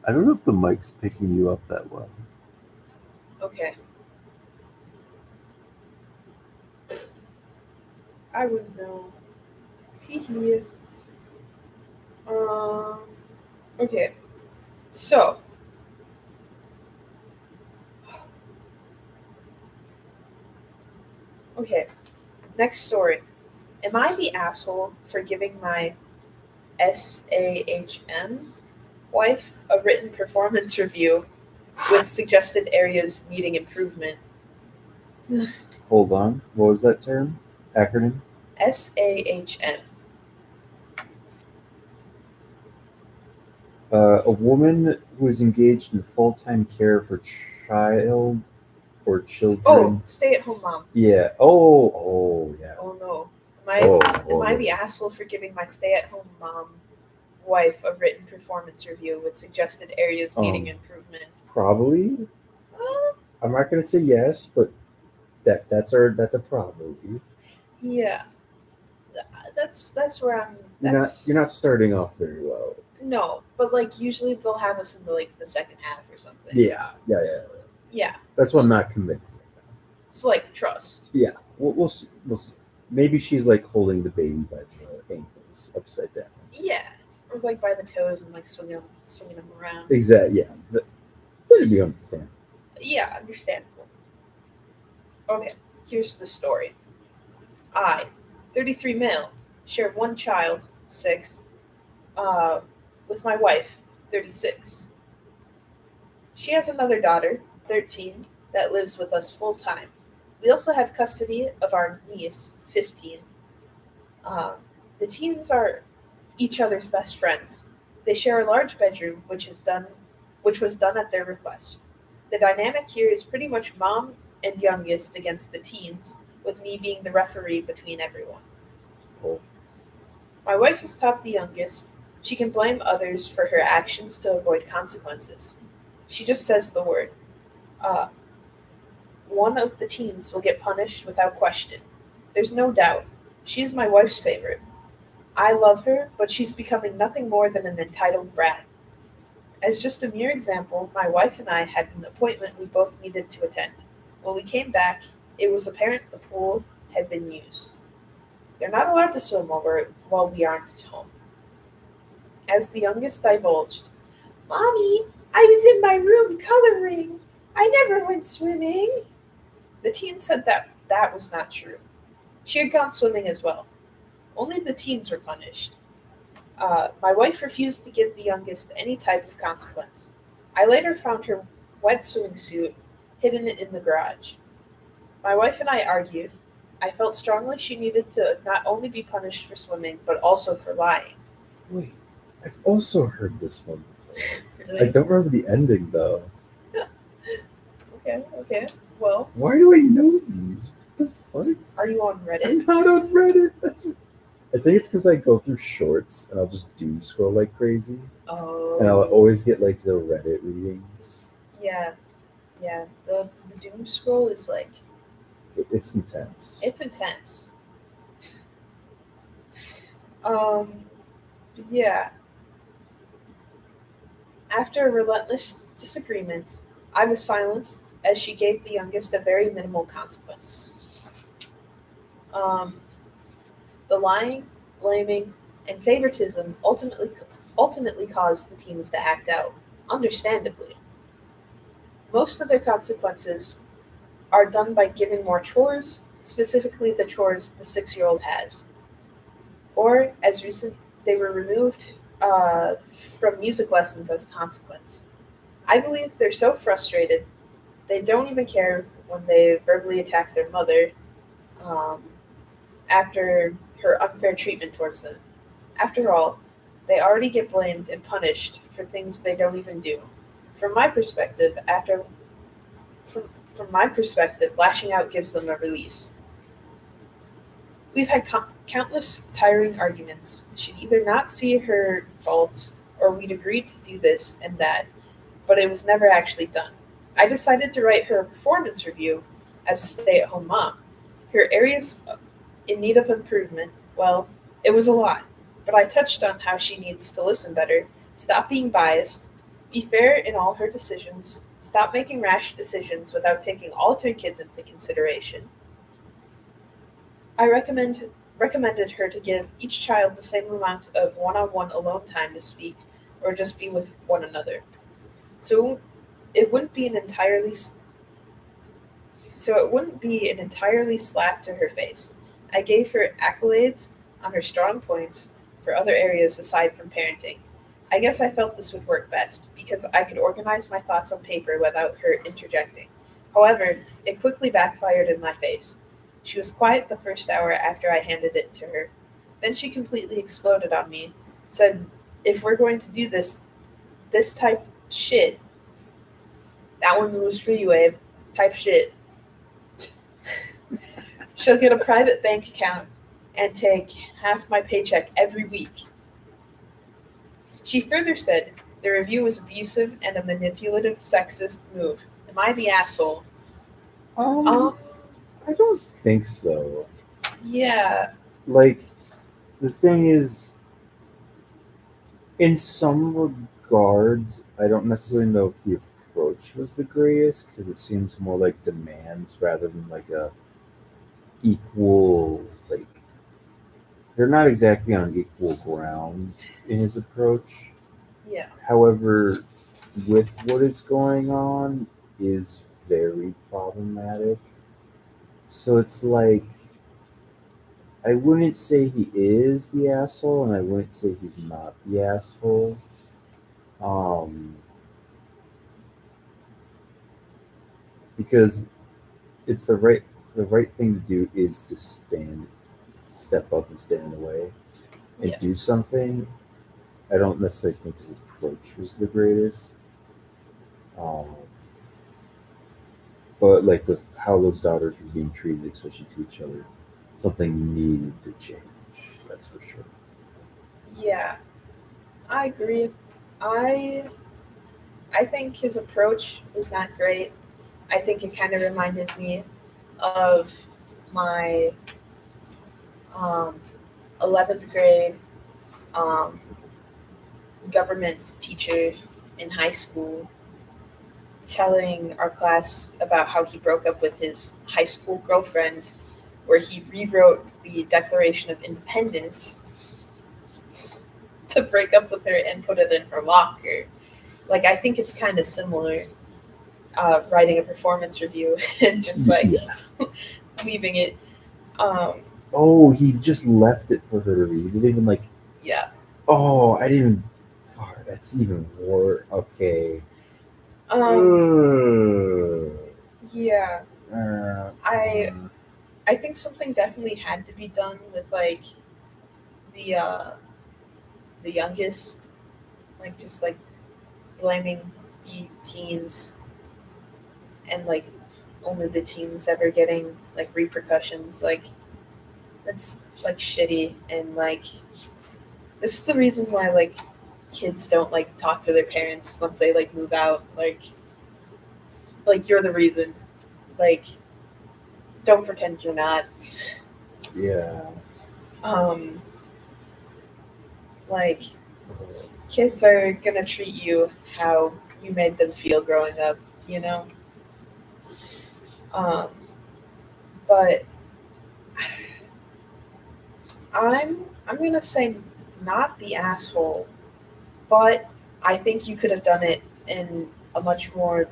I don't know if the mic's picking you up that well. Okay. I would know. Hee. Okay. So. Okay. Next story. Am I the asshole for giving my SAHM wife a written performance review with suggested areas needing improvement? Hold on. What was that term? Acronym? SAHM. A woman who is engaged in full-time care for child or children. Oh, stay-at-home mom. Yeah. Oh, yeah. Oh no. Am I the asshole for giving my stay-at-home mom wife a written performance review with suggested areas needing improvement? Probably. I'm not gonna say yes, but that's a probably. Yeah. That's where I'm. You're not starting off very well. No, but like usually they'll have us in the second half or something. Yeah. Yeah. That's why I'm not committed. It's like trust. Yeah. We'll see. Maybe she's like holding the baby by the ankles upside down. Yeah. Or like by the toes and like swinging them around. Exactly. Yeah. That'd be understandable. Yeah, understandable. Okay, here's the story. I, 33 male, share one child, 6, with my wife, 36. She has another daughter, 13, that lives with us full time. We also have custody of our niece, 15. The teens are each other's best friends. They share a large bedroom, which was done at their request. The dynamic here is pretty much mom and youngest against the teens, with me being the referee between everyone. Cool. My wife has taught the youngest she can blame others for her actions to avoid consequences. She just says the word. One of the teens will get punished without question. There's no doubt. She is my wife's favorite. I love her, but she's becoming nothing more than an entitled brat. As just a mere example, my wife and I had an appointment we both needed to attend. When we came back, it was apparent the pool had been used. They're not allowed to swim over it while we aren't at home. As the youngest divulged, "Mommy, I was in my room coloring. I never went swimming." The teen said that was not true. She had gone swimming as well. Only the teens were punished. My wife refused to give the youngest any type of consequence. I later found her wet swimming suit hidden in the garage. My wife and I argued. I felt strongly she needed to not only be punished for swimming, but also for lying. Wait, I've also heard this one before. Really? I don't remember the ending though. Okay. Well, Why do I know these? What the fuck? are you on Reddit? I'm not on Reddit. I think it's because I go through shorts and I'll just doom scroll like crazy, Oh. and I'll always get like the Reddit readings. Yeah. The doom scroll is like It's intense. it's intense. Yeah. After a relentless disagreement, I was silenced as she gave the youngest a very minimal consequence. The lying, blaming, and favoritism ultimately caused the teens to act out, understandably. Most of their consequences are done by giving more chores, specifically the chores the 6-year-old has. Or, as recent, they were removed from music lessons as a consequence. I believe they're so frustrated, they don't even care when they verbally attack their mother after her unfair treatment towards them. After all, they already get blamed and punished for things they don't even do. From my perspective, lashing out gives them a release. We've had countless tiring arguments. She'd either not see her faults, or we'd agreed to do this and that, but it was never actually done. I decided to write her a performance review as a stay-at-home mom. Her areas in need of improvement, well, it was a lot, but I touched on how she needs to listen better, stop being biased, be fair in all her decisions, stop making rash decisions without taking all 3 kids into consideration. I recommended her to give each child the same amount of one-on-one alone time to speak or just be with one another. So it wouldn't be an entirely slap to her face. I gave her accolades on her strong points for other areas aside from parenting. I guess I felt this would work best because I could organize my thoughts on paper without her interjecting. However, it quickly backfired in my face. She was quiet the first hour after I handed it to her. Then she completely exploded on me, said, if we're going to do this type shit, that one was for you, Abe, type shit. She'll get a private bank account and take half my paycheck every week. She further said, the review was abusive and a manipulative sexist move. Am I the asshole? I don't think so. Yeah. Like, the thing is, in some regards, I don't necessarily know if the approach was the greatest because it seems more like demands rather than like a equal, like, they're not exactly on equal ground in his approach. Yeah. However, with what is going on is very problematic. So it's like, I wouldn't say he is the asshole, and I wouldn't say he's not the asshole. Because it's the right thing to do is to step up and stand in the way and do something. I don't necessarily think his approach was the greatest. But like with how those daughters were being treated, especially to each other, something needed to change. That's for sure. Yeah, I agree. I think his approach was not great. I think it kind of reminded me of my 11th grade government teacher in high school telling our class about how he broke up with his high school girlfriend, where he rewrote the Declaration of Independence to break up with her and put it in her locker. Like, I think it's kind of similar, writing a performance review and just like leaving it. Oh, he just left it for her to read. He didn't even like. Yeah. Oh, I didn't even. Fuck, that's even more. Okay. Yeah. I think something definitely had to be done with like the youngest, like just like blaming the teens and like only the teens ever getting like repercussions. Like, that's like shitty, and like this is the reason why like kids don't like talk to their parents once they like move out. Like you're the reason. Like, don't pretend you're not. Yeah. Like, kids are gonna treat you how you made them feel growing up, you know? But I'm gonna say not the asshole, but I think you could have done it in a much more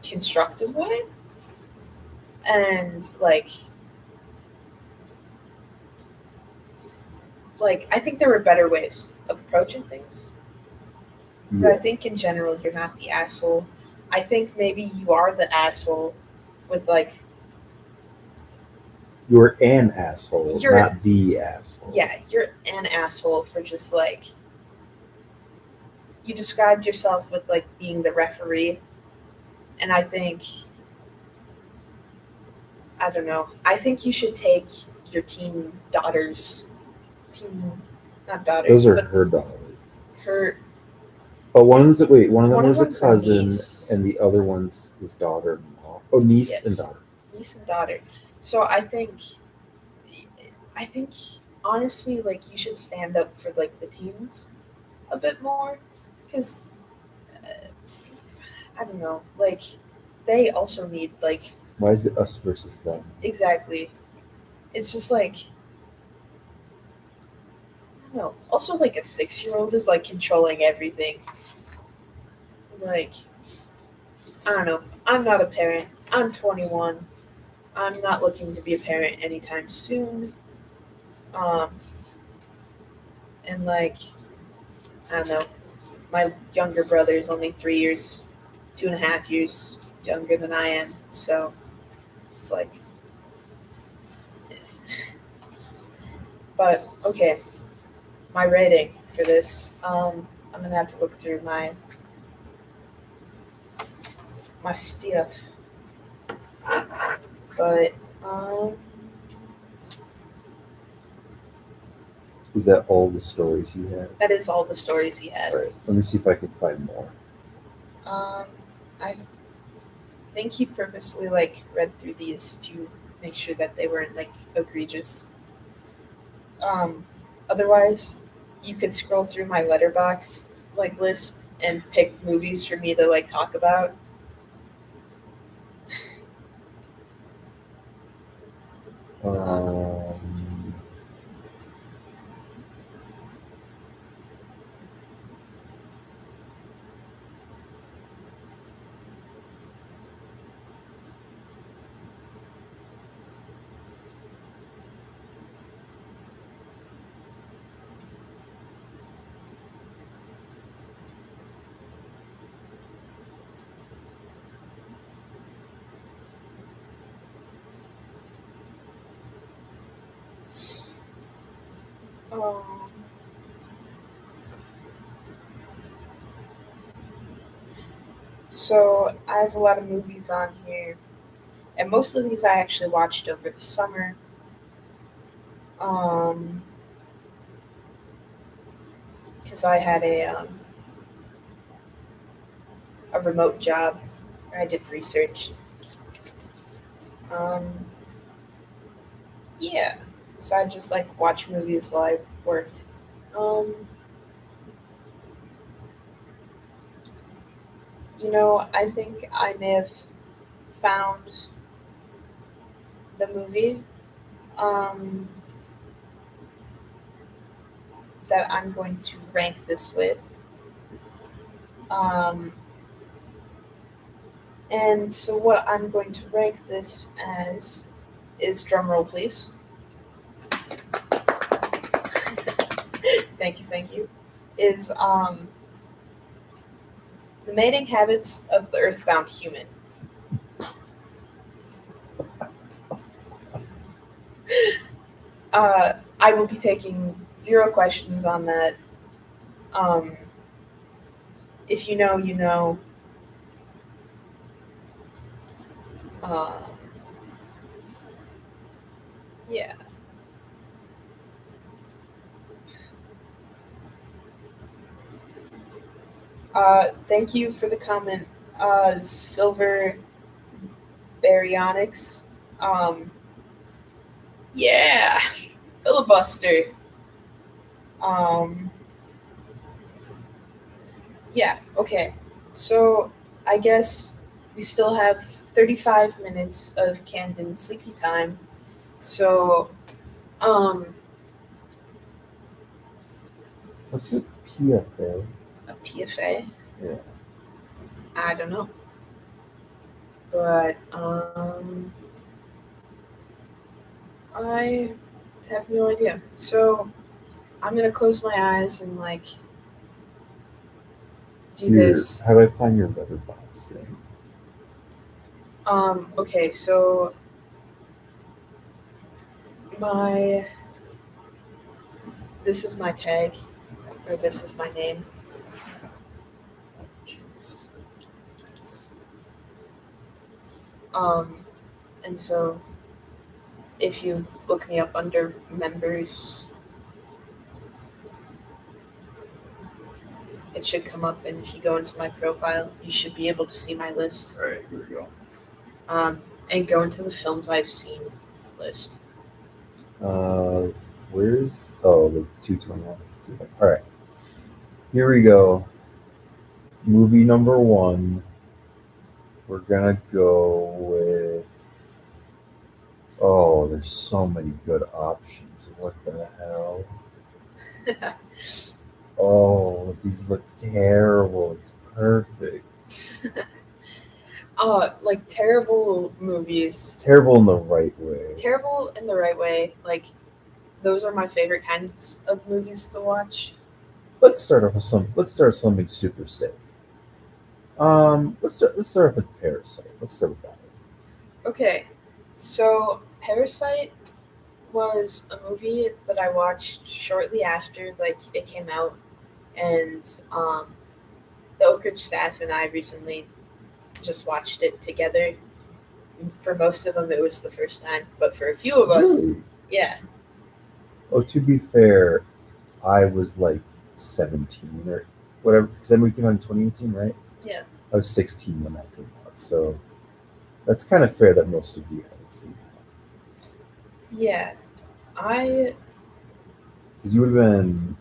constructive way. And like I think there were better ways of approaching things. But I think in general you're not the asshole. I think maybe you are the asshole with like, you're an asshole, not the asshole. Yeah, you're an asshole for just like, you described yourself with like being the referee, and I think, I don't know, I think you should take your teen daughters, not daughters, Those are but her daughters. her. But one of them One of was a them's a cousin, niece. and the other one's his daughter-in-law. Oh, niece Yes. and daughter. Niece and daughter. So I think honestly, like, you should stand up for like the teens a bit more, because I don't know, like, they also need, like, Why is it us versus them? exactly. It's just like, I don't know. Also, like, a 6-year-old is like controlling everything. Like, I don't know. I'm not a parent. I'm 21. I'm not looking to be a parent anytime soon. And like, I don't know. My younger brother is only 3 years, 2.5 years younger than I am. So it's like, but okay. My rating for this, I'm gonna have to look through my stuff. But Is that all the stories he had? that is all the stories he had. All right, let me see if I can find more. I think he purposely like read through these to make sure that they weren't like egregious. Otherwise, you could scroll through my letterbox like list and pick movies for me to like talk about. Um, So I have a lot of movies on here, and most of these I actually watched over the summer. Because I had a remote job where I did research. Yeah, so I just like watch movies while I worked. I think I may have found the movie that I'm going to rank this with. And so what I'm going to rank this as is, drumroll please. Thank you. Is The Mating Habits of the Earthbound Human. I will be taking 0 questions on that. If you know, you know. Yeah. Thank you for the comment, Silver Baryonyx. Yeah, Filibuster. Yeah, okay. So I guess we still have 35 minutes of Camden sleepy time. So, what's a PFA? a PFA? Yeah. I don't know. But, I have no idea. So, I'm gonna close my eyes and, like, do this. How do I find your letterbox thing? Okay, so this is my tag, or this is my name. Jeez. And so if you look me up under members, it should come up, and if you go into my profile, you should be able to see my list. All right, here we go. And go into the films I've seen list. Where's the 221? All right, here we go. Movie number 1. We're gonna go with. Oh, there's so many good options. What the hell? Oh, these look terrible. It's perfect. Like terrible movies. Terrible in the right way. Terrible in the right way. Like, those are my favorite kinds of movies to watch. Let's start off with something super safe. Let's start off with Parasite. Let's start with that one. Okay, so Parasite was a movie that I watched shortly after it came out, and the Oak Ridge staff and I recently just watched it together. For most of them, it was the first time, but for a few of us, Really? yeah. Oh, to be fair, I was like 17 or whatever, because that movie came out in 2018, right? Yeah. I was 16 when that came out, so that's kind of fair that most of you haven't seen it. Yeah, Because you would have been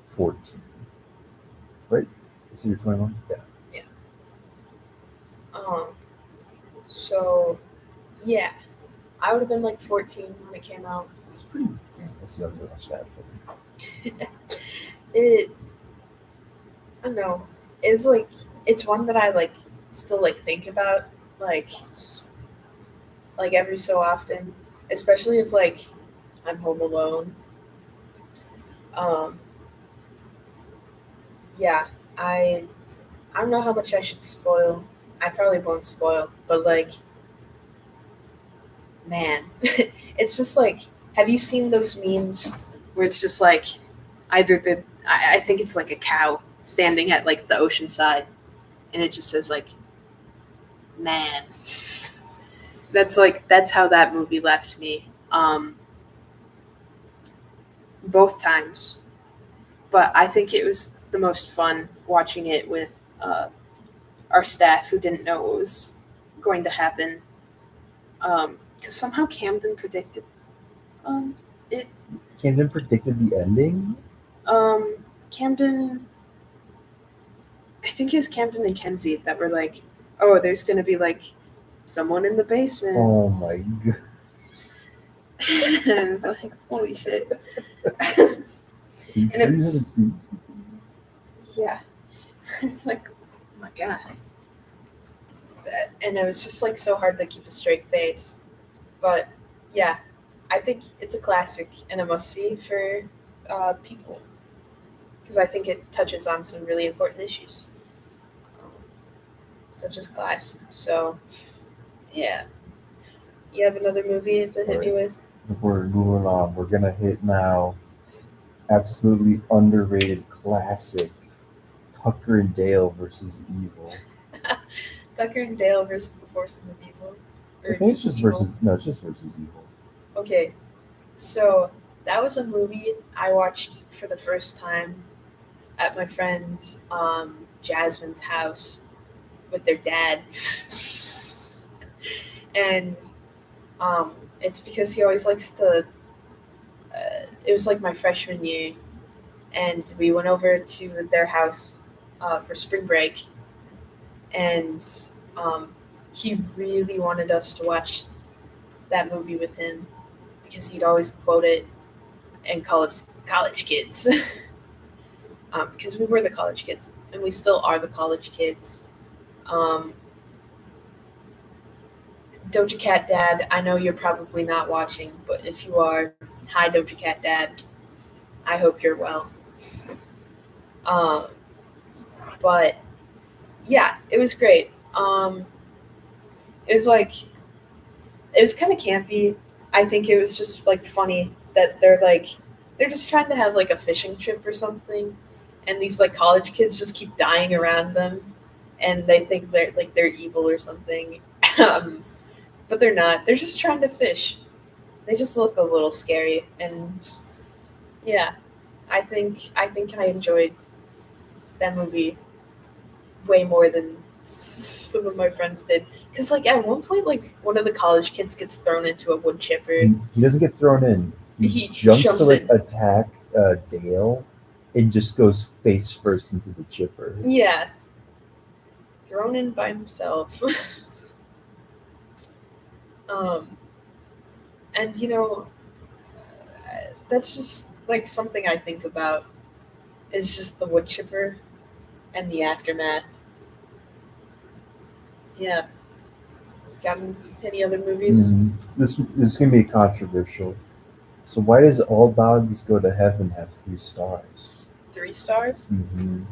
14, right? So you're 21? Yeah. So, yeah, I would have been like 14 when it came out. It's pretty, that's young to watch that. I don't know, it's one that I still think about like every so often, especially if I'm home alone. Yeah, I don't know how much I should spoil. I probably won't spoil, but man, it's just have you seen those memes where it's just either I think it's a cow standing at the ocean side, and it just says man. That's how that movie left me. Both times, but I think it was the most fun watching it with our staff who didn't know what was going to happen. Because somehow Camden predicted it. Camden predicted the ending? Camden, I think it was Camden and Kenzie that were oh, there's going to be someone in the basement. Oh my god. And it's holy shit. You And it haven't was- seen this before? Yeah. It's oh my god. And it was just so hard to keep a straight face. But yeah, I think it's a classic and a must see for people, because I think it touches on some really important issues, such as class. So yeah, you have another movie to hit me with? We're moving on. We're gonna hit now. Absolutely underrated classic. Tucker and Dale versus Evil. Tucker and Dale versus the Forces of Evil. I think it's just Evil? versus. No, it's just versus Evil. Okay, so that was a movie I watched for the first time at my friend Jasmine's house with their dad. And it's because he always likes to, it was my freshman year, and we went over to their house for spring break, and he really wanted us to watch that movie with him because he'd always quote it and call us college kids. Because we were the college kids, and we still are the college kids. Doja Cat Dad, I know you're probably not watching, but if you are, hi Doja Cat Dad. I hope you're well. But yeah, it was great. It was it was kind of campy. I think it was just funny that they're just trying to have a fishing trip or something, and these college kids just keep dying around them, and they think they're evil or something. But they're not. They're just trying to fish. they just look a little scary, and yeah, I think I enjoyed that movie way more than some of my friends did. Because like at one point, like one of the college kids gets thrown into a wood chipper. He doesn't get thrown in. He jumps to like attack Dale, and just goes face first into the chipper. Yeah, thrown in by himself. And you know, that's just like something I think about. Is just the wood chipper and the aftermath. Yeah. Got any other movies? This is gonna be controversial. So why does All Dogs Go to Heaven have 3 stars? 3 stars? Mm-hmm.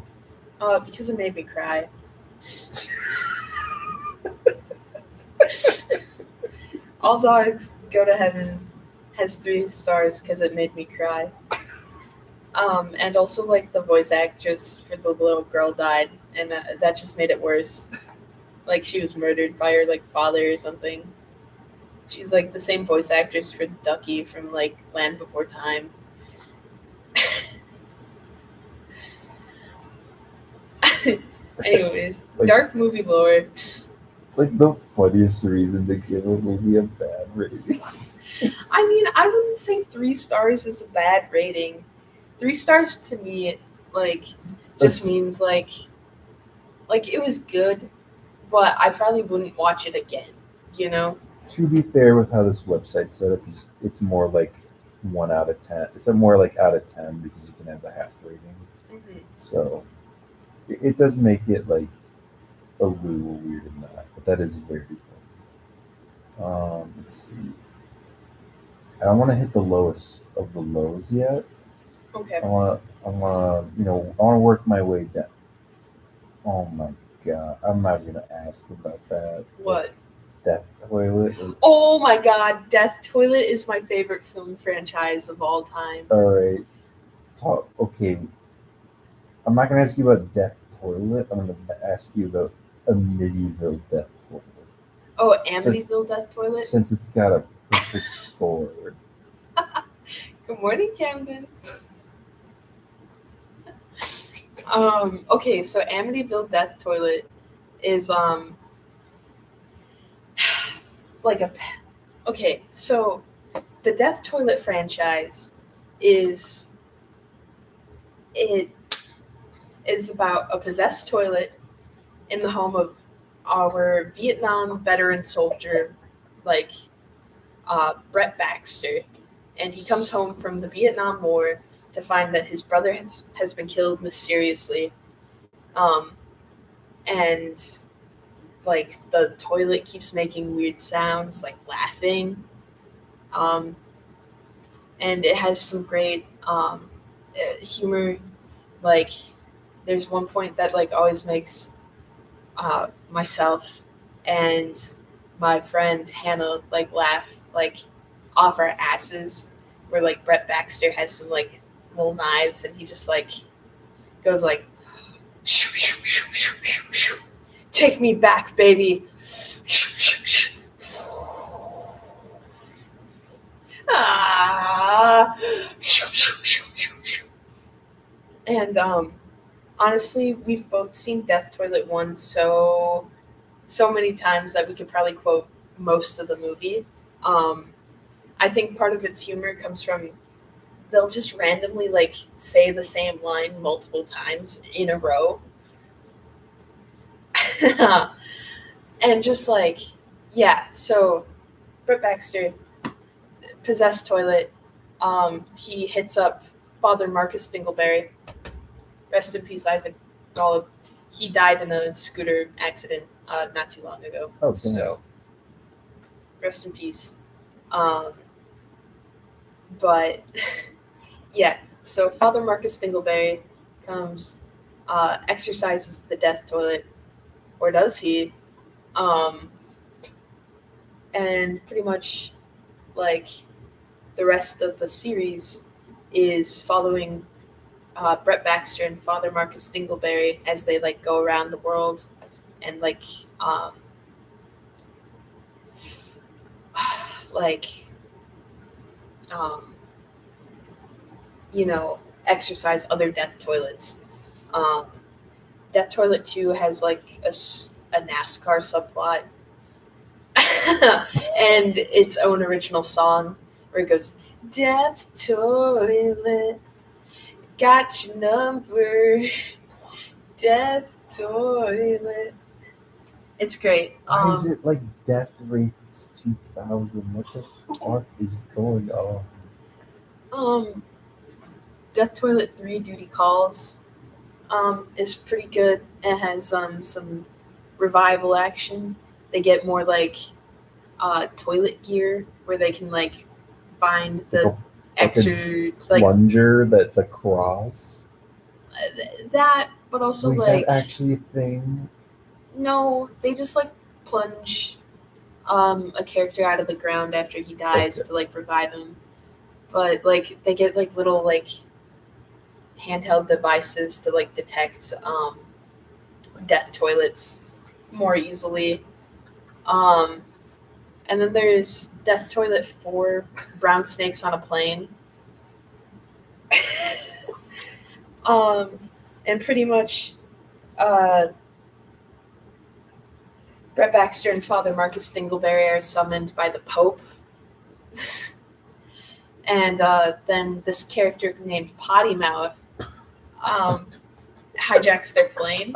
Because it made me cry. All Dogs Go to Heaven has 3 stars because it made me cry. And also like the voice actress for the little girl died, and that just made it worse. Like she was murdered by her like father or something. She's like the same voice actress for Ducky from like Land Before Time. Anyways, Like- dark movie lore. It's like the funniest reason to give a movie a bad rating. I mean, I wouldn't say 3 stars is a bad rating. 3 stars to me, like, just means like it was good, but I probably wouldn't watch it again. You know? To be fair with how this website's set up, it's more like 1 out of 10. It's a more like out of 10 because you can have the half rating. Mm-hmm. So it does make it like a little weird in that, but that is very funny. Let's see. I don't want to hit the lowest of the lows yet. Okay. I want to work my way down. Oh my god, I'm not gonna ask about that. What? Death Toilet. Oh my god, Death Toilet is my favorite film franchise of all time. All right. Okay. I'm not gonna ask you about Death Toilet. I'm gonna ask you about Amityville Death Toilet. Oh, Amityville Death Toilet? Since it's got a perfect score. Good morning, Camden. Okay, so Amityville Death Toilet is like okay, so the Death Toilet franchise is about a possessed toilet in the home of our Vietnam veteran soldier, like Brett Baxter, and he comes home from the Vietnam War to find that his brother has been killed mysteriously, and like the toilet keeps making weird sounds, like laughing, and it has some great humor. Like there's one point that like always makes myself and my friend Hannah like laugh like off our asses, where like Brett Baxter has some like little knives and he just like goes like, take me back, baby. And honestly, we've both seen Death Toilet 1 so many times that we could probably quote most of the movie. I think part of its humor comes from they'll just randomly like say the same line multiple times in a row. And just like, yeah, so Britt Baxter, possessed toilet, he hits up Father Marcus Dingleberry. Rest in peace, Isaac Golub. He died in a scooter accident not too long ago. Oh, so rest in peace. But yeah, so Father Marcus Dingleberry comes, exercises the death toilet, or does he? And pretty much like the rest of the series is following Brett Baxter and Father Marcus Dingleberry as they like go around the world and like exercise other death toilets. Death Toilet 2 has like a NASCAR subplot and its own original song where it goes, Death Toilet, got your number, Death Toilet. It's great. Why is it like Death Race 2000? What the fuck is going on? Death Toilet 3 Duty Calls is pretty good. It has some revival action. They get more like toilet gear where they can like bind the extra like plunger that's a cross. That, but also Is like that actually a thing? no, they just like plunge a character out of the ground after he dies to like revive him. But like they get like little like handheld devices to like detect death toilets more easily. And then there's Death Toilet 4, Brown Snakes on a Plane. And pretty much Brett Baxter and Father Marcus Dingleberry are summoned by the Pope. And then this character named Potty Mouth hijacks their plane.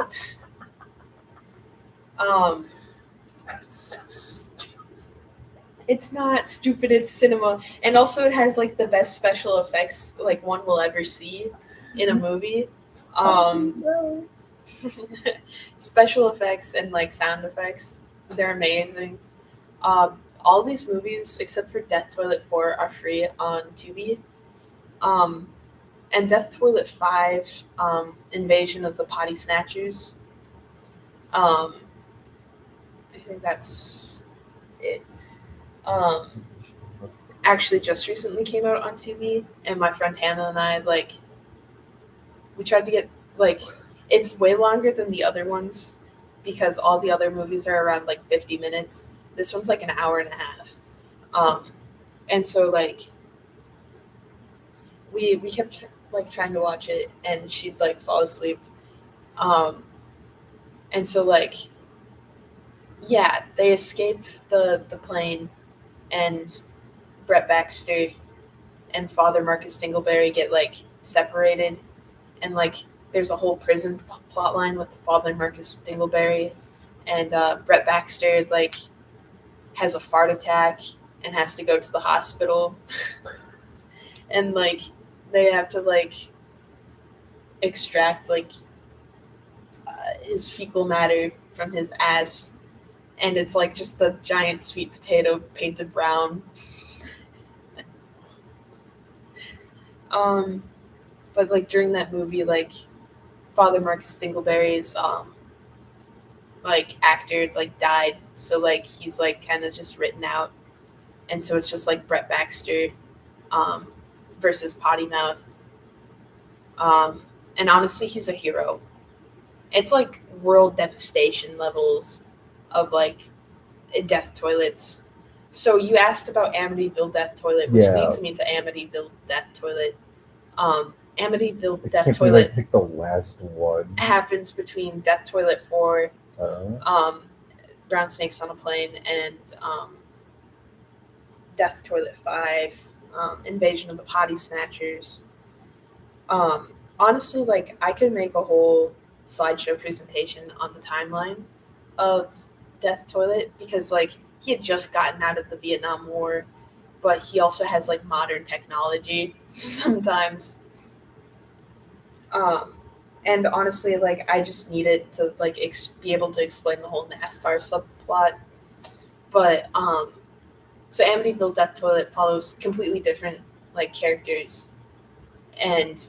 It's not stupid, it's cinema. And also it has like the best special effects like one will ever see in a movie. Special effects and like sound effects, they're amazing. All these movies except for Death Toilet 4 are free on Tubi. And Death Toilet 5, Invasion of the Potty Snatchers. I think that's it. Actually just recently came out on Tubi, and my friend Hannah and I we tried to get it's way longer than the other ones because all the other movies are around 50 minutes. This one's an hour and a half. And so we kept trying to watch it, and she'd fall asleep. And so yeah, they escape the plane, and Brett Baxter and Father Marcus Dingleberry get separated, and there's a whole prison plotline with Father Marcus Dingleberry, and Brett Baxter has a fart attack and has to go to the hospital, and they have to extract his fecal matter from his ass, and it's just a giant sweet potato painted brown. But during that movie, Father Marcus Dingleberry's actor died, so he's kind of just written out, and so it's just Brett Baxter versus Potty Mouth. And honestly, he's a hero. It's world devastation levels of death toilets. So you asked about Amityville Death Toilet, which leads me to Amityville Death Toilet. Amityville Death Toilet pick the last one. Happens between Death Toilet 4, Brown Snakes on a Plane, and Death Toilet 5, Invasion of the Potty Snatchers. Honestly, I could make a whole slideshow presentation on the timeline of Death Toilet, because he had just gotten out of the Vietnam War, but he also has modern technology sometimes. And honestly, I just needed to be able to explain the whole NASCAR subplot. But so Amityville Death Toilet follows completely different characters, and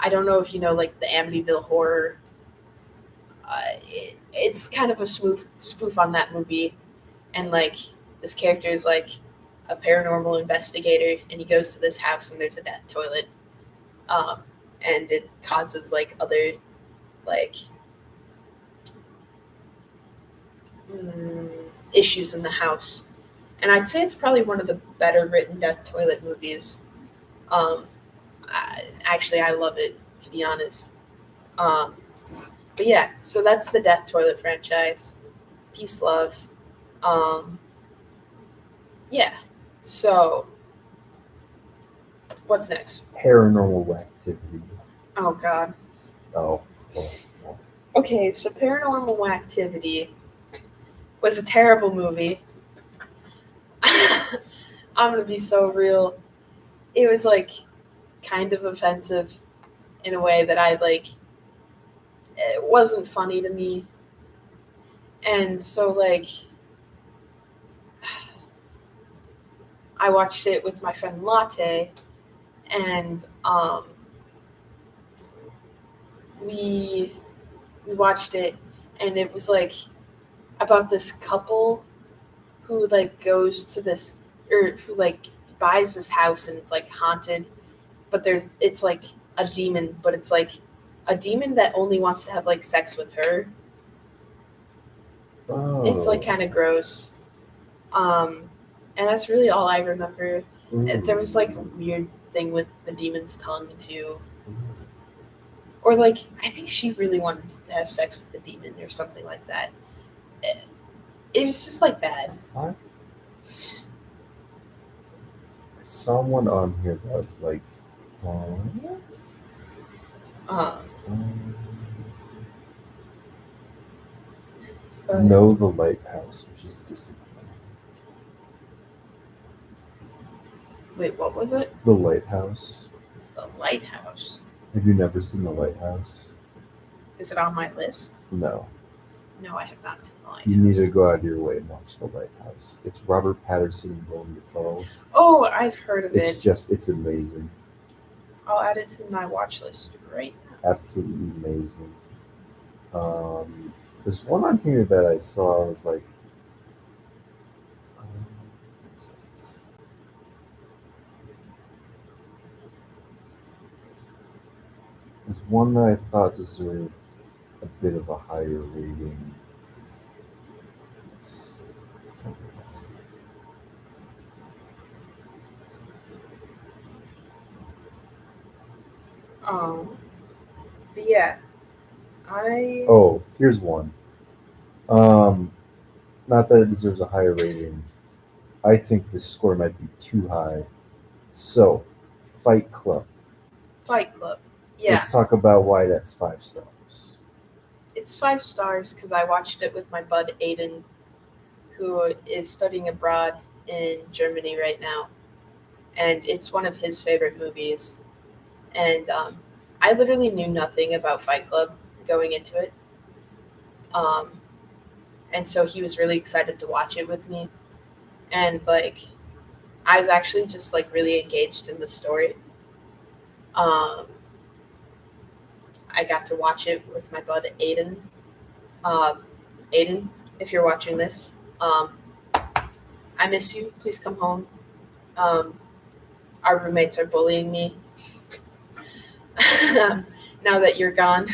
I don't know if you know the Amityville Horror. It's kind of a spoof on that movie, and this character is a paranormal investigator, and he goes to this house and there's a death toilet, and it causes other issues in the house. and I'd say it's probably one of the better written Death Toilet movies. Actually, I love it, to be honest. But yeah, so that's the Death Toilet franchise. Peace, love. Yeah. So, what's next? Paranormal Activity. Oh God. Oh. Okay, so Paranormal Activity was a terrible movie. I'm gonna be so real. It was like kind of offensive in a way that I like. It wasn't funny to me, and so like I watched it with my friend Latte, and we watched it, and it was like about this couple who like goes to this, or who like buys this house, and it's like haunted, but it's like a demon, but it's like a demon that only wants to have like sex with her. Oh. It's like kind of gross. And that's really all I remember. There was like a weird thing with the demon's tongue too. Or like I think she really wanted to have sex with the demon or something like that. It was just like bad. What? Someone on here that was like, Know the Lighthouse, which is disappointing. Wait, what was it? The Lighthouse. The Lighthouse. Have you never seen The Lighthouse? Is it on my list? No. No, I have not seen The Lighthouse. You need to go out of your way and watch The Lighthouse. It's Robert Pattinson and Willem Dafoe. Oh, I've heard of it. It's amazing. I'll add it to my watch list right now. Absolutely amazing. There's one on here that I saw. I was like, there's one that I thought deserved a bit of a higher rating. But yeah, Oh, here's one. Not that it deserves a higher rating. I think this score might be too high. So, Fight Club. Fight Club. Yeah, Let's talk about why that's 5 stars. it's 5 stars because I watched it with my bud Aiden, who is studying abroad in Germany right now, and it's one of his favorite movies. And I literally knew nothing about Fight Club going into it. And so he was really excited to watch it with me. And like, I was actually just like really engaged in the story. I got to watch it with my bud Aiden. Aiden, if you're watching this, I miss you. Please come home. Our roommates are bullying me now that you're gone.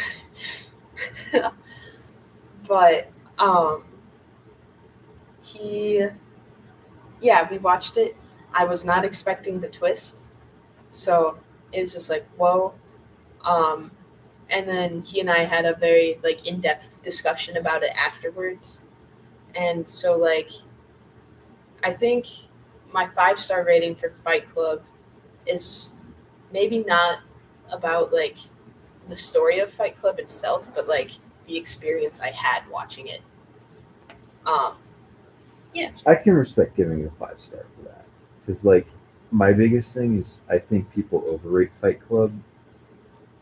But we watched it. I was not expecting the twist, so it was just like, whoa. And then he and I had a very like in-depth discussion about it afterwards. And so like, I think my 5-star rating for Fight Club is maybe not about like the story of Fight Club itself, but like the experience I had watching it. I can respect giving it a 5-star for that, because like my biggest thing is I think people overrate Fight Club,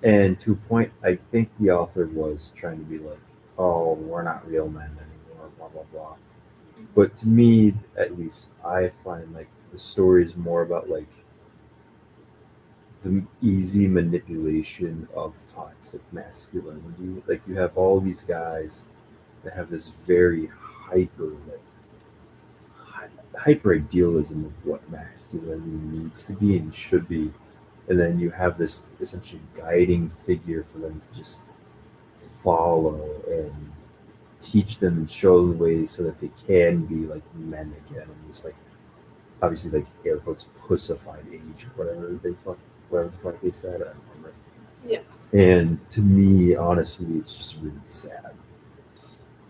and to a point I think the author was trying to be like, oh, we're not real men anymore, blah blah blah. But to me, at least, I find like the story is more about like the easy manipulation of toxic masculinity. Like you have all these guys that have this very hyper idealism of what masculinity needs to be and should be, and then you have this essentially guiding figure for them to just follow and teach them and show the way so that they can be like men again, and this like obviously like air quotes pussified age, whatever the fuck they said. I don't remember. Yeah. And to me, honestly, it's just really sad.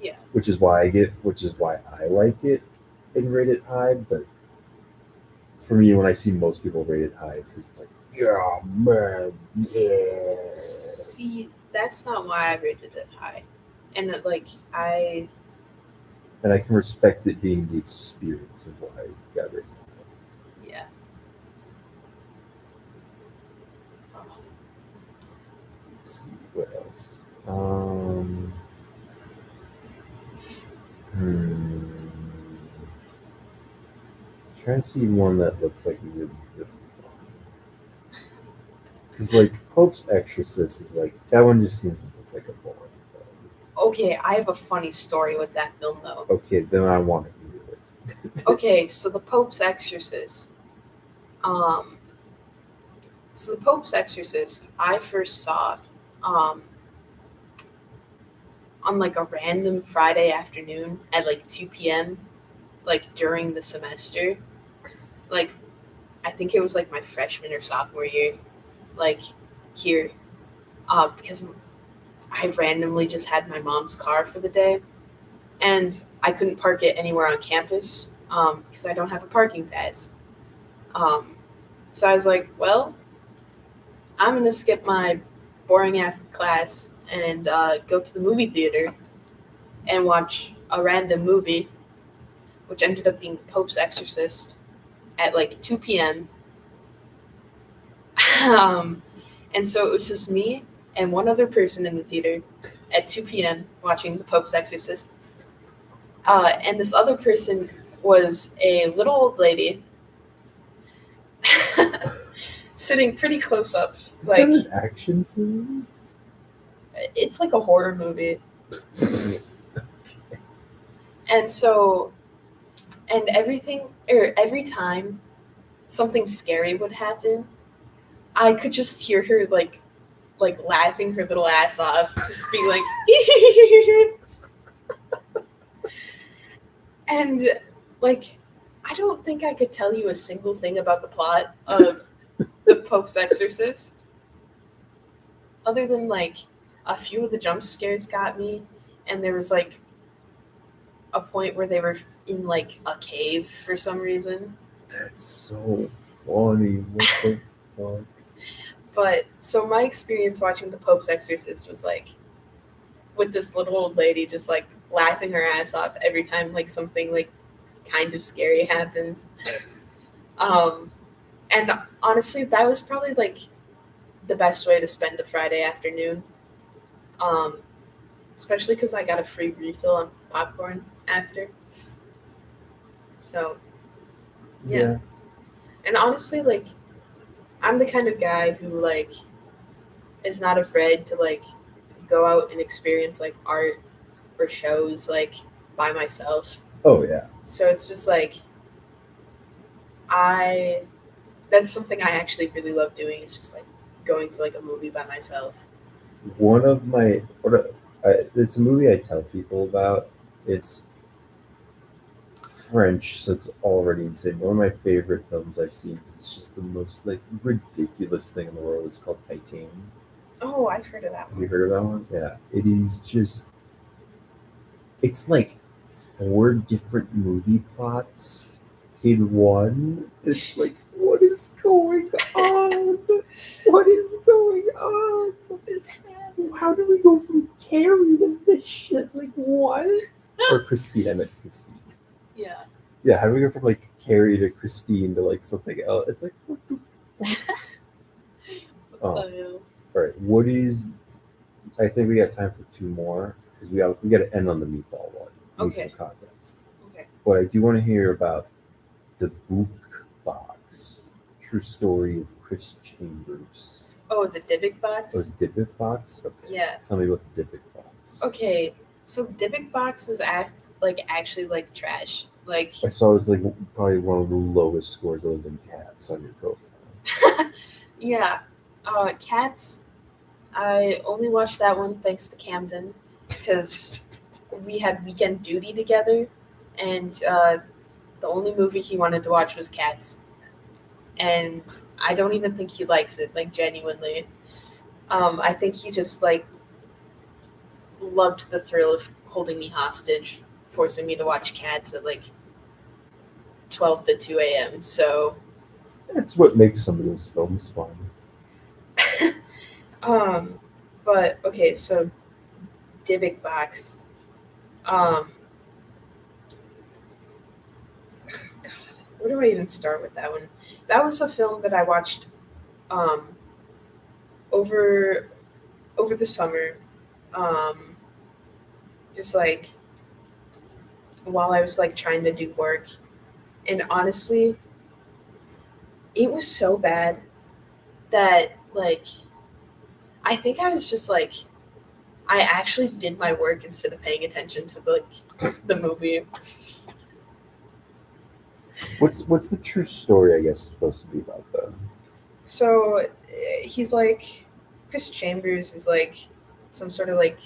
Yeah. Which is why I like it and rate it high. But for me, when I see most people rate it high, it's because it's like, yeah, man, yeah. See, that's not why I rated it high. And like I And I can respect it being the experience of why I got rated high. yeah. Let's see what else. Trying to see one that looks like really, really fun. Because like Pope's Exorcist is like that one just seems like it's like a boring film. Okay, I have a funny story with that film though. Okay, then I want to hear it. Okay, so the Pope's Exorcist. So the Pope's Exorcist, I first saw on like a random Friday afternoon at like 2 p.m. like during the semester. Like I think it was like my freshman or sophomore year, like here, because I randomly just had my mom's car for the day, and I couldn't park it anywhere on campus because I don't have a parking pass. So I was like, well, I'm gonna skip my boring ass class and go to the movie theater and watch a random movie, which ended up being Pope's Exorcist at like 2 p.m. And so it was just me and one other person in the theater at 2 p.m. watching the Pope's Exorcist. And this other person was a little old lady sitting pretty close up. Is Like, that an action film? it's like a horror movie. And so, and every time something scary would happen, I could just hear her like laughing her little ass off, just be like, and like, I don't think I could tell you a single thing about the plot of the Pope's Exorcist, other than like a few of the jump scares got me, and there was like a point where they were in like a cave for some reason. That's so funny. What the fuck? But so my experience watching the Pope's Exorcist was like with this little old lady just like laughing her ass off every time like something like kind of scary happens. And honestly, that was probably like the best way to spend a Friday afternoon. Especially because I got a free refill on popcorn after. So, yeah. And honestly, like, I'm the kind of guy who, like, is not afraid to, like, go out and experience, like, art or shows, like, by myself. Oh, yeah. So it's just, like, that's something I actually really love doing. It's just, like, going to, like, a movie by myself. It's a movie I tell people about. It's French, so it's already insane. One of my favorite films I've seen. It's just the most like ridiculous thing in the world. It's called Titanium. Oh, I've heard of that one. Have you heard of that one? Yeah. It is just. It's like 4 different movie plots in one. It's like, what is going on? What is going on? What is happening? How do we go from Carrie to this shit? Like, what? Or Christine. I meant Christine. Yeah. Yeah, how do we go from like Carrie to Christine to like something else? It's like, what the fuck? All right, what is? I think we got time for 2 more because we got to end on the meatball one. Need some context. Okay. But I do want to hear about the book box. True story of Chris Chambers. Oh, the Dybbuk box? Oh, Dybbuk box? Okay. Yeah. Tell me about the Dybbuk box. Okay, so the Dybbuk box was actually like trash. Like, I saw it was like probably one of the lowest scores other than Cats on your profile. yeah, Cats. I only watched that one thanks to Camden because we had weekend duty together, and the only movie he wanted to watch was Cats, and I don't even think he likes it, like genuinely. I think he just like loved the thrill of holding me hostage, forcing me to watch Cats at like 12 to 2 a.m. So, That's what makes some of those films fun. but okay, so Dybbuk Box. God, where do I even start with that one? That was a film that I watched over the summer, just like while I was like trying to do work, and honestly, it was so bad that like I think I was just like I actually did my work instead of paying attention to the movie. What's the true story? I guess supposed to be about that. So he's like Chris Chambers is like some sort of like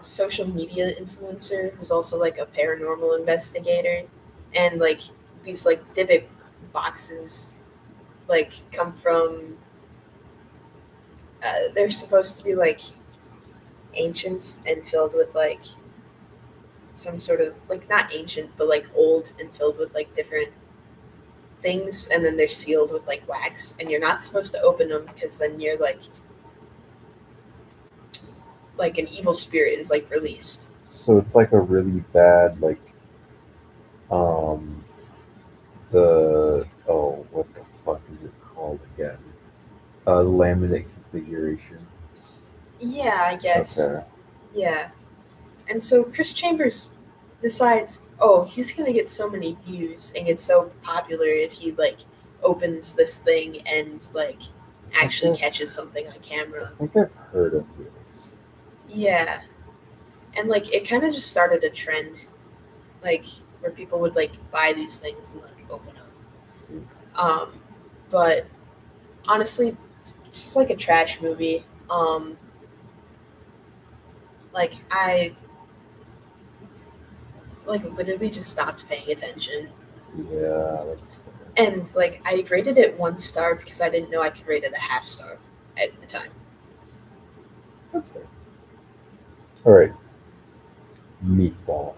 social media influencer who's also like a paranormal investigator, and like these like Dybbuk boxes like come from they're supposed to be like ancient and filled with like some sort of like not ancient but like old and filled with like different things, and then they're sealed with like wax, and you're not supposed to open them because then you're like an evil spirit is like released. So it's like a really bad like what the fuck is it called again? Laminate configuration. Yeah, I guess. Okay. Yeah. And so Chris Chambers decides, oh, he's gonna get so many views and get so popular if he like opens this thing and like actually catches something on camera. I think I've heard of this. Yeah. And like it kind of just started a trend, like where people would like buy these things and like open them. But honestly, just like a trash movie. Like I like literally just stopped paying attention. Yeah, that's fair. And like I rated it 1 star because I didn't know I could rate it a half star at the time. That's fair. All right. Meatball.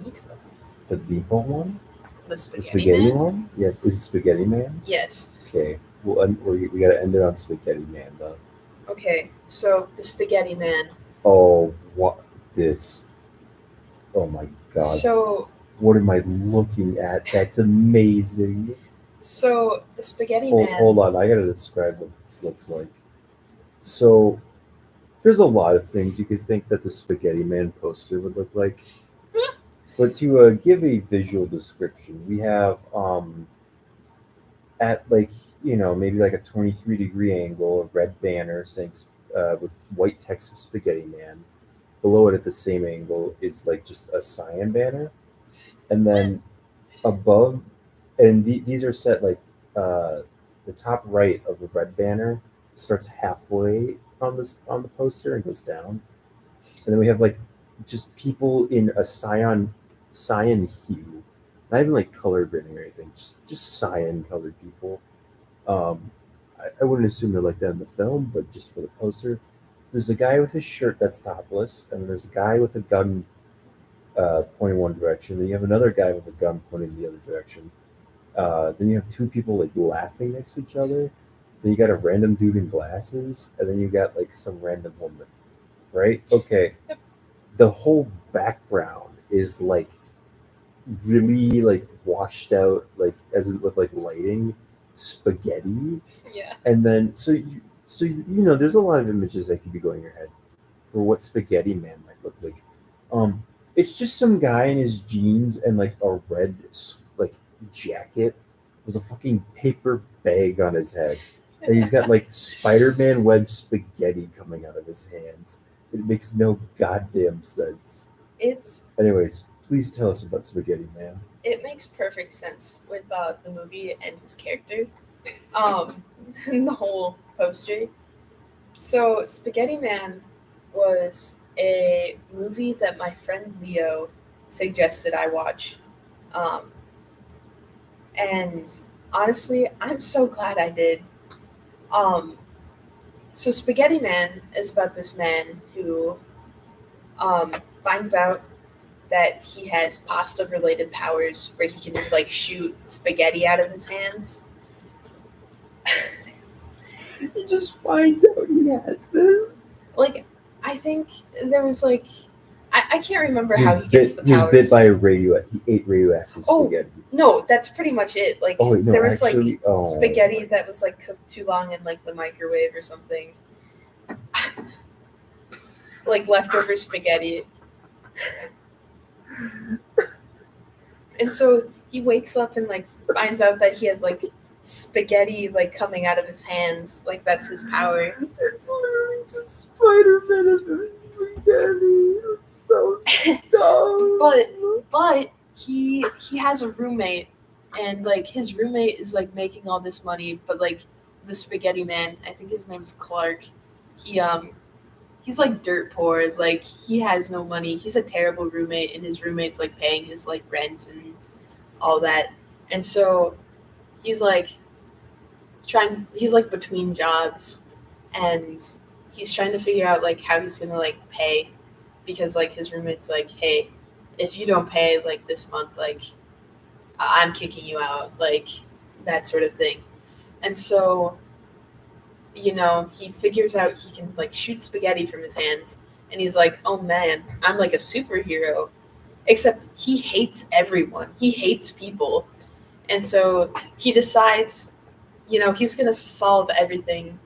Meatball. The meatball one? The The spaghetti, spaghetti man? one? Yes. Is it Spaghetti Man? Yes. Okay. Well, we gotta end it on Spaghetti Man, though. Okay, so the Spaghetti Man. Oh, what this? Oh my god. So What am I looking at? That's amazing. the Spaghetti Hold, Man. hold on, I gotta describe what this looks like. So, there's a lot of things you could think that the Spaghetti Man poster would look like. But to give a visual description, we have at like maybe like a 23-degree angle, a red banner saying with white text of Spaghetti Man. Below it at the same angle is like just a cyan banner, and then above, and these are set like the top right of the red banner starts halfway on the poster and goes down, and then we have like just people in a cyan hue, not even like color grading or anything, just cyan colored people. I wouldn't assume they're like that in the film, but just for the poster, there's a guy with his shirt that's topless, and there's a guy with a gun pointing one direction. Then you have another guy with a gun pointing the other direction. Then you have 2 people like laughing next to each other. Then you got a random dude in glasses, and then you got like some random woman, right? Okay. The whole background is like really like washed out, like as in with like lighting, spaghetti. Yeah. And then so there's a lot of images that could be going in your head for what Spaghetti Man might look like. It's just some guy in his jeans and like a red like jacket with a fucking paper bag on his head, and he's got like Spider-Man web spaghetti coming out of his hands. It makes no goddamn sense. Anyways, please tell us about Spaghetti Man. It makes perfect sense with the movie and his character, and the whole poster. So Spaghetti Man was a movie that my friend Leo suggested I watch. And honestly, I'm so glad I did. So Spaghetti Man is about this man who finds out that he has pasta-related powers where he can just like shoot spaghetti out of his hands. He just finds out he has this. Like, I think there was like, I can't remember how he gets the He was powers. bit by he ate radioactive Oh, spaghetti. No, that's pretty much it. Like, Oh, wait, no, there was actually, like oh. spaghetti that was like cooked too long in like the microwave or something. Like leftover spaghetti. And so he wakes up and like finds out that he has like spaghetti like coming out of his hands. Like that's his power. It's literally just Spider-Man and spaghetti. It's so dumb. But he has a roommate, and like his roommate is like making all this money, but like the spaghetti man, I think his name's Clark. He's like dirt poor, like he has no money. He's a terrible roommate, and his roommate's like paying his like rent and all that. And so he's like between jobs, and he's trying to figure out like how he's gonna like pay, because like his roommate's like, hey, if you don't pay like this month, like I'm kicking you out, like that sort of thing. And so, you know, he figures out he can like shoot spaghetti from his hands, and he's like, oh man, I'm like a superhero. Except he hates everyone. He hates people. And so he decides, you know, he's gonna solve everything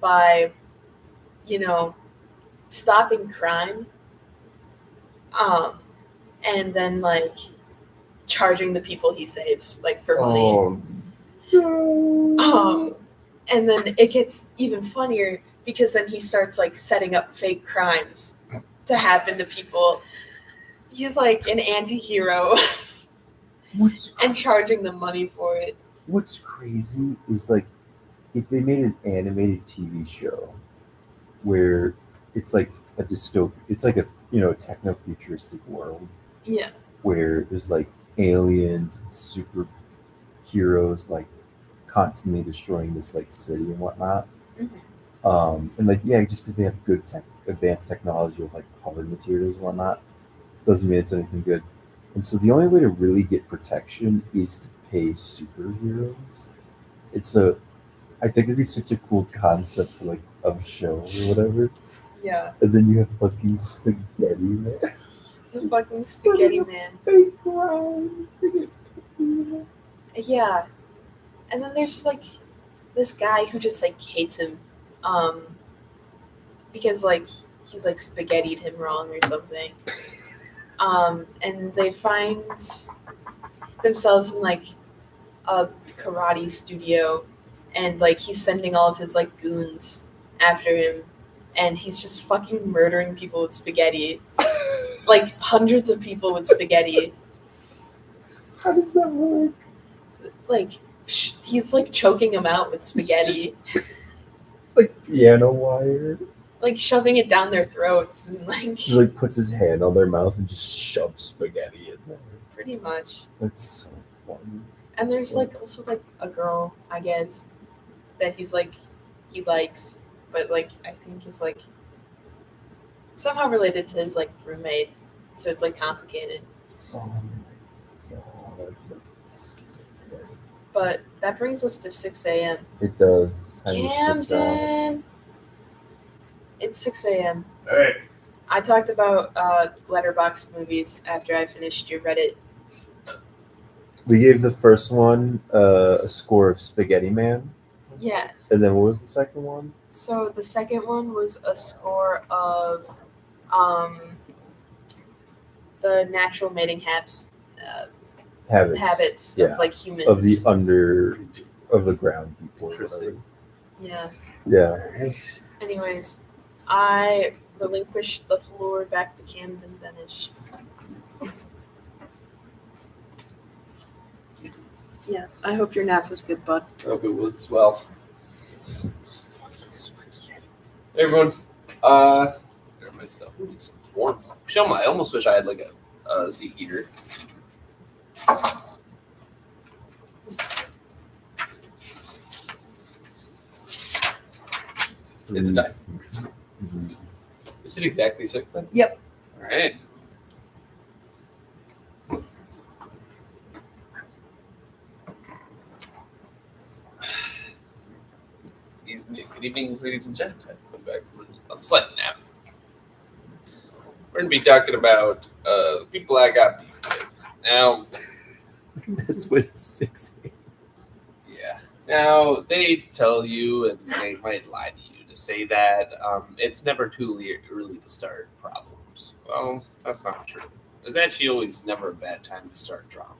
by, you know, stopping crime, and then like charging the people he saves like for money. And then it gets even funnier because then he starts like setting up fake crimes to happen to people. He's like an anti-hero and charging them money for it. What's crazy is like if they made an animated TV show where it's like a dystopia, it's like a techno-futuristic world. Yeah. Where there's like aliens and superheroes like constantly destroying this like city and whatnot. Mm-hmm. And like just because they have good advanced technology with like colored materials and whatnot doesn't mean it's anything good. And so the only way to really get protection is to pay superheroes. I think it'd be such a cool concept for like a show or whatever. Yeah. And then you have fucking Spaghetti Man. The fucking Spaghetti Man. Fake crimes. They get paid. Yeah. And then there's just like this guy who just like hates him, because like he like spaghettied him wrong or something. And they find themselves in like a karate studio, and like he's sending all of his like goons after him, and he's just fucking murdering people with spaghetti. Like hundreds of people with spaghetti. How does that work? Like he's like choking them out with spaghetti. Like piano wire. Like shoving it down their throats and like He like puts his hand on their mouth and just shoves spaghetti in there. pretty much. That's so funny. And there's like also like a girl, I guess, that he likes, but like I think is like somehow related to his like roommate, so it's like complicated. Oh my god. But that brings us to 6 a.m. It does. Time to switch off. Camden. It's 6 a.m. Hey. I talked about Letterboxd movies after I finished your Reddit. We gave the first one a score of Spaghetti Man. Yeah. And then what was the second one? So the second one was a score of the natural mating habits Yeah. of like humans. Of the ground people. Or whatever. Yeah. Yeah. Anyways, I relinquished the floor back to Camden Benish. Yeah, I hope your nap was good, bud. I hope it was as well. Hey everyone. There's my stuff. Ooh, it's warm. I almost wish I had like a Seek Eater. It's a die. Is it exactly 6 then? Yep. All right. Good evening, ladies and gentlemen. Welcome back from a slight nap. We're going to be talking about people I got beef with. Now, That's what it's 6 is. yeah. Now, they tell you, and they might lie to you to say that it's never too early to start problems. Well, that's not true. There's actually always never a bad time to start drama.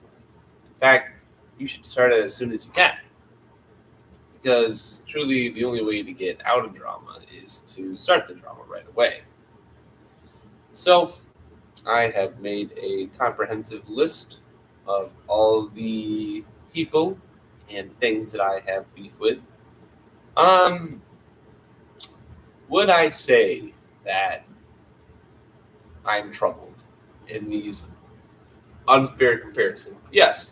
In fact, you should start it as soon as you can. Because truly, the only way to get out of drama is to start the drama right away. So, I have made a comprehensive list of all the people and things that I have beef with. Would I say that I'm troubled in these unfair comparisons? Yes.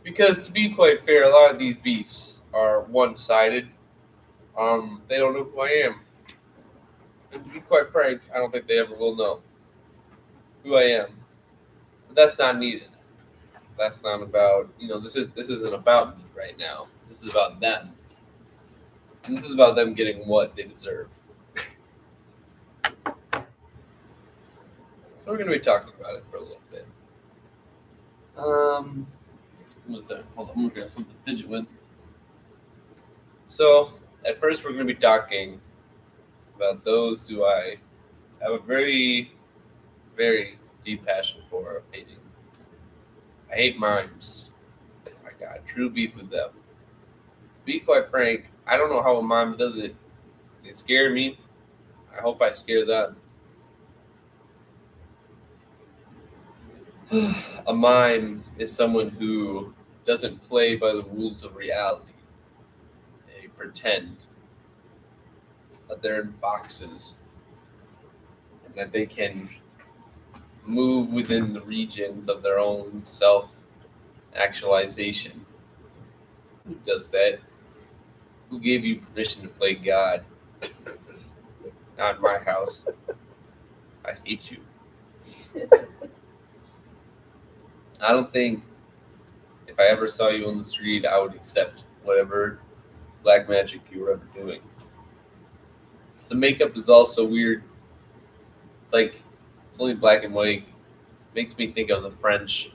Because to be quite fair, a lot of these beefs are one-sided. They don't know who I am. And to be quite frank, I don't think they ever will know who I am. But that's not needed. That's not about, this isn't about me right now. This is about them. And this is about them getting what they deserve. So we're going to be talking about it for a little bit. What's that? Hold on, I'm going to grab something to fidget with. So, at first we're going to be talking about those who I have a very, very deep passion for of hating. I hate mimes. I got true beef with them. To be quite frank, I don't know how a mime does it. They scare me. I hope I scare them. A mime is someone who doesn't play by the rules of reality. They pretend that they're in boxes and that they can move within the regions of their own self-actualization. Who does that? Who gave you permission to play God? Not in my house. I hate you. I don't think if I ever saw you on the street, I would accept whatever black magic you were ever doing. The makeup is also weird. It's like, it's only black and white. It makes me think of the French.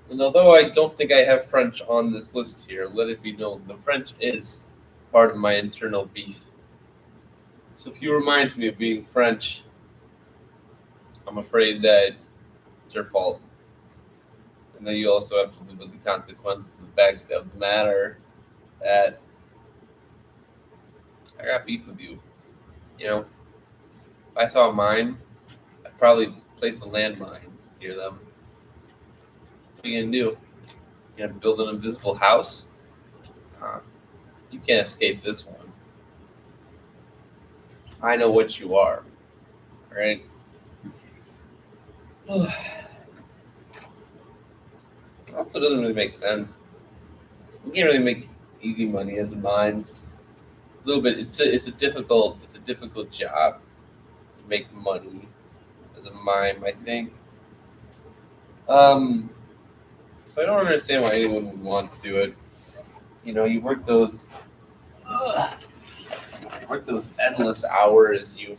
And although I don't think I have French on this list here, let it be known, the French is part of my internal beef. So if you remind me of being French, I'm afraid that it's your fault. And then you also have to live with the consequence of the fact of the matter that I got beef with you. If I saw a mime, I'd probably place a landmine near them. What are you going to do? You have to build an invisible house? You can't escape this one. I know what you are. All right? Also doesn't really make sense. You can't really make easy money as a mime. A little bit. It's a difficult job to make money as a mime, I think. So I don't understand why anyone would want to do it. You work those endless hours. You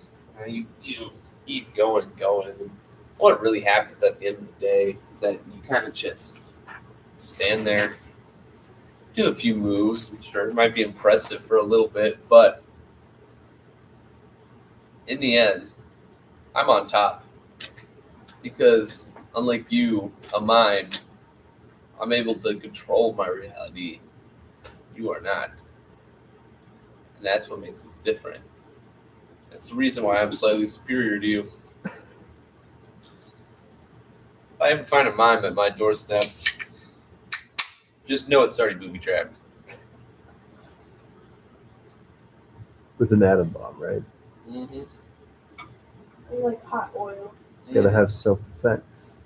keep going and going. And what really happens at the end of the day is that you kind of just stand there, do a few moves. I'm sure it might be impressive for a little bit, but in the end, I'm on top. Because unlike you, a mime, I'm able to control my reality. You are not. And that's what makes us different. That's the reason why I'm slightly superior to you. If I ever find a mime at my doorstep, just know it's already booby-trapped. With an atom bomb, right? Mm-hmm. I like hot oil. Gotta have self-defense.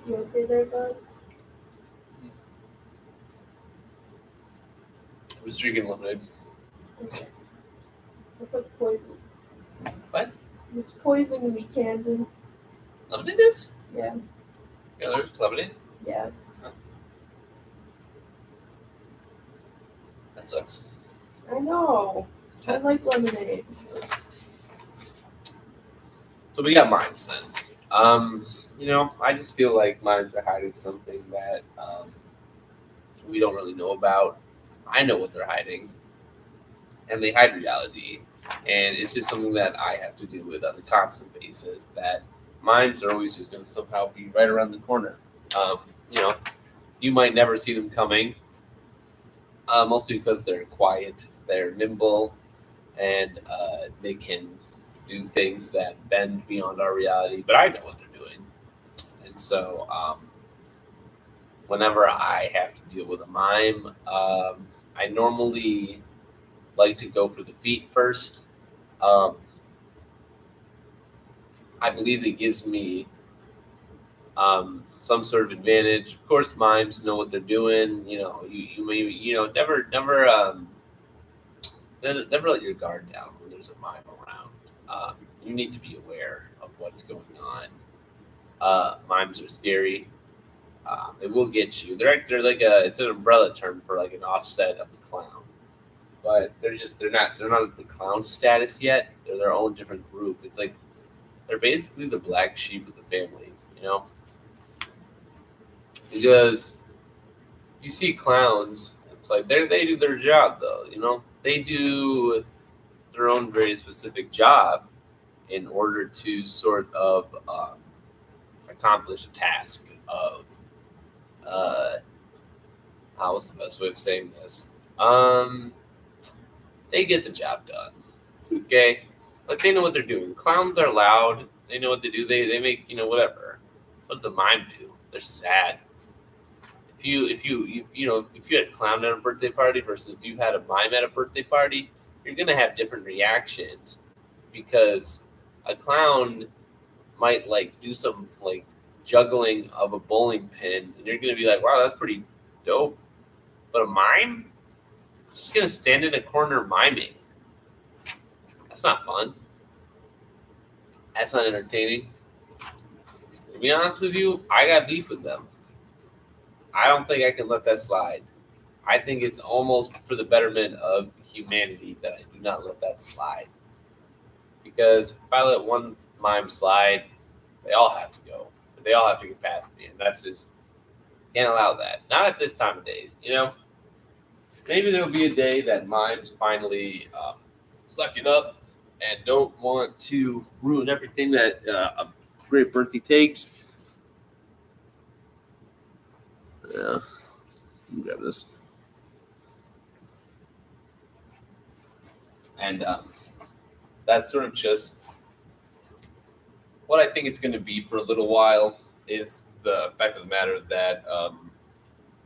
You okay there, bud? I was drinking lemonade. Okay. That's like poison. What? It's poison to be Camden. Lemonade is? Yeah. Yeah, there's lemonade. Yeah. That sucks. I know. I like lemonade. So we got mimes then. I just feel like mimes are hiding something that we don't really know about. I know what they're hiding, and they hide reality, and it's just something that I have to deal with on a constant basis. That mimes are always just going to somehow be right around the corner. You might never see them coming, mostly because they're quiet, they're nimble, and they can do things that bend beyond our reality. But I know what they're doing, and so whenever I have to deal with a mime, I normally like to go for the feet first. I believe it gives me some sort of advantage. Of course, mimes know what they're doing. You maybe never let your guard down when there's a mime around. You need to be aware of what's going on. Mimes are scary. They will get you. They're like it's an umbrella term for like an offset of the clown, but they're not at the clown status yet. They're their own different group. It's like they're basically the black sheep of the family, because you see clowns. It's like they do their job though, they do their own very specific job in order to sort of accomplish a task of what's the best way of saying this? They get the job done. Okay? Like they know what they're doing. Clowns are loud. They know what they do. They make, whatever. What does a mime do? They're sad. If you had a clown at a birthday party versus if you had a mime at a birthday party, you're gonna have different reactions because a clown might like do some like juggling of a bowling pin, and you're gonna be like, "Wow, that's pretty dope." But a mime, it's just gonna stand in a corner miming. That's not fun. That's not entertaining. To be honest with you, I got beef with them. I don't think I can let that slide. I think it's almost for the betterment of humanity that I do not let that slide. Because if I let one mime slide, they all have to go. They all have to get past me, and that's just can't allow that. Not at this time of days, Maybe there'll be a day that mimes finally suck it up and don't want to ruin everything that a great birthday takes. Yeah, let me grab this. And that's sort of just what I think it's going to be for a little while is the fact of the matter that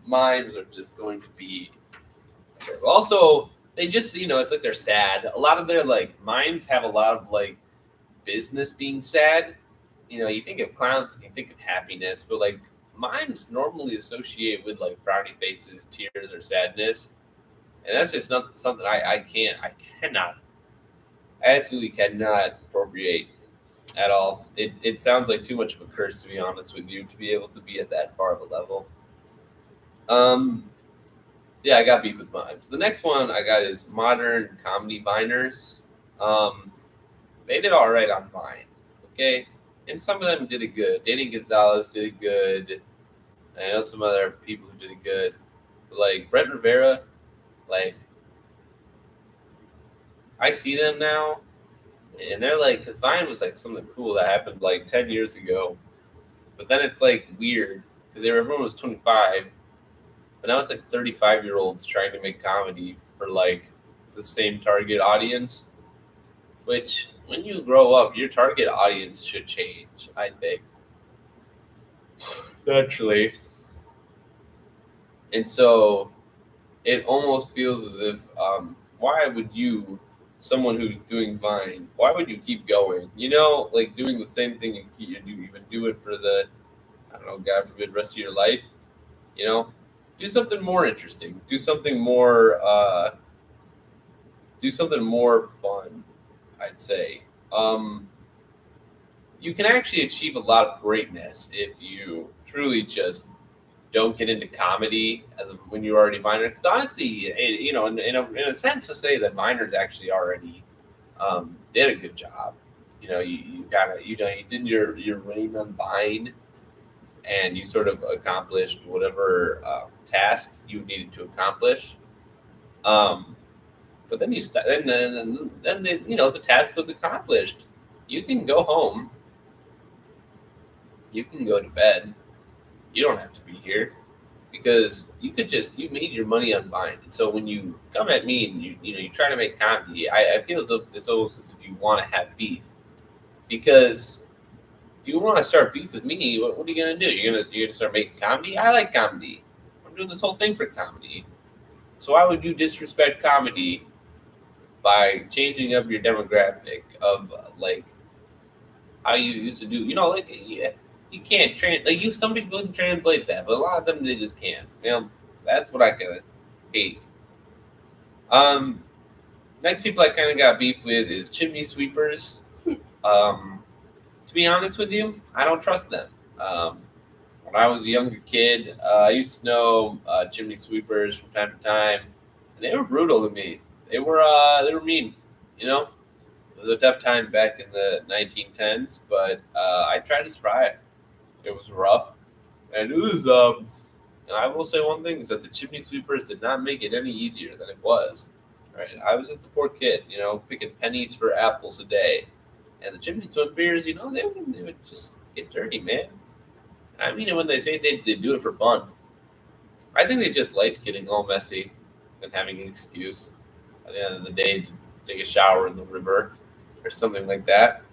mimes are just going to be terrible. Also, they just, it's like they're sad. A lot of their, like, mimes have a lot of, like, business being sad. You think of clowns and you think of happiness, but, like, mimes normally associate with, like, frowny faces, tears, or sadness. And that's just not something I absolutely cannot appropriate at all. It sounds like too much of a curse, to be honest with you, to be able to be at that far of a level. Yeah, I got beef with mimes. The next one I got is modern comedy viners. They did all right on Vine, okay? And some of them did it good. Danny Gonzalez did it good. I know some other people who did it good. But like Brent Rivera, like, I see them now, and they're like, because Vine was like something cool that happened like 10 years ago. But then it's like weird, because everyone was 25. But now it's like 35-year-olds trying to make comedy for like the same target audience, which when you grow up, your target audience should change, I think. Naturally. And so it almost feels as if why would you, someone who's doing Vine, why would you keep going? You know, like doing the same thing you do, even do it for the, I don't know, God forbid, rest of your life. You know, do something more interesting. Do something more fun. I'd say. You can actually achieve a lot of greatness if you truly just don't get into comedy as of when you're already minor. Because honestly, you know, in a sense, to say that minors actually already did a good job. You know, you did your reign on Vine, and you sort of accomplished whatever task you needed to accomplish. Um, but then the task was accomplished. You can go home. You can go to bed. You don't have to be here because you made your money on Vine. And so when you come at me and you try to make comedy, I feel as though it's almost as if you want to have beef. Because if you want to start beef with me, what are you gonna do? You're gonna start making comedy? I like comedy. I'm doing this whole thing for comedy. So why would you disrespect comedy by changing up your demographic of like how you used to do? You know, like you can't some people can translate that, but a lot of them they just can't. You know, that's what I kind of hate. Next people I kind of got beef with is chimney sweepers. To be honest with you, I don't trust them. When I was a younger kid, I used to know chimney sweepers from time to time, and they were brutal to me. They were mean. You know, it was a tough time back in the 1910s, but I tried to survive. It was rough, and it was. And I will say one thing is that the chimney sweepers did not make it any easier than it was. Right, I was just a poor kid, you know, picking pennies for apples a day, and the chimney sweepers, you know, they would just get dirty, man. I mean it when they say they do it for fun. I think they just liked getting all messy and having an excuse at the end of the day to take a shower in the river or something like that.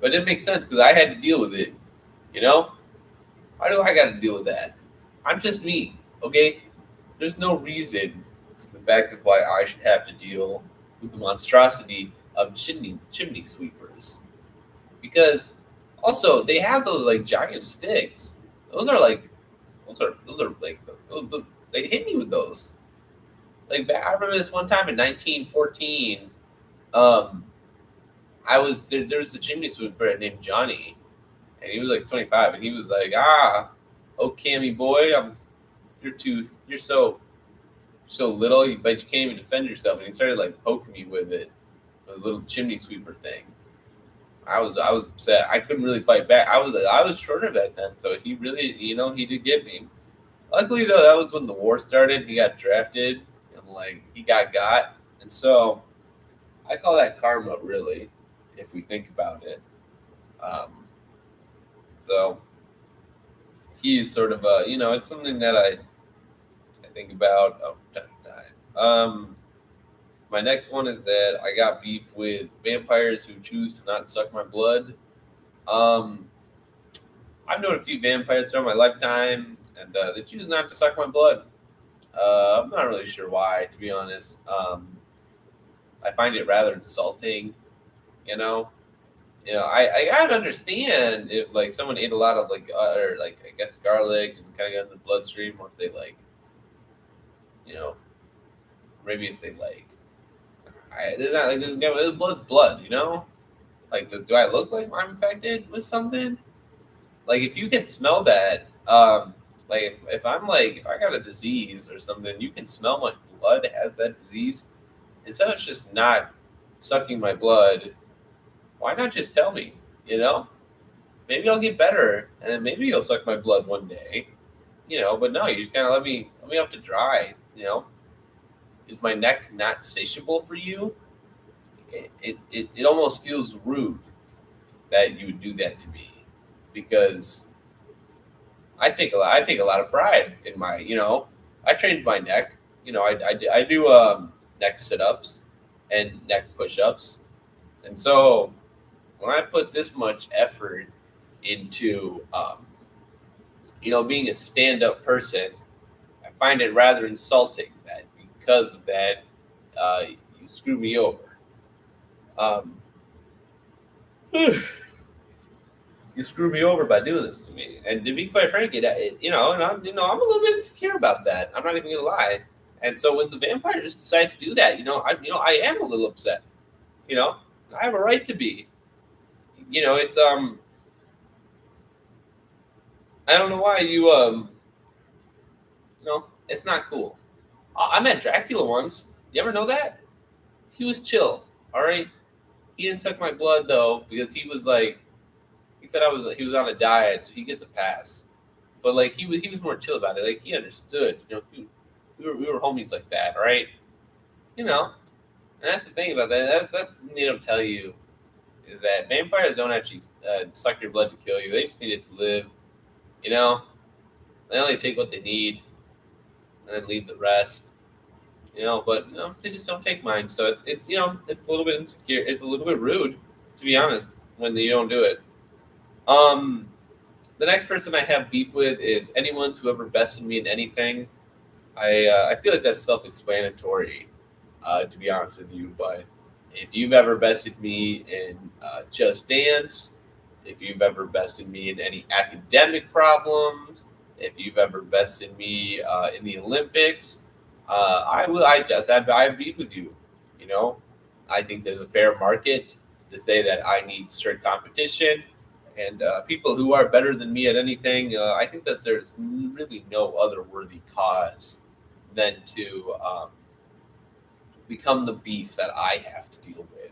But it makes sense because I had to deal with it. You know, why do I got to deal with that? I'm just me, okay? There's no reason the fact of why I should have to deal with the monstrosity of chimney sweepers. Because also they have those like giant sticks. Those are like they hit me with those. Like I remember this one time in 1914. I was there was a chimney sweeper named Johnny, and he was like 25, and he was like, oh Cammy boy, you're so little, but you can't even defend yourself. And he started like poking me with it, with a little chimney sweeper thing. I was upset. I couldn't really fight back. I was shorter back then, so he really, he did get me. Luckily though, that was when the war started. He got drafted, and like he got, and so I call that karma, really, if we think about it. So he's sort of it's something that I think about time to time. My next one is that I got beef with vampires who choose to not suck my blood. I've known a few vampires throughout my lifetime, and they choose not to suck my blood. I'm not really sure why, to be honest. I find it rather insulting, I gotta understand if like someone ate a lot of or like I guess garlic and kind of got in the bloodstream, or if they maybe if they there's not like blood's blood, Like, do I look like I'm infected with something? Like, if you can smell that, like if I'm if I got a disease or something, you can smell my blood has that disease. Instead of just not sucking my blood, why not just tell me? Maybe I'll get better, and then maybe you'll suck my blood one day. But no, you just kind of let me off to dry. Is my neck not satiable for you? It almost feels rude that you would do that to me, because I take a lot of pride in my I trained my neck. I do neck sit-ups and neck push-ups, and so when I put this much effort into being a stand-up person, find it rather insulting that because of that, you screw me over. You screw me over by doing this to me. And to be quite frank, and I'm a little bit insecure about that. I'm not even gonna lie. And so when the vampires decide to do that, I am a little upset. I have a right to be. It's I don't know why it's not cool. I met Dracula once. You ever know that? He was chill. All right. He didn't suck my blood though because he was like, he said he was on a diet, so he gets a pass. But like he was more chill about it. Like he understood. We were homies like that. All right. And that's the thing about that. That's tell you is that vampires don't actually suck your blood to kill you. They just need it to live. They only take what they need and then leave the rest. But they just don't take mine. So it's a little bit insecure. It's a little bit rude, to be honest, when you don't do it. The next person I have beef with is anyone who ever bested me in anything. I feel like that's self-explanatory, to be honest with you. But if you've ever bested me in Just Dance, if you've ever bested me in any academic problems, if you've ever bested me in the Olympics, I have beef with you. I think there's a fair market to say that I need strict competition and people who are better than me at anything. I think that there's really no other worthy cause than to become the beef that I have to deal with.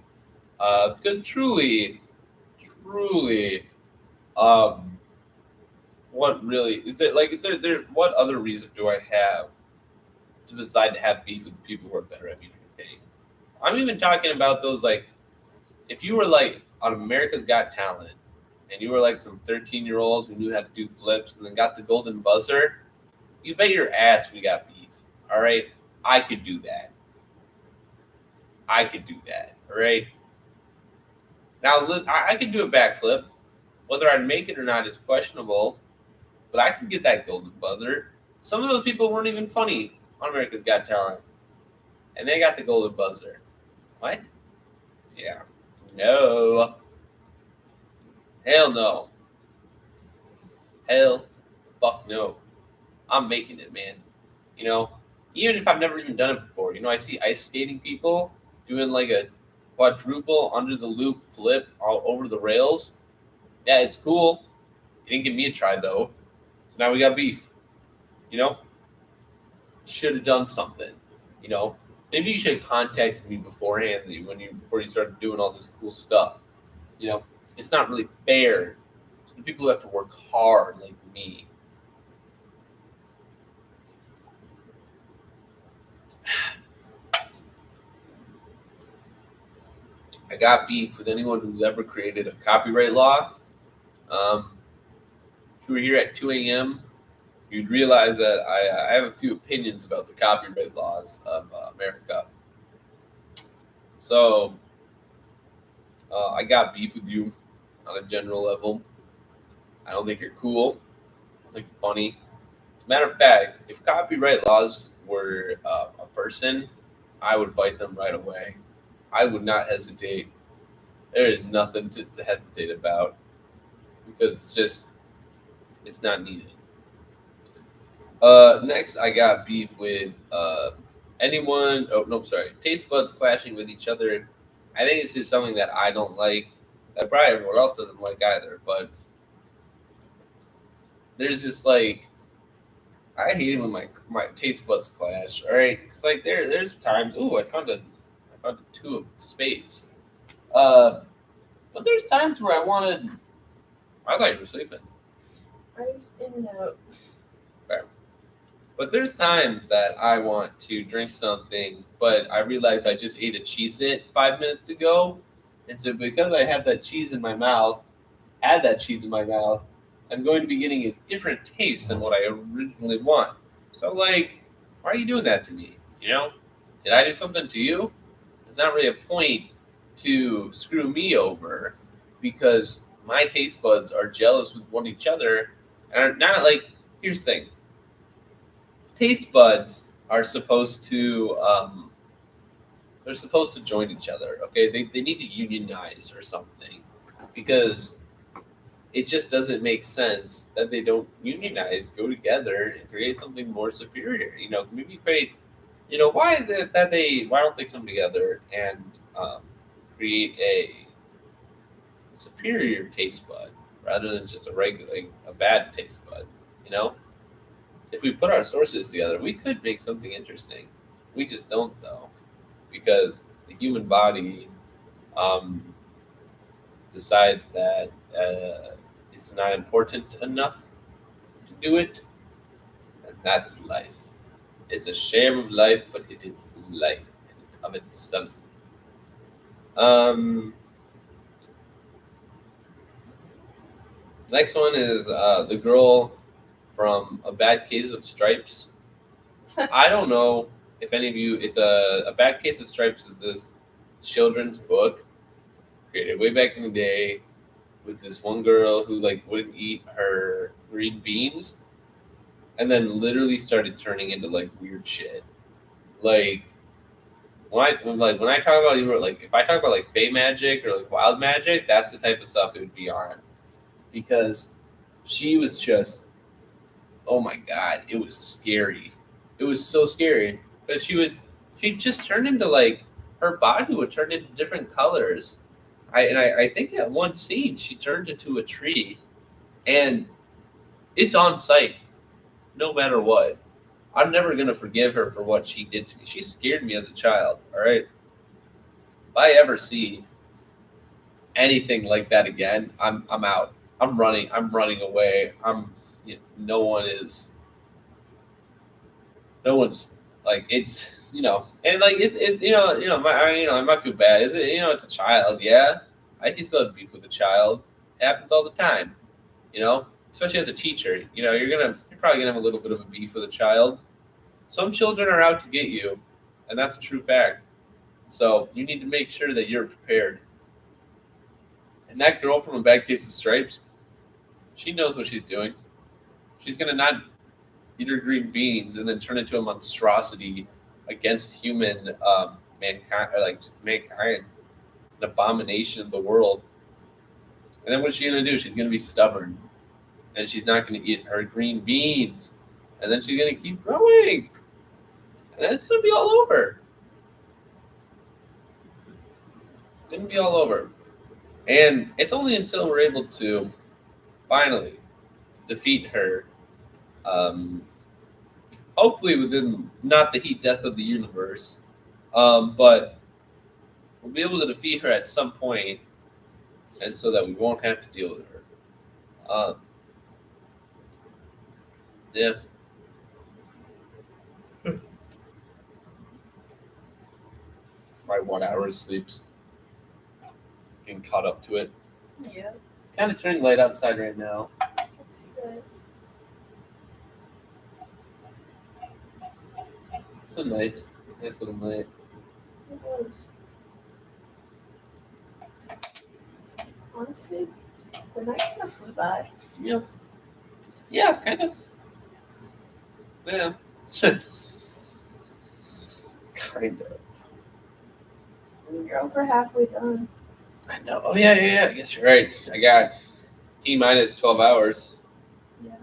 Because truly, what really is it like? What other reason do I have to decide to have beef with people who are better at me than me? I'm even talking about those, like, if you were like on America's Got Talent and you were like some 13-year-old who knew how to do flips and then got the golden buzzer, you bet your ass we got beef. All right, I could do that. All right. Now I could do a backflip. Whether I'd make it or not is questionable, but I can get that golden buzzer. Some of those people weren't even funny on America's Got Talent, and they got the golden buzzer. What? Yeah. No. Hell no. Hell fuck no. I'm making it, man. Even if I've never even done it before. I see ice skating people doing like a quadruple under the loop flip all over the rails. Yeah, it's cool. You didn't give me a try though. So now we got beef. Should have done something. Maybe you should have contacted me beforehand before you started doing all this cool stuff. It's not really fair to the people who have to work hard like me. I got beef with anyone who's ever created a copyright law. If you were here at 2 a.m., you'd realize that I have a few opinions about the copyright laws of America. So I got beef with you on a general level. I don't think you're cool. I don't think you're funny. Matter of fact, if copyright laws were a person, I would fight them right away. I would not hesitate. There is nothing to hesitate about because it's not needed. Next, I got beef with anyone. Oh, no, sorry. Taste buds clashing with each other. I think it's just something that I don't like. That probably everyone else doesn't like either. But there's this like, I hate it when my taste buds clash. All right, it's like there's times. Ooh, I found a two of spades. But there's times where I thought you were sleeping. I was in and out. Fair. But there's times that I want to drink something, but I realize I just ate a Cheez-It 5 minutes ago. And so because I have that cheese in my mouth, I'm going to be getting a different taste than what I originally want. So, like, why are you doing that to me? Did I do something to you? There's not really a point to screw me over because my taste buds are jealous with one each other. And are not like, here's the thing. taste buds are supposed to they're supposed to join each other. Okay, they need to unionize or something, because it just doesn't make sense that they don't unionize, go together, and create something more superior. Maybe create. Why why don't they come together and create a superior taste bud rather than just a bad taste bud? If we put our sources together, we could make something interesting. We just don't, though, because the human body decides that it's not important enough to do it, and that's life. It's a share of life, but it is life of itself. Next one is the girl from A Bad Case of Stripes. I don't know if any of you. It's a Bad Case of Stripes is this children's book created way back in the day with this one girl who wouldn't eat her green beans, and then literally started turning into weird shit. When I talk about if I talk about fey magic or wild magic, that's the type of stuff it would be on, because she was just, oh my god, it was scary. It was so scary because she just turned into her body would turn into different colors. I think at one scene she turned into a tree, and it's on sight, no matter what. I'm never gonna forgive her for what she did to me. She scared me as a child. All right. If I ever see anything like that again, I'm out. I'm running. I'm running away. No one's it's and I might feel bad. Is it it's a child? Yeah, I can still have beef with a child. It happens all the time. Especially as a teacher. You're probably gonna have a little bit of a beef with a child. Some children are out to get you, and that's a true fact. So you need to make sure that you're prepared. And that girl from A Bad Case of Stripes, she knows what she's doing. She's gonna not eat her green beans and then turn into a monstrosity against human mankind, or just mankind, an abomination of the world. And then what's she gonna do? She's gonna be stubborn, and she's not gonna eat her green beans, and then she's gonna keep growing, and then it's gonna be all over. It's gonna be all over, and it's only until we're able to finally defeat her. Hopefully within not the heat death of the universe, but we'll be able to defeat her at some point, and so that we won't have to deal with her. Yeah. My 1 hour of sleep's getting caught up to it. Yeah, Kind of turning light outside right now. I see that. It's a nice little night. It was. Honestly, the night kind of flew by. Yeah, kind of. Yeah. Kind of. You're over halfway done. I know. Oh, yeah. I guess you're right. I got T-minus 12 hours. Yeah.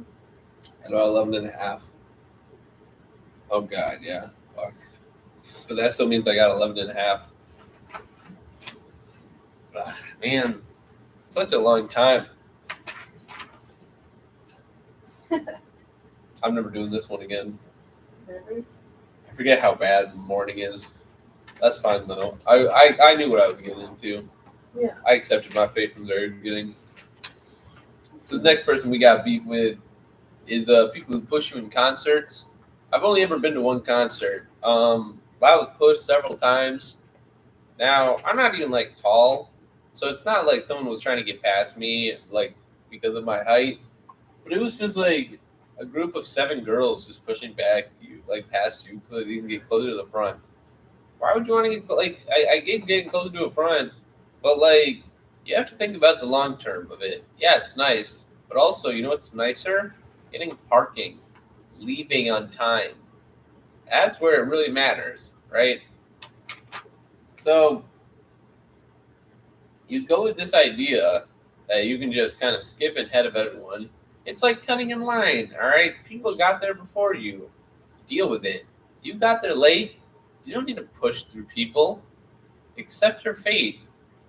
At about 11 and a half. Oh, God, yeah. Fuck. But that still means I got 11 and a half. Man, such a long time. I'm never doing this one again. Never. I forget how bad the morning is. That's fine, though. I knew what I was getting into. Yeah. I accepted my fate from the very beginning. So the next person we got beef with is people who push you in concerts. I've only ever been to one concert. I was pushed several times. Now, I'm not even tall, so it's not like someone was trying to get past me because of my height. But it was just a group of 7 girls just pushing back you, past you, so that you can get closer to the front. Why would you want to get I get getting closer to the front, but you have to think about the long term of it. Yeah, it's nice, but also, you know what's nicer? Getting parking, leaving on time. That's where it really matters, right? So you go with this idea that you can just kind of skip ahead of everyone. It's like cutting in line, all right? People got there before you. Deal with it. You got there late. You don't need to push through people. Accept your fate.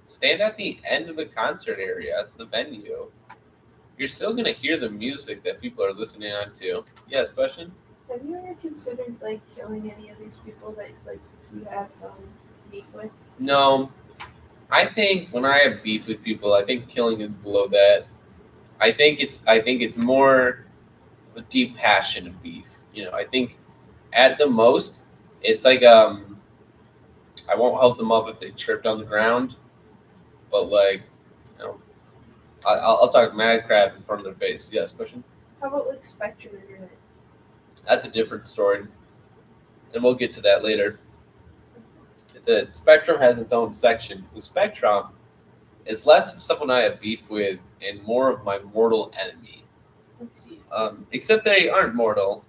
Stand at the end of the concert area, the venue. You're still going to hear the music that people are listening on to. Yes, question? Have you ever considered like killing any of these people that like you have beef with? No. I think when I have beef with people, I think killing is below that. I think it's more a deep passion of beef. I think at the most it's like I won't help them up if they tripped on the ground, but like I'll talk mad crap in front of their face. Yes, question. How about like Spectrum Internet? That's a different story, and we'll get to that later. Spectrum has its own section. The Spectrum is less of someone I have beef with and more of my mortal enemy. Let's see. Except they aren't mortal.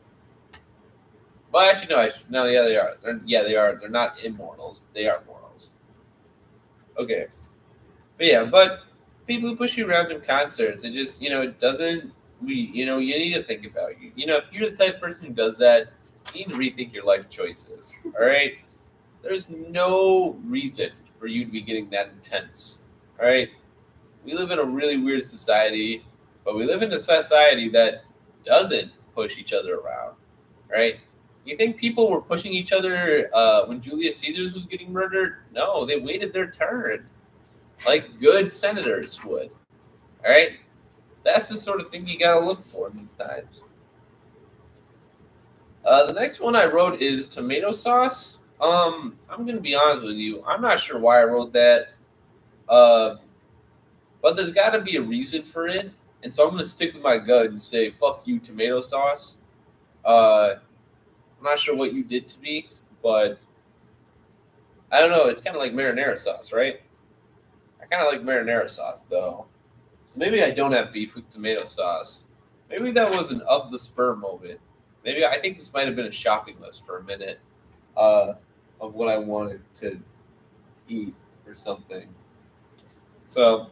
Well, actually, no. Yeah, they are. They are. They're not immortals. They are mortals. Okay. But people who push you around in concerts, it just, it doesn't. You need to think about you. If you're the type of person who does that, you need to rethink your life choices. All right. There's no reason for you to be getting that intense. All right. We live in a really weird society, but we live in a society that doesn't push each other around. Right. You think people were pushing each other when Julius Caesar was getting murdered? No, they waited their turn, like good senators would. All right, that's the sort of thing you gotta look for these times. The next one I wrote is tomato sauce. I'm gonna be honest with you. I'm not sure why I wrote that, but there's got to be a reason for it, and so I'm gonna stick with my gut and say fuck you, tomato sauce. I'm not sure what you did to me, but I don't know. It's kind of like marinara sauce, right? I kind of like marinara sauce, though. So maybe I don't have beef with tomato sauce. Maybe that was an of the spur moment. Maybe I think this might have been a shopping list for a minute of what I wanted to eat or something. So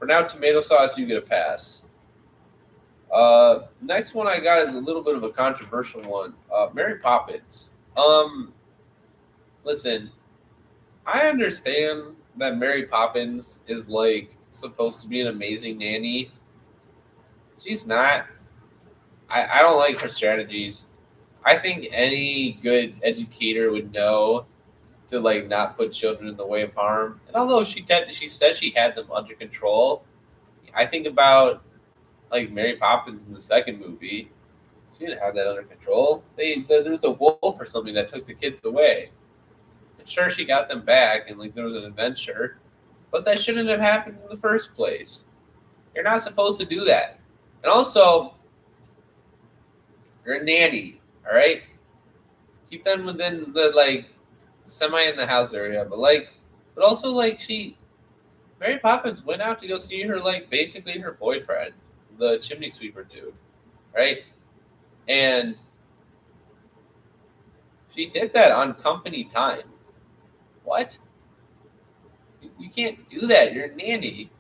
for now, tomato sauce, you get a pass. Next one I got is a little bit of a controversial one. Mary Poppins. Listen, I understand that Mary Poppins is like supposed to be an amazing nanny. She's not. I don't like her strategies. I think any good educator would know to like not put children in the way of harm. And although she said she had them under control, I think about like Mary Poppins in the second movie. She didn't have that under control. There was a wolf or something that took the kids away. And sure, she got them back, and like there was an adventure, but that shouldn't have happened in the first place. You're not supposed to do that. And also, you're a nanny, all right? Keep them within the like semi in the house area, but also like Mary Poppins went out to go see her like basically her boyfriend, the chimney sweeper dude, right? And she did that on company time. What? You can't do that. You're a nanny.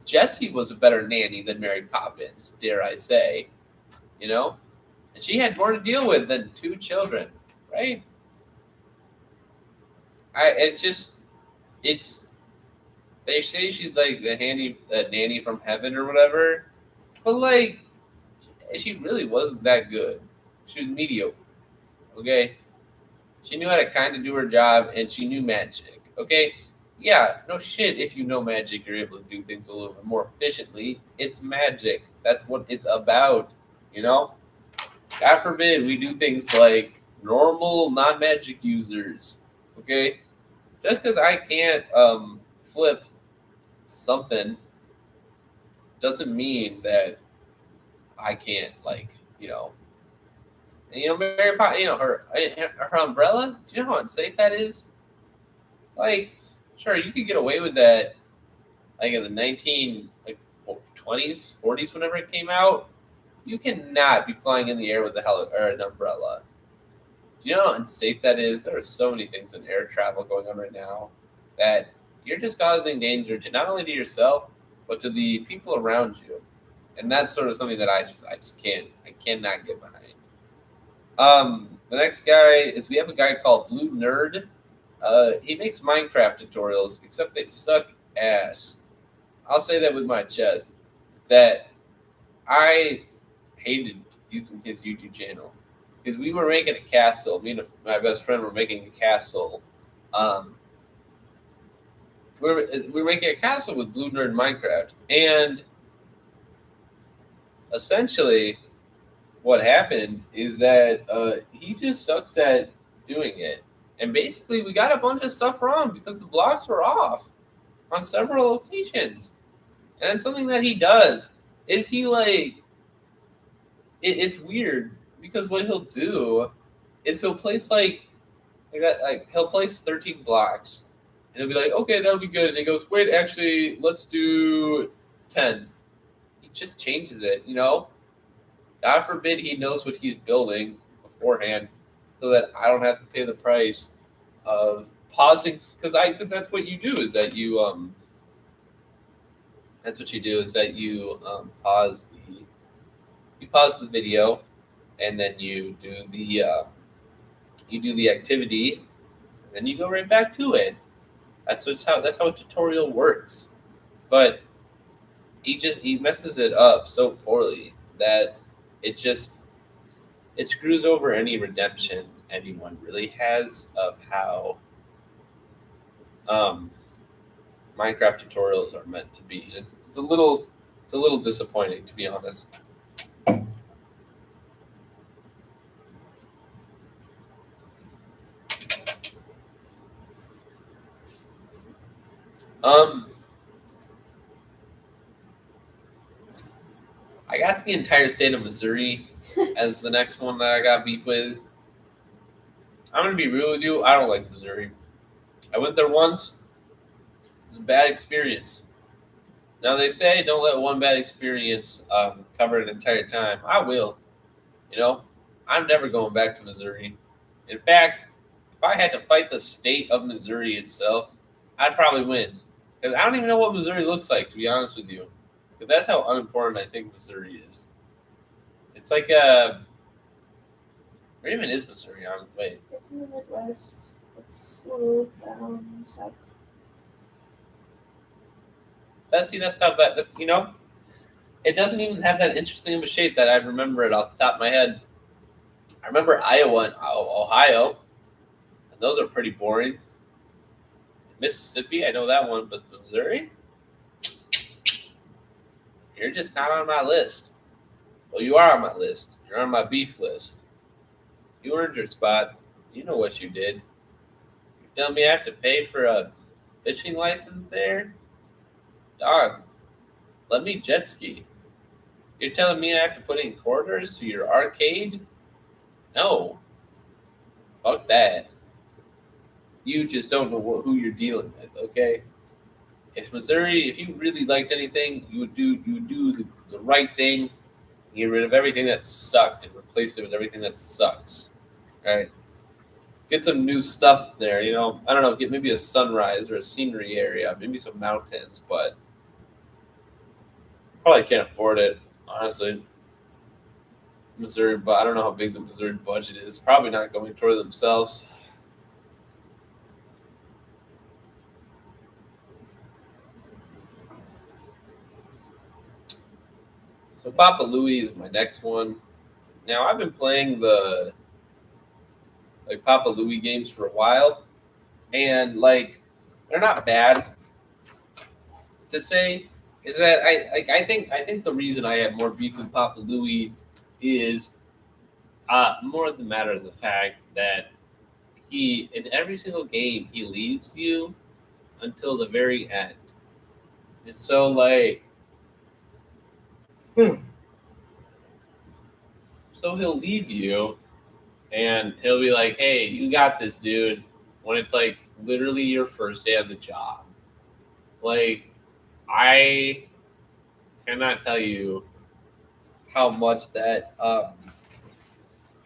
Jessie was a better nanny than Mary Poppins, dare I say. And she had more to deal with than 2 children, right? They say she's like the nanny from heaven or whatever, but like she really wasn't that good. She was mediocre. Okay, she knew how to kind of do her job, and she knew magic. Okay, yeah, no shit. If you know magic, you're able to do things a little bit more efficiently. It's magic. That's what it's about. God forbid we do things like normal non-magic users. Okay, just because I can't flip something doesn't mean that I can't Mary Poppins, her umbrella. Do you know how unsafe that is? Like, sure, you could get away with that, like in the 1920s, 40s, whenever it came out. You cannot be flying in the air with an umbrella. Do you know how unsafe that is? There are so many things in air travel going on right now that you're just causing danger to not only to yourself but to the people around you, and that's sort of something that I just cannot get behind. The next guy is we have a guy called Blue Nerd. He makes Minecraft tutorials, except they suck ass. I'll say that with my chest. That I hated using his YouTube channel because we were making a castle. Me and my best friend were making a castle. We were making a castle with Blue Nerd Minecraft, and essentially, what happened is that he just sucks at doing it. And basically, we got a bunch of stuff wrong because the blocks were off on several locations. And then something that he does is it's weird because what he'll do is he'll place he'll place 13 blocks, and he'll be like, okay, that'll be good. And he goes, wait, actually, let's do 10. He just changes it, God forbid he knows what he's building beforehand, so that I don't have to pay the price of pausing, because that's what you do is that you pause the video, and then you do the activity, and then you go right back to it. That's how a tutorial works. But he messes it up so poorly that it screws over any redemption anyone really has of how Minecraft tutorials are meant to be. It's a little disappointing, to be honest. I got the entire state of Missouri as the next one that I got beef with. I'm gonna be real with you. I don't like Missouri. I went there once. It was a bad experience. Now they say don't let one bad experience cover an entire time. I will. I'm never going back to Missouri. In fact, if I had to fight the state of Missouri itself, I'd probably win. Because I don't even know what Missouri looks like, to be honest with you. Because that's how unimportant I think Missouri is. It's like where even is Missouri? Wait. It's in the Midwest. It's a little down south. That's how bad. It doesn't even have that interesting of a shape that I remember it off the top of my head. I remember Iowa and Ohio, and those are pretty boring. Mississippi, I know that one, but Missouri? You're just not on my list. Well, you are on my list. You're on my beef list. You earned your spot. You know what you did. You telling me I have to pay for a fishing license there? Dog, let me jet ski. You're telling me I have to put in quarters to your arcade? No. Fuck that. You just don't know who you're dealing with, okay? If you really liked anything, you would do the right thing, get rid of everything that sucked and replace it with everything that sucks. Right? Get some new stuff there, I don't know, get maybe a sunrise or a scenery area, maybe some mountains, but probably can't afford it, honestly. Missouri, but I don't know how big the Missouri budget is. Probably not going toward themselves. So Papa Louie is my next one. Now I've been playing the Papa Louie games for a while, and they're not bad. To say is that I think the reason I have more beef with Papa Louie is more the matter of the fact that he in every single game he leaves you until the very end. It's so So he'll leave you, and he'll be like, "Hey, you got this, dude." When it's literally your first day on the job. I cannot tell you how much that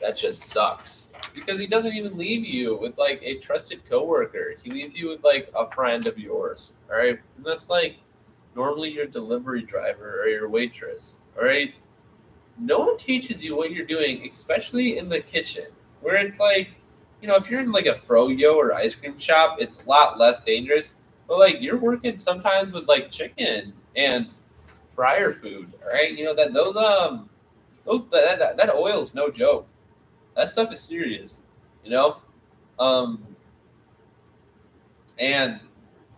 that just sucks because he doesn't even leave you with like a trusted coworker. He leaves you with like a friend of yours. All right, and that's like normally your delivery driver or your waitress. All right, no one teaches you what you're doing, especially in the kitchen, where it's like, if you're in like a froyo or ice cream shop, it's a lot less dangerous. But like you're working sometimes with like chicken and fryer food. All right, that oil's no joke. That stuff is serious, um, and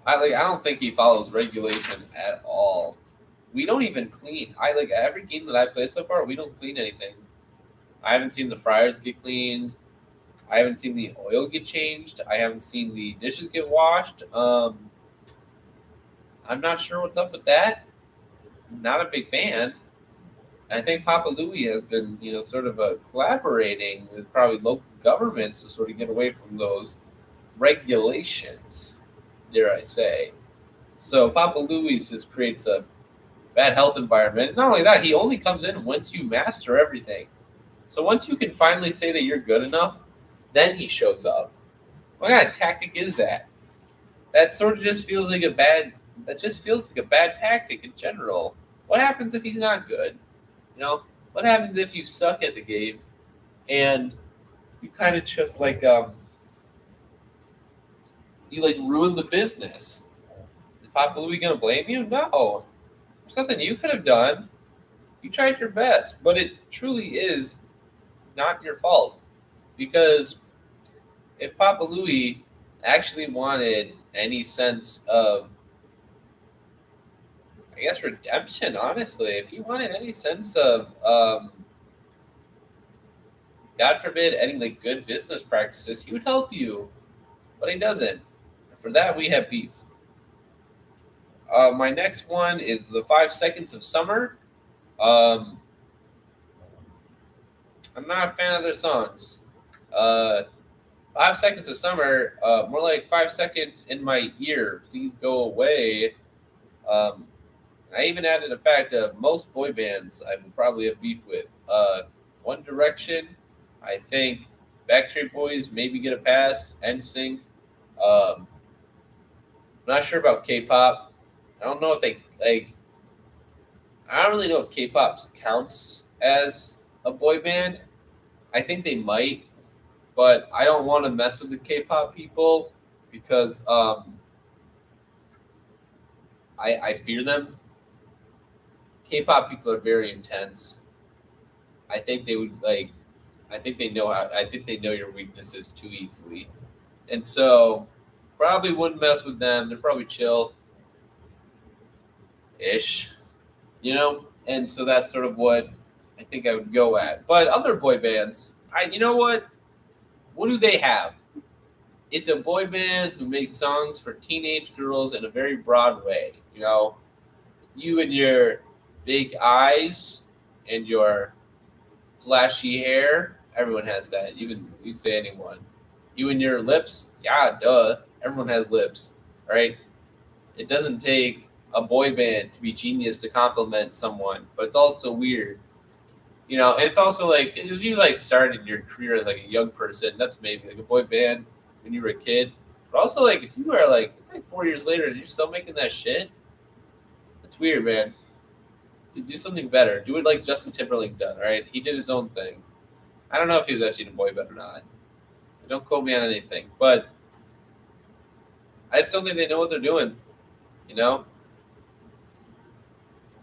I don't think he follows regulation at all. We don't even clean. Every game that I play so far, we don't clean anything. I haven't seen the fryers get cleaned. I haven't seen the oil get changed. I haven't seen the dishes get washed. I'm not sure what's up with that. Not a big fan. I think Papa Louie has been, sort of collaborating with probably local governments to sort of get away from those regulations, dare I say. So Papa Louie just creates a bad health environment. Not only that, he only comes in once you master everything. So once you can finally say that you're good enough, then he shows up. What kind of tactic is that? That sort of just feels like a bad tactic in general. What happens if he's not good? What happens if you suck at the game and you kind of just you ruin the business? Is Papa Louie gonna blame you? No. There's something you could have done. You tried your best, but it truly is not your fault. Because if Papa Louie actually wanted any sense of, I guess, redemption, honestly, if he wanted any sense of, God forbid, any good business practices, he would help you. But he doesn't. For that, we have beef. My next one is the 5 Seconds of Summer. I'm not a fan of their songs. 5 Seconds of Summer, more like 5 seconds in my ear. Please go away. I even added the fact of most boy bands I would probably have beef with. One Direction, I think Backstreet Boys maybe get a pass. NSYNC. I'm not sure about K-pop. I don't know if they I don't really know if K-pop counts as a boy band. I think they might, but I don't want to mess with the K-pop people because I fear them. K-pop people are very intense. I think they would I think they know your weaknesses too easily, and so probably wouldn't mess with them. They're probably chill-ish, and so that's sort of what I think I would go at. But other boy bands, what do they have? It's a boy band who makes songs for teenage girls in a very broad way. You and your big eyes and your flashy hair. Everyone has that. You can say anyone. You and your lips. Yeah, duh. Everyone has lips. All right. It doesn't take a boy band to be genius to compliment someone, but it's also weird. And it's also if you started your career as a young person, that's maybe a boy band when you were a kid. But also if you are it's 4 years later and you're still making that shit, it's weird, man. To do something better. Do it like Justin Timberlake done, all right? He did his own thing. I don't know if he was actually a boy band or not. Don't quote me on anything, but I just don't think they know what they're doing.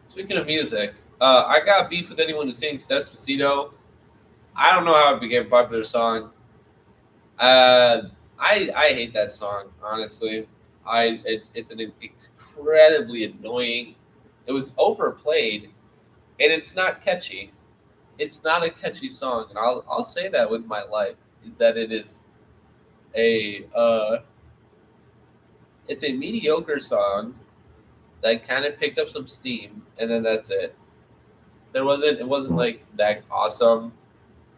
Speaking of music, I got beef with anyone who sings Despacito. I don't know how it became a popular song. I hate that song, honestly. It's an incredibly annoying. It was overplayed, and it's not catchy. It's not a catchy song, and I'll say that with my life. Is that it is it's a mediocre song that kind of picked up some steam, and then that's it. It wasn't that awesome.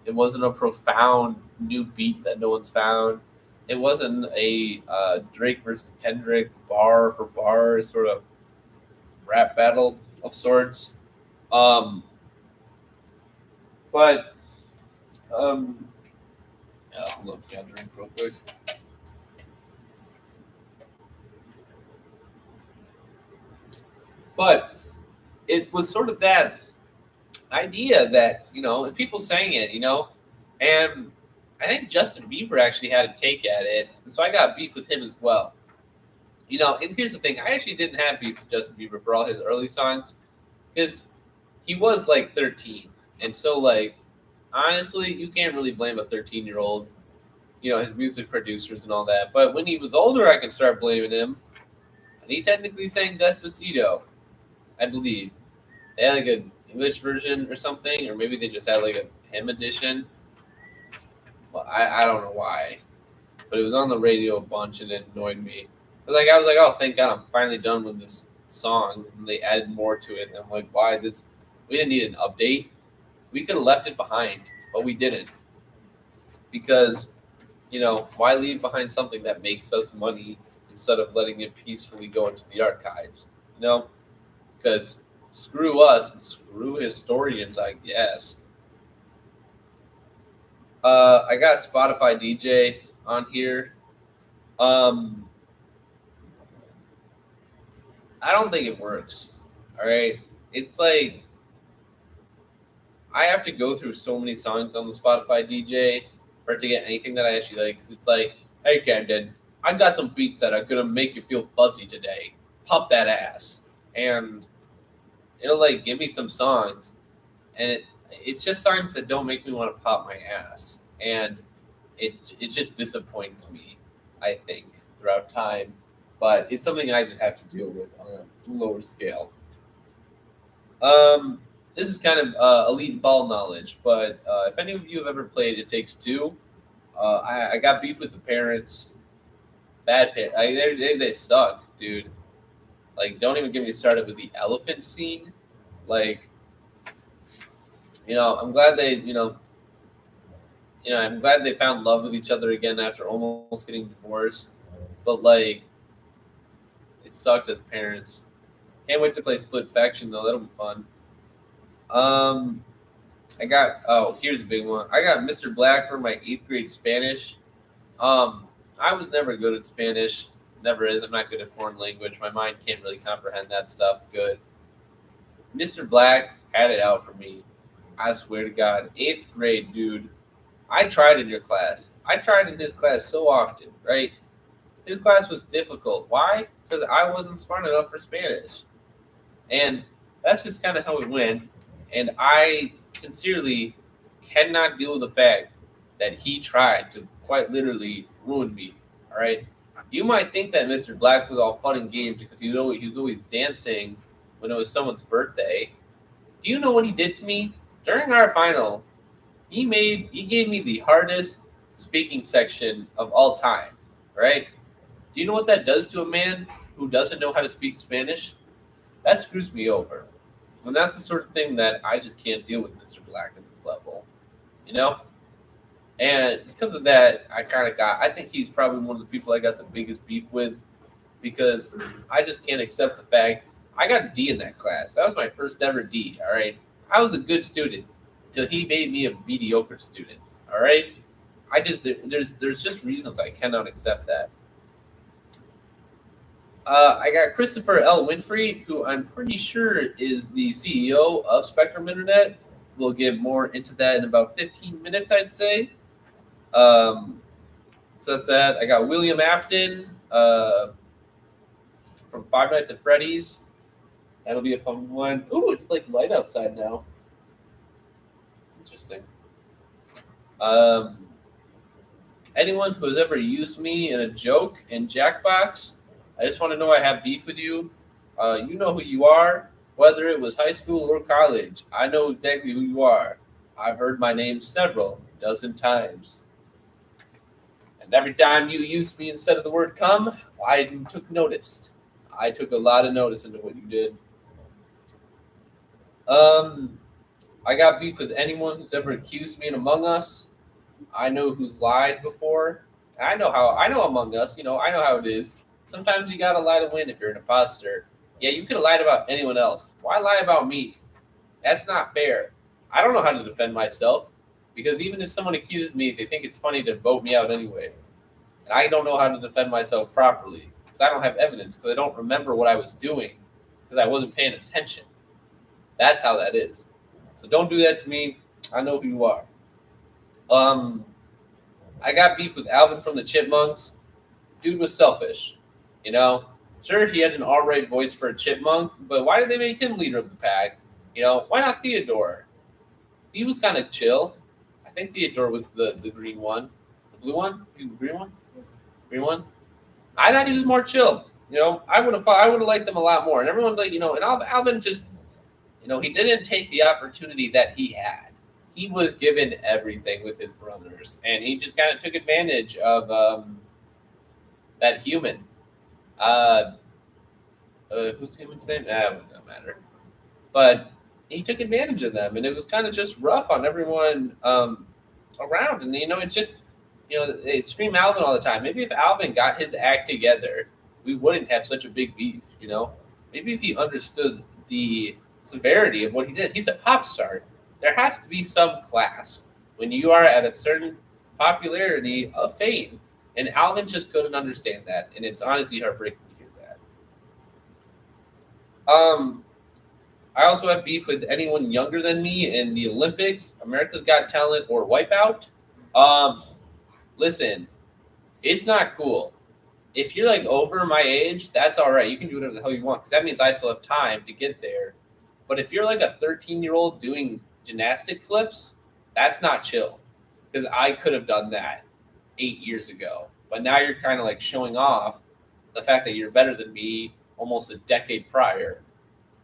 It wasn't a profound new beat that no one's found. It wasn't a Drake versus Kendrick bar for bar sort of rap battle of sorts. But Yeah, I'll look down drink real quick. But it was sort of that idea that, and people sang it, and I think Justin Bieber actually had a take at it, and so I got beef with him as well. And here's the thing, I actually didn't have beef with Justin Bieber for all his early songs, because he was like 13, and so like, honestly, you can't really blame a 13-year-old, his music producers and all that, but when he was older, I can start blaming him, and he technically sang Despacito, I believe. They had like an English version or something, or maybe they just had like a hymn edition. Well, I don't know why, but it was on the radio a bunch and it annoyed me. But I was like, oh, thank God, I'm finally done with this song. And they added more to it, and I'm like, why this? We didn't need an update. We could have left it behind, but we didn't, because why leave behind something that makes us money instead of letting it peacefully go into the archives? Because screw us and screw historians, I guess. I got Spotify DJ on here. I don't think it works. All right. It's like I have to go through so many songs on the Spotify DJ for it to get anything that I actually like. 'Cause it's like, hey, Camden, I got some beats that are going to make you feel fuzzy today. Pump that ass. And it'll like give me some songs. And it's just songs that don't make me want to pop my ass. And it just disappoints me, I think, throughout time. But it's something I just have to deal with on a lower scale. This is kind of elite ball knowledge, but if any of you have ever played It Takes Two, I got beef with the parents. Bad parents. They suck, dude. Like, don't even get me started with the elephant scene. Like, I'm glad they, I'm glad they found love with each other again after almost getting divorced. But like, it sucked as parents. Can't wait to play Split Faction though. That'll be fun. Here's a big one. I got Mr. Black for my 8th grade Spanish. I was never good at Spanish. Never is. I'm not good at foreign language. My mind can't really comprehend that stuff good. Mr. Black had it out for me. I swear to God. 8th grade, dude. I tried in your class. I tried in his class so often, right? His class was difficult. Why? Because I wasn't smart enough for Spanish. And that's just kind of how it went. And I sincerely cannot deal with the fact that he tried to quite literally ruin me. All right? You might think that Mr. Black was all fun and games because he was always dancing when it was someone's birthday. Do you know what he did to me? During our final, he gave me the hardest speaking section of all time, right? Do you know what that does to a man who doesn't know how to speak Spanish? That screws me over. And that's the sort of thing that I just can't deal with Mr. Black at this level, And because of that, I think he's probably one of the people I got the biggest beef with, because I just can't accept the fact I got a D in that class. That was my first ever D, all right? I was a good student till he made me a mediocre student, all right? There's just reasons I cannot accept that. I got Christopher L. Winfrey, who I'm pretty sure is the CEO of Spectrum Internet. We'll get more into that in about 15 minutes, I'd say. So that's that. I got William Afton from Five Nights at Freddy's. That'll be a fun one. Ooh, it's like light outside now. Interesting. Anyone who has ever used me in a joke in Jackbox, I just want to know I have beef with you. You know who you are, whether it was high school or college. I know exactly who you are. I've heard my name several dozen times. And every time you used me instead of the word come, I took notice. I took a lot of notice into what you did. I got beef with anyone who's ever accused me in Among Us. I know who's lied before. I know Among Us, I know how it is. Sometimes you gotta lie to win if you're an imposter. Yeah, you could have lied about anyone else. Why lie about me? That's not fair. I don't know how to defend myself. Because even if someone accuses me, they think it's funny to vote me out anyway. And I don't know how to defend myself properly because I don't have evidence, because I don't remember what I was doing because I wasn't paying attention. That's how that is. So don't do that to me. I know who you are. I got beef with Alvin from the Chipmunks. Dude was selfish. You know, sure, he had an all-right voice for a chipmunk, but why did they make him leader of the pack? You know, why not Theodore? He was kind of chill. I think Theodore was the green one. The blue one? The green one? Green one? I thought he was more chill. You know, I would have liked them a lot more. And everyone's like, you know, and Alvin just, you know, he didn't take the opportunity that he had. He was given everything with his brothers, and he just kind of took advantage of that human. Who's human's name? It doesn't matter. But he took advantage of them, and it was kind of just rough on everyone around. And, you know, it just, you know, they scream Alvin all the time. Maybe if Alvin got his act together, we wouldn't have such a big beef, you know? Maybe if he understood the severity of what he did. He's a pop star. There has to be some class when you are at a certain popularity of fame. And Alvin just couldn't understand that. And it's honestly heartbreaking to hear that. I also have beef with anyone younger than me in the Olympics, America's Got Talent, or Wipeout. Listen, it's not cool. If you're like over my age, that's all right. You can do whatever the hell you want, because that means I still have time to get there. But if you're like a 13-year-old doing gymnastic flips, that's not chill, because I could have done that 8 years ago. But now you're kind of like showing off the fact that you're better than me almost a decade prior,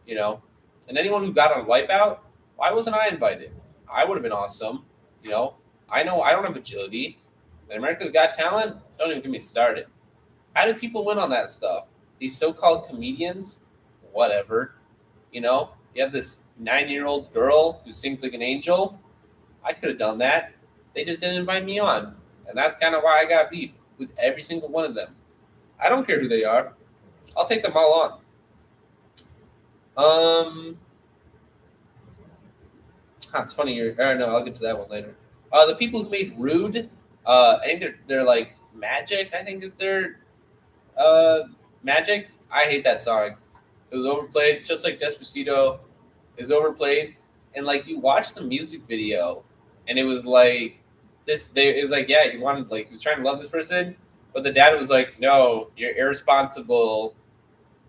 you know? And anyone who got on Wipeout, why wasn't I invited? I would have been awesome, you know? I know I don't have agility. And America's Got Talent, don't even get me started. How did people win on that stuff? These so-called comedians, whatever, you know? You have this 9-year-old girl who sings like an angel. I could have done that. They just didn't invite me on. And that's kind of why I got beef with every single one of them. I don't care who they are. I'll take them all on. It's funny. No, I'll get to that one later. The people who made Rude, I think they're like Magic. I think is their Magic. I hate that song. It was overplayed, just like Despacito is overplayed. And like you watch the music video, and it was like this. It was like, yeah, he was trying to love this person, but the dad was like, no, you're irresponsible,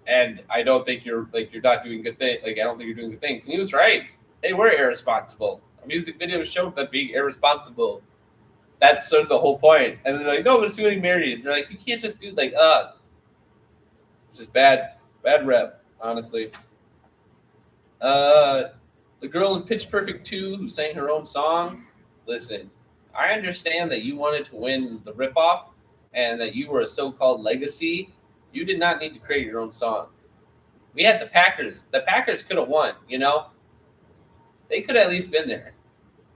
and I don't think you're not doing good things. Like I don't think you're doing good things. And he was right. They were irresponsible. The music video showed them being irresponsible. That's sort of the whole point. And they're like, no, but it's getting married. They're like, you can't just do like it's just bad rep, honestly. The girl in Pitch Perfect 2 who sang her own song. Listen, I understand that you wanted to win the riff-off and that you were a so-called legacy. You did not need to create your own song. We had the Packers. The Packers could have won, you know? They could have at least been there.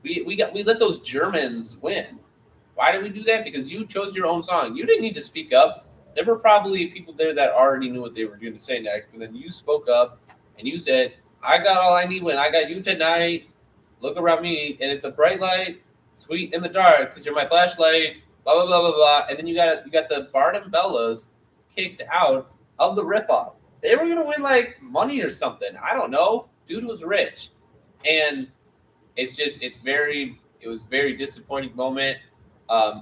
We let those Germans win. Why did we do that? Because you chose your own song. You didn't need to speak up. There were probably people there that already knew what they were going to say next, but then you spoke up and you said, I got all I need when I got you tonight. Look around me, and it's a bright light, sweet in the dark, because you're my flashlight, blah, blah, blah, blah, blah. And then you got the Bard and Bellas kicked out of the riff-off. They were going to win, like, money or something. I don't know. Dude was rich. And it was a very disappointing moment.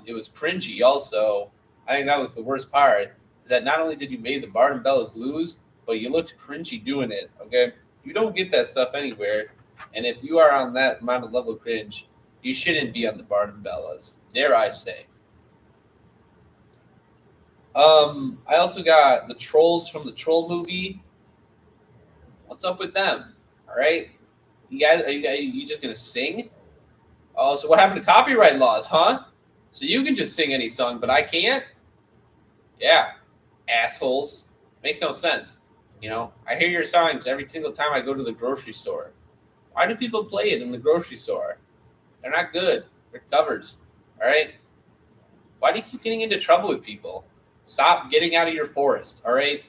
It was cringy also. I think that was the worst part, is that not only did you make the Bard and Bellas lose, but you looked cringy doing it, okay? You don't get that stuff anywhere. And if you are on that amount of level cringe, you shouldn't be on the Bard and Bellas, dare I say. I also got the trolls from the Troll movie. What's up with them? All right? You guys, are you just going to sing? Oh, so what happened to copyright laws, huh? So you can just sing any song, but I can't? Yeah, assholes. Makes no sense. You know, I hear your songs every single time I go to the grocery store. Why do people play it in the grocery store? They're not good. They're covers. All right? Why do you keep getting into trouble with people? Stop getting out of your forest. All right?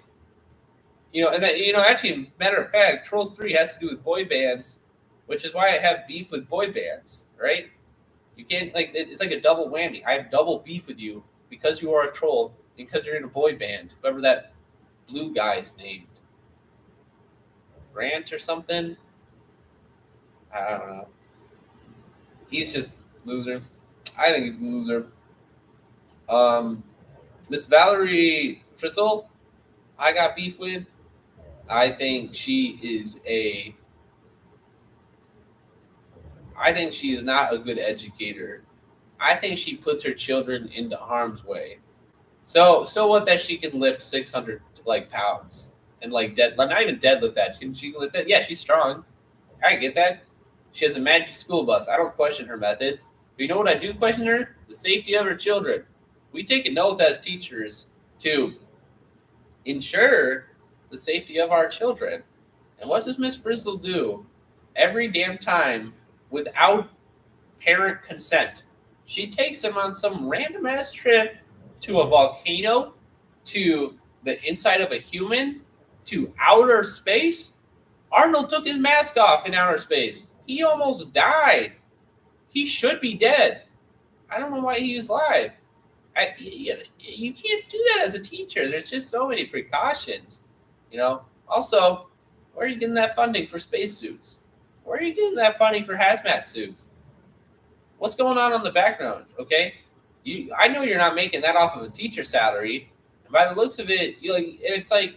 You know, and that, you know, actually, matter of fact, Trolls 3 has to do with boy bands, which is why I have beef with boy bands, right? You can't it's like a double whammy. I have double beef with you because you are a troll and because you're in a boy band. Whoever that blue guy is named, Grant or something. I don't know. He's just a loser. I think he's a loser. Miss Valerie Frizzle, I got beef with. I think she is not a good educator. I think she puts her children into harm's way. So what that she can lift 600 pounds and not even deadlift that. She can lift that. Yeah, she's strong. I get that. She has a magic school bus. I don't question her methods. But you know what I do question her? The safety of her children. We take an oath as teachers to ensure the safety of our children. And what does Miss Frizzle do? Every damn time, without parent consent, she takes them on some random ass trip to a volcano, to the inside of a human, to outer space. Arnold took his mask off in outer space. He almost died. He should be dead. I don't know why he was alive. You can't do that as a teacher. There's just so many precautions, Also, where are you getting that funding for spacesuits? Where are you getting that funding for hazmat suits? What's going on the background? Okay, I know you're not making that off of a teacher salary. And by the looks of it, it's like,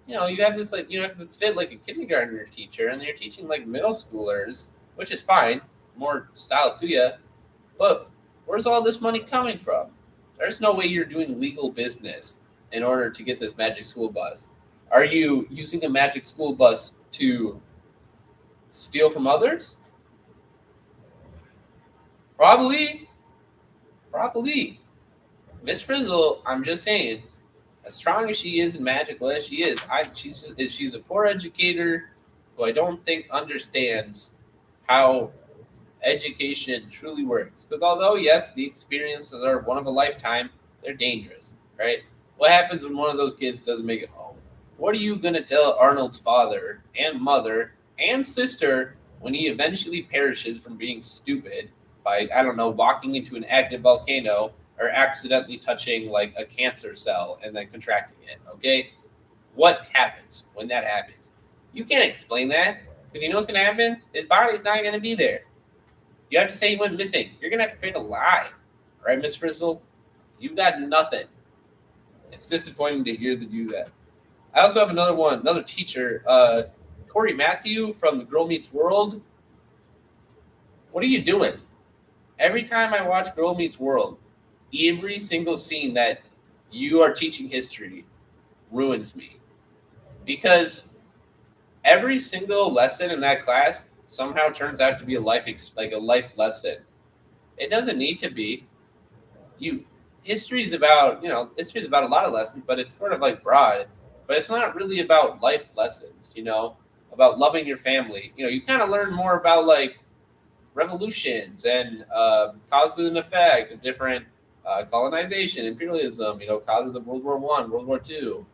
you have this this fit like a kindergartner teacher, and you're teaching like middle schoolers, which is fine, more style to you. But where's all this money coming from? There's no way you're doing legal business in order to get this magic school bus. Are you using a magic school bus to steal from others? Probably. Miss Frizzle, I'm just saying, as strong as she is and magical as she is, she's a poor educator who I don't think understands how education truly works. Because although, yes, the experiences are one of a lifetime, they're dangerous, right? What happens when one of those kids doesn't make it home? What are you going to tell Arnold's father and mother and sister when he eventually perishes from being stupid by, walking into an active volcano or accidentally touching like a cancer cell and then contracting it, okay? What happens when that happens? You can't explain that, because you know what's going to happen? His body's not going to be there. You have to say he went missing. You're going to have to create a lie. All right, Miss Frizzle? You got nothing. It's disappointing to hear that you do that. I also have another teacher, Corey Matthew from The Girl Meets World. What are you doing? Every time I watch Girl Meets World, every single scene that you are teaching history ruins me. Because every single lesson in that class somehow turns out to be a life lesson. It doesn't need to be. History is about a lot of lessons, but it's sort of like broad. But it's not really about life lessons, about loving your family. You kind of learn more about like revolutions and causes and effect of different colonization, imperialism, causes of World War I, World War II.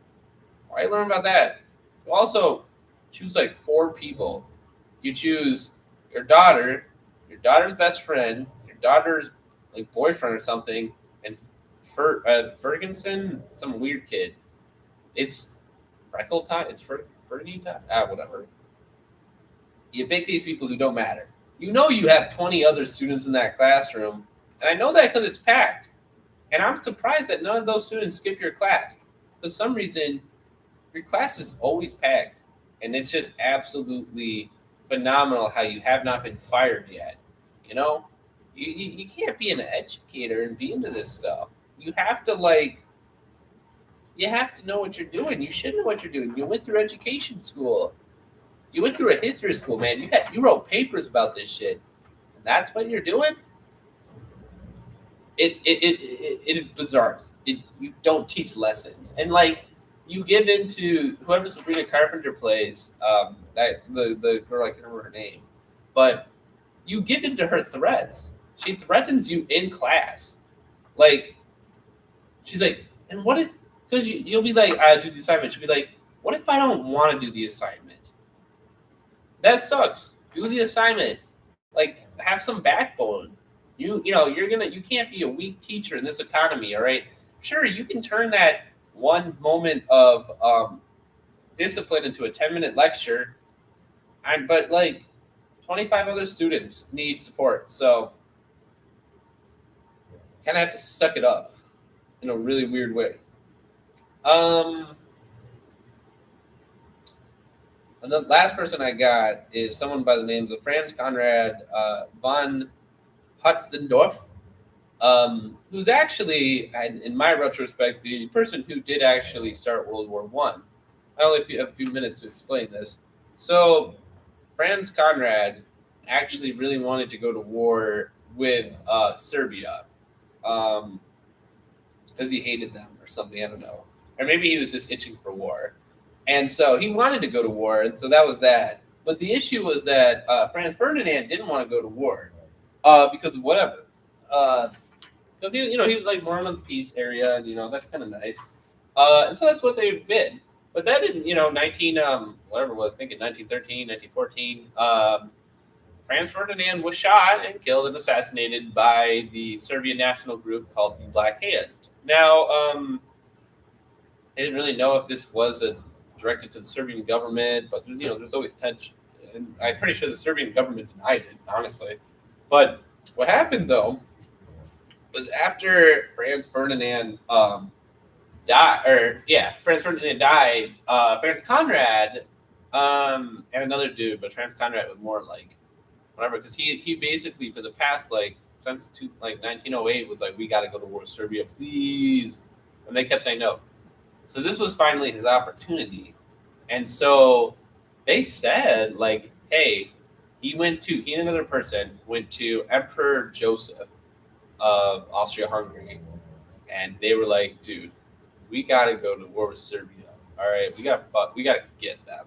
Why you learn about that? You also choose like 4 people. You choose your daughter, your daughter's best friend, your daughter's like boyfriend or something, and Ferguson, some weird kid. It's Freckle time. It's Fergie time. Whatever. You pick these people who don't matter. You have 20 other students in that classroom, and I know that because it's packed. And I'm surprised that none of those students skip your class. For some reason, your class is always packed, and it's just absolutely phenomenal how you have not been fired yet. You can't be an educator and be into this stuff. You have to know what you're doing. You should know what you're doing. You went through education school. You went through a history school, man. You wrote papers about this shit. And that's what you're doing? It is bizarre. You don't teach lessons. And you give into whoever Sabrina Carpenter plays, the girl, I can't remember her name, but you give into her threats. She threatens you in class. She's like, and what if, because you'll be like, I do the assignment. She'll be like, what if I don't want to do the assignment? That sucks. Do the assignment. Have some backbone. You can't be a weak teacher in this economy, all right? Sure, you can turn that one moment of discipline into a 10-minute lecture, but like 25 other students need support, so kind of have to suck it up in a really weird way. And the last person I got is someone by the names of Franz Conrad von Hutzendorf, who's actually, in my retrospect, the person who did actually start World War One. I only have a few minutes to explain this. So, Franz Conrad actually really wanted to go to war with Serbia because he hated them or something. I don't know, or maybe he was just itching for war. And so he wanted to go to war, and so that was that. But the issue was that Franz Ferdinand didn't want to go to war because of whatever. Because he was like more in the peace area, and that's kind of nice. And so that's what they did. But that didn't, 1913, 1914, Franz Ferdinand was shot and killed and assassinated by the Serbian national group called the Black Hand. Now, they didn't really know if this was directed to the Serbian government, but there's always tension. And I'm pretty sure the Serbian government denied it, honestly. But what happened, though, was after Franz Ferdinand died, Franz Conrad and another dude, but Franz Conrad was more like whatever, because he basically for the past since 1908 was like, we got to go to war with Serbia, please, and they kept saying no. So this was finally his opportunity, and so they said hey, he and another person went to Emperor Joseph of Austria-Hungary, and they were like, dude, we got to go to war with Serbia. All right, we got to get them.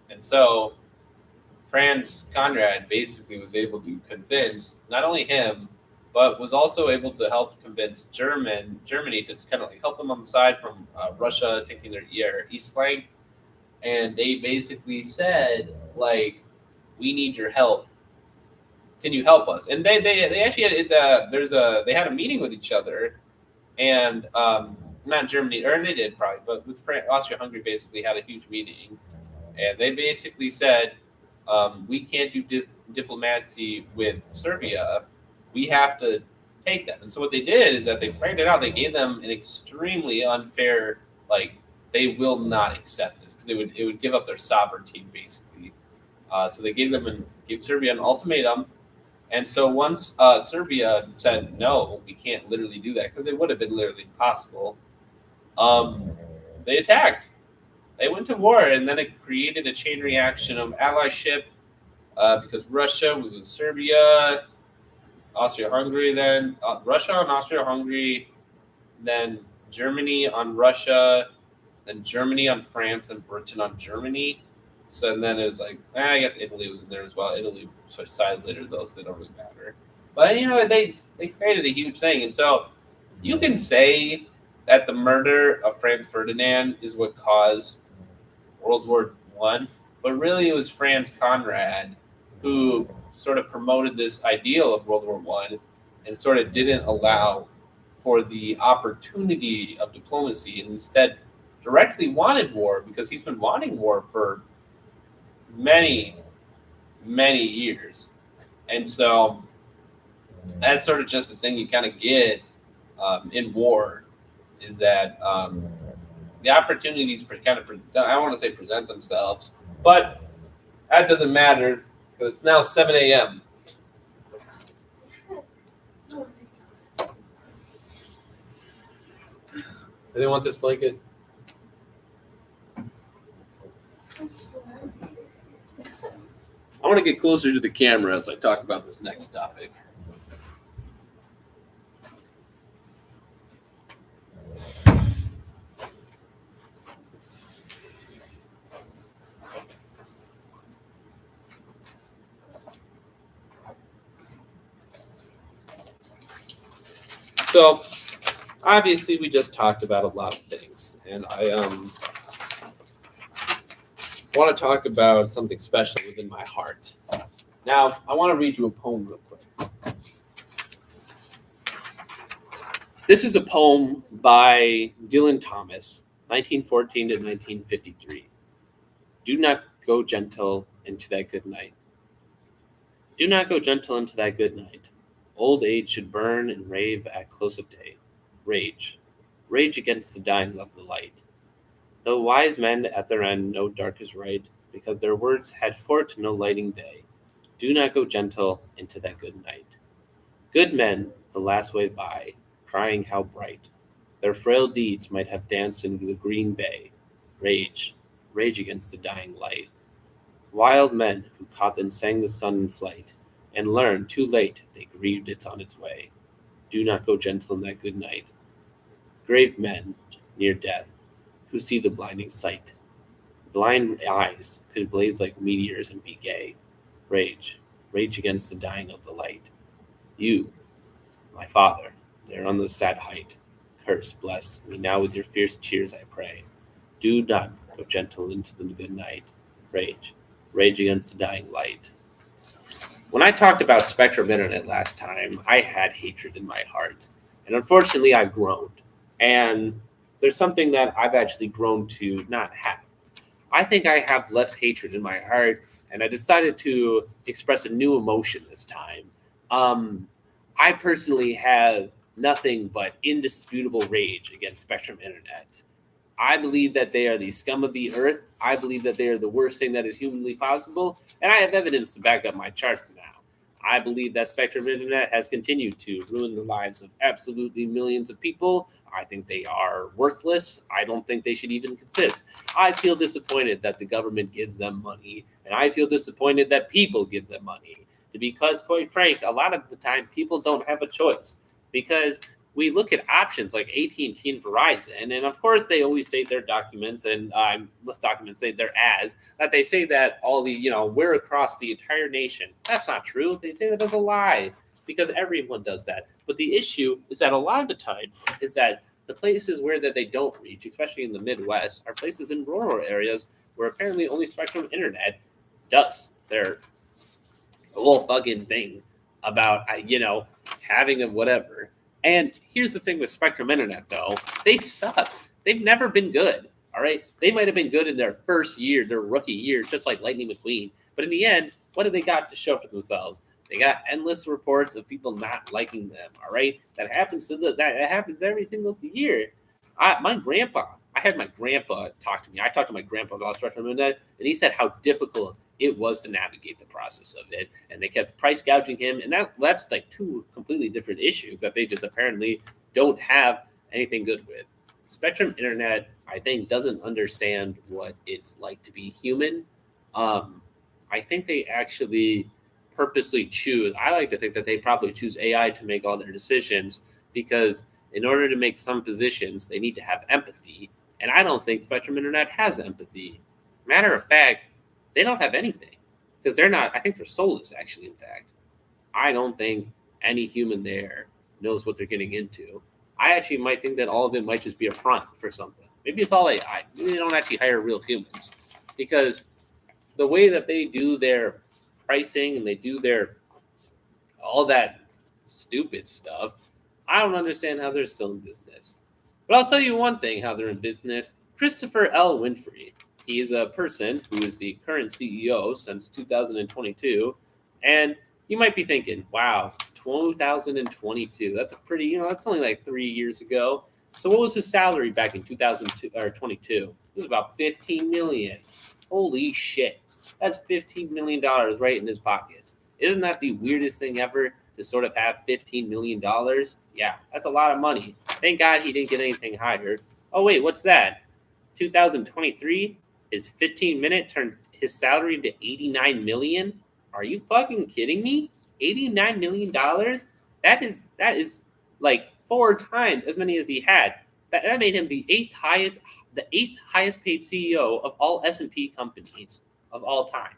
And so Franz Conrad basically was able to convince not only him, but was also able to help convince Germany to kind of help them on the side from Russia taking their east flank. And they basically said, we need your help. Can you help us? And they actually had they had a meeting with each other, and not Germany, or they did probably, but with Austria-Hungary basically had a huge meeting, and they basically said, we can't do diplomacy with Serbia. We have to take them. And so what they did is that they framed it out. They gave them an extremely unfair, they will not accept this because it would give up their sovereignty basically. So they gave Serbia an ultimatum. And so once Serbia said, no, we can't literally do that, because it would have been literally impossible, they attacked. They went to war, and then it created a chain reaction of allyship because Russia was with Serbia, Austria-Hungary, then Russia on Austria-Hungary, then Germany on Russia, then Germany on France, and Britain on Germany. So and then it was I guess Italy was in there as well. Italy switched sides later, though, so they don't really matter. But they created a huge thing, and so you can say that the murder of Franz Ferdinand is what caused World War I, but really it was Franz Conrad who sort of promoted this ideal of World War I and sort of didn't allow for the opportunity of diplomacy, and instead directly wanted war, because he's been wanting war for many, many years. And so that's sort of just the thing you kind of get in war, is that the opportunities I want to say present themselves, but that doesn't matter because it's now 7 a.m. Do they want this blanket? I want to get closer to the camera as I talk about this next topic. So, obviously, we just talked about a lot of things, and I want to talk about something special within my heart. Now, I want to read you a poem real quick. This is a poem by Dylan Thomas, 1914 to 1953. Do not go gentle into that good night. Do not go gentle into that good night. Old age should burn and rave at close of day. Rage. Rage against the dying of the light. Though wise men at their end know dark is right, because their words had fort no lighting day. Do not go gentle into that good night. Good men, the last way by, crying how bright. Their frail deeds might have danced in the green bay. Rage. Rage against the dying light. Wild men who caught and sang the sun in flight, and learned too late they grieved it's on its way. Do not go gentle in that good night. Grave men, near death, who see the blinding sight. Blind eyes could blaze like meteors and be gay. Rage, rage against the dying of the light. You, my father, there on the sad height, curse, bless me now with your fierce cheers, I pray. Do not go gentle into the good night. Rage, rage against the dying light. When I talked about Spectrum Internet last time, I had hatred in my heart. And unfortunately, I've grown. And there's something that I've actually grown to not have. I think I have less hatred in my heart, and I decided to express a new emotion this time. I personally have nothing but indisputable rage against Spectrum Internet. I believe that they are the scum of the earth. I believe that they are the worst thing that is humanly possible, and I have evidence to back up my charts now. I believe that Spectrum Internet has continued to ruin the lives of absolutely millions of people. I think they are worthless. I don't think they should even consider. I feel disappointed that the government gives them money, and I feel disappointed that people give them money. Because, quite frank, a lot of the time people don't have a choice. Because we look at options like AT&T and Verizon, and of course they always say their documents, and list documents say their ads, that they say that all the, we're across the entire nation. That's not true. They say that as a lie, because everyone does that. But the issue is that a lot of the time is that the places where that they don't reach, especially in the Midwest, are places in rural areas where apparently only Spectrum Internet does their whole fucking thing about, having a whatever. And here's the thing with Spectrum Internet, though. They suck. They've never been good, all right? They might have been good in their first year, their rookie year, just like Lightning McQueen. But in the end, what do they got to show for themselves? They got endless reports of people not liking them, all right? That happens every single year. I had my grandpa talk to me. I talked to my grandpa about Spectrum Internet, and he said how difficult it was to navigate the process of it, and they kept price gouging him, and that's like two completely different issues that they just apparently don't have anything good with. Spectrum Internet, I think, doesn't understand what it's like to be human. I think they actually purposely choose. I like to think that they probably choose AI to make all their decisions, because in order to make some positions, they need to have empathy, and I don't think Spectrum Internet has empathy. Matter of fact, they don't have anything, because they're not, I think they're soulless, actually, in fact. I don't think any human there knows what they're getting into. I actually might think that all of it might just be a front for something. Maybe it's all AI. Maybe they don't actually hire real humans, because the way that they do their pricing and they do their all that stupid stuff, I don't understand how they're still in business. But I'll tell you one thing, how they're in business. Christopher L. Winfrey. He is a person who is the current CEO since 2022. And you might be thinking, wow, 2022. That's a pretty, that's only like 3 years ago. So what was his salary back in 2022? It was about $15 million. Holy shit. That's $15 million right in his pockets. Isn't that the weirdest thing ever, to sort of have $15 million? Yeah, that's a lot of money. Thank God he didn't get anything higher. Oh, wait, what's that? 2023? His 15-minute turned his salary into $89 million? Are you fucking kidding me? $89 million? That is like 4 times as many as he had. That made him the eighth highest paid CEO of all S&P companies of all time.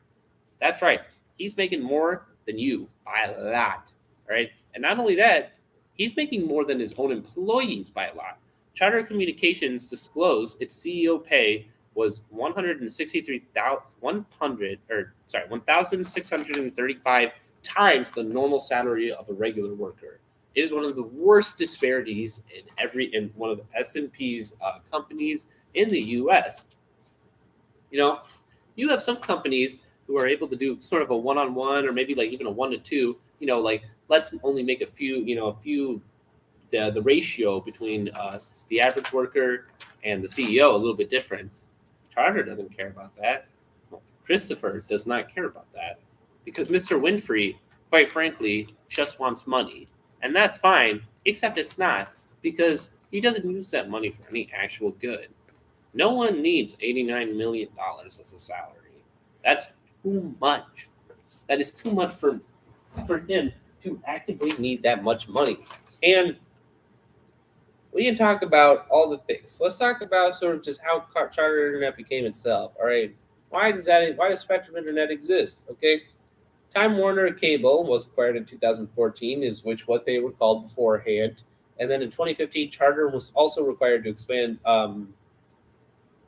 That's right. He's making more than you by a lot. All right. And not only that, he's making more than his own employees by a lot. Charter Communications disclosed its CEO pay was $1,635 times the normal salary of a regular worker. It is one of the worst disparities in one of the S&P's companies in the U.S. You have some companies who are able to do sort of a one-on-one or maybe like even a 1-to-2. Like let's only make a few. The ratio between the average worker and the CEO a little bit different. Charter doesn't care about that. Christopher does not care about that because Mr. Winfrey, quite frankly, just wants money. And that's fine, except it's not, because he doesn't use that money for any actual good. No one needs $89 million as a salary. That's too much. That is too much for him to actively need that much money. And we can talk about all the things. Let's talk about sort of just how Charter Internet became itself. All right, why does Spectrum Internet exist? Okay, Time Warner Cable was acquired in 2014, is what they were called beforehand, and then in 2015, Charter was also required to expand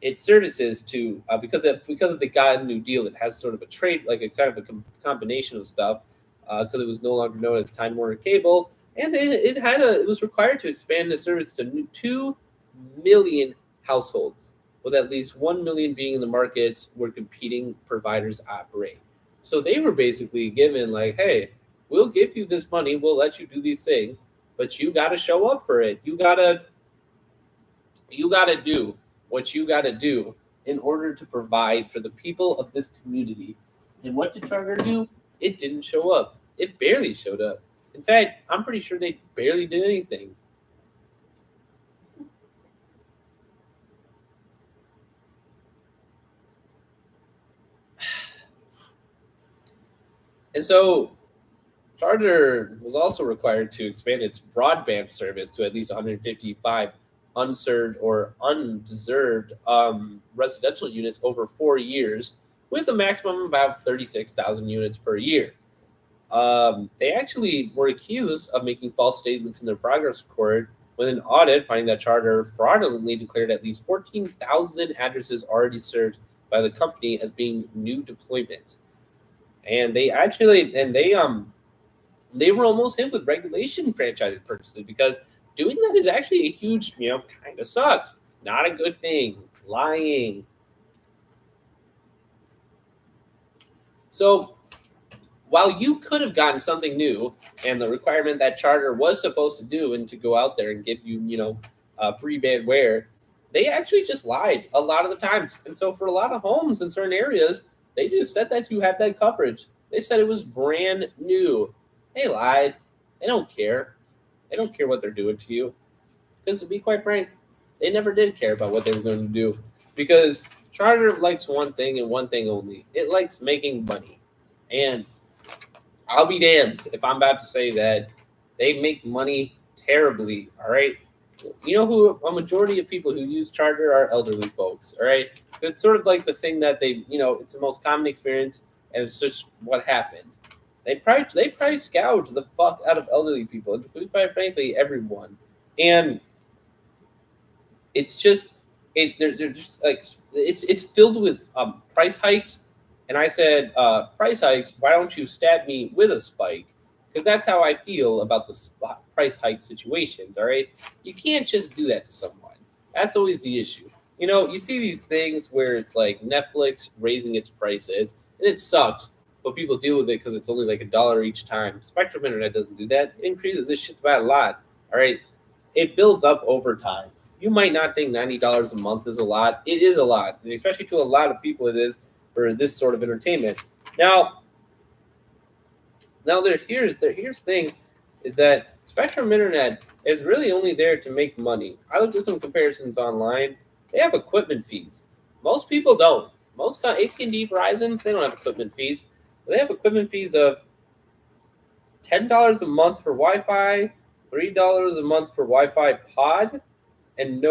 its services to because of the God New Deal. It has sort of a trade, like a kind of a combination of stuff, because it was no longer known as Time Warner Cable. And it was required to expand the service to 2 million households, with at least 1 million being in the markets where competing providers operate. So they were basically given like, hey, we'll give you this money, we'll let you do these things, but you got to show up for it. You gotta do what you got to do in order to provide for the people of this community. And what did Charter do? It didn't show up. It barely showed up. In fact, I'm pretty sure they barely did anything. And so Charter was also required to expand its broadband service to at least 155 unserved or undeserved residential units over 4 years, with a maximum of about 36,000 units per year. They actually were accused of making false statements in their progress report with an audit finding that Charter fraudulently declared at least 14,000 addresses already served by the company as being new deployments. And they were almost hit with regulation franchise purchases because doing that is actually a huge, kind of sucks. Not a good thing. Lying. So while you could have gotten something new and the requirement that Charter was supposed to do and to go out there and give you, free bandware, they actually just lied a lot of the times. And so for a lot of homes in certain areas, they just said that you had that coverage. They said it was brand new. They lied. They don't care. They don't care what they're doing to you. Because to be quite frank, they never did care about what they were going to do. Because Charter likes one thing and one thing only. It likes making money. And I'll be damned if I'm about to say that they make money terribly, all right? You know who a majority of people who use Charter are elderly folks, all right? It's sort of like the thing that they, it's the most common experience, and it's just what happens. They probably scourge the fuck out of elderly people, and quite frankly, everyone. And it's just, they're just like, it's filled with price hikes. And I said, price hikes, why don't you stab me with a spike? Because that's how I feel about the price hike situations, all right? You can't just do that to someone. That's always the issue. You see these things where it's like Netflix raising its prices, and it sucks, but people deal with it because it's only like $1 each time. Spectrum Internet doesn't do that. It increases this shit's about a lot, all right? It builds up over time. You might not think $90 a month is a lot. It is a lot, and especially to a lot of people it is, for this sort of entertainment. Now here's the thing, is that Spectrum Internet is really only there to make money. I looked at some comparisons online. They have equipment fees. Most people don't. Most AT&T, Verizons, they don't have equipment fees. They have equipment fees of $10 a month for Wi-Fi, $3 a month for Wi-Fi pod, and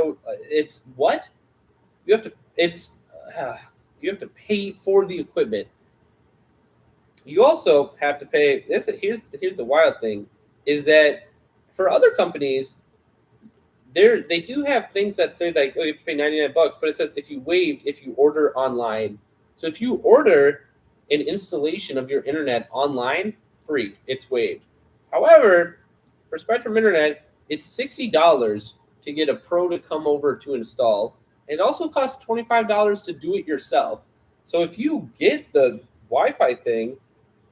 it's what? You have to pay for the equipment. You also have to pay. Here's the wild thing, is that for other companies, they do have things that say like, oh, you have to pay $99, but it says if you order online. So if you order an installation of your internet online, free, it's waived. However, for Spectrum Internet, it's $60 to get a pro to come over to install. It also costs $25 to do it yourself. So if you get the Wi-Fi thing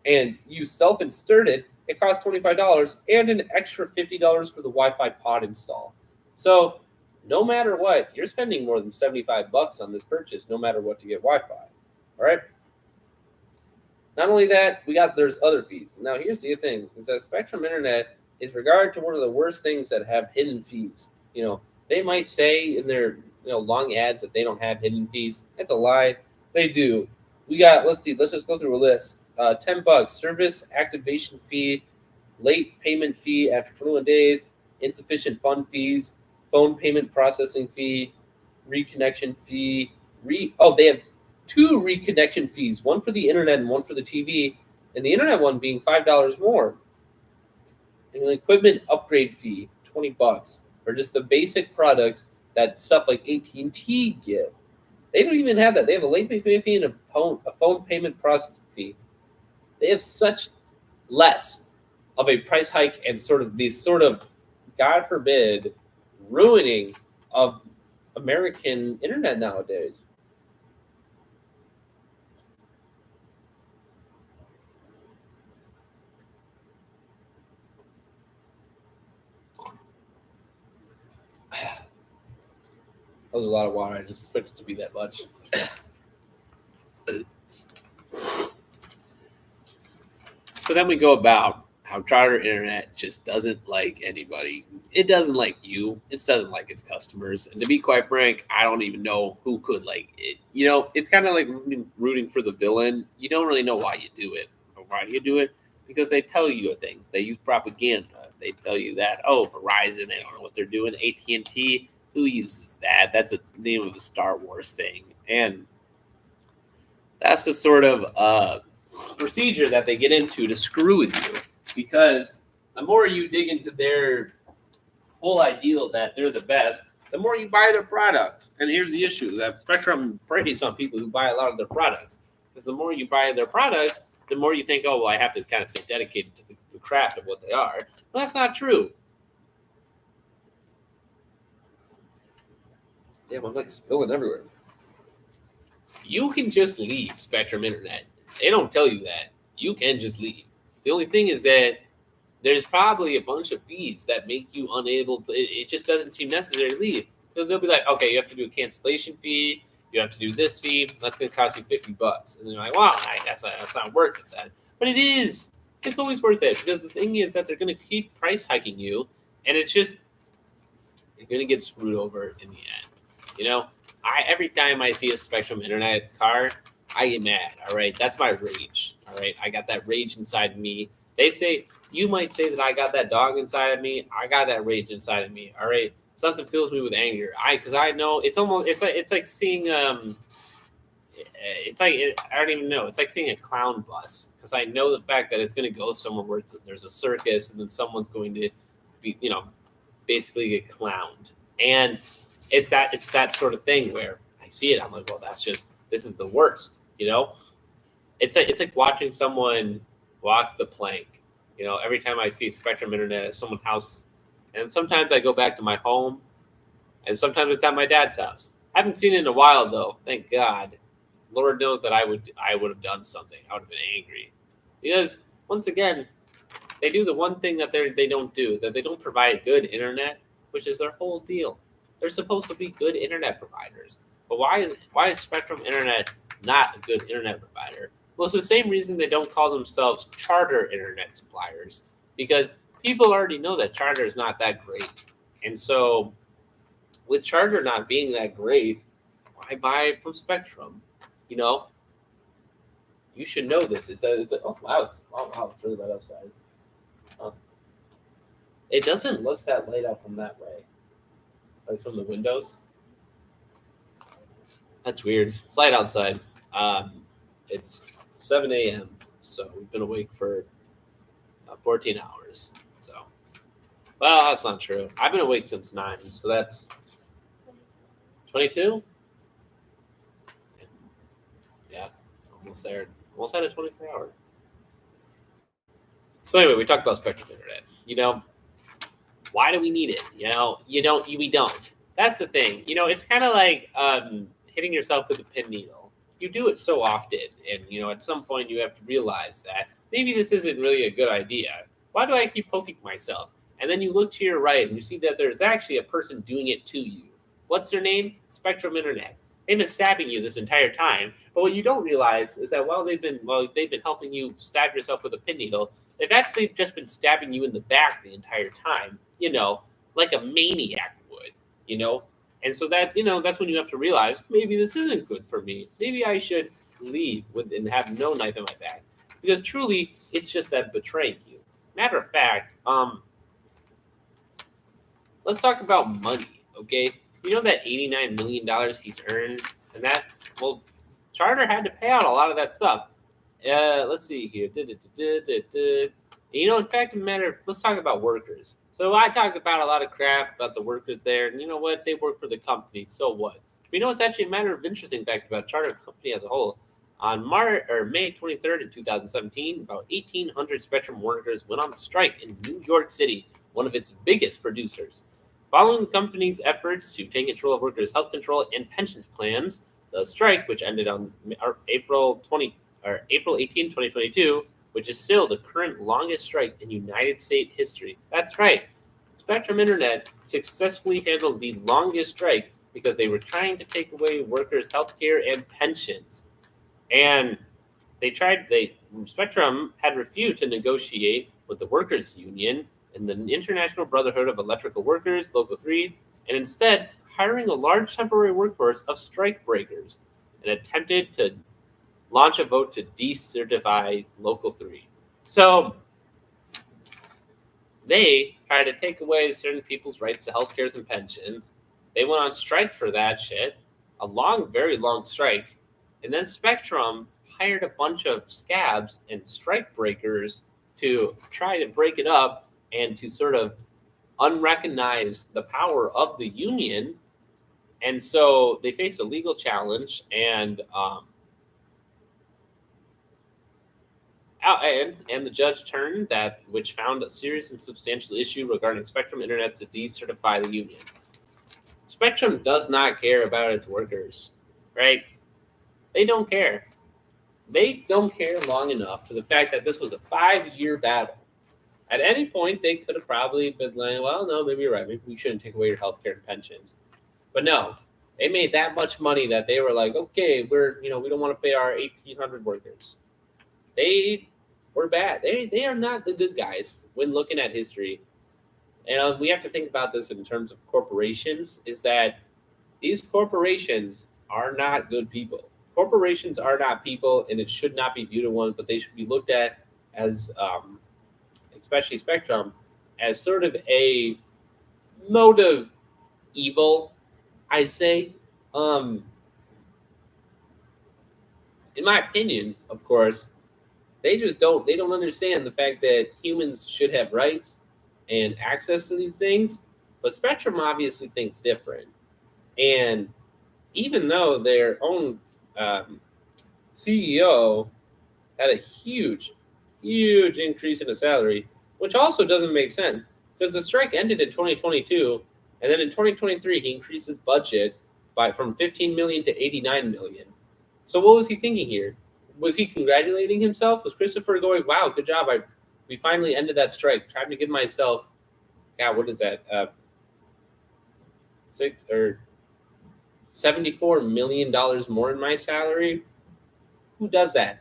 and you self-insert it, it costs $25 and an extra $50 for the Wi-Fi pod install. So no matter what, you're spending more than $75 on this purchase, no matter what to get Wi-Fi. All right. Not only that, there's other fees. Now here's the thing: is that Spectrum Internet is regarded to one of the worst things that have hidden fees. They might say in their long ads that they don't have hidden fees. That's a lie. They do. Let's just go through a list. $10 service activation fee, late payment fee after 21 days, insufficient fund fees, phone payment processing fee, reconnection fee. They have 2 reconnection fees, one for the internet and one for the TV, and the internet one being $5 more. And an equipment upgrade fee, $20, or just the basic product that stuff like AT&T give. They don't even have that. They have a late payment fee and a phone payment processing fee. They have such less of a price hike and these God forbid, ruining of American internet nowadays. That was a lot of water. I didn't expect it to be that much. So then we go about how Charter Internet just doesn't like anybody. It doesn't like you. It doesn't like its customers. And to be quite frank, I don't even know who could like it. It's kind of like rooting for the villain. You don't really know why you do it. But why do you do it? Because they tell you things. They use propaganda. They tell you that, Verizon, they don't know what they're doing. AT&T, who uses that? That's a name of a Star Wars thing. And that's the sort of procedure that they get into to screw with you. Because the more you dig into their whole ideal that they're the best, the more you buy their products. And here's the issue: that Spectrum preys on people who buy a lot of their products. Because the more you buy their products, the more you think, I have to kind of stay dedicated to the craft of what they are. Well, that's not true. Damn, I'm like spilling everywhere. You can just leave Spectrum Internet. They don't tell you that. You can just leave. The only thing is that there's probably a bunch of fees that make you unable to. It just doesn't seem necessary to leave. Because they'll be like, okay, you have to do a cancellation fee. You have to do this fee. That's going to cost you $50. And they're like, wow, that's not worth it then. But it is. It's always worth it. Because the thing is that they're going to keep price hiking you. And it's just, you're going to get screwed over in the end. Every time I see a Spectrum Internet card, I get mad, all right? That's my rage, all right? I got that rage inside of me. You might say that I got that dog inside of me. I got that rage inside of me, all right? Something fills me with anger. Because I know it's like seeing I don't even know. It's like seeing a clown bus, because I know the fact that it's going to go somewhere where there's a circus and then someone's going to be, basically get clowned. And it's that sort of thing where I see it. I'm like, well, this is the worst, It's like watching someone walk the plank. Every time I see Spectrum Internet at someone's house, and sometimes I go back to my home, and sometimes it's at my dad's house. I haven't seen it in a while, though. Thank God. Lord knows that I would have done something. I would have been angry, because once again, they do the one thing that they don't do, is that they don't provide good internet, which is their whole deal. They're supposed to be good internet providers, but why is Spectrum Internet not a good internet provider? Well, it's the same reason they don't call themselves Charter Internet suppliers, because people already know that Charter is not that great. And so with Charter not being that great, why buy from Spectrum? You should know this. It's really light outside. It doesn't look that light out from that way, like from the windows. That's weird. It's light outside. It's 7 a.m., so we've been awake for 14 hours. So, well, that's not true. I've been awake since 9, so that's 22? Yeah, almost there. Almost had a 24-hour. So anyway, we talked about Spectrum Internet. Why do we need it? We don't. That's the thing. It's kind of like hitting yourself with a pin needle. You do it so often, and at some point you have to realize that maybe this isn't really a good idea. Why do I keep poking myself? And then you look to your right and you see that there's actually a person doing it to you. What's their name? Spectrum Internet. They've been stabbing you this entire time. But what you don't realize is that while they've been helping you stab yourself with a pin needle, they've actually just been stabbing you in the back the entire time, like a maniac would, And so that's when you have to realize maybe this isn't good for me. Maybe I should leave and have no knife in my back. Because truly, it's just that betraying you. Matter of fact, let's talk about money, okay? You know that $89 million he's earned? And Charter had to pay out a lot of that stuff. Let's see here. In fact, let's talk about workers. So I talked about a lot of crap about the workers there, and you know what? They work for the company, so what? But it's actually a matter of interesting fact about Charter Company as a whole. On May 23rd in 2017, about 1,800 Spectrum workers went on strike in New York City, one of its biggest producers. Following the company's efforts to take control of workers' health control and pensions plans, the strike, which ended on April 18, 2022, which is still the current longest strike in United States history. That's right. Spectrum Internet successfully handled the longest strike because they were trying to take away workers' health care and pensions. And Spectrum had refused to negotiate with the workers' union and the International Brotherhood of Electrical Workers, Local 3, and instead hiring a large temporary workforce of strike breakers and attempted to launch a vote to decertify Local 3. So they tried to take away certain people's rights to health care and pensions. They went on strike for that shit, a very long strike. And then Spectrum hired a bunch of scabs and strike breakers to try to break it up and to sort of unrecognize the power of the union. And so they faced a legal challenge, and the judge turned which found a serious and substantial issue regarding Spectrum Internet to decertify the union. Spectrum does not care about its workers, right? They don't care. They don't care long enough for the fact that this was a 5-year battle. At any point, they could have probably been like, well, no, maybe you're right. Maybe we shouldn't take away your health care and pensions. But no, they made that much money that they were like, okay, we don't want to pay our 1,800 workers. They were bad. They are not the good guys when looking at history. And we have to think about this in terms of corporations, is that these corporations are not good people. Corporations are not people, and it should not be viewed as one, but they should be looked at as, especially Spectrum, as sort of a mode of evil, I'd say. In my opinion, of course, they don't understand the fact that humans should have rights and access to these things, but Spectrum obviously thinks different. And even though their own CEO had a huge increase in his salary, which also doesn't make sense because the strike ended in 2022, and then in 2023 he increased his budget from 15 million to 89 million. So what was he thinking here? Was he congratulating himself? Was Christopher going, "Wow, good job! We finally ended that strike. Trying to give myself, what is that? $74 million more in my salary." Who does that?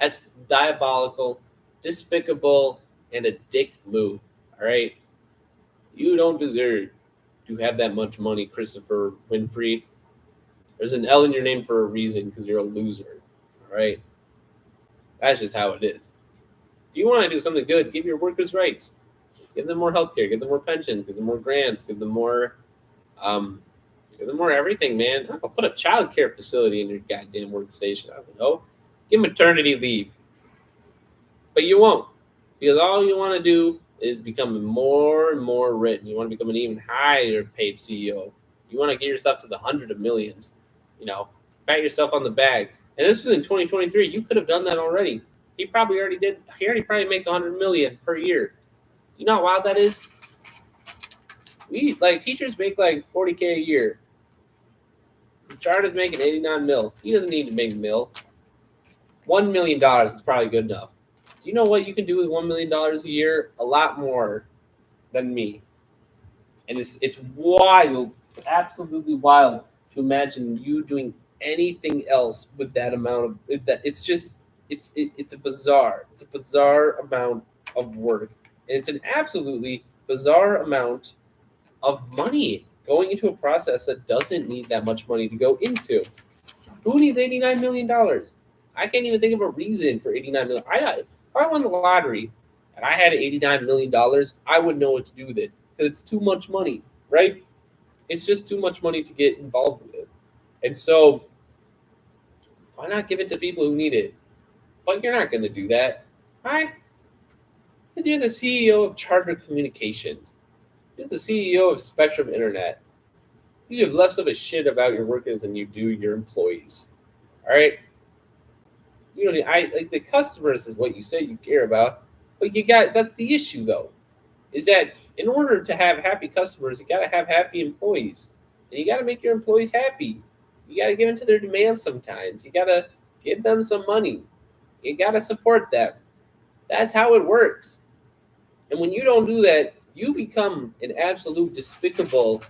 That's diabolical, despicable, and a dick move. All right, you don't deserve to have that much money, Christopher Winfrey. There's an L in your name for a reason, because you're a loser. All right, that's just how it is. If you want to do something good, give your workers rights. Give them more healthcare. Give them more pensions. Give them more grants. Give them more everything, man. I'll put a child care facility in your goddamn workstation. I don't know. Give maternity leave. But you won't. Because all you want to do is become more and more rich. You want to become an even higher paid CEO. You want to get yourself to the hundred of millions. Pat yourself on the back. And this was in 2023. You could have done that already. He probably already did. He already probably makes 100 million per year. You know how wild that is? Teachers make like $40K a year. Charter's making 89 mil. He doesn't need to make a mil. $1 million is probably good enough. Do you know what you can do with $1 million a year? A lot more than me. And it's wild, absolutely wild to imagine you doing anything else with that amount of that. It's a bizarre amount of work, and it's an absolutely bizarre amount of money going into a process that doesn't need that much money to go into. Who needs $89 million? I can't even think of a reason for $89 million. If I won the lottery and I had $89 million, I would know what to do with it. Because it's too much money, right? It's just too much money to get involved with. And so, why not give it to people who need it? But you're not going to do that, right? Because you're the CEO of Charter Communications. You're the CEO of Spectrum Internet. You give less of a shit about your workers than you do your employees. All right? You don't. Like the customers is what you say you care about, but that's the issue though. Is that in order to have happy customers, you got to have happy employees. And you got to make your employees happy. You got to give in to their demands sometimes. You got to give them some money. You got to support them. That's how it works. And when you don't do that, you become an absolute despicable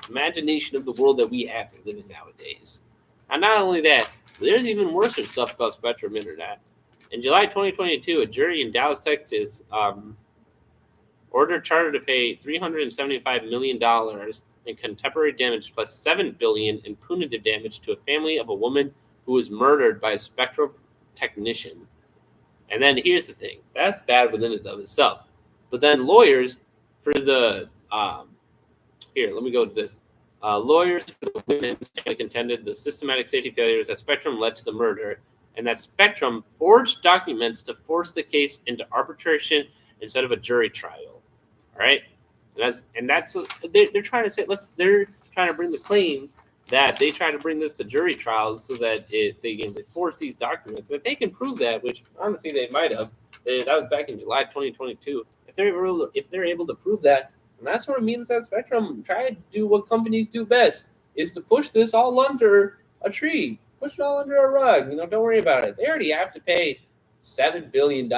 imagination of the world that we have to live in nowadays. And not only that, there's even worse stuff about Spectrum Internet. In July 2022, a jury in Dallas, Texas, ordered Charter to pay $375 million in contemporary damage plus $7 billion in punitive damage to a family of a woman who was murdered by a Spectrum technician. And then here's the thing: that's bad within and of itself. But then lawyers for the here, let me go to this. Lawyers for the women contended the systematic safety failures at Spectrum led to the murder, and that Spectrum forged documents to force the case into arbitration instead of a jury trial. All right, and that's they're trying to say they're trying to bring the claim that they try to bring this to jury trials so that they can force these documents. If they can prove that, which honestly they might have, that was back in July 2022. If they're able to prove that, and that's what it means that Spectrum try to do what companies do best, is to push this all under a tree, push it all under a rug. Don't worry about it. They already have to pay $7 billion.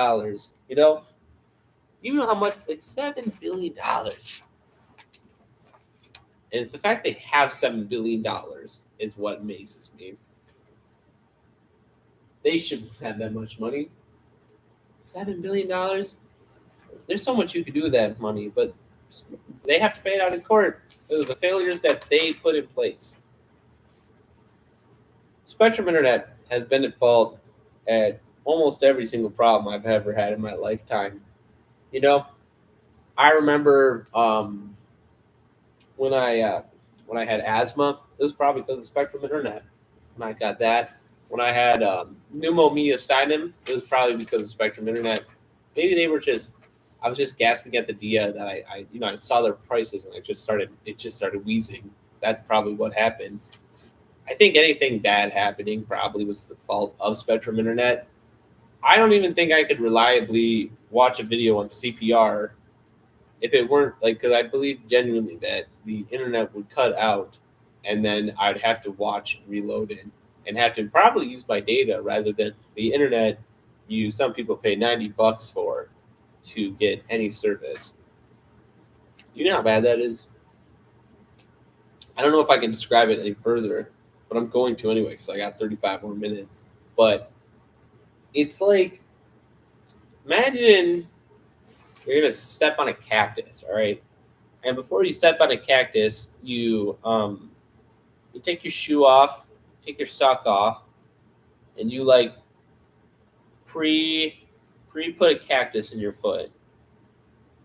You know how much? Like $7 billion. And it's the fact they have $7 billion is what amazes me. They shouldn't have that much money. $7 billion? There's so much you could do with that money, but they have to pay it out in court. It was the failures that they put in place. Spectrum Internet has been at fault at almost every single problem I've ever had in my lifetime. I remember when I had asthma, it was probably because of Spectrum Internet. When I got that, when I had pneumomyositis, it was probably because of Spectrum Internet. Maybe I was just gasping at the idea that I saw their prices and it just started wheezing. That's probably what happened. I think anything bad happening probably was the fault of Spectrum Internet. I don't even think I could reliably watch a video on CPR if it weren't because I believe genuinely that the internet would cut out and then I'd have to watch and reload it and have to probably use my data rather than the internet. Some people pay $90 for to get any service. You know how bad that is? I don't know if I can describe it any further, but I'm going to anyway because I got 35 more minutes. But it's like, imagine you're going to step on a cactus, all right? And before you step on a cactus, you take your shoe off, take your sock off, and you put a cactus in your foot.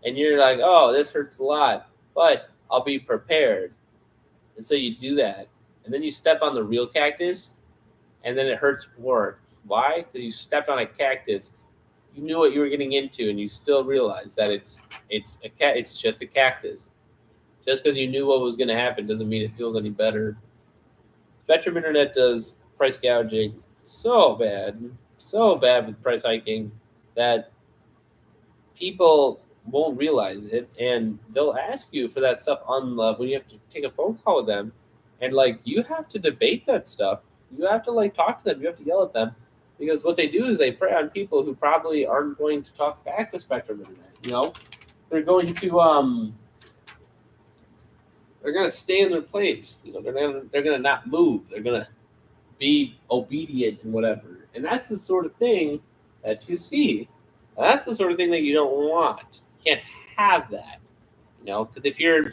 And you're like, oh, this hurts a lot, but I'll be prepared. And so you do that. And then you step on the real cactus, and then it hurts more. Why? Because you stepped on a cactus. You knew what you were getting into, and you still realize that it's just a cactus. Just because you knew what was going to happen doesn't mean it feels any better. Spectrum Internet does price gouging so bad with price hiking that people won't realize it, and they'll ask you for that stuff on when you have to take a phone call with them, and like you have to debate that stuff. You have to like talk to them. You have to yell at them, because what they do is they prey on people who probably aren't going to talk back to Spectrum Internet. You know, they're going to they're going to stay in their place. You know, they're going to not move. They're going to be obedient and whatever. And that's the sort of thing that you see. That's the sort of thing that you don't want. You can't have that. You know, because if you're,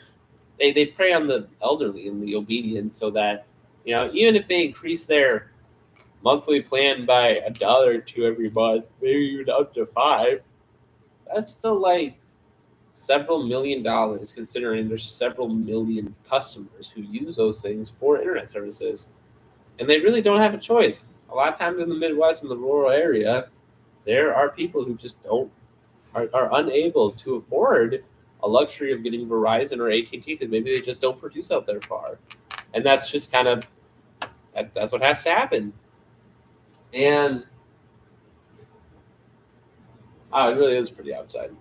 they prey on the elderly and the obedient, so that, you know, even if they increase their monthly plan by $1 or $2 every month, maybe even up to $5, that's still like several $1 million, considering there's several million customers who use those things for internet services. And they really don't have a choice. A lot of times in the Midwest, in the rural area, there are people who just are unable to afford a luxury of getting Verizon or AT&T because maybe they just don't produce out there far. And that's just kind of, that's what has to happen. And it really is pretty outside.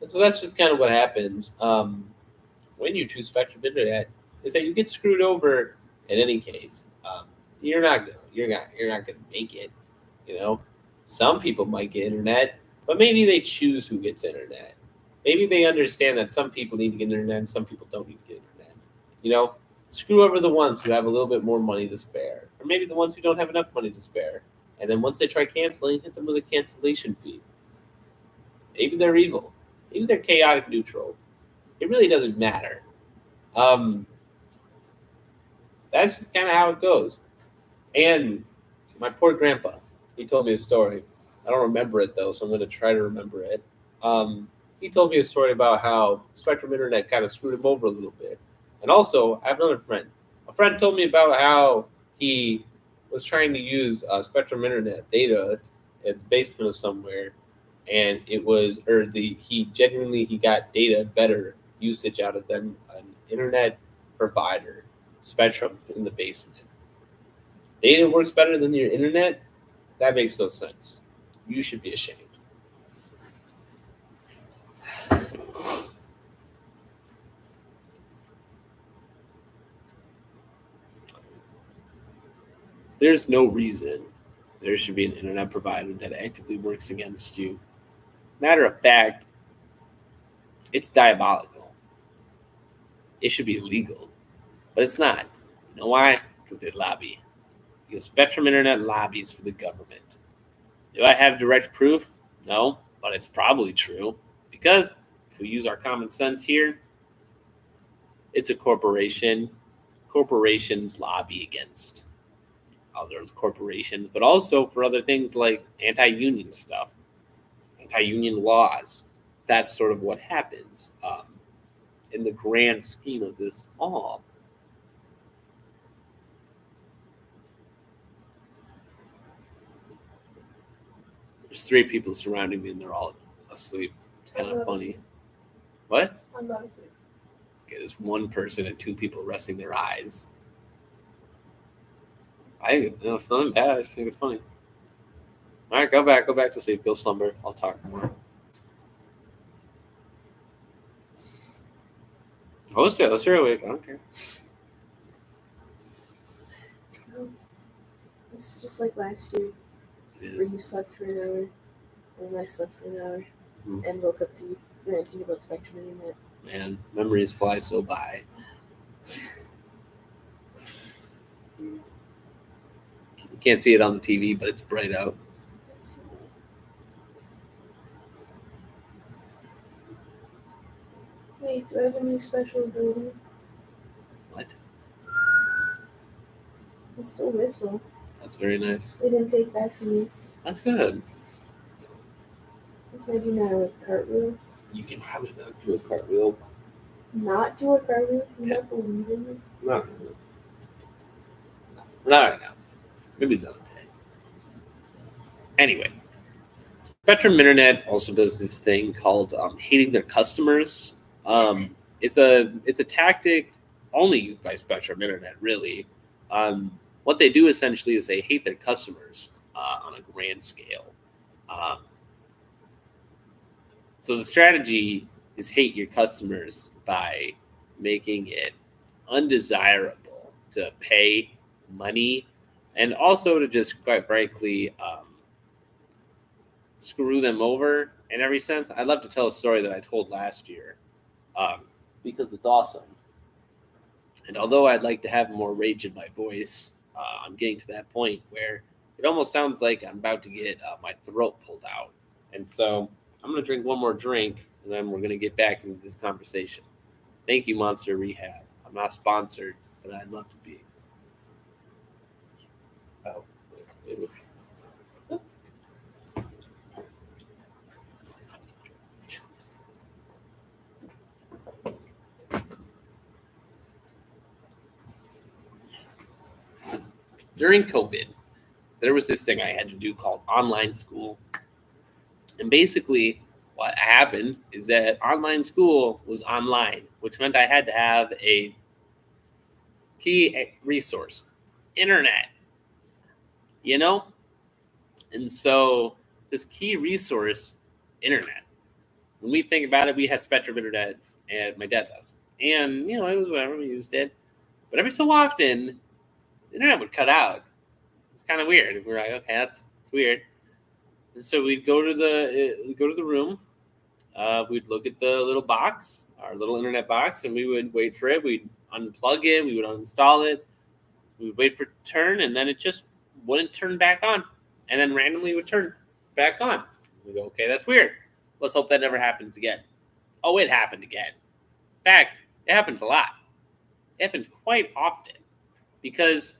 And so that's just kind of what happens when you choose Spectrum Internet, is that you get screwed over in any case. You're not gonna make it. You know, some people might get internet, but maybe they choose who gets internet. Maybe they understand that some people need to get internet and some people don't need to get internet. You know, screw over the ones who have a little bit more money to spare, or maybe the ones who don't have enough money to spare. And then once they try canceling, hit them with a cancellation fee. Maybe they're evil. Maybe they're chaotic neutral. It really doesn't matter. That's just kind of how it goes. And my poor grandpa, he told me a story. I don't remember it, though, so I'm going to try to remember it. He told me a story about how Spectrum Internet kind of screwed him over a little bit. And also, I have another friend. A friend told me about how he was trying to use Spectrum Internet data in the basement of somewhere, and he got data better usage out of than an internet provider, Spectrum, in the basement. Data works better than your internet? That makes no sense. You should be ashamed. There's no reason there should be an internet provider that actively works against you. Matter of fact, it's diabolical. It should be illegal, but it's not. You know why? Because they lobby. Because Spectrum Internet lobbies for the government. Do I have direct proof? No, but it's probably true. Because if we use our common sense here, it's a corporation. Corporations lobby against other corporations, but also for other things like anti-union stuff, anti-union laws. That's sort of what happens in the grand scheme of this all. There's 3 people surrounding me and they're all asleep. It's kind of funny. What? I'm not asleep. Okay, there's 1 person and 2 people resting their eyes. It's nothing bad. I just think it's funny. All right, go back to sleep. Go slumber. I'll talk more. Let's stay awake. I don't care. It's just like last year, where you slept for an hour, and I slept for an hour, and woke up to you ranting about Spectrum Internet. Man, memories fly so by. You can't see it on the TV, but it's bright out. Wait, do I have a new special ability? What? I still whistle. That's very nice. They didn't take that from me. That's good. Can I do now a cartwheel? You can probably not do a cartwheel. Not do a cartwheel? Do you not believe in me? Not right now. Maybe another day. Anyway, Spectrum Internet also does this thing called hating their customers. It's a tactic only used by Spectrum Internet, really. What they do essentially is they hate their customers on a grand scale. So the strategy is hate your customers by making it undesirable to pay money, and also to just, quite frankly, screw them over in every sense. I'd love to tell a story that I told last year because it's awesome. And although I'd like to have more rage in my voice, I'm getting to that point where it almost sounds like I'm about to get my throat pulled out. And so I'm going to drink one more drink, and then we're going to get back into this conversation. Thank you, Monster Rehab. I'm not sponsored, but I'd love to be. Oh. During COVID, there was this thing I had to do called online school. And basically, what happened is that online school was online, which meant I had to have a key resource, internet, you know? And so this key resource, internet, when we think about it, we had Spectrum Internet at my dad's house. And, you know, it was whatever, we used it. But every so often, the internet would cut out. It's kind of weird. We're like, okay, that's weird. And so we'd go to the room. We'd look at the little box, our little internet box, and we would wait for it. We'd unplug it. We would uninstall it. We would wait for it to turn, and then it just wouldn't turn back on. And then randomly would turn back on. We go, okay, that's weird. Let's hope that never happens again. Oh, it happened again. In fact, it happened a lot. It happened quite often because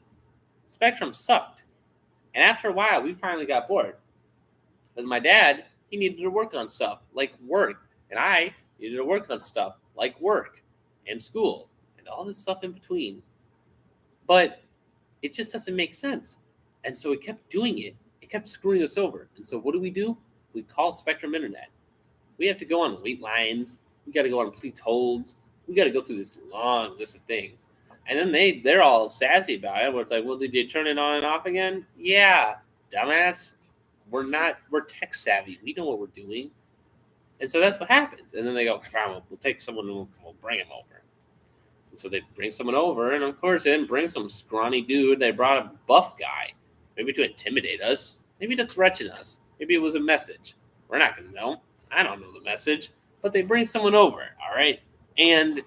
Spectrum sucked. And after a while, we finally got bored. Because my dad, he needed to work on stuff like work. And I needed to work on stuff like work and school and all this stuff in between. But it just doesn't make sense. And so it kept doing it. It kept screwing us over. And so what do? We call Spectrum Internet. We have to go on wait lines. We got to go on please holds. We got to go through this long list of things. And then they're all sassy about it. Where it's like, well, did you turn it on and off again? Yeah, dumbass. We're tech savvy. We know what we're doing. And so that's what happens. And then they go, fine, we'll take someone and we'll bring him over. And so they bring someone over. And of course, they didn't bring some scrawny dude. They brought a buff guy. Maybe to intimidate us. Maybe to threaten us. Maybe it was a message. We're not going to know. I don't know the message. But they bring someone over, all right? And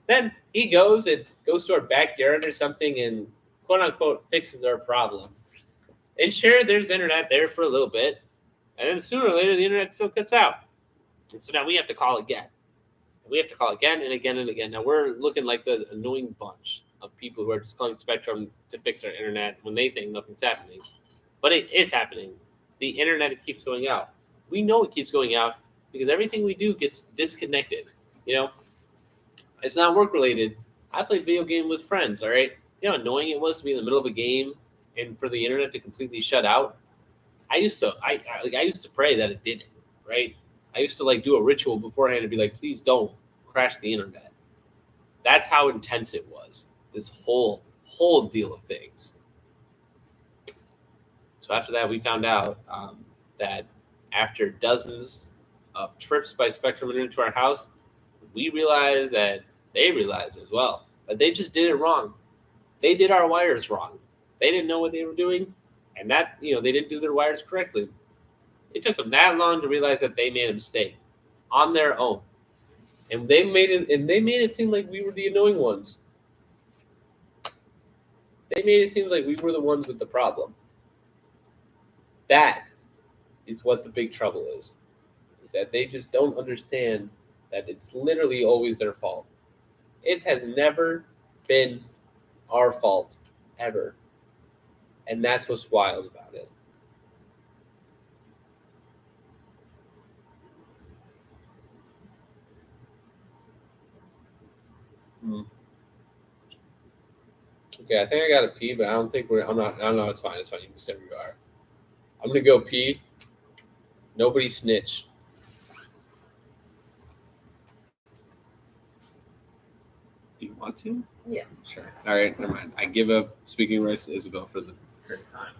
then he goes to our backyard or something and quote-unquote fixes our problem. And sure, there's internet there for a little bit. And then sooner or later, the internet still cuts out. And so now we have to call again. And we have to call again and again and again. Now we're looking like the annoying bunch of people who are just calling Spectrum to fix our internet when they think nothing's happening. But it is happening. The internet keeps going out. We know it keeps going out because everything we do gets disconnected. You know, it's not work related. I played video game with friends. All right, you know how annoying it was to be in the middle of a game and for the internet to completely shut out. I used to pray that it didn't. Right, I used to do a ritual beforehand and be like, please don't crash the internet. That's how intense it was. This whole deal of things. So after that, we found out that after dozens of trips by Spectrum Internet to our house, we realized that they realized as well that they just did it wrong. They did our wires wrong. They didn't know what they were doing, and that they didn't do their wires correctly. It took them that long to realize that they made a mistake on their own, and they made it seem like we were the annoying ones. They made it seem like we were the ones with the problem. That is what the big trouble is that they just don't understand that it's literally always their fault. It has never been our fault, ever. And that's what's wild about it. Okay, I think I gotta pee, but I don't know, it's fine. It's fine. You can stay where you are. I'm gonna go pee. Nobody snitch. Do you want to? Yeah. Sure. All right, never mind. I give up speaking rights to Isabel for the third time.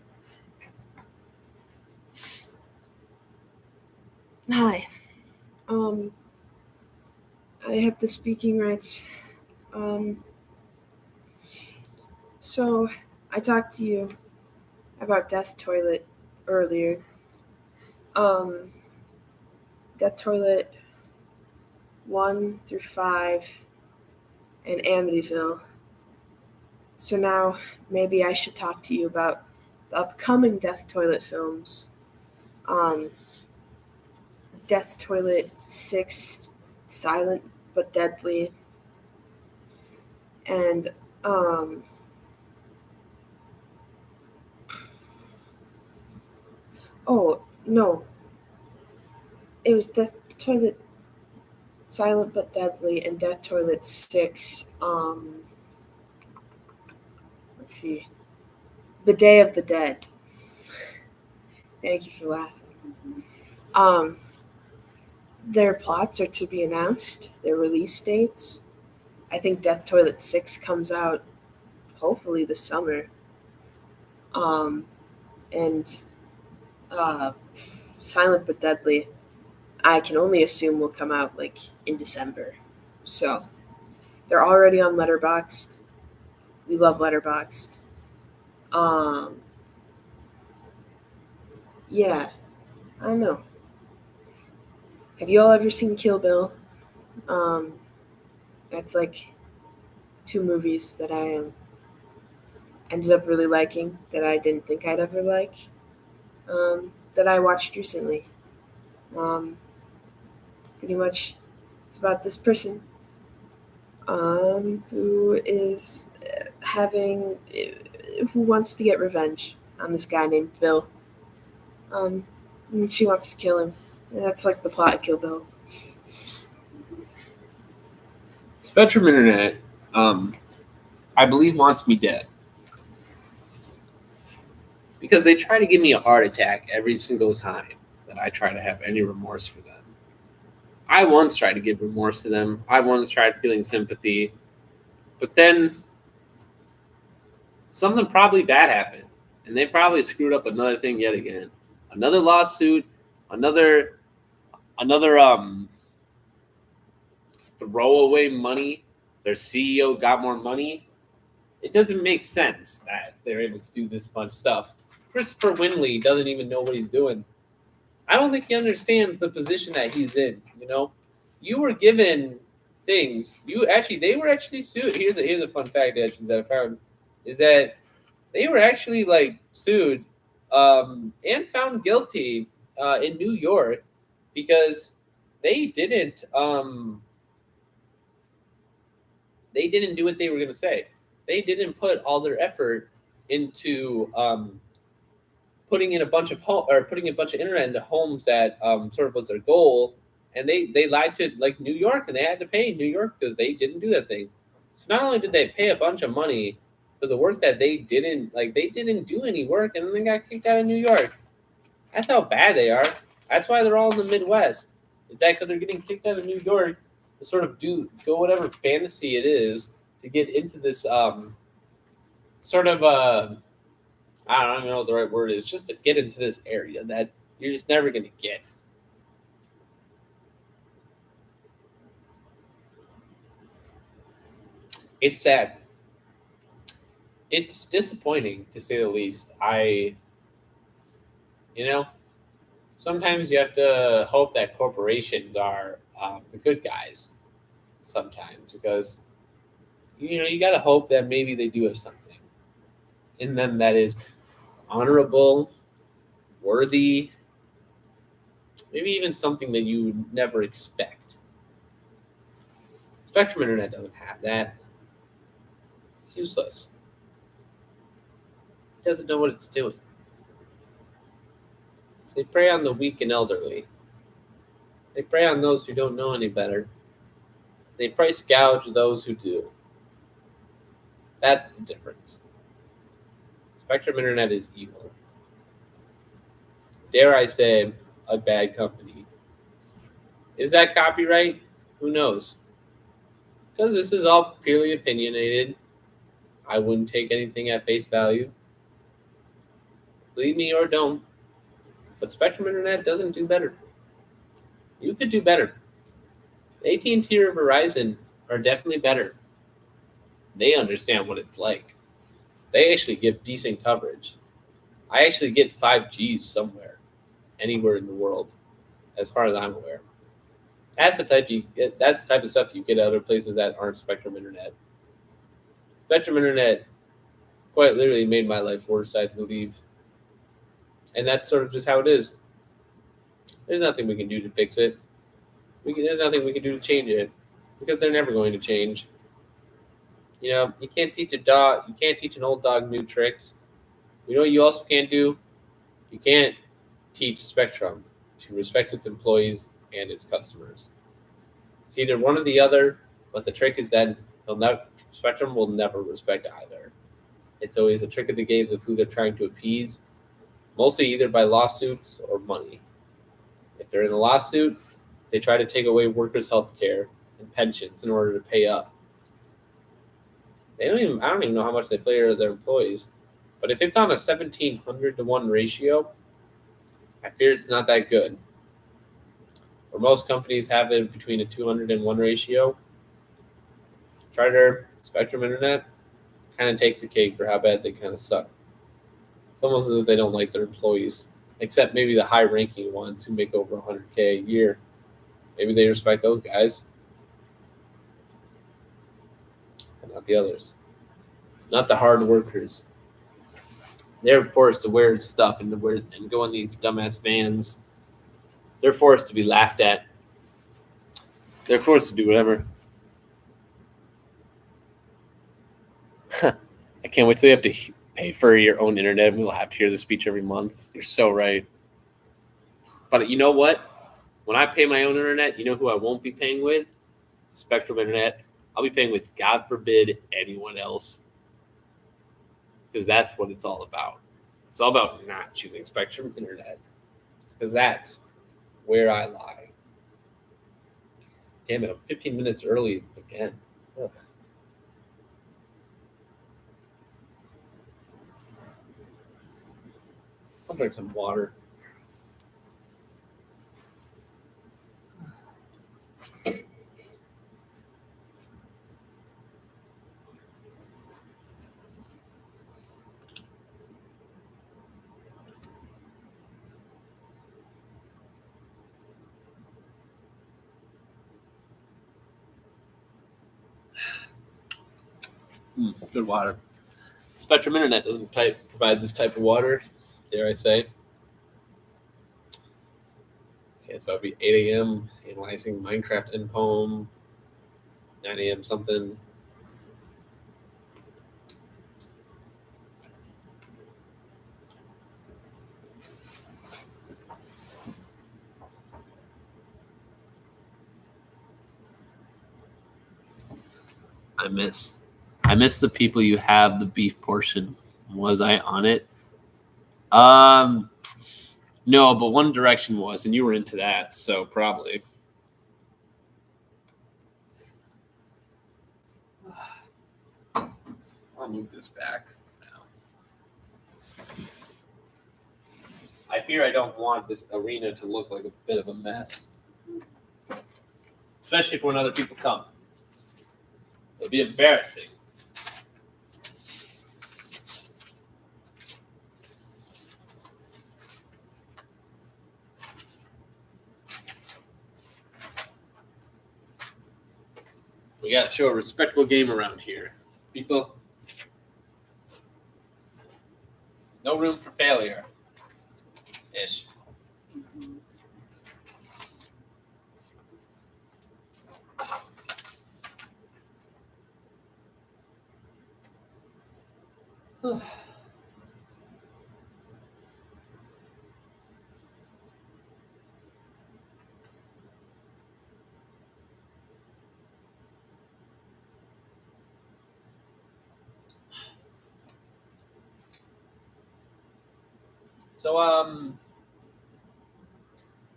Hi. I have the speaking rights. So I talked to you about Death Toilet earlier. Death Toilet 1 through 5 and Amityville. So now maybe I should talk to you about the upcoming Death Toilet films. Death Toilet 6, Silent but Deadly, and oh no, it was Death Toilet Silent but Deadly and Death Toilet 6. Let's see, The Day of the Dead. Thank you for laughing. Their plots are to be announced. Their release dates. I think Death Toilet 6 comes out hopefully this summer. And Silent but Deadly, I can only assume will come out like in December. So they're already on Letterboxd. We love Letterboxd. Yeah, I don't know. Have you all ever seen Kill Bill? That's like 2 movies that I ended up really liking that I didn't think I'd ever like. That I watched recently. Pretty much, it's about this person who is who wants to get revenge on this guy named Bill. And she wants to kill him. And that's like the plot of Kill Bill. Spectrum Internet, I believe, wants me dead. Because they try to give me a heart attack every single time that I try to have any remorse for them. I once tried to give remorse to them. I once tried feeling sympathy. But then something probably bad happened. And they probably screwed up another thing yet again. Another lawsuit, another throwaway money. Their CEO got more money. It doesn't make sense that they're able to do this much stuff. Christopher Winley doesn't even know what he's doing. I don't think he understands the position that he's in. You know, you were given things. They were actually sued. Here's a fun fact actually that I found is that they were actually like sued and found guilty in New York because they didn't do what they were going to say. They didn't put all their effort into putting a bunch of internet into homes that sort of was their goal, and they lied to like New York, and they had to pay New York because they didn't do that thing. So not only did they pay a bunch of money for the work that they didn't do any work, and then they got kicked out of New York. That's how bad they are. That's why they're all in the Midwest. Is that because they're getting kicked out of New York to sort of go whatever fantasy it is to get into this sort of I don't even know what the right word is, just to get into this area that you're just never going to get. It's sad. It's disappointing, to say the least. Sometimes you have to hope that corporations are the good guys sometimes because, you got to hope that maybe they do have something in them that is honorable, worthy, maybe even something that you would never expect. Spectrum Internet doesn't have that. It's useless. It doesn't know what it's doing. They prey on the weak and elderly. They prey on those who don't know any better. They price gouge those who do. That's the difference. Spectrum Internet is evil. Dare I say, a bad company. Is that copyright? Who knows? because this is all purely opinionated. I wouldn't take anything at face value. Believe me or don't. But Spectrum Internet doesn't do better. You could do better. AT&T or Verizon are definitely better. They understand what it's like. They actually give decent coverage. I actually get 5Gs somewhere, anywhere in the world, as far as I'm aware. That's the type of stuff you get at other places that aren't Spectrum Internet. Spectrum Internet quite literally made my life worse, I believe. And that's sort of just how it is. There's nothing we can do to fix it. There's nothing we can do to change it, because they're never going to change. You know, you can't teach an old dog new tricks. You know what you also can't do? You can't teach Spectrum to respect its employees and its customers. It's either one or the other, but the trick is that Spectrum will never respect either. It's always a trick of the game of who they're trying to appease, mostly either by lawsuits or money. If they're in a lawsuit, they try to take away workers' health care and pensions in order to pay up. I don't even know how much they pay their employees. But if it's on a 1,700 to 1 ratio, I fear it's not that good. Where most companies have it between a 200 and 1 ratio, Charter, Spectrum Internet kind of takes the cake for how bad they kind of suck. It's almost as if they don't like their employees, except maybe the high-ranking ones who make over $100K a year. Maybe they respect those guys, but not the others. Not the hard workers. They're forced to wear stuff and go on these dumbass vans. They're forced to be laughed at. They're forced to do whatever. I can't wait till you have to pay for your own internet and we'll have to hear the speech every month. You're so right. But you know what? When I pay my own internet, you know who I won't be paying with? Spectrum Internet. I'll be paying with, God forbid, anyone else. Because that's what it's all about. It's all about not choosing Spectrum Internet. Because that's where I lie. Damn it, I'm 15 minutes early again. Ugh. I'll drink some water. Good water. Spectrum Internet doesn't provide this type of water, dare I say. Okay, it's about to be 8 a.m. analyzing Minecraft in poem. 9 a.m. something. I miss the people you have the beef portion. Was I on it? No, but One Direction was, and you were into that, so probably. I'll move this back now. I fear I don't want this arena to look like a bit of a mess. Especially for when other people come. It'll be embarrassing. We gotta show a respectable game around here. People, no room for failure. Ish. So,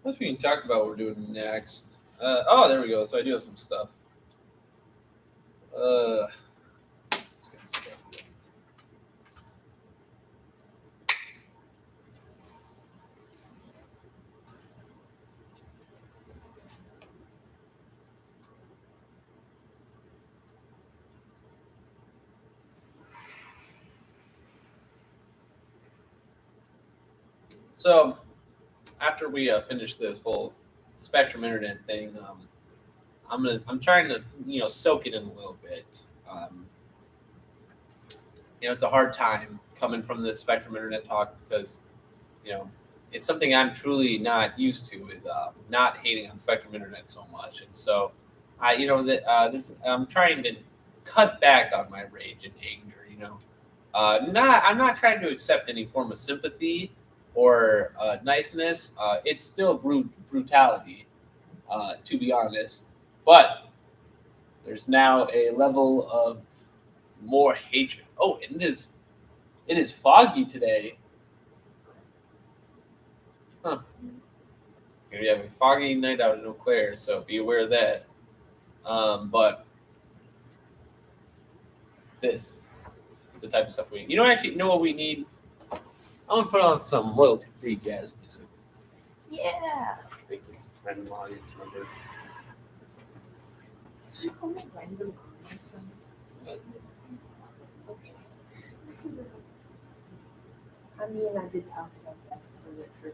what we can talk about what we're doing next. There we go. So I do have some stuff. So after we finish this whole Spectrum Internet thing, I'm trying to soak it in a little bit. It's a hard time coming from this Spectrum Internet talk because it's something I'm truly not used to with not hating on Spectrum Internet so much, and so I'm trying to cut back on my rage and anger. I'm not trying to accept any form of sympathy or niceness. It's still brutality, to be honest. But there's now a level of more hatred. Oh, and it is foggy today. Huh. We have a foggy night out in Eau Claire, so be aware of that. But this is the type of stuff we need. Actually, what we need? I'm gonna put on some royalty-free jazz music. Yeah. Thank you, random audience member. Yes. Okay. I mean, I did talk about that toilet for a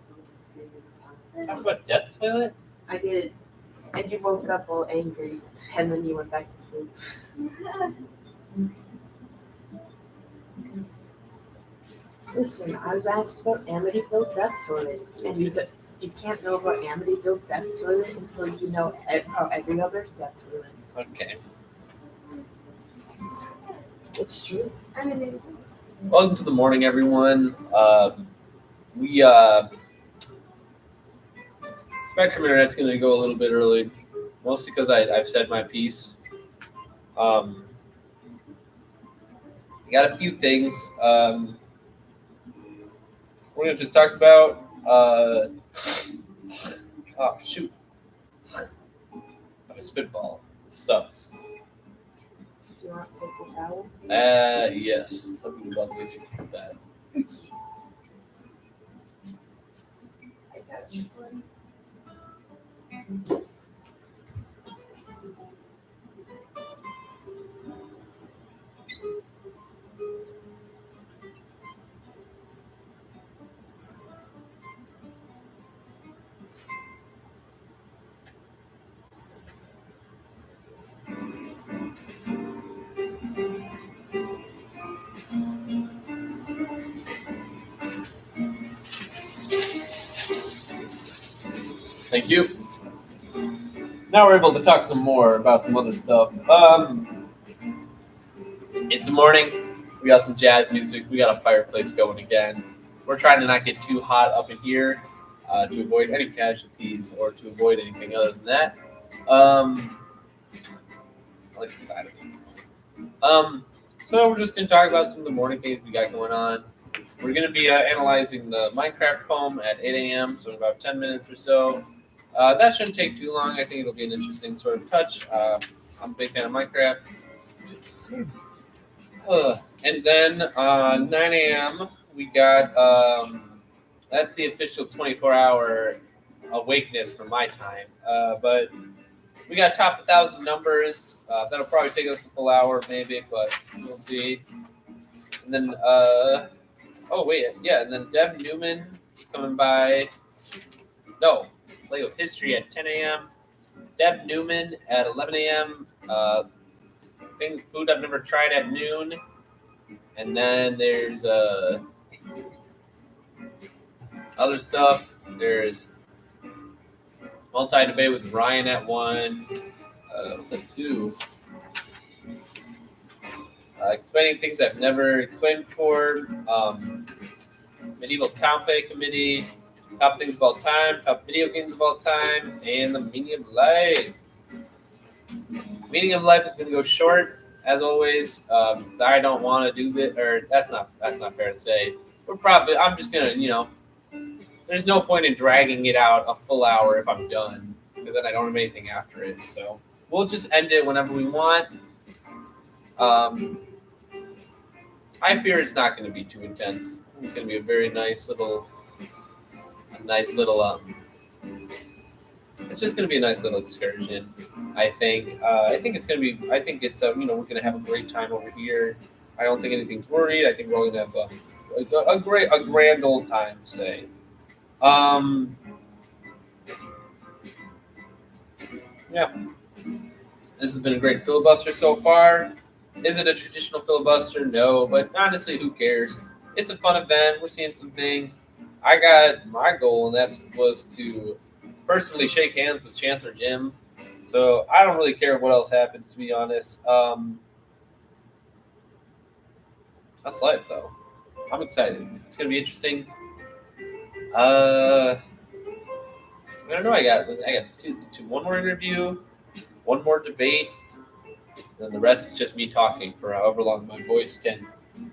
period of time. Talk about Death Toilet? I did. And you woke up all angry, and then you went back to sleep. Listen, I was asked about Amityville Death Toilet, and you can't know about Amityville Death Toilet until you know about every other death toilet. Okay. It's true. I'm in it. Welcome to the morning, everyone. We Spectrum Internet's going to go a little bit early, mostly because I've said my piece. We got a few things. We're going to just talk about. Oh shoot! I'm a spitball. Sucks. Do you want paper towel? Yes. That'd be lovely if you could do that. I got you, buddy. Thank you. Now we're able to talk some more about some other stuff. It's the morning. We got some jazz music. We got a fireplace going again. We're trying to not get too hot up in here to avoid any casualties or to avoid anything other than that. I like the side of it. So we're just going to talk about some of the morning things we got going on. We're going to be analyzing the Minecraft poem at 8 a.m., so in about 10 minutes or so. That shouldn't take too long. I think it'll be an interesting sort of touch. I'm a big fan of Minecraft. And then 9 a.m., we got, that's the official 24-hour awakeness for my time. But we got top 1,000 numbers. That'll probably take us a full hour maybe, but we'll see. And then, and then Deb Newman is coming by. No, Lego History at 10 a.m. Deb Newman at 11 a.m. Food I've never tried at noon. And then there's other stuff. There's multi-debate with Ryan at 1. What's at 2? Explaining things I've never explained before. Medieval Town Play Committee. Top things of all time. Top video games of all time. And the meaning of life. Meaning of life is going to go short, as always. I don't want to do this, or that's not fair to say. I'm just going to, there's no point in dragging it out a full hour if I'm done, because then I don't have anything after it. So we'll just end it whenever we want. I fear it's not going to be too intense. It's going to be a very nice little. It's just going to be a nice little excursion. I think. I think it's going to be. I think it's. We're going to have a great time over here. I don't think anything's worried. I think we're going to have a grand old time. Say. Yeah. This has been a great filibuster so far. Is it a traditional filibuster? No, but honestly, who cares? It's a fun event. We're seeing some things. I got my goal, and that was to personally shake hands with Chancellor Jim. So I don't really care what else happens, to be honest. That's life, though. I'm excited. It's going to be interesting. I don't know. I got one more interview, one more debate, and the rest is just me talking for however long my voice can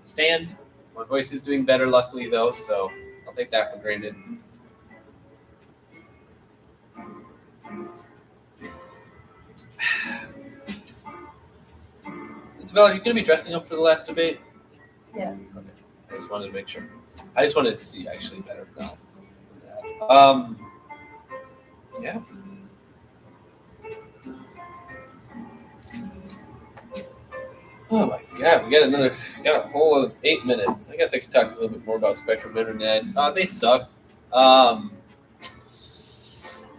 stand. My voice is doing better, luckily, though, so I'll take that for granted. Isabella, are you going to be dressing up for the last debate? Yeah. Okay. I just wanted to make sure. I just wanted to see, actually, better now. Yeah. Oh my God, we got a whole other 8 minutes. I guess I could talk a little bit more about Spectrum Internet. They suck. I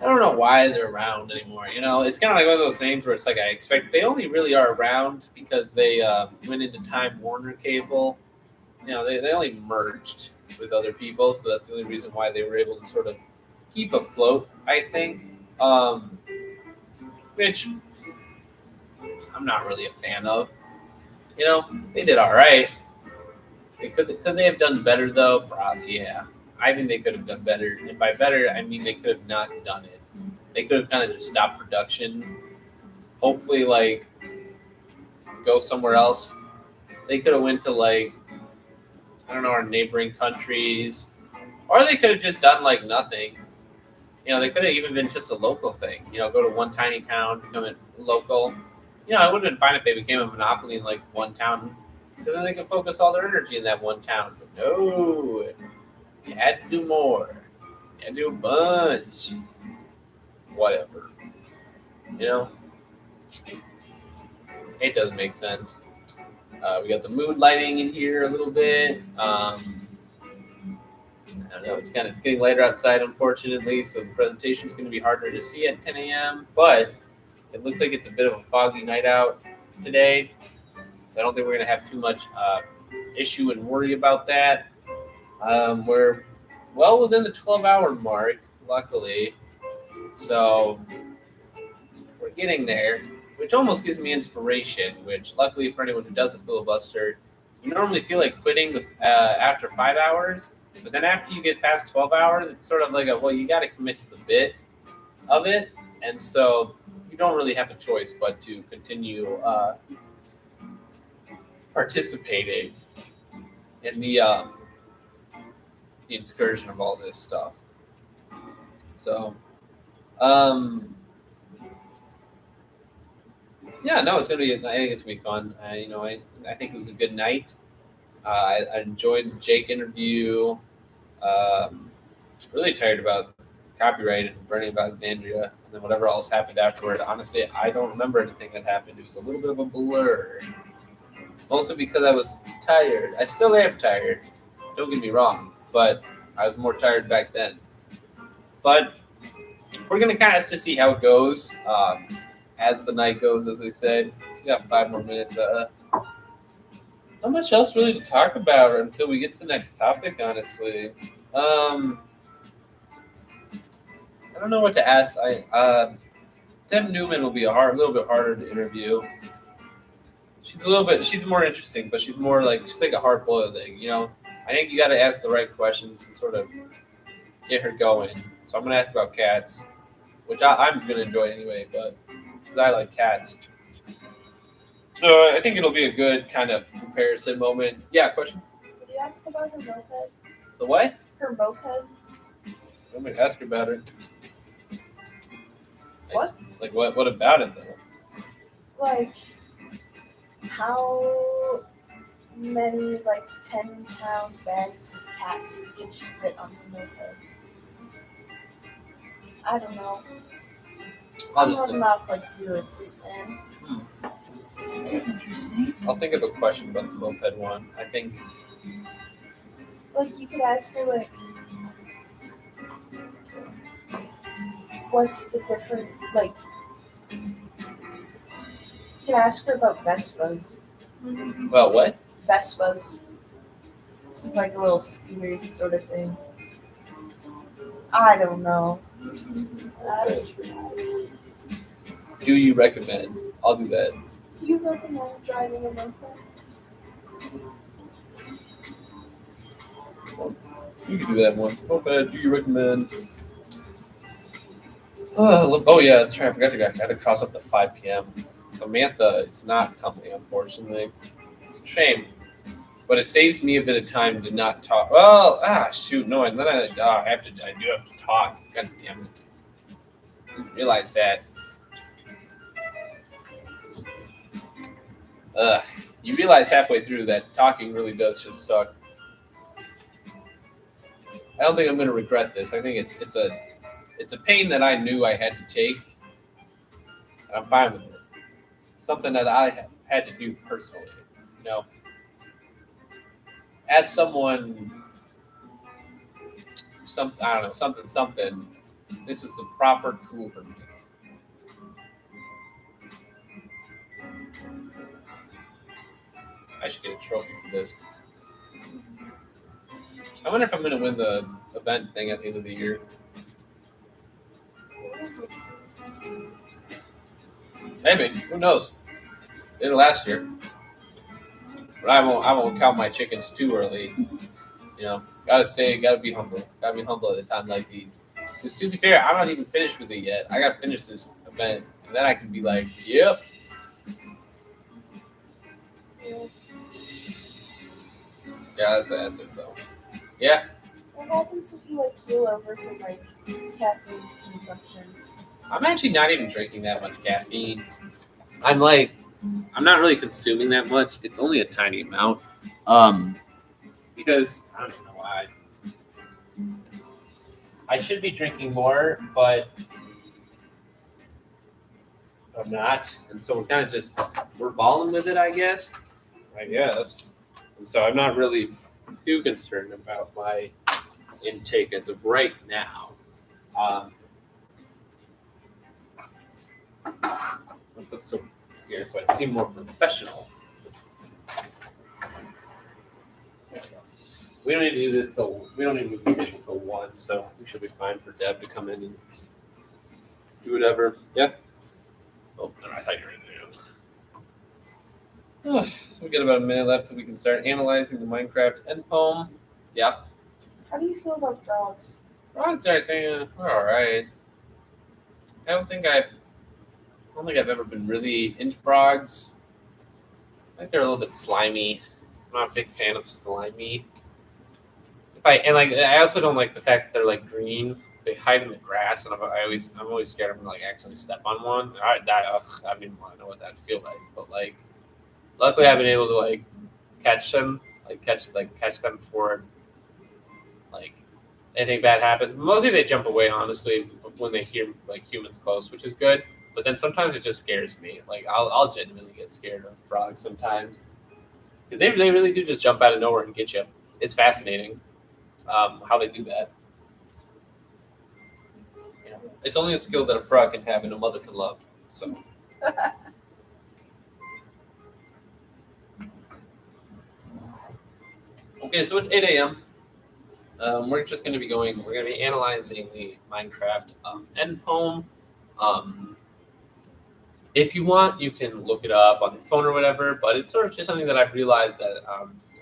don't know why they're around anymore. It's kind of like one of those things where it's like I expect they only really are around because they went into Time Warner Cable. They only merged with other people, so that's the only reason why they were able to sort of keep afloat, I think. Which I'm not really a fan of. They did all right. Could they have done better though? Probably, yeah. I think they could have done better, and by better I mean they could have not done it. They could have kind of just stopped production. Hopefully, go somewhere else. They could have went to our neighboring countries, or they could have just done nothing. They could have even been just a local thing. Go to one tiny town, become a local. It would have been fine if they became a monopoly in one town, because then they could focus all their energy in that one town. But no, you had to do more. You had to do a bunch. Whatever. It doesn't make sense. We got the mood lighting in here a little bit. I don't know. It's getting later outside, unfortunately, so the presentation's going to be harder to see at 10 a.m. But it looks like it's a bit of a foggy night out today, so I don't think we're going to have too much issue and worry about that. We're well within the 12-hour mark, luckily, so we're getting there, which almost gives me inspiration, which luckily for anyone who does a filibuster, you normally feel like quitting after 5 hours, but then after you get past 12 hours, it's sort of like you got to commit to the bit of it, and so you don't really have a choice but to continue participating in the excursion of all this stuff. So, yeah, no, it's gonna be. I think it's gonna be fun. I think it was a good night. I enjoyed the Jake interview. Really tired about copyright and Burning of Alexandria, and then whatever else happened afterward. Honestly, I don't remember anything that happened. It was a little bit of a blur. Mostly because I was tired. I still am tired. Don't get me wrong, but I was more tired back then. But we're gonna kind of just see how it goes as the night goes. As I said, we got 5 more minutes. Not much else really to talk about until we get to the next topic. Honestly, I don't know what to ask. Deb Newman will be a little bit harder to interview. She's more interesting, but she's like a hard-boiled egg, I think you got to ask the right questions to sort of get her going. So I'm going to ask about cats, which I'm going to enjoy anyway, but because I like cats. So I think it'll be a good kind of comparison moment. Yeah, question? Did you ask about her moped? The what? Her moped? I'm going to ask her about it. What? What about it, though? how many 10-pound bags of cat food can you fit on the moped? I don't know. I'll I'm just running off 0 sleep, man. This is interesting. I'll think of a question about the moped one. I think You could ask her what's the different you could ask her about Vespas. well, what? Vespas. It's like a little scooter sort of thing. I don't know. Do you recommend? I'll do that. Do you recommend driving a moped? You can do that one. Moped, do you recommend? Oh yeah, that's right. I forgot I had to cross up to 5 p.m. Samantha, it's not coming, unfortunately. It's a shame. But it saves me a bit of time to not talk. Well, shoot, no, and then I do have to talk. God damn it. I didn't realize that. You realize halfway through that talking really does just suck. I don't think I'm going to regret this. I think it's a pain that I knew I had to take, and I'm fine with it. Something that I had to do personally, As someone, I don't know, something. This was the proper tool for me. I should get a trophy for this. I wonder if I'm going to win the event thing at the end of the year. Maybe. Who knows? Did it last year. But I won't count my chickens too early. Gotta be humble. Gotta be humble at a time like these. Because to be fair, I'm not even finished with it yet. I gotta finish this event. And then I can be like, yep. Yeah, that's it though. Yeah. What happens if you keel over from caffeine consumption? I'm actually not even drinking that much caffeine. I'm not really consuming that much. It's only a tiny amount. Because I don't know why. I should be drinking more, but I'm not. And so we're kind of we're balling with it, I guess. And so I'm not really too concerned about my intake as of right now. I'll put some here so I seem more professional. We don't need to do this we don't need to move the till 1, so we should be fine for Deb to come in and do whatever. Yeah. Oh, no, I thought you were in there. So we got about a minute left till we can start analyzing the Minecraft end poem. Yeah. How do you feel about frogs? Frogs, I think, are all right. I don't think I've ever been really into frogs. I think they're a little bit slimy. I'm not a big fan of slimy. I also don't like the fact that they're green. They hide in the grass, and I'm always scared of them actually step on one. I didn't want to know what that would feel like, but luckily I've been able to catch them, catch them before anything bad happens. Mostly they jump away, honestly, when they hear humans close, which is good. But then sometimes it just scares me. I'll genuinely get scared of frogs sometimes because they really do just jump out of nowhere and get you. It's fascinating how they do that. It's only a skill that a frog can have and a mother can love. So. Okay, so it's 8 a.m. We're just going to be analyzing the Minecraft end poem. If you want, you can look it up on your phone or whatever, but it's sort of just something that I've realized that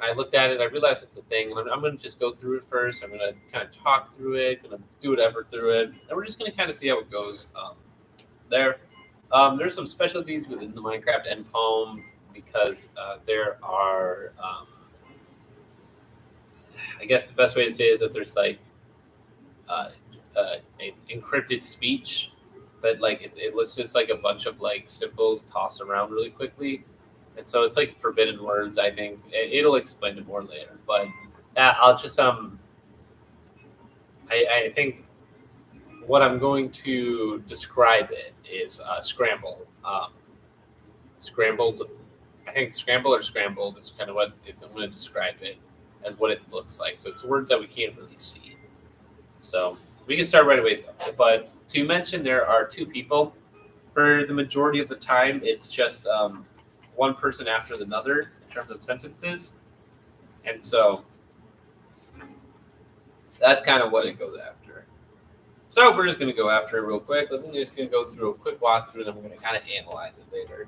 I looked at it, I realized it's a thing, and I'm going to just go through it first. I'm going to kind of talk through it, going to do whatever through it, and we're just going to kind of see how it goes there. There's some specialties within the Minecraft end poem because there are, I guess the best way to say it is that there's an encrypted speech that it's just a bunch of symbols tossed around really quickly. And so it's like forbidden words. I think it'll explain it more later. But I'll just I think what I'm going to describe it is scramble. Scrambled. I think scramble or scrambled is kind of what is. I'm going to describe it as what it looks like. So it's words that we can't really see. So we can start right away. But to mention, there are two people. For the majority of the time, it's just one person after another in terms of sentences. And so that's kind of what it goes after. So we're just going to go after it real quick. We're just going to go through a quick walkthrough, and then we're going to kind of analyze it later.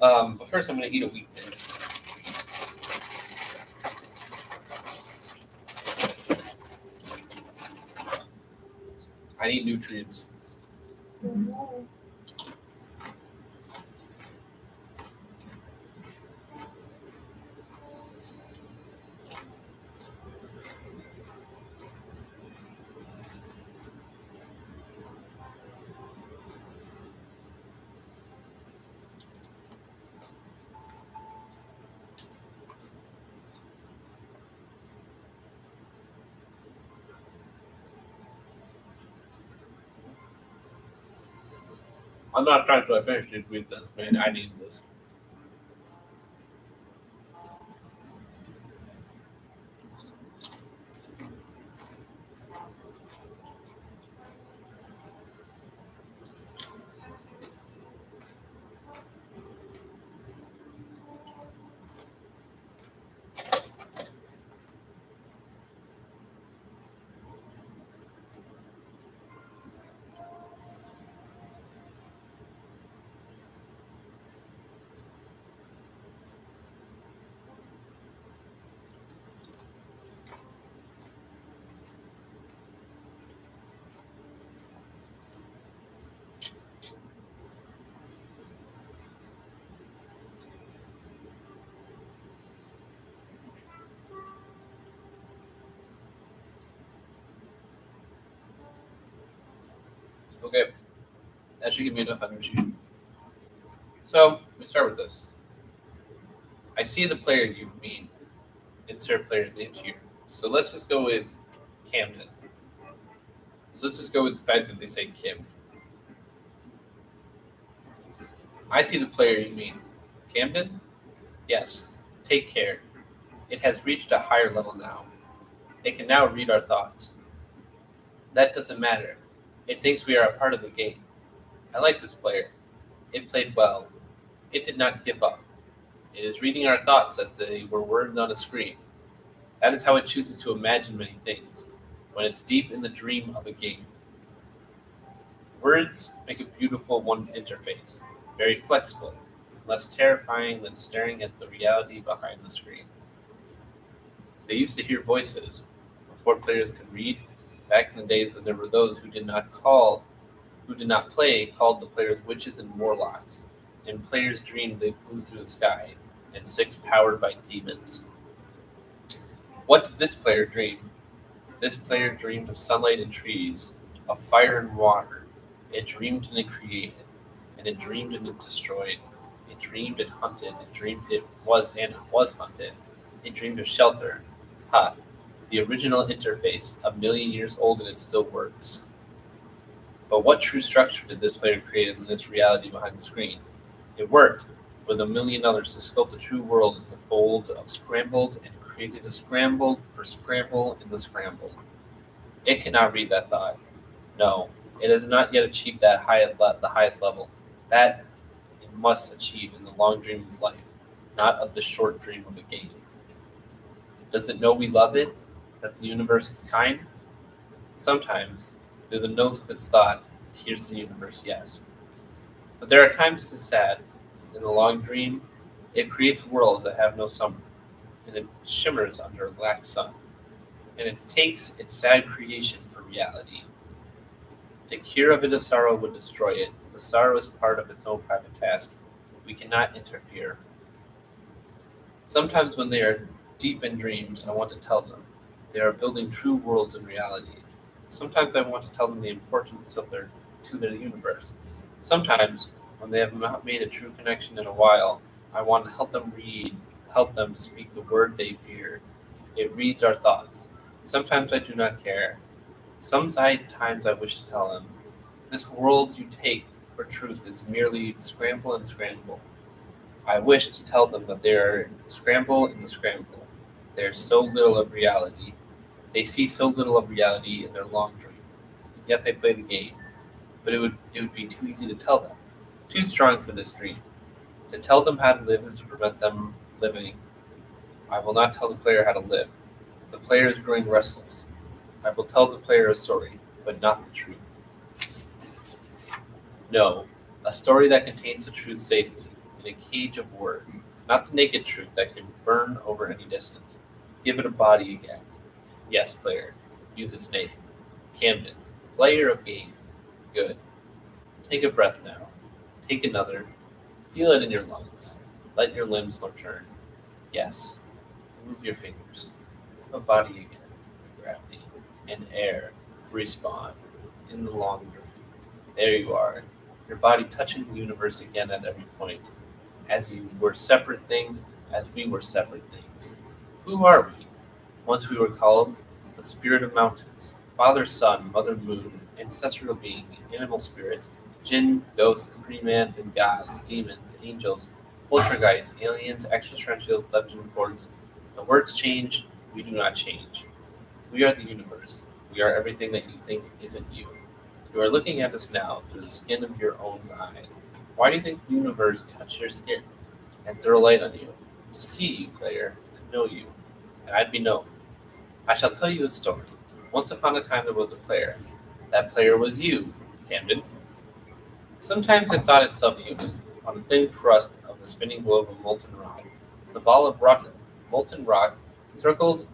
But first, I'm going to eat a wheat thing. I need nutrients. I'm not trying to finish this wheat thing, man. I need this. Okay, that should give me enough energy. So we start with this. I see the player you mean. Insert player name here. So let's just go with Camden. So let's just go with the fact that they say Kim. I see the player you mean. Camden? Yes. Take care. It has reached a higher level now. It can now read our thoughts. That doesn't matter. It thinks we are a part of the game. I like this player. It played well. It did not give up. It is reading our thoughts as they were words on a screen. That is how it chooses to imagine many things, when it's deep in the dream of a game. Words make a beautiful one interface, very flexible, less terrifying than staring at the reality behind the screen. They used to hear voices before players could read, back in the days when there were those who did not play, called the players witches and warlocks, and players dreamed they flew through the sky, and six powered by demons. What did this player dream? This player dreamed of sunlight and trees, of fire and water. It dreamed and it created, and it dreamed and it destroyed. It dreamed it hunted, it dreamed it was hunted. It dreamed of shelter. Ha! The original interface, a million years old and it still works. But what true structure did this player create in this reality behind the screen? It worked, with a million others to sculpt a true world in the fold of scrambled and created a scrambled for scramble in the scramble. It cannot read that thought. No, it has not yet achieved the highest level. That it must achieve in the long dream of life, not of the short dream of a game. Does it know we love it? That the universe is kind? Sometimes, through the notes of its thought, it hears the universe, yes. But there are times it is sad. In the long dream, it creates worlds that have no summer, and it shimmers under a black sun, and it takes its sad creation for reality. The cure of it of sorrow would destroy it. The sorrow is part of its own private task. We cannot interfere. Sometimes when they are deep in dreams, I want to tell them. They are building true worlds in reality. Sometimes I want to tell them the importance of to their universe. Sometimes, when they have not made a true connection in a while, I want to help them read, help them to speak the word they fear. It reads our thoughts. Sometimes I do not care. Sometimes I wish to tell them, this world you take for truth is merely scramble and scramble. I wish to tell them that they are scramble in the scramble. There's so little of reality. They see so little of reality in their long dream. Yet they play the game. But it would be too easy to tell them. Too strong for this dream. To tell them how to live is to prevent them living. I will not tell the player how to live. The player is growing restless. I will tell the player a story, but not the truth. No, a story that contains the truth safely, in a cage of words, not the naked truth that can burn over any distance. Give it a body again. Yes, player. Use its name. Camden, player of games. Good. Take a breath now. Take another. Feel it in your lungs. Let your limbs return. Yes. Move your fingers. A body again. Gravity. And air. Respawn. In the long dream. There you are. Your body touching the universe again at every point. As you were separate things, as we were separate things. Who are we? Once we were called the spirit of mountains. Father, sun, mother, moon, ancestral being, animal spirits, jinn, ghosts, pre-man, and gods, demons, angels, poltergeists, aliens, extraterrestrials, legend reports. The words change, we do not change. We are the universe. We are everything that you think isn't you. You are looking at us now through the skin of your own eyes. Why do you think the universe touched your skin and throw light on you? To see you, player, to know you, and I'd be known. I shall tell you a story. Once upon a time there was a player. That player was you, Camden. Sometimes it thought itself human, on a thin crust of the spinning globe of molten rock. The ball of molten rock circled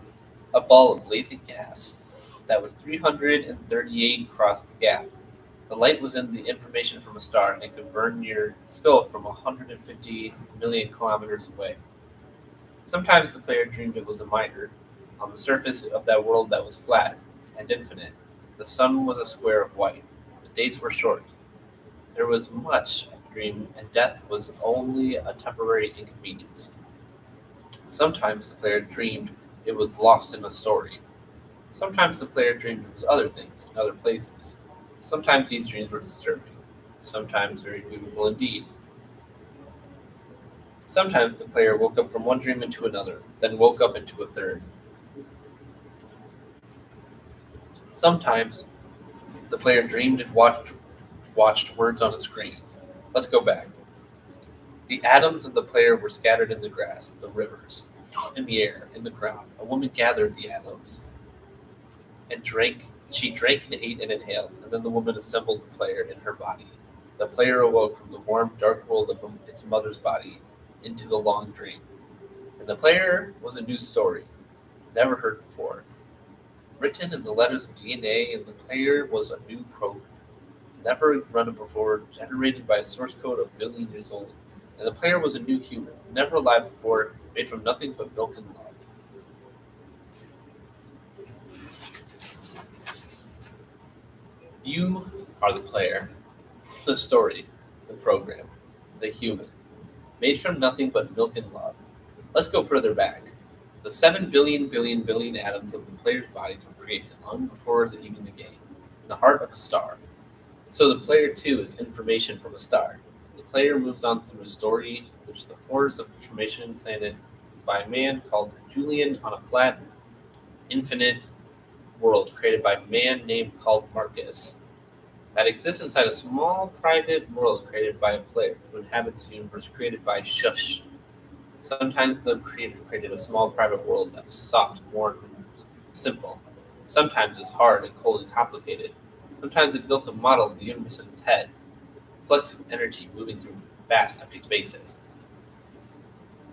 a ball of blazing gas that was 338 across the gap. The light was in the information from a star and could burn your skull from 150 million kilometers away. Sometimes the player dreamed it was a miter on the surface of that world that was flat and infinite. The sun was a square of white. The days were short. There was much of a dream, and death was only a temporary inconvenience. Sometimes the player dreamed it was lost in a story. Sometimes the player dreamed it was other things in other places. Sometimes these dreams were disturbing. Sometimes very beautiful indeed. Sometimes the player woke up from one dream into another, then woke up into a third. Sometimes the player dreamed and watched words on a screen. Let's go back. The atoms of the player were scattered in the grass, the rivers, in the air, in the ground. A woman gathered the atoms and drank. She drank and ate and inhaled, and then the woman assembled the player in her body. The player awoke from the warm, dark world of its mother's body into the long dream. And the player was a new story, never heard before. Written in the letters of DNA, and the player was a new program, never run before, generated by a source code a billion years old. And the player was a new human, never alive before, made from nothing but milk and love. You are the player, the story, the program, the human, made from nothing but milk and love. Let's go further back. The 7 billion atoms of the player's bodies were created long before even the game, in the heart of a star. So the player too is information from a star. The player moves on through a story which the force of information planted by a man called Julian on a flat, infinite world created by a man named called Marcus that exists inside a small private world created by a player who inhabits a universe created by Shush. Sometimes the creator created a small private world that was soft, warm, and simple. Sometimes it was hard and cold and complicated. Sometimes it built a model of the universe in its head, flux of energy moving through vast empty spaces.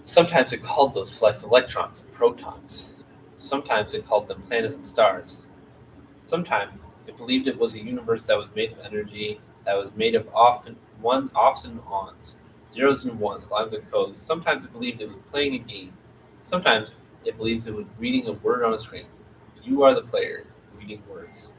Sometimes it called those flux electrons and protons. Sometimes it called them planets and stars. Sometimes it believed it was a universe that was made of energy, that was made of offs and ons, zeros and ones, lines and codes. Sometimes it believed it was playing a game. Sometimes it believes it was reading a word on a screen. You are the player, reading words.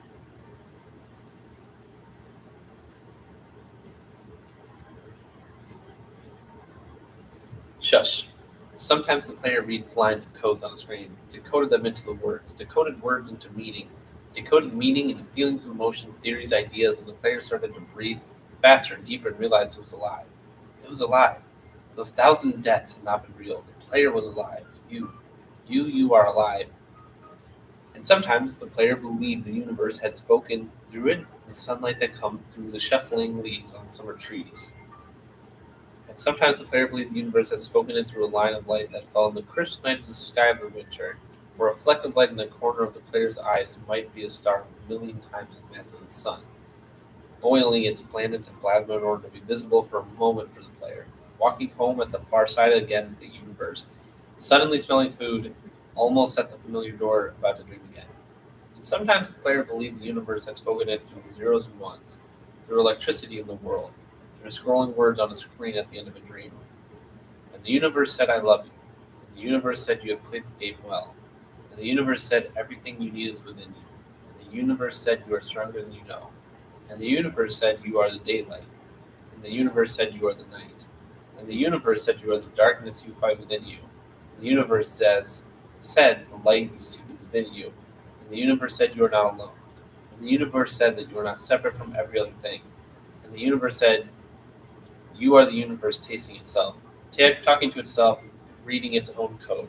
Sometimes the player reads lines of codes on a screen, decoded them into the words, decoded words into meaning, decoded meaning into feelings, emotions, theories, ideas, and the player started to breathe faster and deeper and realized it was alive. It was alive. Those 1,000 deaths had not been real. The player was alive. You are alive. And sometimes the player believed the universe had spoken through it, the sunlight that comes through the shuffling leaves on summer trees. And sometimes the player believed the universe had spoken it through a line of light that fell in the crisp night of the sky of the winter, where a fleck of light in the corner of the player's eyes might be a star 1,000,000 times as massive as the sun, boiling its planets and plasma in order to be visible for a moment for the player, walking home at the far side again of the universe, suddenly smelling food, almost at the familiar door, about to dream again. And sometimes the player believed the universe had spoken it through the zeros and ones, through electricity in the world, through scrolling words on a screen at the end of a dream. And the universe said, I love you. And the universe said, you have played the game well. And the universe said, everything you need is within you. And the universe said, you are stronger than you know. And the universe said, you are the daylight. And the universe said, you are the night. And the universe said, you are the darkness you fight within you. And the universe said, the light you seek within you. And the universe said, you are not alone. And the universe said that you are not separate from every other thing. And the universe said, you are the universe tasting itself, talking to itself, reading its own code.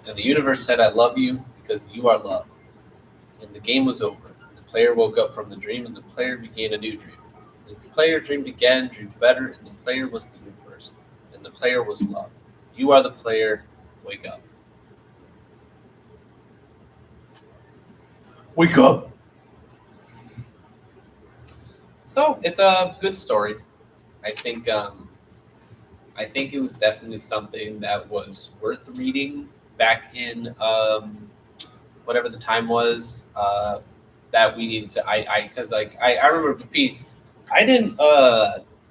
And the universe said, I love you because you are love. And the game was over. The player woke up from the dream, and the player began a new dream. The player dreamed again, dreamed better, and the player was the universe. And the player was love. You are the player. Wake up. Wake up! So it's a good story. I think it was definitely something that was worth reading back in whatever the time was that we needed to. I remember I didn't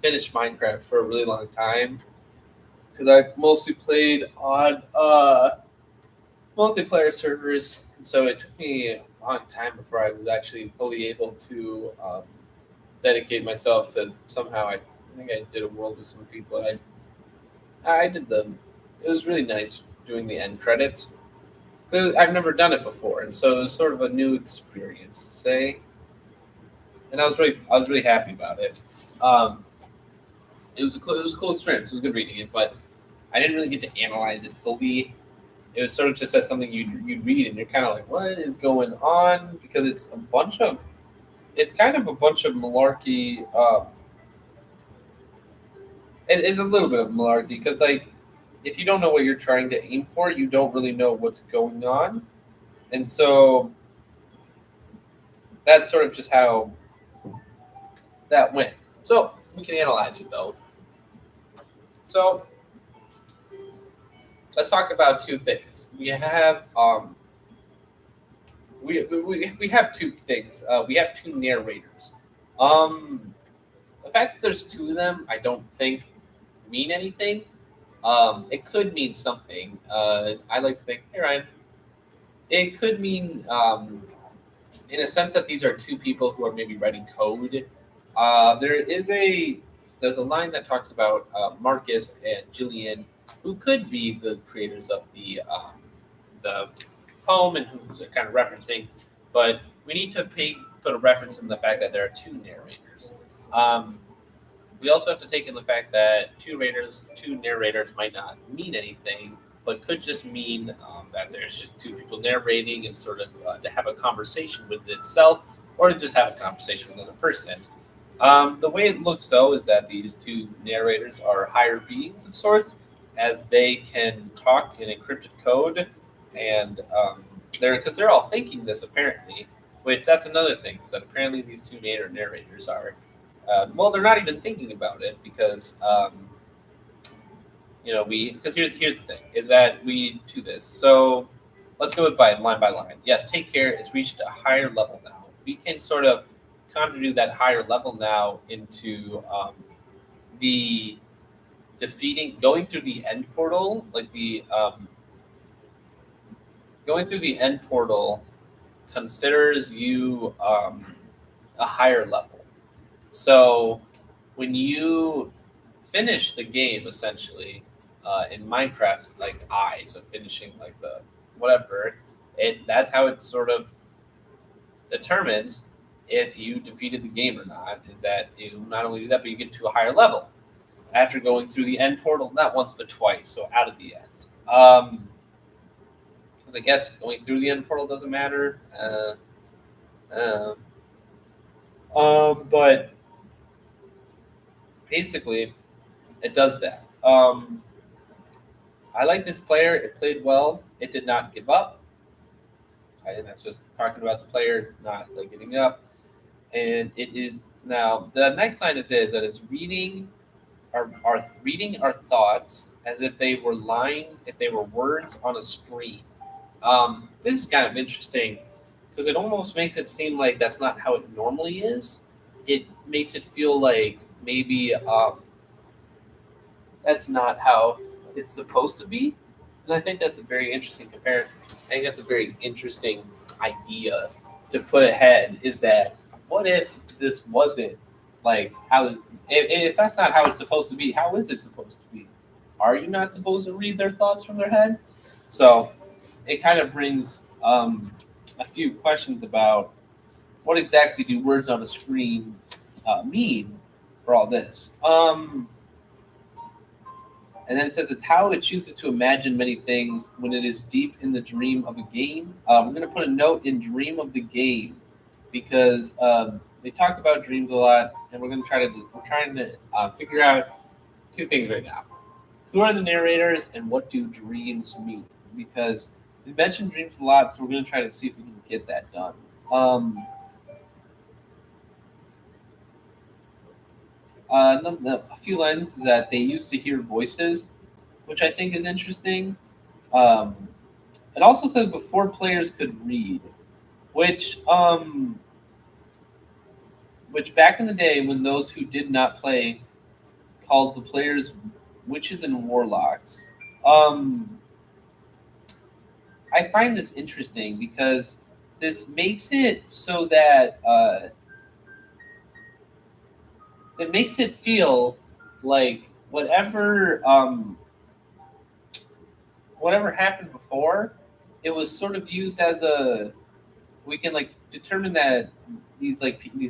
finish Minecraft for a really long time because I mostly played on multiplayer servers, and so it took me a long time before I was actually fully able to dedicate myself to somehow. I think I did a world with some people. I did them. It was really nice doing the end credits. So I've never done it before, and so it was sort of a new experience to say. And I was really happy about it. It was a cool experience. It was good reading it, but I didn't really get to analyze it fully. It was sort of just as something you'd read, and you're kind of like, what is going on? Because it's kind of a bunch of malarkey. It's a little bit of malarkey because, like, if you don't know what you're trying to aim for, you don't really know what's going on. And so that's sort of just how that went. So we can analyze it, though. So let's talk about two things. We have we have two things. We have two narrators. The fact that there's two of them, I don't think mean anything. It could mean something. I like to think, hey Ryan, it could mean in a sense that these are two people who are maybe writing code. There's a line that talks about Marcus and Jillian, who could be the creators of the poem and who's kind of referencing, but we need to put a reference in the fact that there are two narrators. We also have to take in the fact that two narrators might not mean anything, but could just mean that there's just two people narrating and sort of to have a conversation with itself, or to just have a conversation with another person. The way it looks, though, is that these two narrators are higher beings of sorts, as they can talk in encrypted code, and they're all thinking this apparently. Which that's another thing, is that apparently these two narrators are. They're not even thinking about it because, because here's the thing, is that we do this. So let's go by line. Yes, take care. It's reached a higher level now. We can sort of contribute that higher level now into the going through the end portal, going through the end portal considers you a higher level. So when you finish the game, essentially, in Minecraft's like eyes of finishing like the whatever, that's how it sort of determines if you defeated the game or not. Is that you not only do that, but you get to a higher level after going through the end portal, not once but twice, so out of the end. Because I guess going through the end portal doesn't matter. But basically, it does that. I like this player. It played well. It did not give up. And that's just talking about the player not like giving up. And it is now the next sign it is that it's reading our thoughts as if they were lines, if they were words on a screen. This is kind of interesting because it almost makes it seem like that's not how it normally is. It makes it feel like maybe that's not how it's supposed to be. And I think that's a very interesting comparison. I think that's a very interesting idea to put ahead, is that what if this wasn't like how, if that's not how it's supposed to be, how is it supposed to be? Are you not supposed to read their thoughts from their head? So it kind of brings a few questions about what exactly do words on a screen mean for all this. And then it says it's how it chooses to imagine many things when it is deep in the dream of a game. We're going to put a note in dream of the game because they talk about dreams a lot, and we're trying to figure out two things right now. Who are the narrators, and what do dreams mean? Because we mentioned dreams a lot, so we're going to try to see if we can get that done. A few lines is that they used to hear voices, which I think is interesting. It also says before players could read, which back in the day when those who did not play called the players witches and warlocks. I find this interesting because this makes it so that it makes it feel like whatever happened before, it was sort of used as we can like determine that these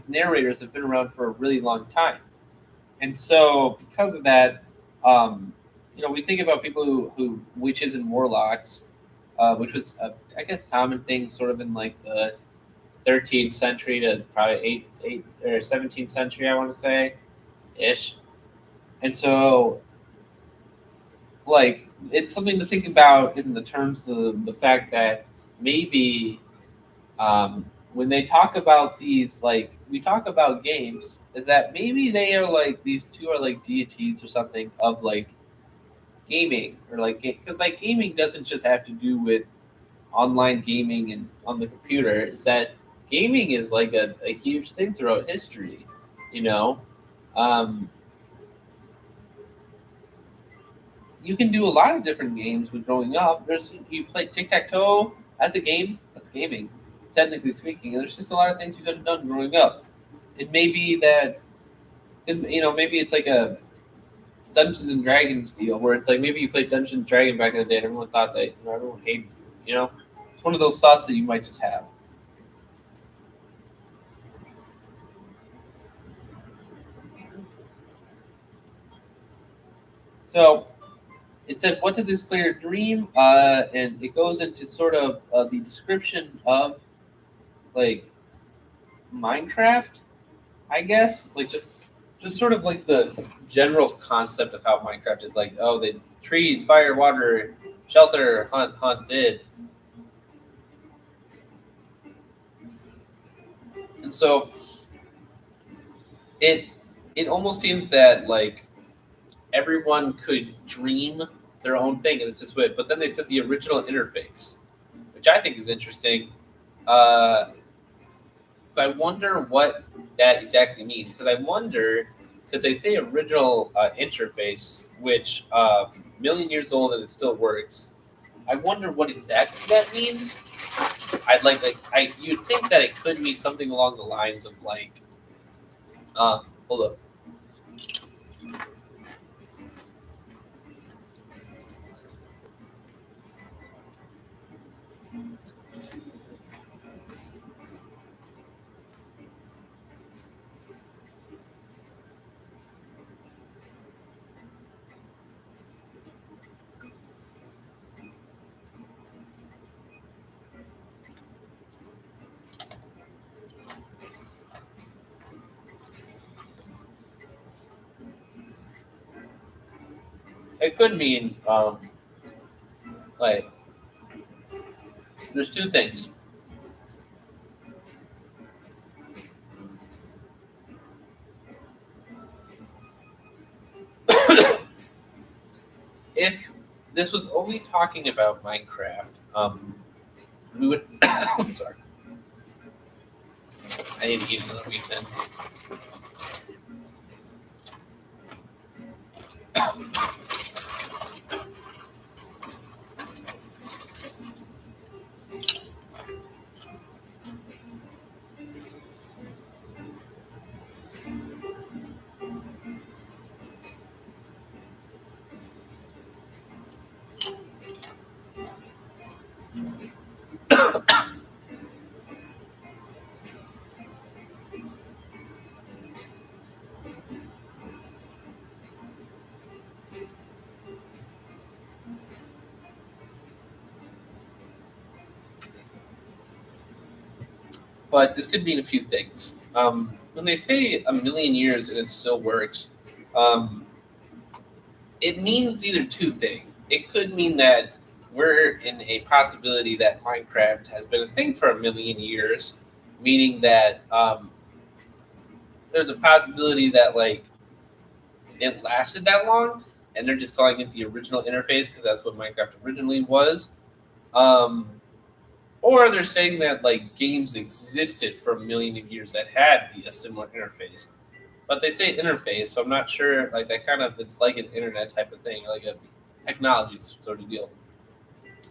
narrators have been around for a really long time, and so because of that, we think about people who witches and warlocks, which was I guess common thing sort of in like the 13th century to probably 8th or 17th century, I want to say, ish. And so, like, it's something to think about in the terms of the fact that maybe when they talk about these, like, we talk about games, is that maybe they are like, these two are like deities or something of like gaming, or like, because like gaming doesn't just have to do with online gaming and on the computer. It's that gaming is like a huge thing throughout history, you can do a lot of different games with growing up. You play tic-tac-toe, that's a game, that's gaming, technically speaking. And there's just a lot of things you could have done growing up. It may be that, maybe it's like a Dungeons and Dragons deal where it's like maybe you played Dungeons and Dragons back in the day and everyone thought that, everyone hated you, It's one of those thoughts that you might just have. So it said, what did this player dream? And it goes into sort of the description of like Minecraft, I guess. Like just sort of like the general concept of how Minecraft is like, the trees, fire, water, shelter, hunt, did. And so it almost seems that like everyone could dream their own thing, and it's just weird. But then they said the original interface, which I think is interesting. So I wonder what that exactly means. Because they say original interface, which million years old and it still works. I wonder what exactly that means. You'd think that it could mean something along the lines of like, hold up. It could mean like there's two things. If this was only talking about Minecraft, we would. I'm sorry. I need to eat another week then. But this could mean a few things. When they say a million years and it still works, it means either two things. It could mean that we're in a possibility that Minecraft has been a thing for a million years, meaning that there's a possibility that like it lasted that long, and they're just calling it the original interface because that's what Minecraft originally was. Or they're saying that like games existed for a million of years that had a similar interface, but they say interface, so I'm not sure. Like that kind of it's like an internet type of thing, like a technology sort of deal.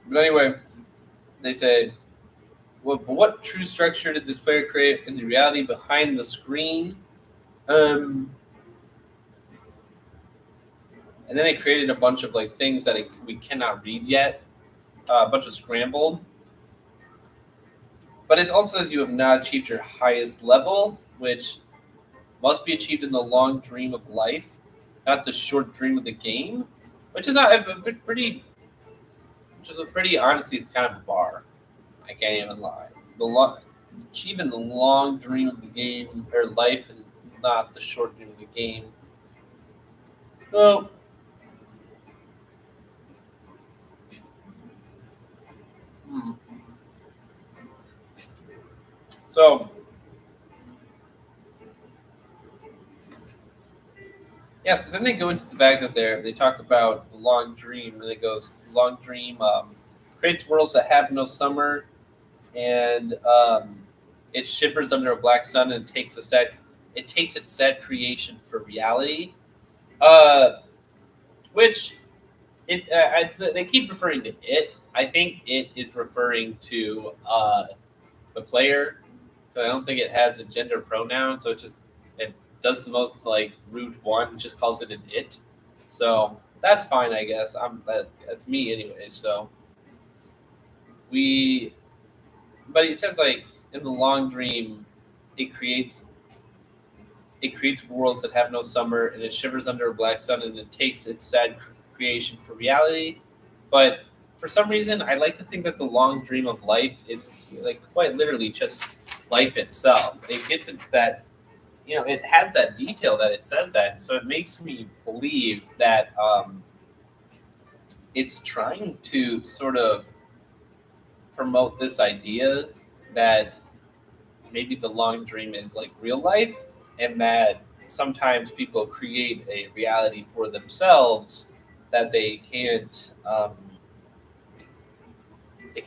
But anyway, they say, what true structure did this player create in the reality behind the screen? And then it created a bunch of like things that we cannot read yet, a bunch of scrambled. But it also says you have not achieved your highest level, which must be achieved in the long dream of life, not the short dream of the game, which is pretty honestly, it's kind of a bar. I can't even lie. Achieving the long dream of the game or life and not the short dream of the game. So, So, yeah, so then they go into the fact that they talk about the long dream, and it goes, long dream creates worlds that have no summer, and it shivers under a black sun and takes its sad creation for reality, which they keep referring to it. I think it is referring to the player. I don't think it has a gender pronoun, so it does the most like rude one, just calls it an it. So that's fine, I guess. That's me anyway. So but he says like in the long dream, it creates worlds that have no summer, and it shivers under a black sun, and it takes its sad creation for reality. But for some reason, I like to think that the long dream of life is like quite literally just life itself. It gets into that, it has that detail that it says that. So it makes me believe that it's trying to sort of promote this idea that maybe the long dream is like real life, and that sometimes people create a reality for themselves that they can't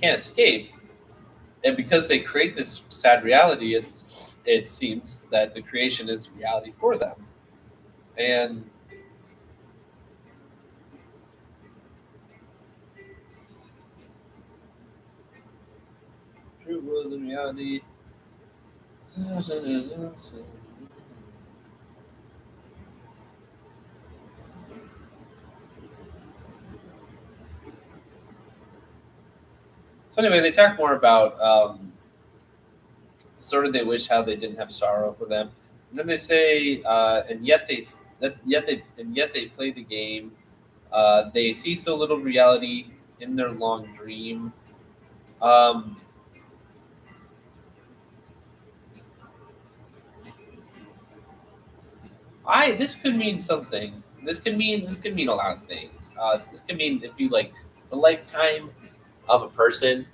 escape. And because they create this sad reality, it seems that the creation is reality for them. And true world and reality. So anyway, they talk more about sort of they wish how they didn't have sorrow for them, and then they say, and yet they play the game. They see so little reality in their long dream. This could mean something. This could mean a lot of things. This could mean if you like the lifetime of a person.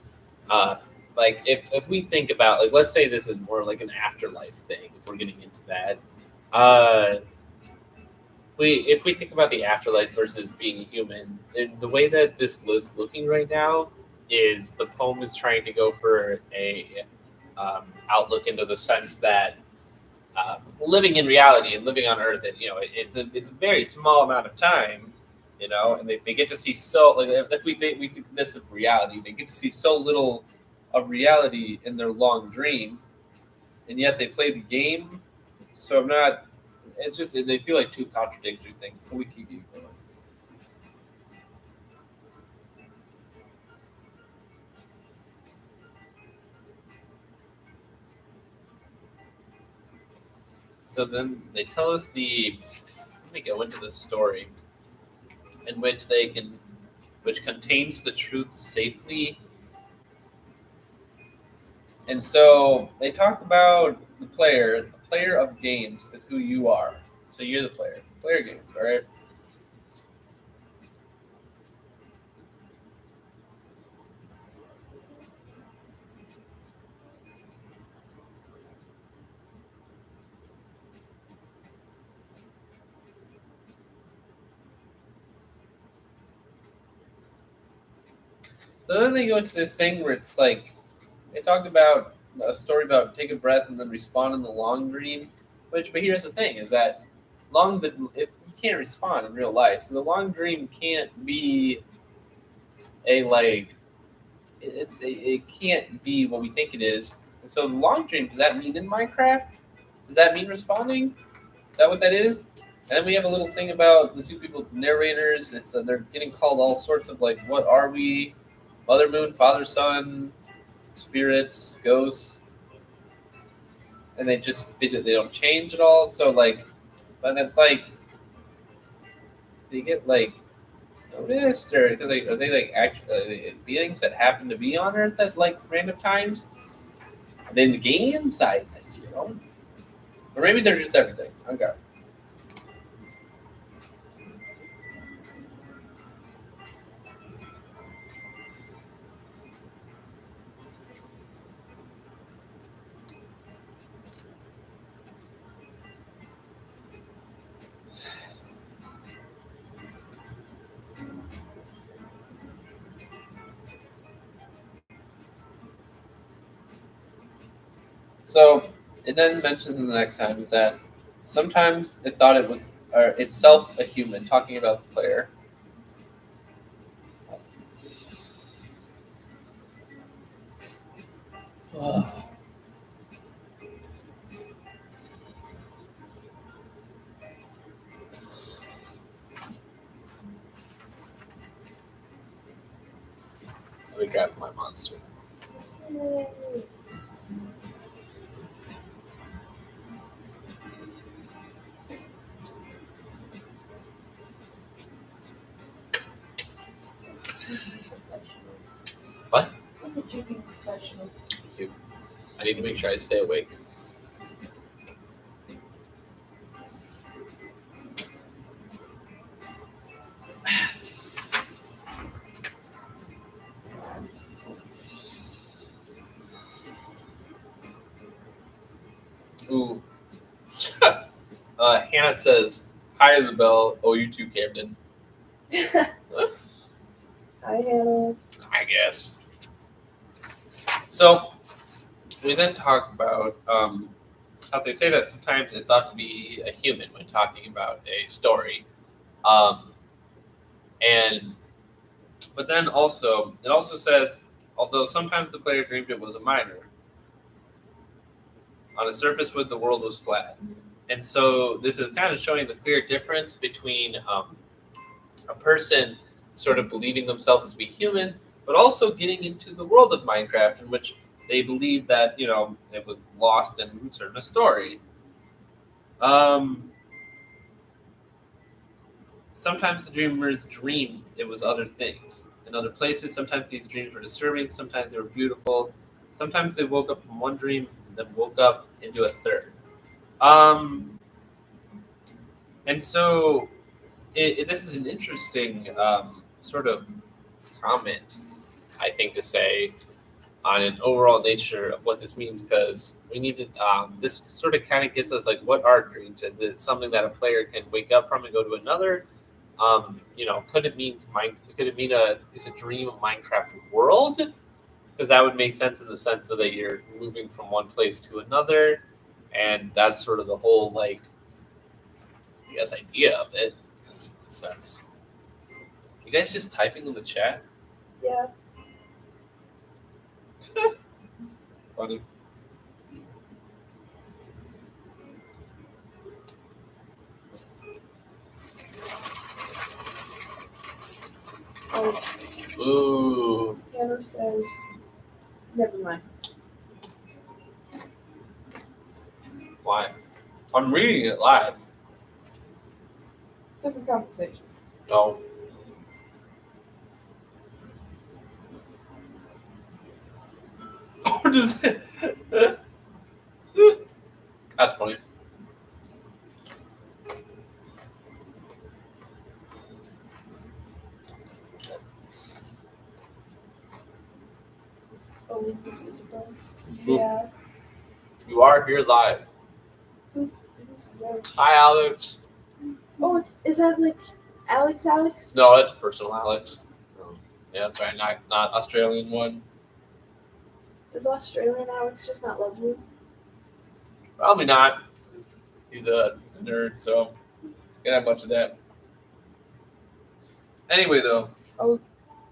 Like if we think about, like, let's say this is more like an afterlife thing. If we're getting into that, if we think about the afterlife versus being a human, the way that this is looking right now is the poem is trying to go for a outlook into the sense that living in reality and living on Earth, it's a very small amount of time, and they get to see so, like, if we think this of reality, they get to see so little of reality in their long dream, and yet they play the game. So I'm not. It's just they feel like two contradictory things. But we keep you going. So then they tell us let me go into the story in which which contains the truth safely. And so they talk about the player of games is who you are. So you're the player games, all right? So then they go into this thing where it's like, they talk about a story about take a breath and then respond in the long dream. But here's the thing: is that if you can't respond in real life, so the long dream can't be it can't be what we think it is. And so the long dream, does that mean in Minecraft? Does that mean responding? Is that what that is? And then we have a little thing about the two people, narrators. It's they're getting called all sorts of, like, what are we? Mother Moon, Father Sun, spirits, ghosts, and they don't change at all. So, like, but it's like they get, like, noticed, or are they like actually beings that happen to be on Earth at, like, random times? Then the games, or maybe they're just everything. Okay. So it then mentions in the next time is that sometimes it thought it was itself a human, talking about the player. Let me grab my monster. What? Look at you being professional. Thank you. I need to make sure I stay awake. Ooh. Hannah says, "Hi, Isabel. Oh, you too, Camden." Hi, Hannah. I guess. So we then talk about how they say that sometimes it's thought to be a human when talking about a story, but then also it also says, although sometimes the player dreamed it was a miner. On a surface where the world was flat. And so this is kind of showing the clear difference between a person sort of believing themselves to be human, but also getting into the world of Minecraft, in which they believe that it was lost and certain a story. Sometimes the dreamers dreamed it was other things in other places. Sometimes these dreams were disturbing. Sometimes they were beautiful. Sometimes they woke up from one dream and then woke up into a third. And so this is an interesting sort of comment, I think, to say on an overall nature of what this means, because we need to. This sort of kind of gets us like, what are dreams? Is it something that a player can wake up from and go to another? Could it mean is a dream a Minecraft world? Because that would make sense in the sense so that you're moving from one place to another, and that's sort of the whole idea of it in a sense. You guys just typing in the chat? Yeah. Funny. Oh, Ooh. Piano says, never mind. Why? I'm reading it live. Different conversation. Oh. Or does it? That's funny. Oh, is this Isabel? Ooh. Yeah. You are here live. Who's there? Hi, Alex. Oh, is that like Alex? No, that's personal, Alex. Yeah, that's right. Not Australian one. Does Australian Alex just not love you? Probably not. He's a nerd, so can't have much of that. Anyway, though. Oh,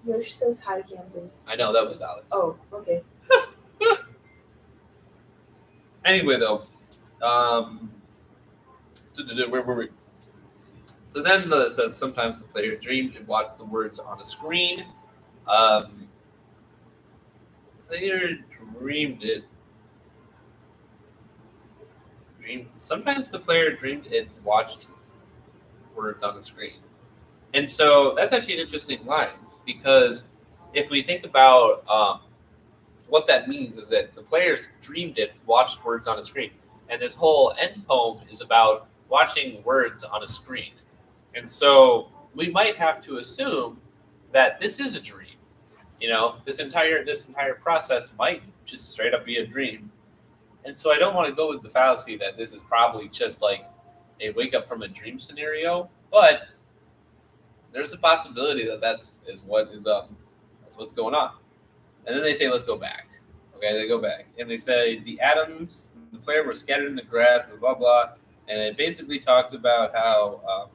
Yosh says hi, Camden. I know that was Alex. Oh, okay. Anyway, though. Where were we? So then it says sometimes the player dreamed and watched the words on a screen. Player dreamed it. Sometimes the player dreamed and watched words on the screen. And so that's actually an interesting line, because if we think about what that means is that the players dreamed it, watched words on a screen. And this whole end poem is about watching words on a screen. And so we might have to assume that this is a dream. This entire process might just straight up be a dream. And so I don't want to go with the fallacy that this is probably just like a wake up from a dream scenario, but there's a possibility that that's what's going on. And then they say, let's go back. Okay, they go back. And they say the atoms, the player were scattered in the grass and blah, blah. And it basically talked about how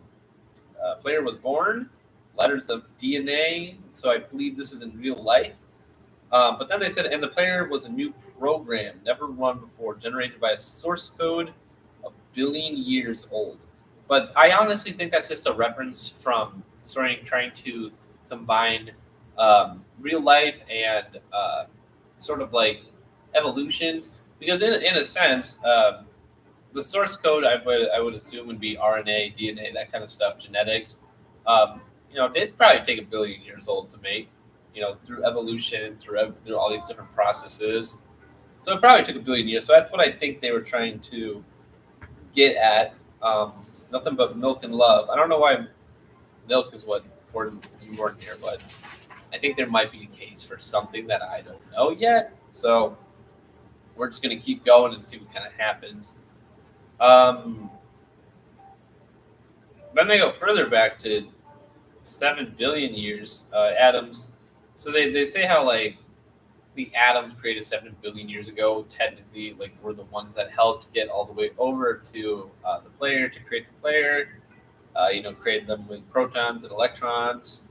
player was born, letters of DNA. So I believe this is in real life. But then they said, and the player was a new program, never run before, generated by a source code a billion years old. But I honestly think that's just a reference from trying to combine real life and sort of like evolution, because in a sense, the source code I would assume would be RNA, DNA, that kind of stuff, genetics. They'd probably take a billion years old to make. Through evolution, through all these different processes. So it probably took a billion years. So that's what I think they were trying to get at. Nothing but milk and love. I don't know why milk is what important here, but I think there might be a case for something that I don't know yet. So we're just going to keep going and see what kind of happens. Then they go further back to 7 billion years, atoms. So they say how like the atoms created 7 billion years ago, technically like were the ones that helped get all the way over to the player to create the player. Created them with protons and electrons.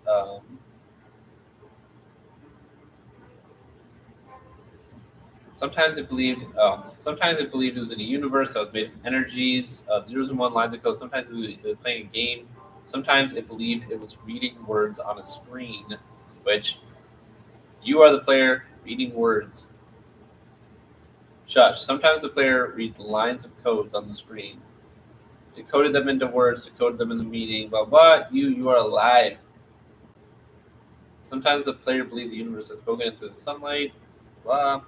Sometimes it believed it was in a universe that was made of energies of zeros and one lines of code. Sometimes it was playing a game. Sometimes it believed it was reading words on a screen, which You are the player reading words. Shush. Sometimes the player reads lines of codes on the screen. Decoded them into words, decoded them into meaning, blah, blah. You are alive. Sometimes the player believes the universe has spoken into the sunlight, blah.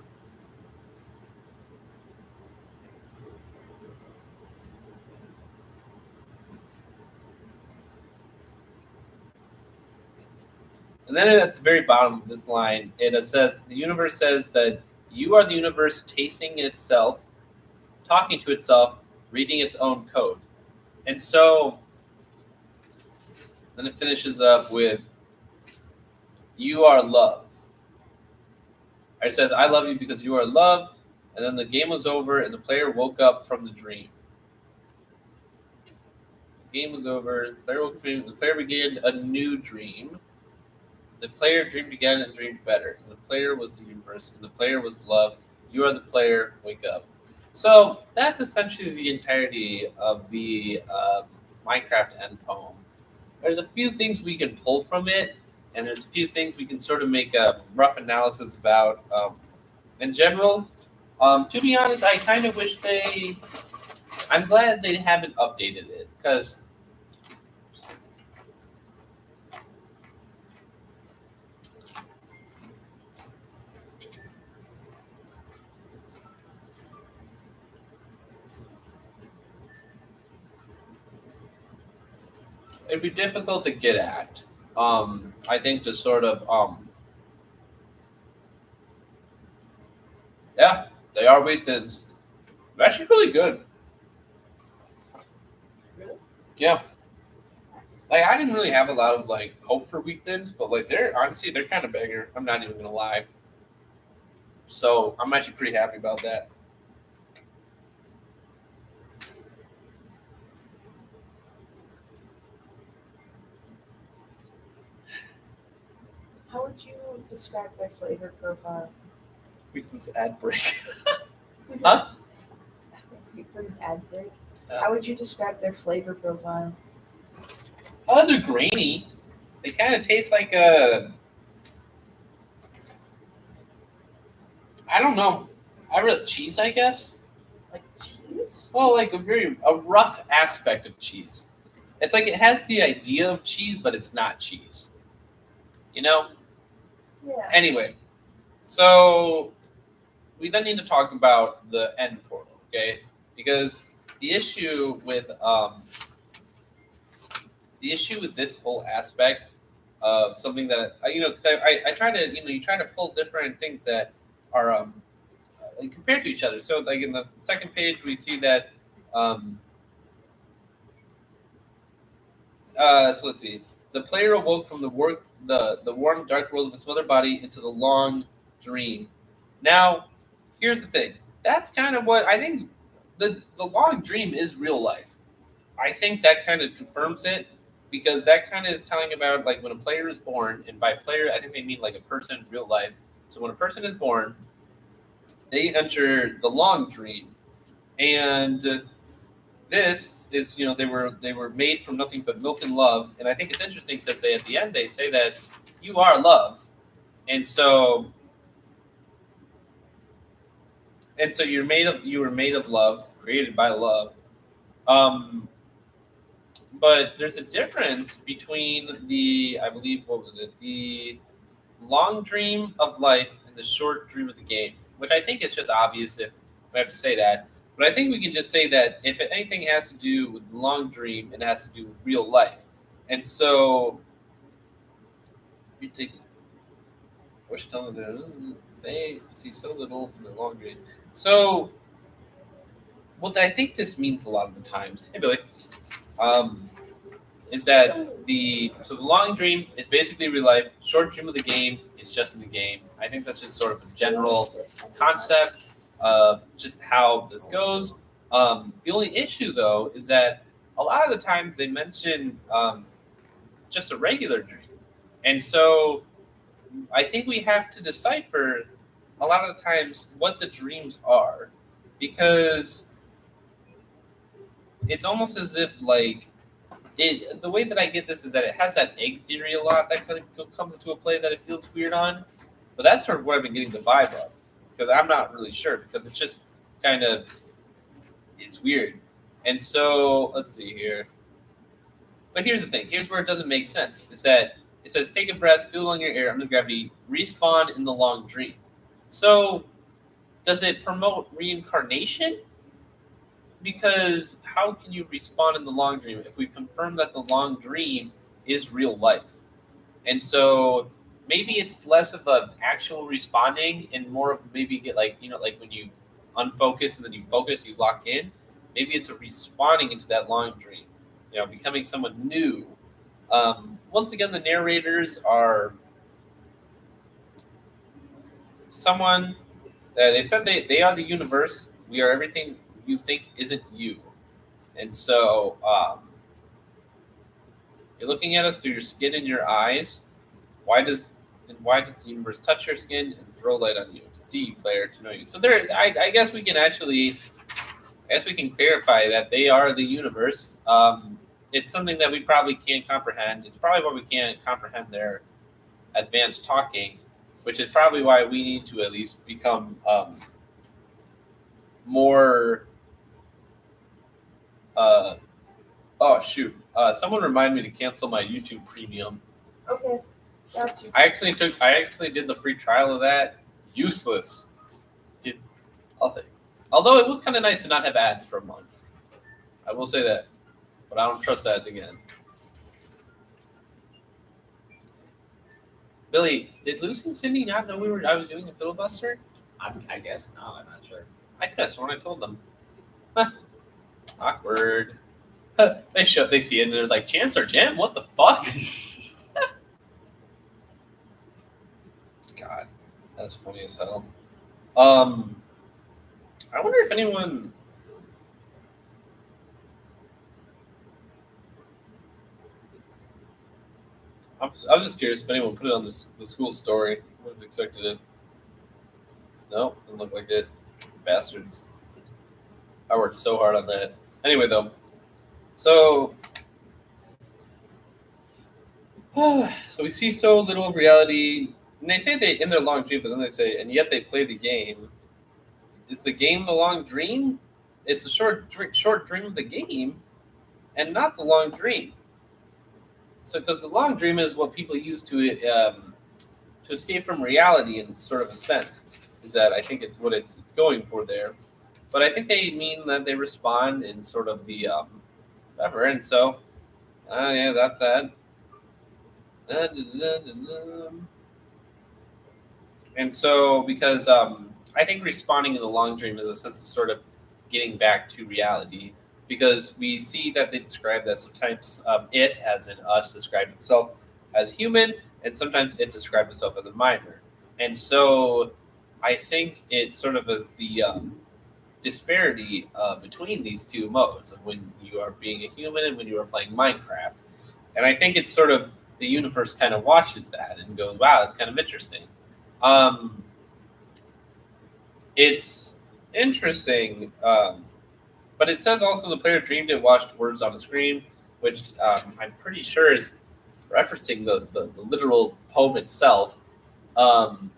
And then at the very bottom of this line, it says, the universe says that you are the universe tasting itself, talking to itself, reading its own code. And so then it finishes up with, you are love. It says, I love you because you are love. And then the game was over and the player woke up from the dream. The game was over, the player woke up from the dream, the player began a new dream. The player dreamed again and dreamed better. And the player was the universe, and the player was love. You are the player, wake up. So that's essentially the entirety of the Minecraft end poem. There's a few things we can pull from it, and there's a few things we can sort of make a rough analysis about. In general, to be honest, I kind of wish I'm glad they haven't updated it, because it'd be difficult to get at. I think to sort of, yeah, they are weekends. They're actually really good. Really? Yeah. Like, I didn't really have a lot of, like, hope for weekends, but, like, they're kind of banger. I'm not even going to lie. So I'm actually pretty happy about that. How would you describe their flavor profile? Weekend's ad break. Huh? Wheatland's ad break. How would you describe their flavor profile? Oh, they're grainy. They kind of taste like I don't know. Cheese, I guess. Like cheese? Well, like a rough aspect of cheese. It's like it has the idea of cheese, but it's not cheese. You know? Yeah. Anyway, so we then need to talk about the end portal, okay? Because the issue with this whole aspect of something that because I try to you try to pull different things that are like compared to each other. So like in the second page we see that so let's see. The player awoke from the warm, dark world of its mother body into the long dream. Now, here's the thing. That's kind of what I think. The long dream is real life. I think that kind of confirms it, because that kind of is telling about like when a player is born, and by player I think they mean like a person in real life. So when a person is born, they enter the long dream, and this is, they were made from nothing but milk and love. And I think it's interesting because at the end they say that you are love, and so you were made of love, created by love. But there's a difference between the long dream of life and the short dream of the game, which I think is just obvious if we have to say that. But I think we can just say that if anything has to do with the long dream, it has to do with real life. And so you take what's telling them they see so little in the long dream. So what I think this means a lot of the times, hey Billy, is that the long dream is basically real life. Short dream of the game is just in the game. I think that's just sort of a general concept of just how this goes. The only issue, though, is that a lot of the times they mention just a regular dream. And so I think we have to decipher a lot of the times what the dreams are, because it's almost as if like the way that I get this is that it has that egg theory a lot that kind of comes into a play that it feels weird on. But that's sort of what I've been getting the vibe of, because I'm not really sure, because it's just kind of is weird. And so let's see here. But here's the thing. Here's where it doesn't make sense. Is that it says take a breath, feel on your air under gravity, respawn in the long dream. So does it promote reincarnation? Because how can you respawn in the long dream if we confirm that the long dream is real life? And so maybe it's less of an actual responding and more of maybe get like, like when you unfocus and then you focus, you lock in. Maybe it's a respawning into that long dream, becoming someone new. Once again, the narrators are someone, they said they are the universe. We are everything you think isn't you. And so you're looking at us through your skin and your eyes. Why does the universe touch your skin and throw light on you? To see you, player, to know you. So there, I guess we can clarify that they are the universe. It's something that we probably can't comprehend. It's probably why we can't comprehend their advanced talking, which is probably why we need to at least become more. Someone remind me to cancel my YouTube Premium. Okay, got you. I actually did the free trial of that. Useless. Did nothing. Although it was kind of nice to not have ads for a month. I will say that, but I don't trust that again. Billy, did Lucy and Cindy not know I was doing a filibuster? I guess not. I'm not sure. I could have sworn I told them. Huh. Awkward. They see it and they're like, Chancellor Jim, what the fuck? God, that's funny as hell. I wonder if anyone. I was just curious if anyone put it on the school story. I would have expected it. No, didn't look like it. Bastards. I worked so hard on that. Anyway, though. So we see so little of reality. And they say they in their long dream, but then they say, and yet they play the game. Is the game the long dream? It's a short dream of the game, and not the long dream. So, because the long dream is what people use to escape from reality in sort of a sense, is that I think it's what it's going for there. But I think they mean that they respond in sort of the whatever. And so, yeah, that's that. And so, because I think responding in the long dream is a sense of sort of getting back to reality, because we see that they describe that sometimes it, as in us, described itself as human, and sometimes it described itself as a minor. And so I think it sort of is the disparity between these two modes of when you are being a human and when you are playing Minecraft. And I think it's sort of the universe kind of watches that and goes, wow, it's kind of interesting. It's interesting, but it says also the player dreamed it watched words on a screen, which I'm pretty sure is referencing the literal poem itself. And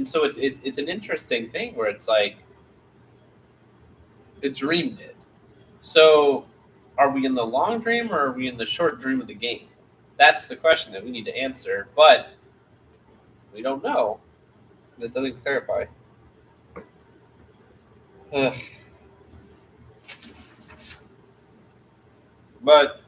so it's an interesting thing where it's like it dreamed it. So are we in the long dream or are we in the short dream of the game? That's the question that we need to answer, but we don't know. That doesn't clarify. But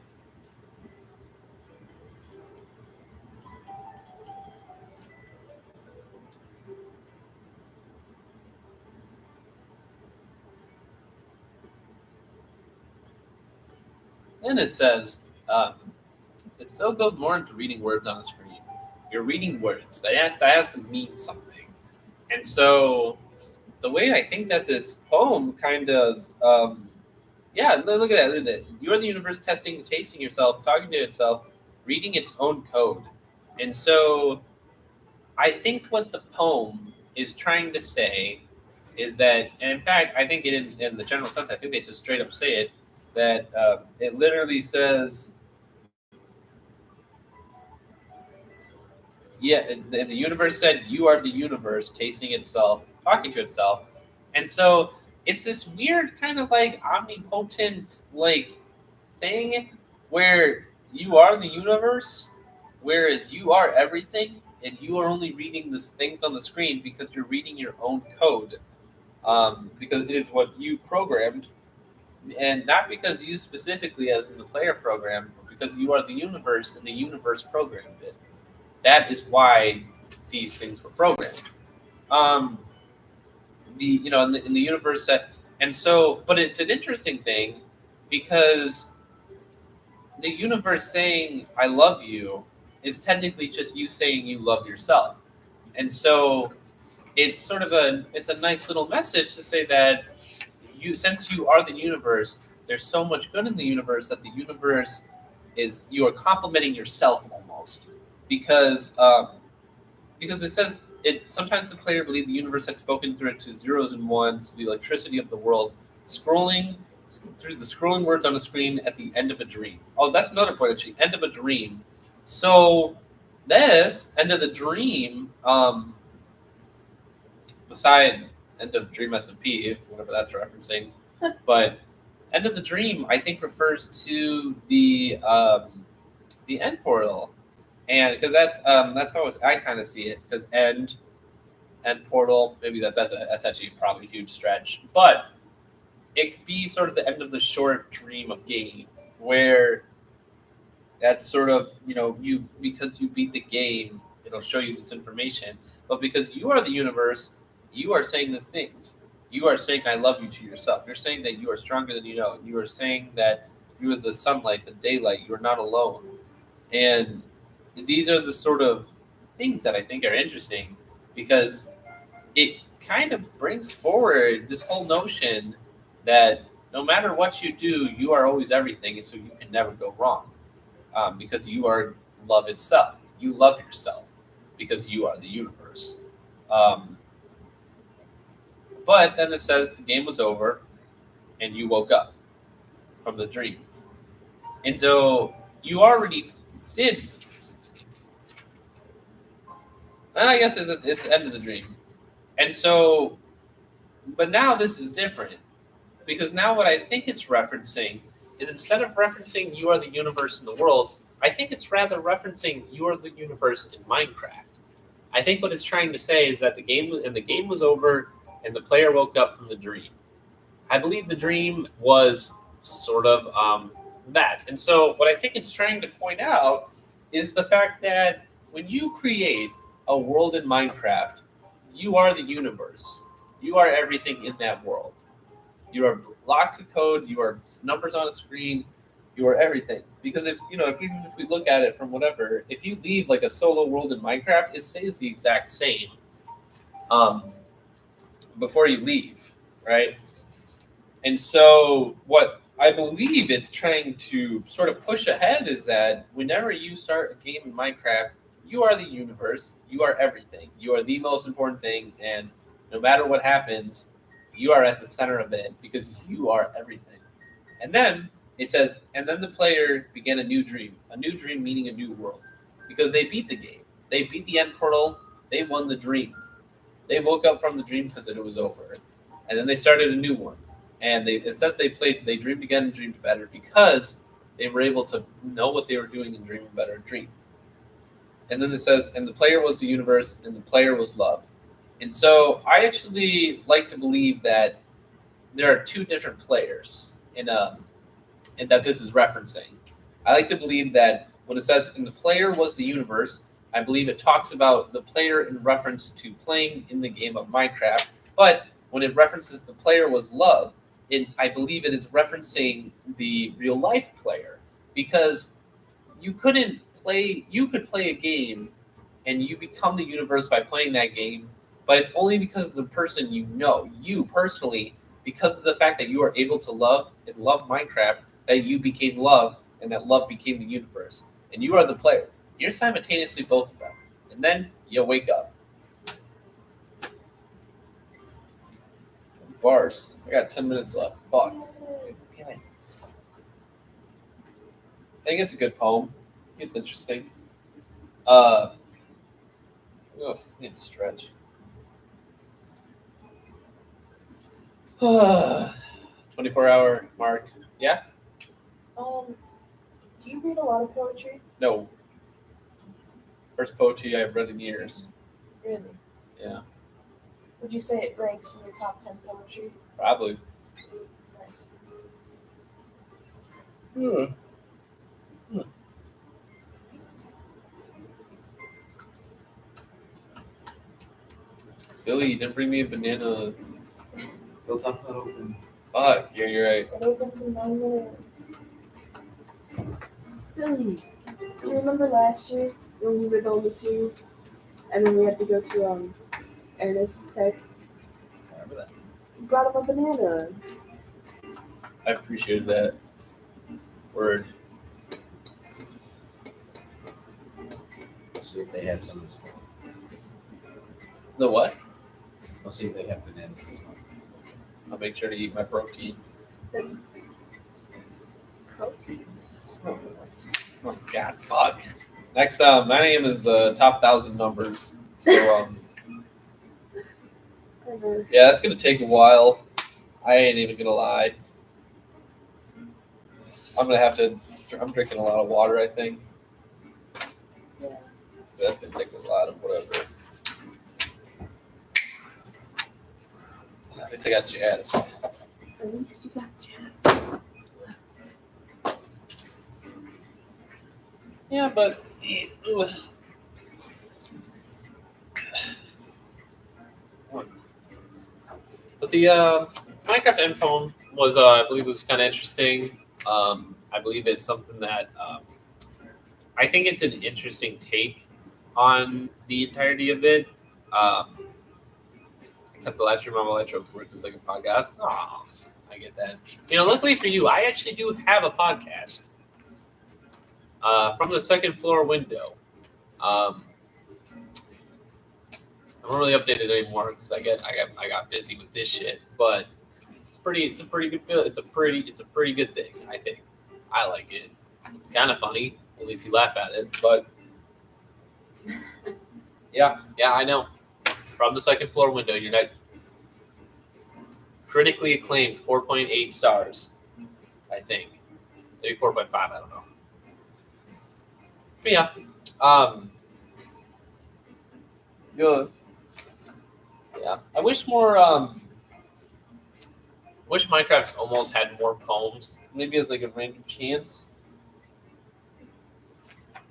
then it says it still goes more into reading words on a screen. You're reading words. That has to mean something. And so the way I think that this poem kind of, yeah, look at that. You're the universe testing and tasting yourself, talking to itself, reading its own code. And so I think what the poem is trying to say is that, and in fact, I think in the general sense, I think they just straight up say it, that it literally says, Yeah, and the universe said, "You are the universe, tasting itself, talking to itself," and so it's this weird kind of like omnipotent like thing where you are the universe, whereas you are everything, and you are only reading the things on the screen because you're reading your own code, because it is what you programmed, and not because you specifically, as in the player program, but because you are the universe and the universe programmed it. That is why these things were programmed. Um, in the universe set, and so, but it's an interesting thing because the universe saying "I love you" is technically just you saying you love yourself, and so it's sort of it's a nice little message to say that since you are the universe, there's so much good in the universe that the universe is you are complimenting yourself almost because it says it sometimes the player believed the universe had spoken through it to zeros and ones, the electricity of the world, scrolling through the scrolling words on the screen at the end of a dream. Oh, that's another point actually. End of a dream. So this end of the dream, beside end of dream SMP, whatever that's referencing, but end of the dream I think refers to the end portal, and because that's how I kind of see it. Because end portal, maybe that's actually probably a huge stretch, but it could be sort of the end of the short dream of game, where that's sort of you because you beat the game, it'll show you this information, but because you are the universe, you are saying these things. You are saying "I love you" to yourself. You're saying that you are stronger than you know. You are saying that you are the sunlight, the daylight. You are not alone, and these are the sort of things that I think are interesting because it kind of brings forward this whole notion that no matter what you do, you are always everything, and so you can never go wrong, because you are love itself. You love yourself because you are the universe. But then it says the game was over, and you woke up from the dream, and so you already did. I guess it's the end of the dream. And so, but now this is different because now what I think it's referencing is instead of referencing "you are the universe in the world," I think it's rather referencing "you are the universe in Minecraft." I think what it's trying to say is that the game was over and the player woke up from the dream. I believe the dream was sort of that. And so what I think it's trying to point out is the fact that when you create a world in Minecraft, you are the universe. You are everything in that world. You are blocks of code. You are numbers on a screen. You are everything. Because if we look at it from whatever, if you leave like a solo world in Minecraft, it stays the exact same before you leave, right? And so what I believe it's trying to sort of push ahead is that whenever you start a game in Minecraft, you are the universe. You are everything. You are the most important thing, and no matter what happens, you are at the center of it because you are everything. And then it says, and then the player began a new dream meaning a new world, because they beat the game. They beat the end portal. They won the dream. They woke up from the dream because it was over, and then they started a new one. And it says they dreamed again and dreamed better because they were able to know what they were doing and dream a better dream. And then it says, and the player was the universe, and the player was love. And so I actually like to believe that there are two different players and that this is referencing. I like to believe that when it says, and the player was the universe, I believe it talks about the player in reference to playing in the game of Minecraft. But when it references the player was love, I believe it is referencing the real life player, because you could play a game and you become the universe by playing that game, but it's only because of the person you personally, because of the fact that you are able to love Minecraft, that you became love, and that love became the universe. And you are the player. You're simultaneously both of them. And then you wake up. Bars. I got 10 minutes left. Fuck. I think it's a good poem. It's interesting. Oh, I need to stretch. 24-hour mark. Yeah? Do you read a lot of poetry? No. First poetry I've read in years. Really? Yeah. Would you say it ranks in your top 10 poetry? Probably. Nice. Billy, you didn't bring me a banana. Built up that open. Fuck, yeah, you're right. It opens in 9 minutes. Billy, do you remember last year when we were the only two, and then we had to go to Ernest Tech? I remember that. You brought him a banana. I appreciated that. Word. We'll see if they have some this month. The what? We'll see if they have bananas this month. I'll make sure to eat my protein. Protein. Oh God, fuck. Next, my name is the top 1,000 numbers. So, yeah, that's gonna take a while. I ain't even gonna lie. I'm drinking a lot of water, I think. Yeah. That's gonna take a lot of whatever. At least I got jazz. At least you got jazz. Yeah, but the Minecraft Info was, I believe, it was kind of interesting. I believe it's something that I think it's an interesting take on the entirety of it. I cut the live stream on my electro work. It was like a podcast. Oh, I get that. Luckily for you, I actually do have a podcast. From the second floor window. I don't really update it anymore because I got busy with this shit. But it's a pretty good feel. It's a pretty good thing. I think I like it. It's kind of funny, only if you laugh at it. But yeah, I know. From the second floor window, you're not critically acclaimed 4.8 stars. I think maybe 4.5. I don't know. But yeah, yeah. I wish more. Wish Minecraft's almost had more poems. Maybe as like a random chance.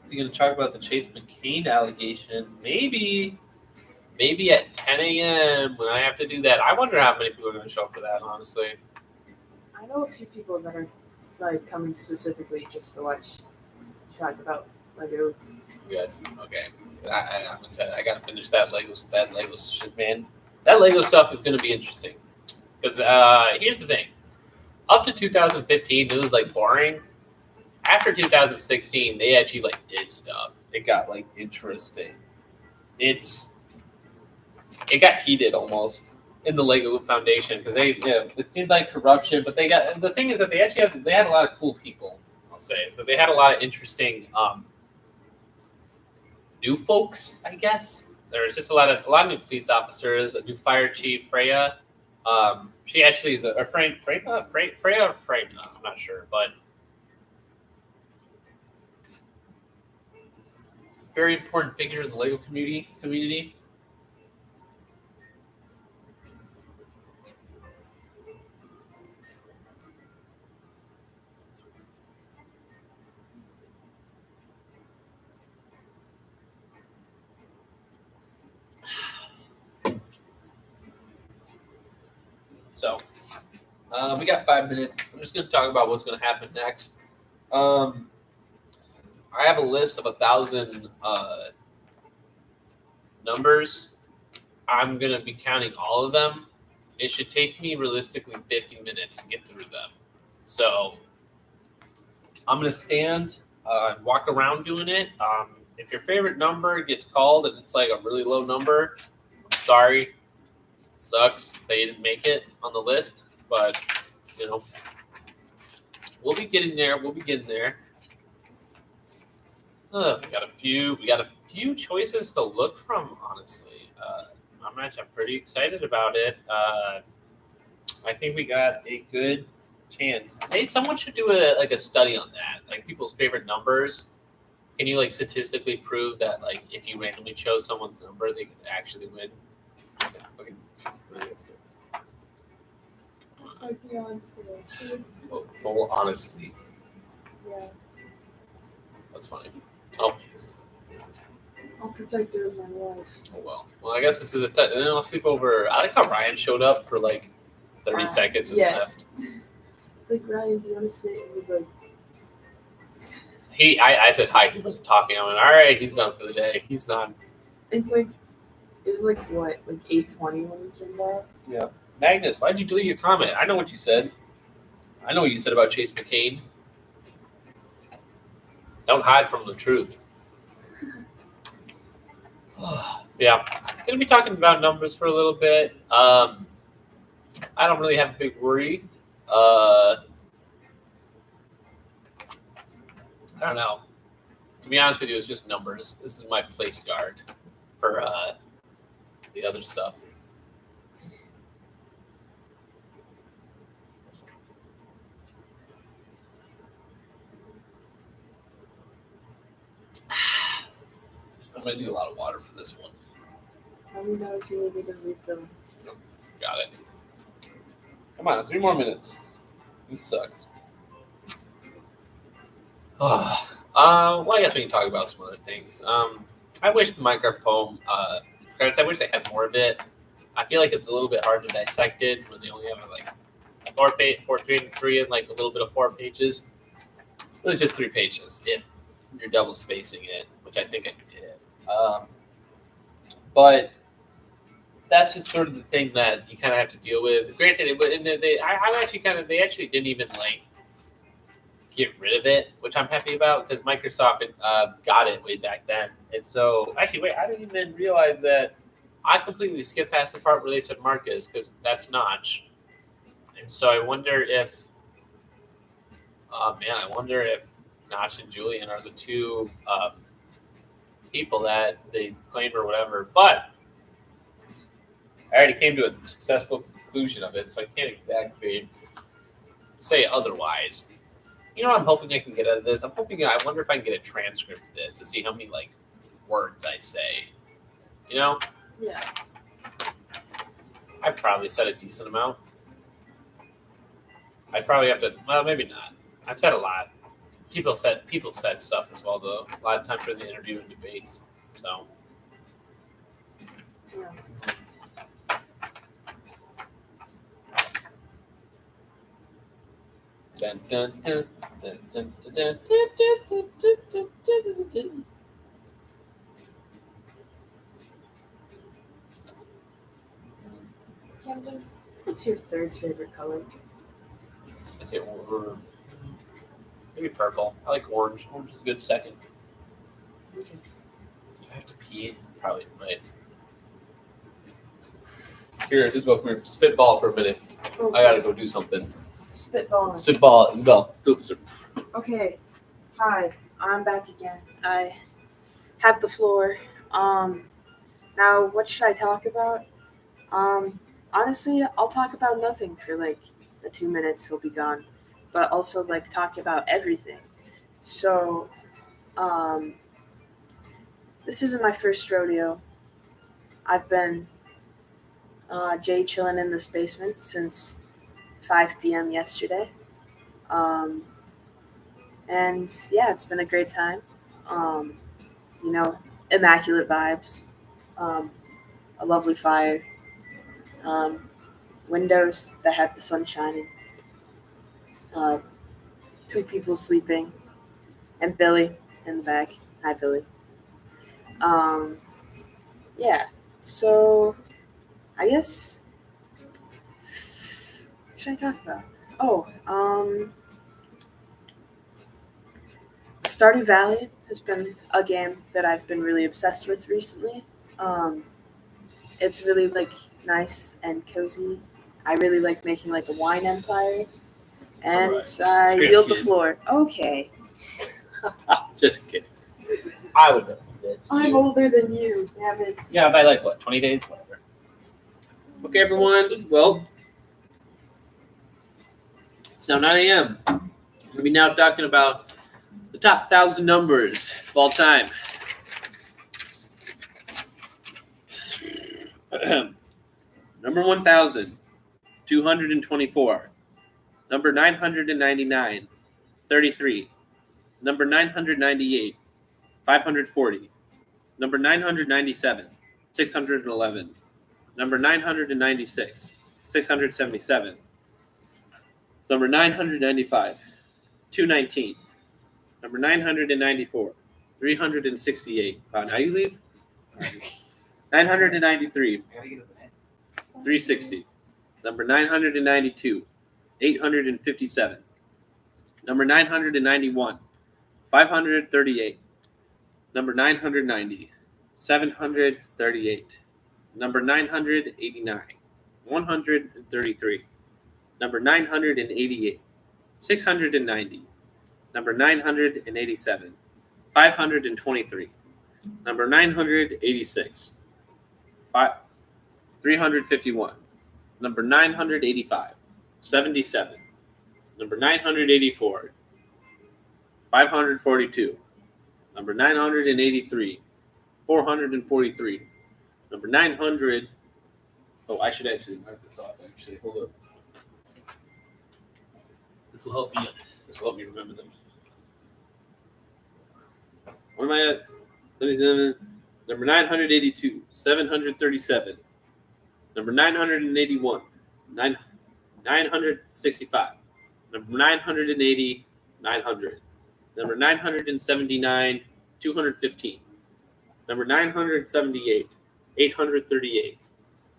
Is he gonna talk about the Chase McCain allegations? Maybe at 10 a.m. when I have to do that. I wonder how many people are gonna show up for that. Honestly, I know a few people that are like coming specifically just to watch you talk about Lego. good. Okay, I gotta finish that Lego shit, man. That Lego stuff is gonna be interesting. Because here's the thing. Up to 2015, it was like boring. After 2016, they actually like did stuff. It got like interesting. It got heated almost in the Lego Foundation because it seemed like corruption. But the thing is that they had a lot of cool people. I'll say so. They had a lot of interesting new folks. I guess there was just a lot of new police officers, a new fire chief, Freya. She actually is Freya. I'm not sure, but very important figure in the Lego community. So, we got 5 minutes. I'm just going to talk about what's going to happen next. I have a list of 1,000 numbers. I'm going to be counting all of them. It should take me realistically 50 minutes to get through them. So, I'm going to stand and walk around doing it. If your favorite number gets called and it's like a really low number, I'm sorry. Sucks they didn't make it on the list, but we'll be getting there. We got a few choices to look from, honestly. I'm pretty excited about it. I think we got a good chance. Hey, someone should do a study on that, like people's favorite numbers. Can you like statistically prove that like if you randomly chose someone's number, they could actually win? It's my fiance. Full honesty. Yeah. That's funny. Oh, please. I'll protect her as my wife. Oh well. Well, I guess this is and then I'll sleep over. I like how Ryan showed up for like 30 seconds and left. It's like, Ryan, do you want to sit? He was like, I said hi. He wasn't talking. I went, all right. He's done for the day. He's done. it's like, it was like what, like 8:20 when he came back. Yeah. Magnus, why'd you delete your comment? I know what you said. I know what you said about Chase McCain. Don't hide from the truth. Yeah. Gonna be talking about numbers for a little bit. I don't really have a big worry. I don't know. To be honest with you, it's just numbers. This is my place guard for the other stuff. I'm going to do a lot of water for this one. How do you know if you will be to refill? Got it. Come on, 3 more minutes. This sucks. Well, I guess we can talk about some other things. I wish the Minecraft poem credits, I wish they had more of it. I feel like it's a little bit hard to dissect it when they only have like 3 and like a little bit of 4 pages. Really just 3 pages if you're double spacing it, which I think I did. But that's just sort of the thing that you kind of have to deal with. Granted, they actually didn't even like get rid of it, which I'm happy about because Microsoft got it way back then. And so, actually, wait, I didn't even realize that I completely skipped past the part where they said Marcus because that's Notch. And so I wonder if, Notch and Julian are the 2 people that they claimed or whatever. But I already came to a successful conclusion of it, so I can't exactly say otherwise. You know what I'm hoping I can get out of this? I wonder if I can get a transcript of this to see how many like words I say. You know? Yeah. I probably said a decent amount. I'd probably have to. Well, maybe not. I've said a lot. People said stuff as well, though. A lot of times during the interview and debates. So. Yeah. Dun, dun, dun, dun, dun, dun, dun, dun, dun, dun, dun, dun. Camden, what's your 3rd favorite color? I say maybe purple. I like orange. Orange is a good second. Okay. Do I have to pee? Probably might. Here, Isabel, come here. Spitball for a minute. Oh, I gotta go do something. Spitball. Spitball, Isabel. Filibuster. Okay. Hi, I'm back again. I have the floor. Now what should I talk about? Honestly, I'll talk about nothing for like the 2 minutes he'll be gone, but also like talk about everything. So, this isn't my first rodeo. I've been Jay chilling in this basement since 5 p.m. yesterday. And yeah, it's been a great time. Immaculate vibes. A lovely fire. Windows that had the sun shining. 2 people sleeping. And Billy in the back. Hi, Billy. Yeah, so I guess, what should I talk about? Stardew Valley has been a game that I've been really obsessed with recently. It's really like nice and cozy. I really like making like a wine empire. And Right. I yield the floor. Okay. Just kidding. I would know. bitch. I'm older than you, damn it. Yeah, by like what, 20 days? Whatever. Okay, everyone. Well, it's now 9 a.m. I'm going to be now talking about the top 1,000 numbers of all time. Number 1,224. Number 999, 33. Number 998, 540. Number 997, 611. Number 996, 677. Number 995, 219. Number 994, 368. Wow, now you leave? 993, 360. Number 992, 857. Number 991, 538. Number 990, 738. Number 989, 133. Number 988, 690. Number 987, 523. Number 986, 351. Number 985, 77. Number 984, 542. Number 983, 443. Number 900. Oh, I should actually mark this off. Actually, hold up. This will help me. This will help me remember them. Where am I at? 77. Number 982, 737. Number 981, 965. Number 980, 900. Number 979, 215. Number 978, 838.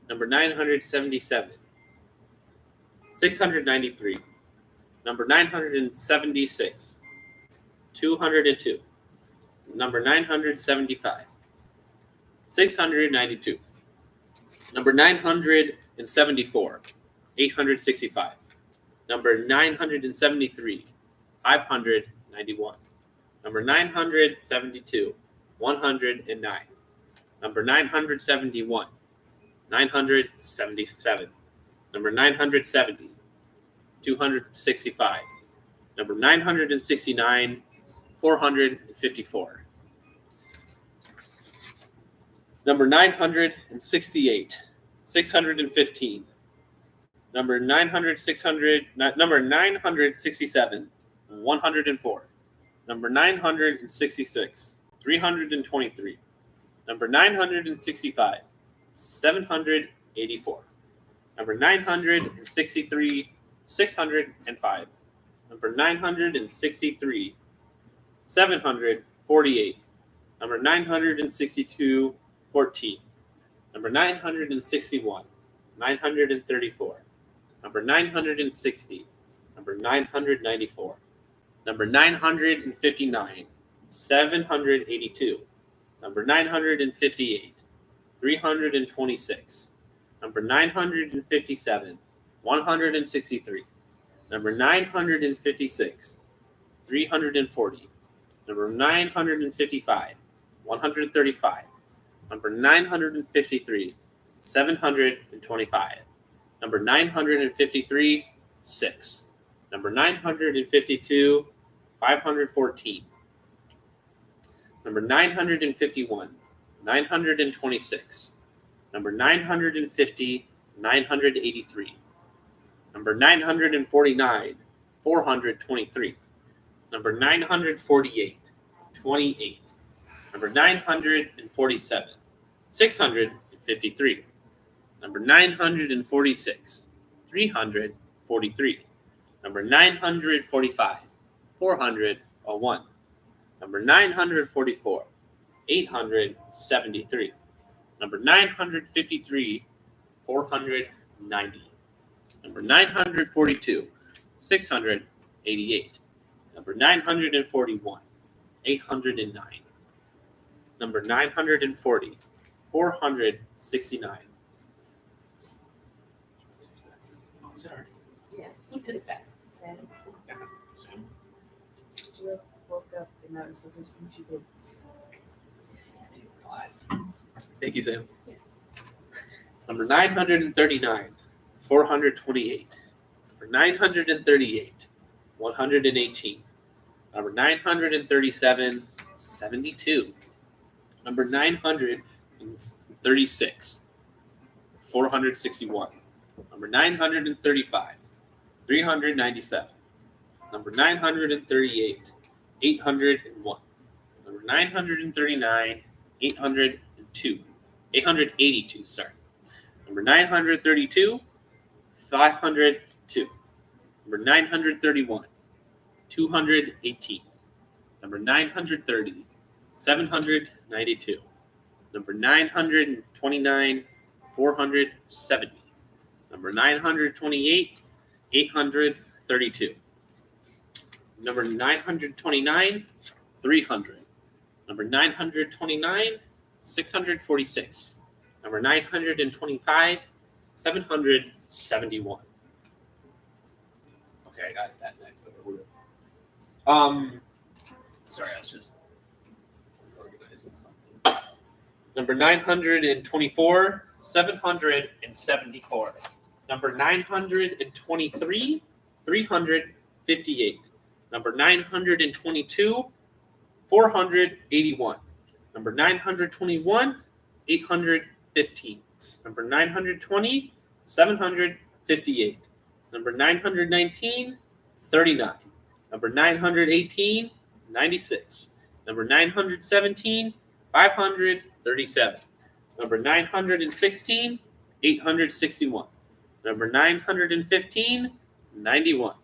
Number 977, 693. Number 976, 202. Number 975, 692. Number 974, 865. Number 973, 591. Number 972, 109. Number 971, 977. Number 970, 265. Number 969, 454. Number 968, 615. Number 967, 104. Number 966, 323. Number 965, 784. Number 963, 605. Number 963, 748. Number 962, 14. Number 961, 934. Number 960. Number 994. Number 959, 782. Number 958, 326. Number 957, 163. Number 956, 340. Number 955, 135. Number 953, 725. Number 953, 6. Number 952, 514. Number 951, 926. Number 950, 983. Number 949, 423. Number 948, 28. Number 947, 653. Number 946, 343. Number 945, 401. Number 944, 873. Number 953, 490. Number 942, 688. Number 941, 809. Number 940, 469. Oh, is that already? Yeah. Who did that? Sam. Sam. She woke up and that was the first thing she did. finalize. Thank you, Sam. Number 939, 428. Number 938, 118. Number 937, 72. Number 936, 461. Number 935, 397. Number 938, 801. Number 939, 802. 882, sorry. Number 932, 502. Number 931, 218. Number 930, 792. Number 929, 470. Number 928, 832. Number 929, 300. Number 929, 646. Number 925, 771. Okay, I got that next. Sorry, I was just organizing something. Number 924, 774. Number 923, 358. Number 922, 481. Number 921, 815. Number 920, 758. Number 919, 39. Number 918, 96. Number 917, 537. Number 916, 861. Number 915, 91.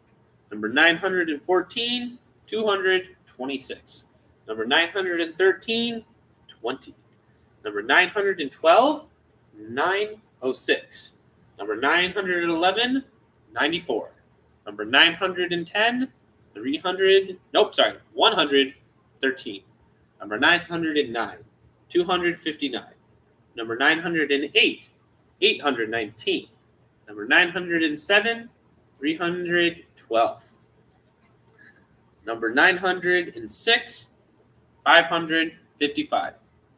Number 914, 226. Number 913, 20. Number 912, 906. Number 911, 94. Number 910, 113. Number 909, 259. Number 908, 819. Number 907, 312. Number 906, 555.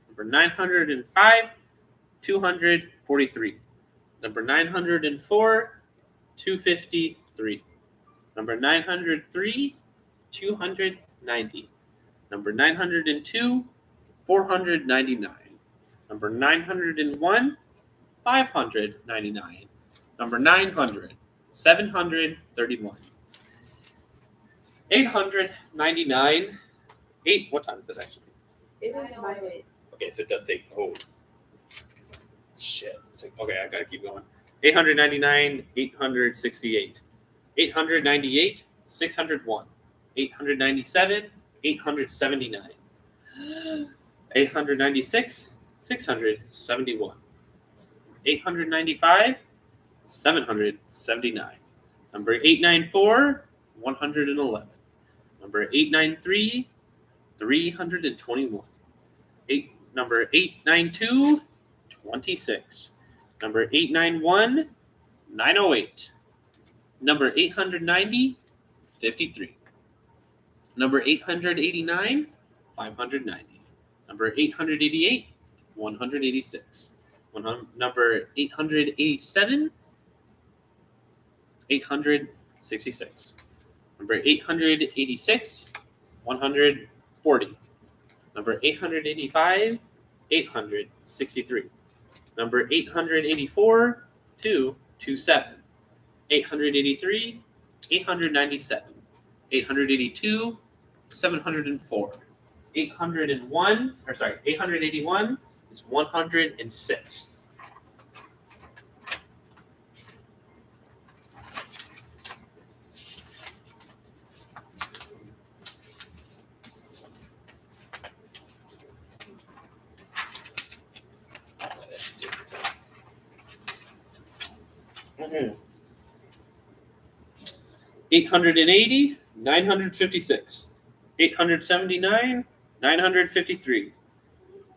Number 905, 243. Number 904, 253. Number 903, 290. Number 902, 499. Number 901, 599. Number 900, 731. 899. What time is it actually? It is my way. Okay, so it does take. Oh, shit. Okay, I gotta keep going. 899, 868. 898, 601. 897, 879. 896, 671. 895, 779. Number 894, 111. Number 893, 321. Number 892, 26. Number 891, 908. Number 890, 53. Number 889, 590. Number 888, 186. Number 887, 866. Number 886, 140. Number 885, 863. Number 884, 227. 883, 897. 882, 704. 881 is 106. Mm-hmm. 880, 956. 879, 953.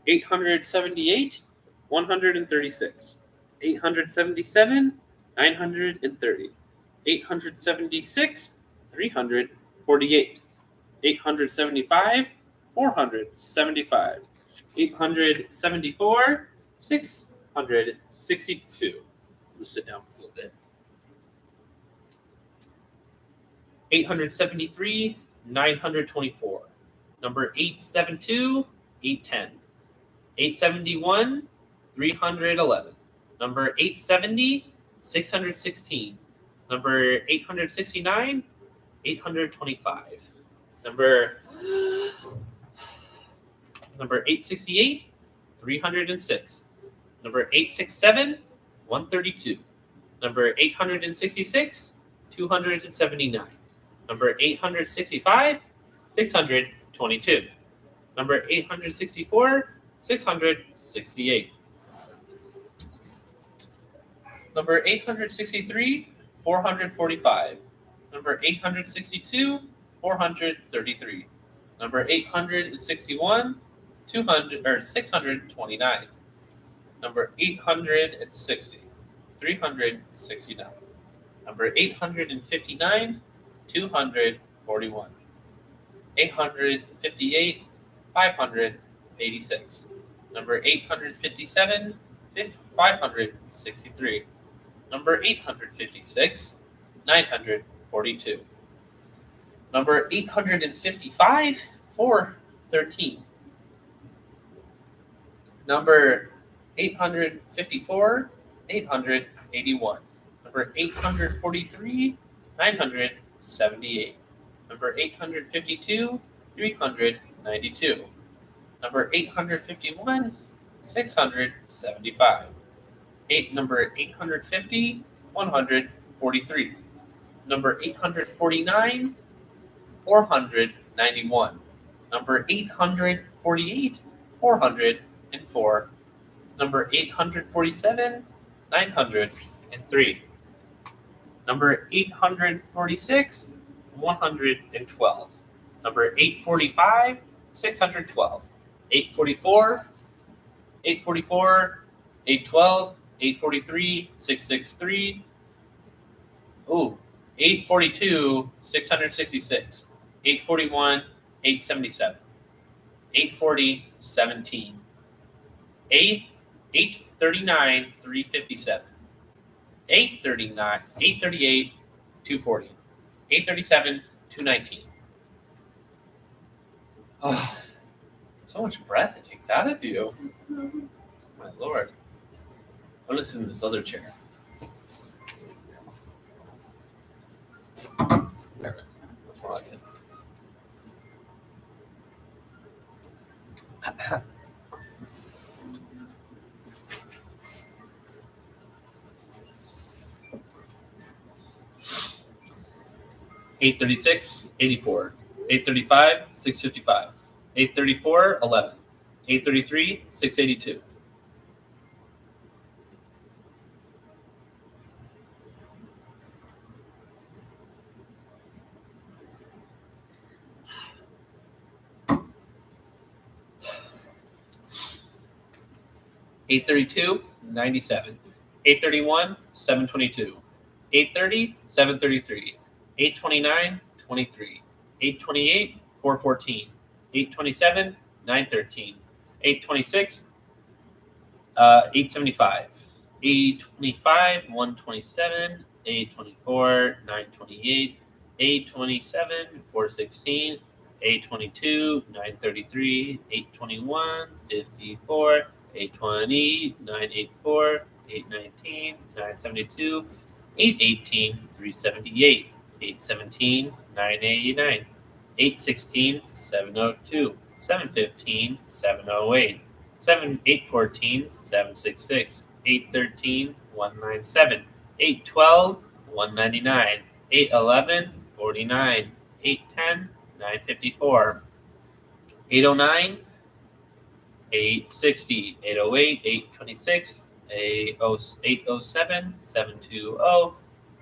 878, 136. 877, 930. 876, 348. 875, 475. 874, 662. I'm gonna sit down for a little bit. 873, 924. Number 872, 810. 871, 311. Number 870, 616. Number 869, 825. Number 868, 306. Number 867, 132. Number 866, 279. Number 865, 622. Number 864, 668. Number 863, 445. Number 862, 433. Number 861, 629. Number 860, 369. Number 859, 241. 858, 586. Number 857, 563. Number 856, 942. Number 855, 413. Number 854, 881. Number 843, 978. Number 852, 392. Number 851, 675. Number 850, 143. Number 849, 491. Number 848, 404. Number 847, 903. Number 846, 112. Number 845, 612. 844, 844, 812, 843, 663. Ooh, 842, 666. 841, 877. 840, 17. 839, 357. 839, 838, 240. 837, 219. Oh, so much breath it takes out of you. My lord. I'll listen to this other chair. There, that's more like it. 836, 84. 835, 655. 834, 11. 833, 682. Eight 97. 831, 722. 830, 733. 829, 23. 828, 414. 827, 913. 826, 875. 825, 127. 824, 928. 827, 416. 822, 933. 821, 54. 820, 984. 819, 972. 818, 378. 817, 989. 816, 702. 715, 708. 814, 766. 813, 197. 812, 199. 811, 49. 810, 954. 809, 860. 808, 826. 807, 720.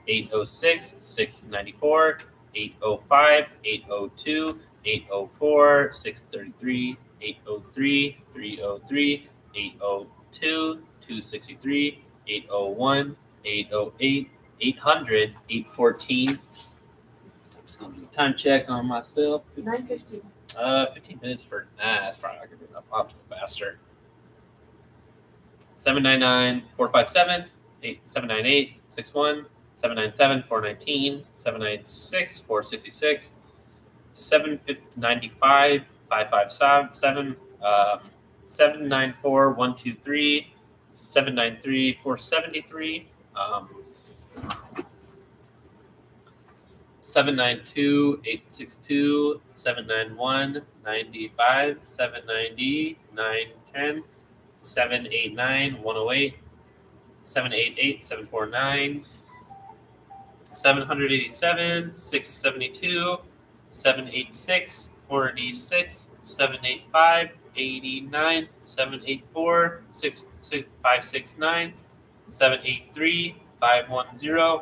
806, 694. 805, 802. 804, 633. 803, 303. 802, 263. 801, 808. 800, 814. I'm just gonna do a time check on myself. 9:15. 15 minutes for that's probably not gonna be enough. I'll have to go faster. 799-457-798-61, 797-419, 796-466, 795-557, 794-123, 793-473, 792-862, 791-95, 790-910, 789-108, 788-749, 787, 672, 786, 486, 785, 89, 784, 569, 783, 510,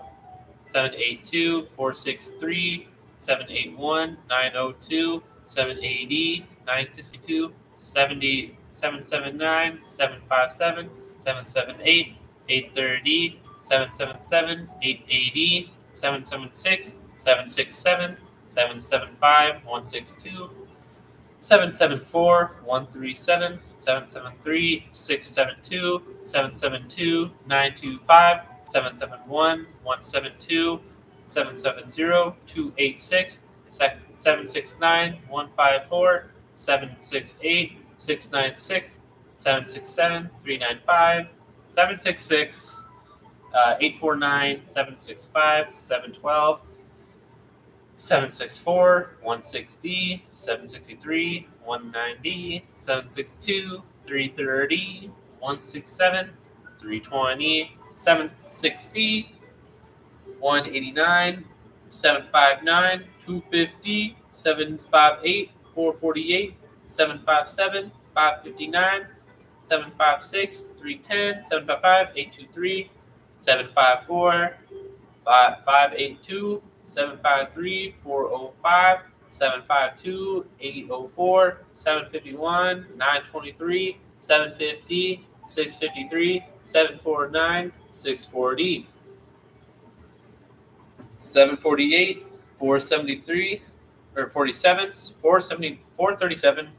782, 463, 781, 902, 780, 962, 70, 779, 757, 778, 830, 777, 880, 776, 767, 775, 162, 774, 137, 773, 672, 772, 925, 771, 172, 770, 286, 769, 154, 768, 696, 767, 395, 766, 849, 765, 712, 764, 160, 763, 190, 762, 330, 167, 320, 760, 189, 759, 250, 758, 448, 757, 559, 756, 310, 755, 823, 754, 582, 753, 405, 752, 804, 751, 923, 750, 653, 749, 640, 748, 473, or 47, 470, 437,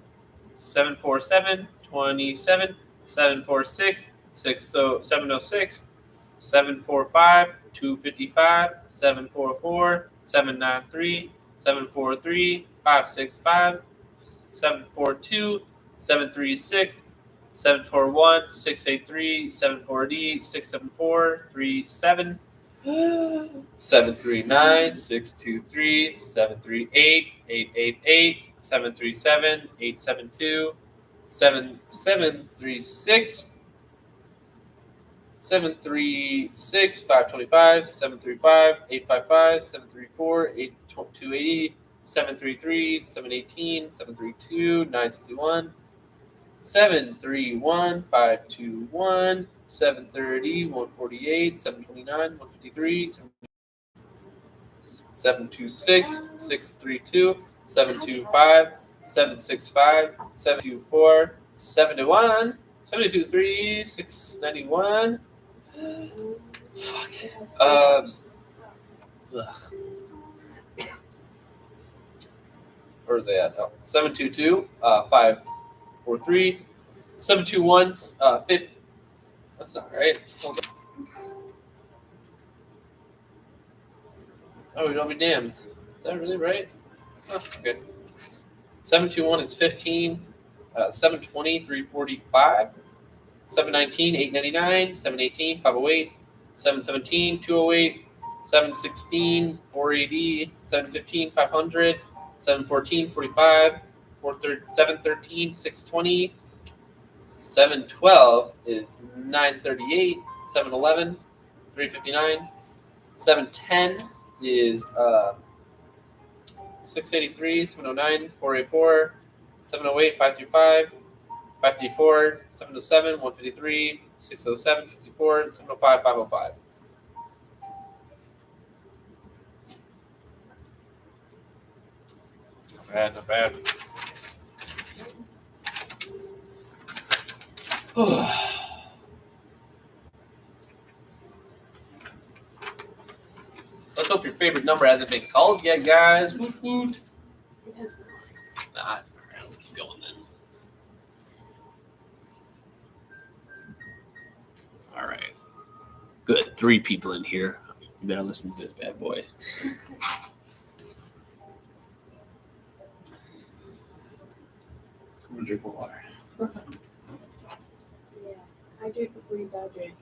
747, 27, 746, 706, 745, 255, 744, 793, 743, 565, 742, 736, 741, 683, 740, 674, 37, 739, 623, 738, 888, 737, 872, 736, 736, 525, 735, 855, 734, 280, 733, 718, 732, 961, 731, 521, 730, 148, 729, 153, 726, 632, 725, 765, 724, 71, 723, 691. Fuck. Where is they at? Oh, 722, 543, 721, 50. That's not right. Hold on. Oh, don't be damned. Is that really right? Oh, okay. 721 is 15. 720, 345. 719, 899. 718, 508. 717, 208. 716, 480. 715, 500. 714, 45. 713, 620. 712 is 938. 711, 359. 710 is 683, 709, 484, 708, 535, 534, 707, 153, 607, 64, 705, 505. Not bad, not bad. Let's hope your favorite number hasn't been called yet, guys. Woot woot. It has Nah, 3 people in here. You better listen to this bad boy. I'm gonna drink more water. Yeah, hydrate before you dehydrate.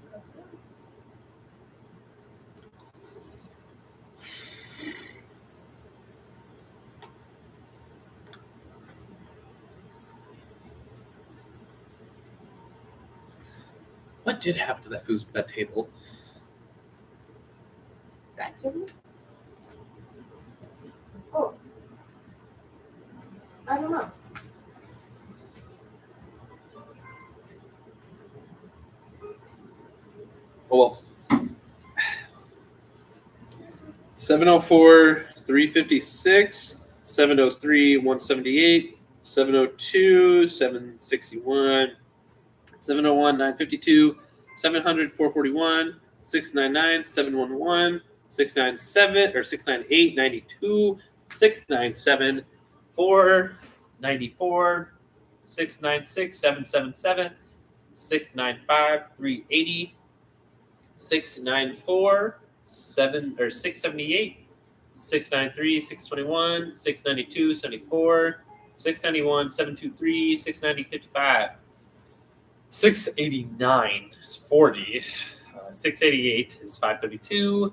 What did happen to that table? Back to me? Oh. I don't know. Oh, well. 704, 356, 703, 178, 702, 761, 701, 952, 700, 441, 699, 711, 697, or 698, 92, 697, 494, 696, 777, 695, 380, 694, 678, 693, 621, 692, 74, 691, 723, 690, 55, 689 is 40, 688 is 532,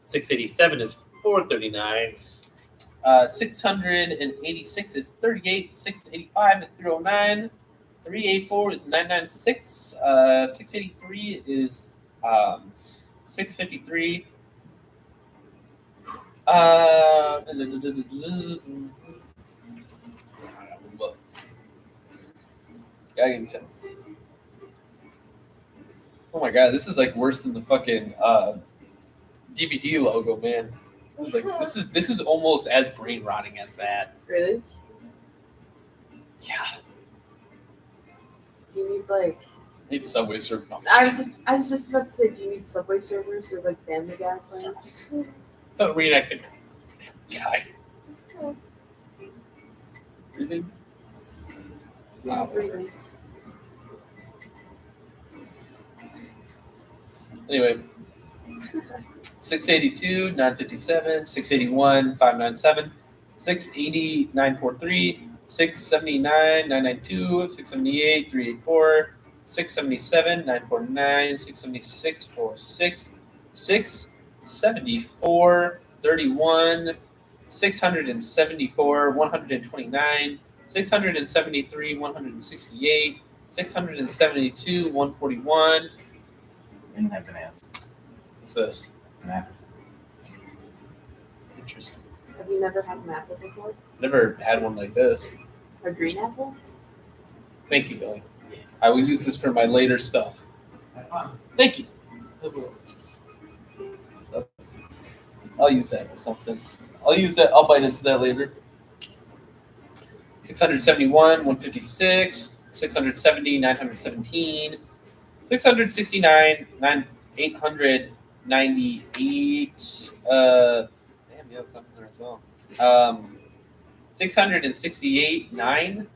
687 is 439, 686 is 38, 685 is 309, 384 is 996, 683 is 653. Gotta give me chance. Oh my god, this is like worse than the fucking DVD logo, man. Like this is almost as brain rotting as that. Really? Yeah. Do you need like? Need Subway Surf. No. I was just about to say, do you need Subway servers or like Family Guy plans? Oh, reenacted. Guy. Breathing. Yeah, breathing. Anyway, 682, 957, 681, 597, 680, 943, 679, 992, 678, 384, 677, 949, 676, 46, 674, 31, 674, 129, 673, 168, 672, 141. And have bananas. What's this? An apple. Interesting. Have you never had an apple before? Never had one like this. A green apple? Thank you, Billy. I will use this for my later stuff. Have fun. Thank you. I'll use that for something. I'll use that. I'll bite into that later. 671, 156, 670, 917, 669, 898. Damn, yeah, that's something there as well. 668, 9.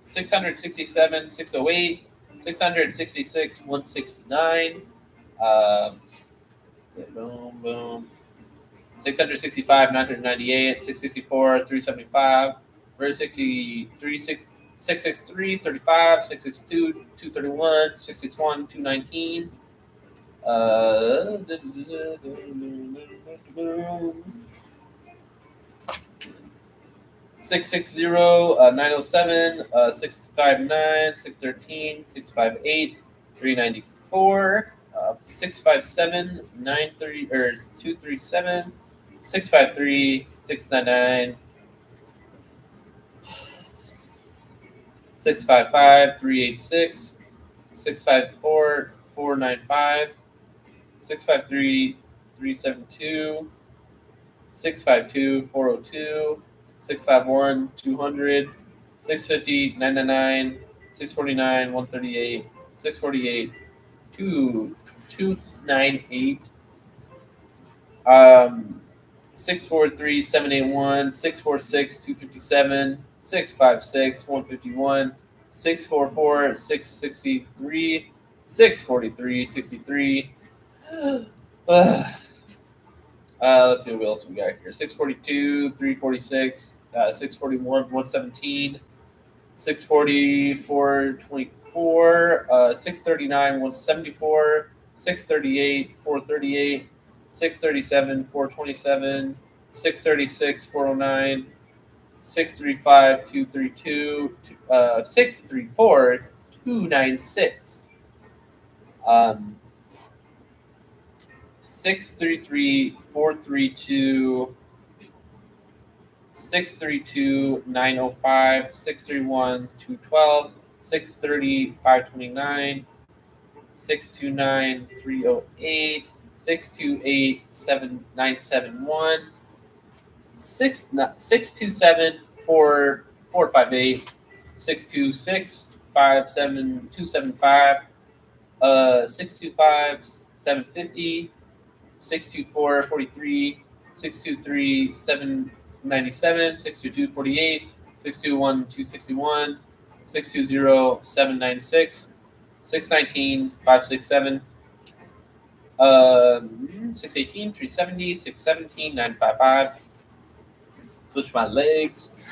667, 608, 666, 169. Boom, boom. 665, 998, 664, 375, 663, 663, 35, 662, 231, 661, 219. 660, 907, 659, 613, 658, 394, 657, 930 or 237, 653, 699, 655, 386, 654, 495, 653, 372, 652, 402, 651, 200, 650, 999, 649, 138, 648, 298, 643, 781, 646, 257, 656, 151, 644, 663, 643, 63, Let's see what else we got here. 642, 346, 641, 117, 640, 424, 639, 174, 638, 438, 637, 427, 636, 409, 635, 232, 634, 296. 633, 432, 632, 905, 631, 212, 630, 529, 629, 308, 628, 971, 627, 458, 626, 275, 625, 750, 624, 43, 623, 797, 622, 48, 621, 261, 620, 796, 619, 567, 618, 370, 617, 955. Switch my legs.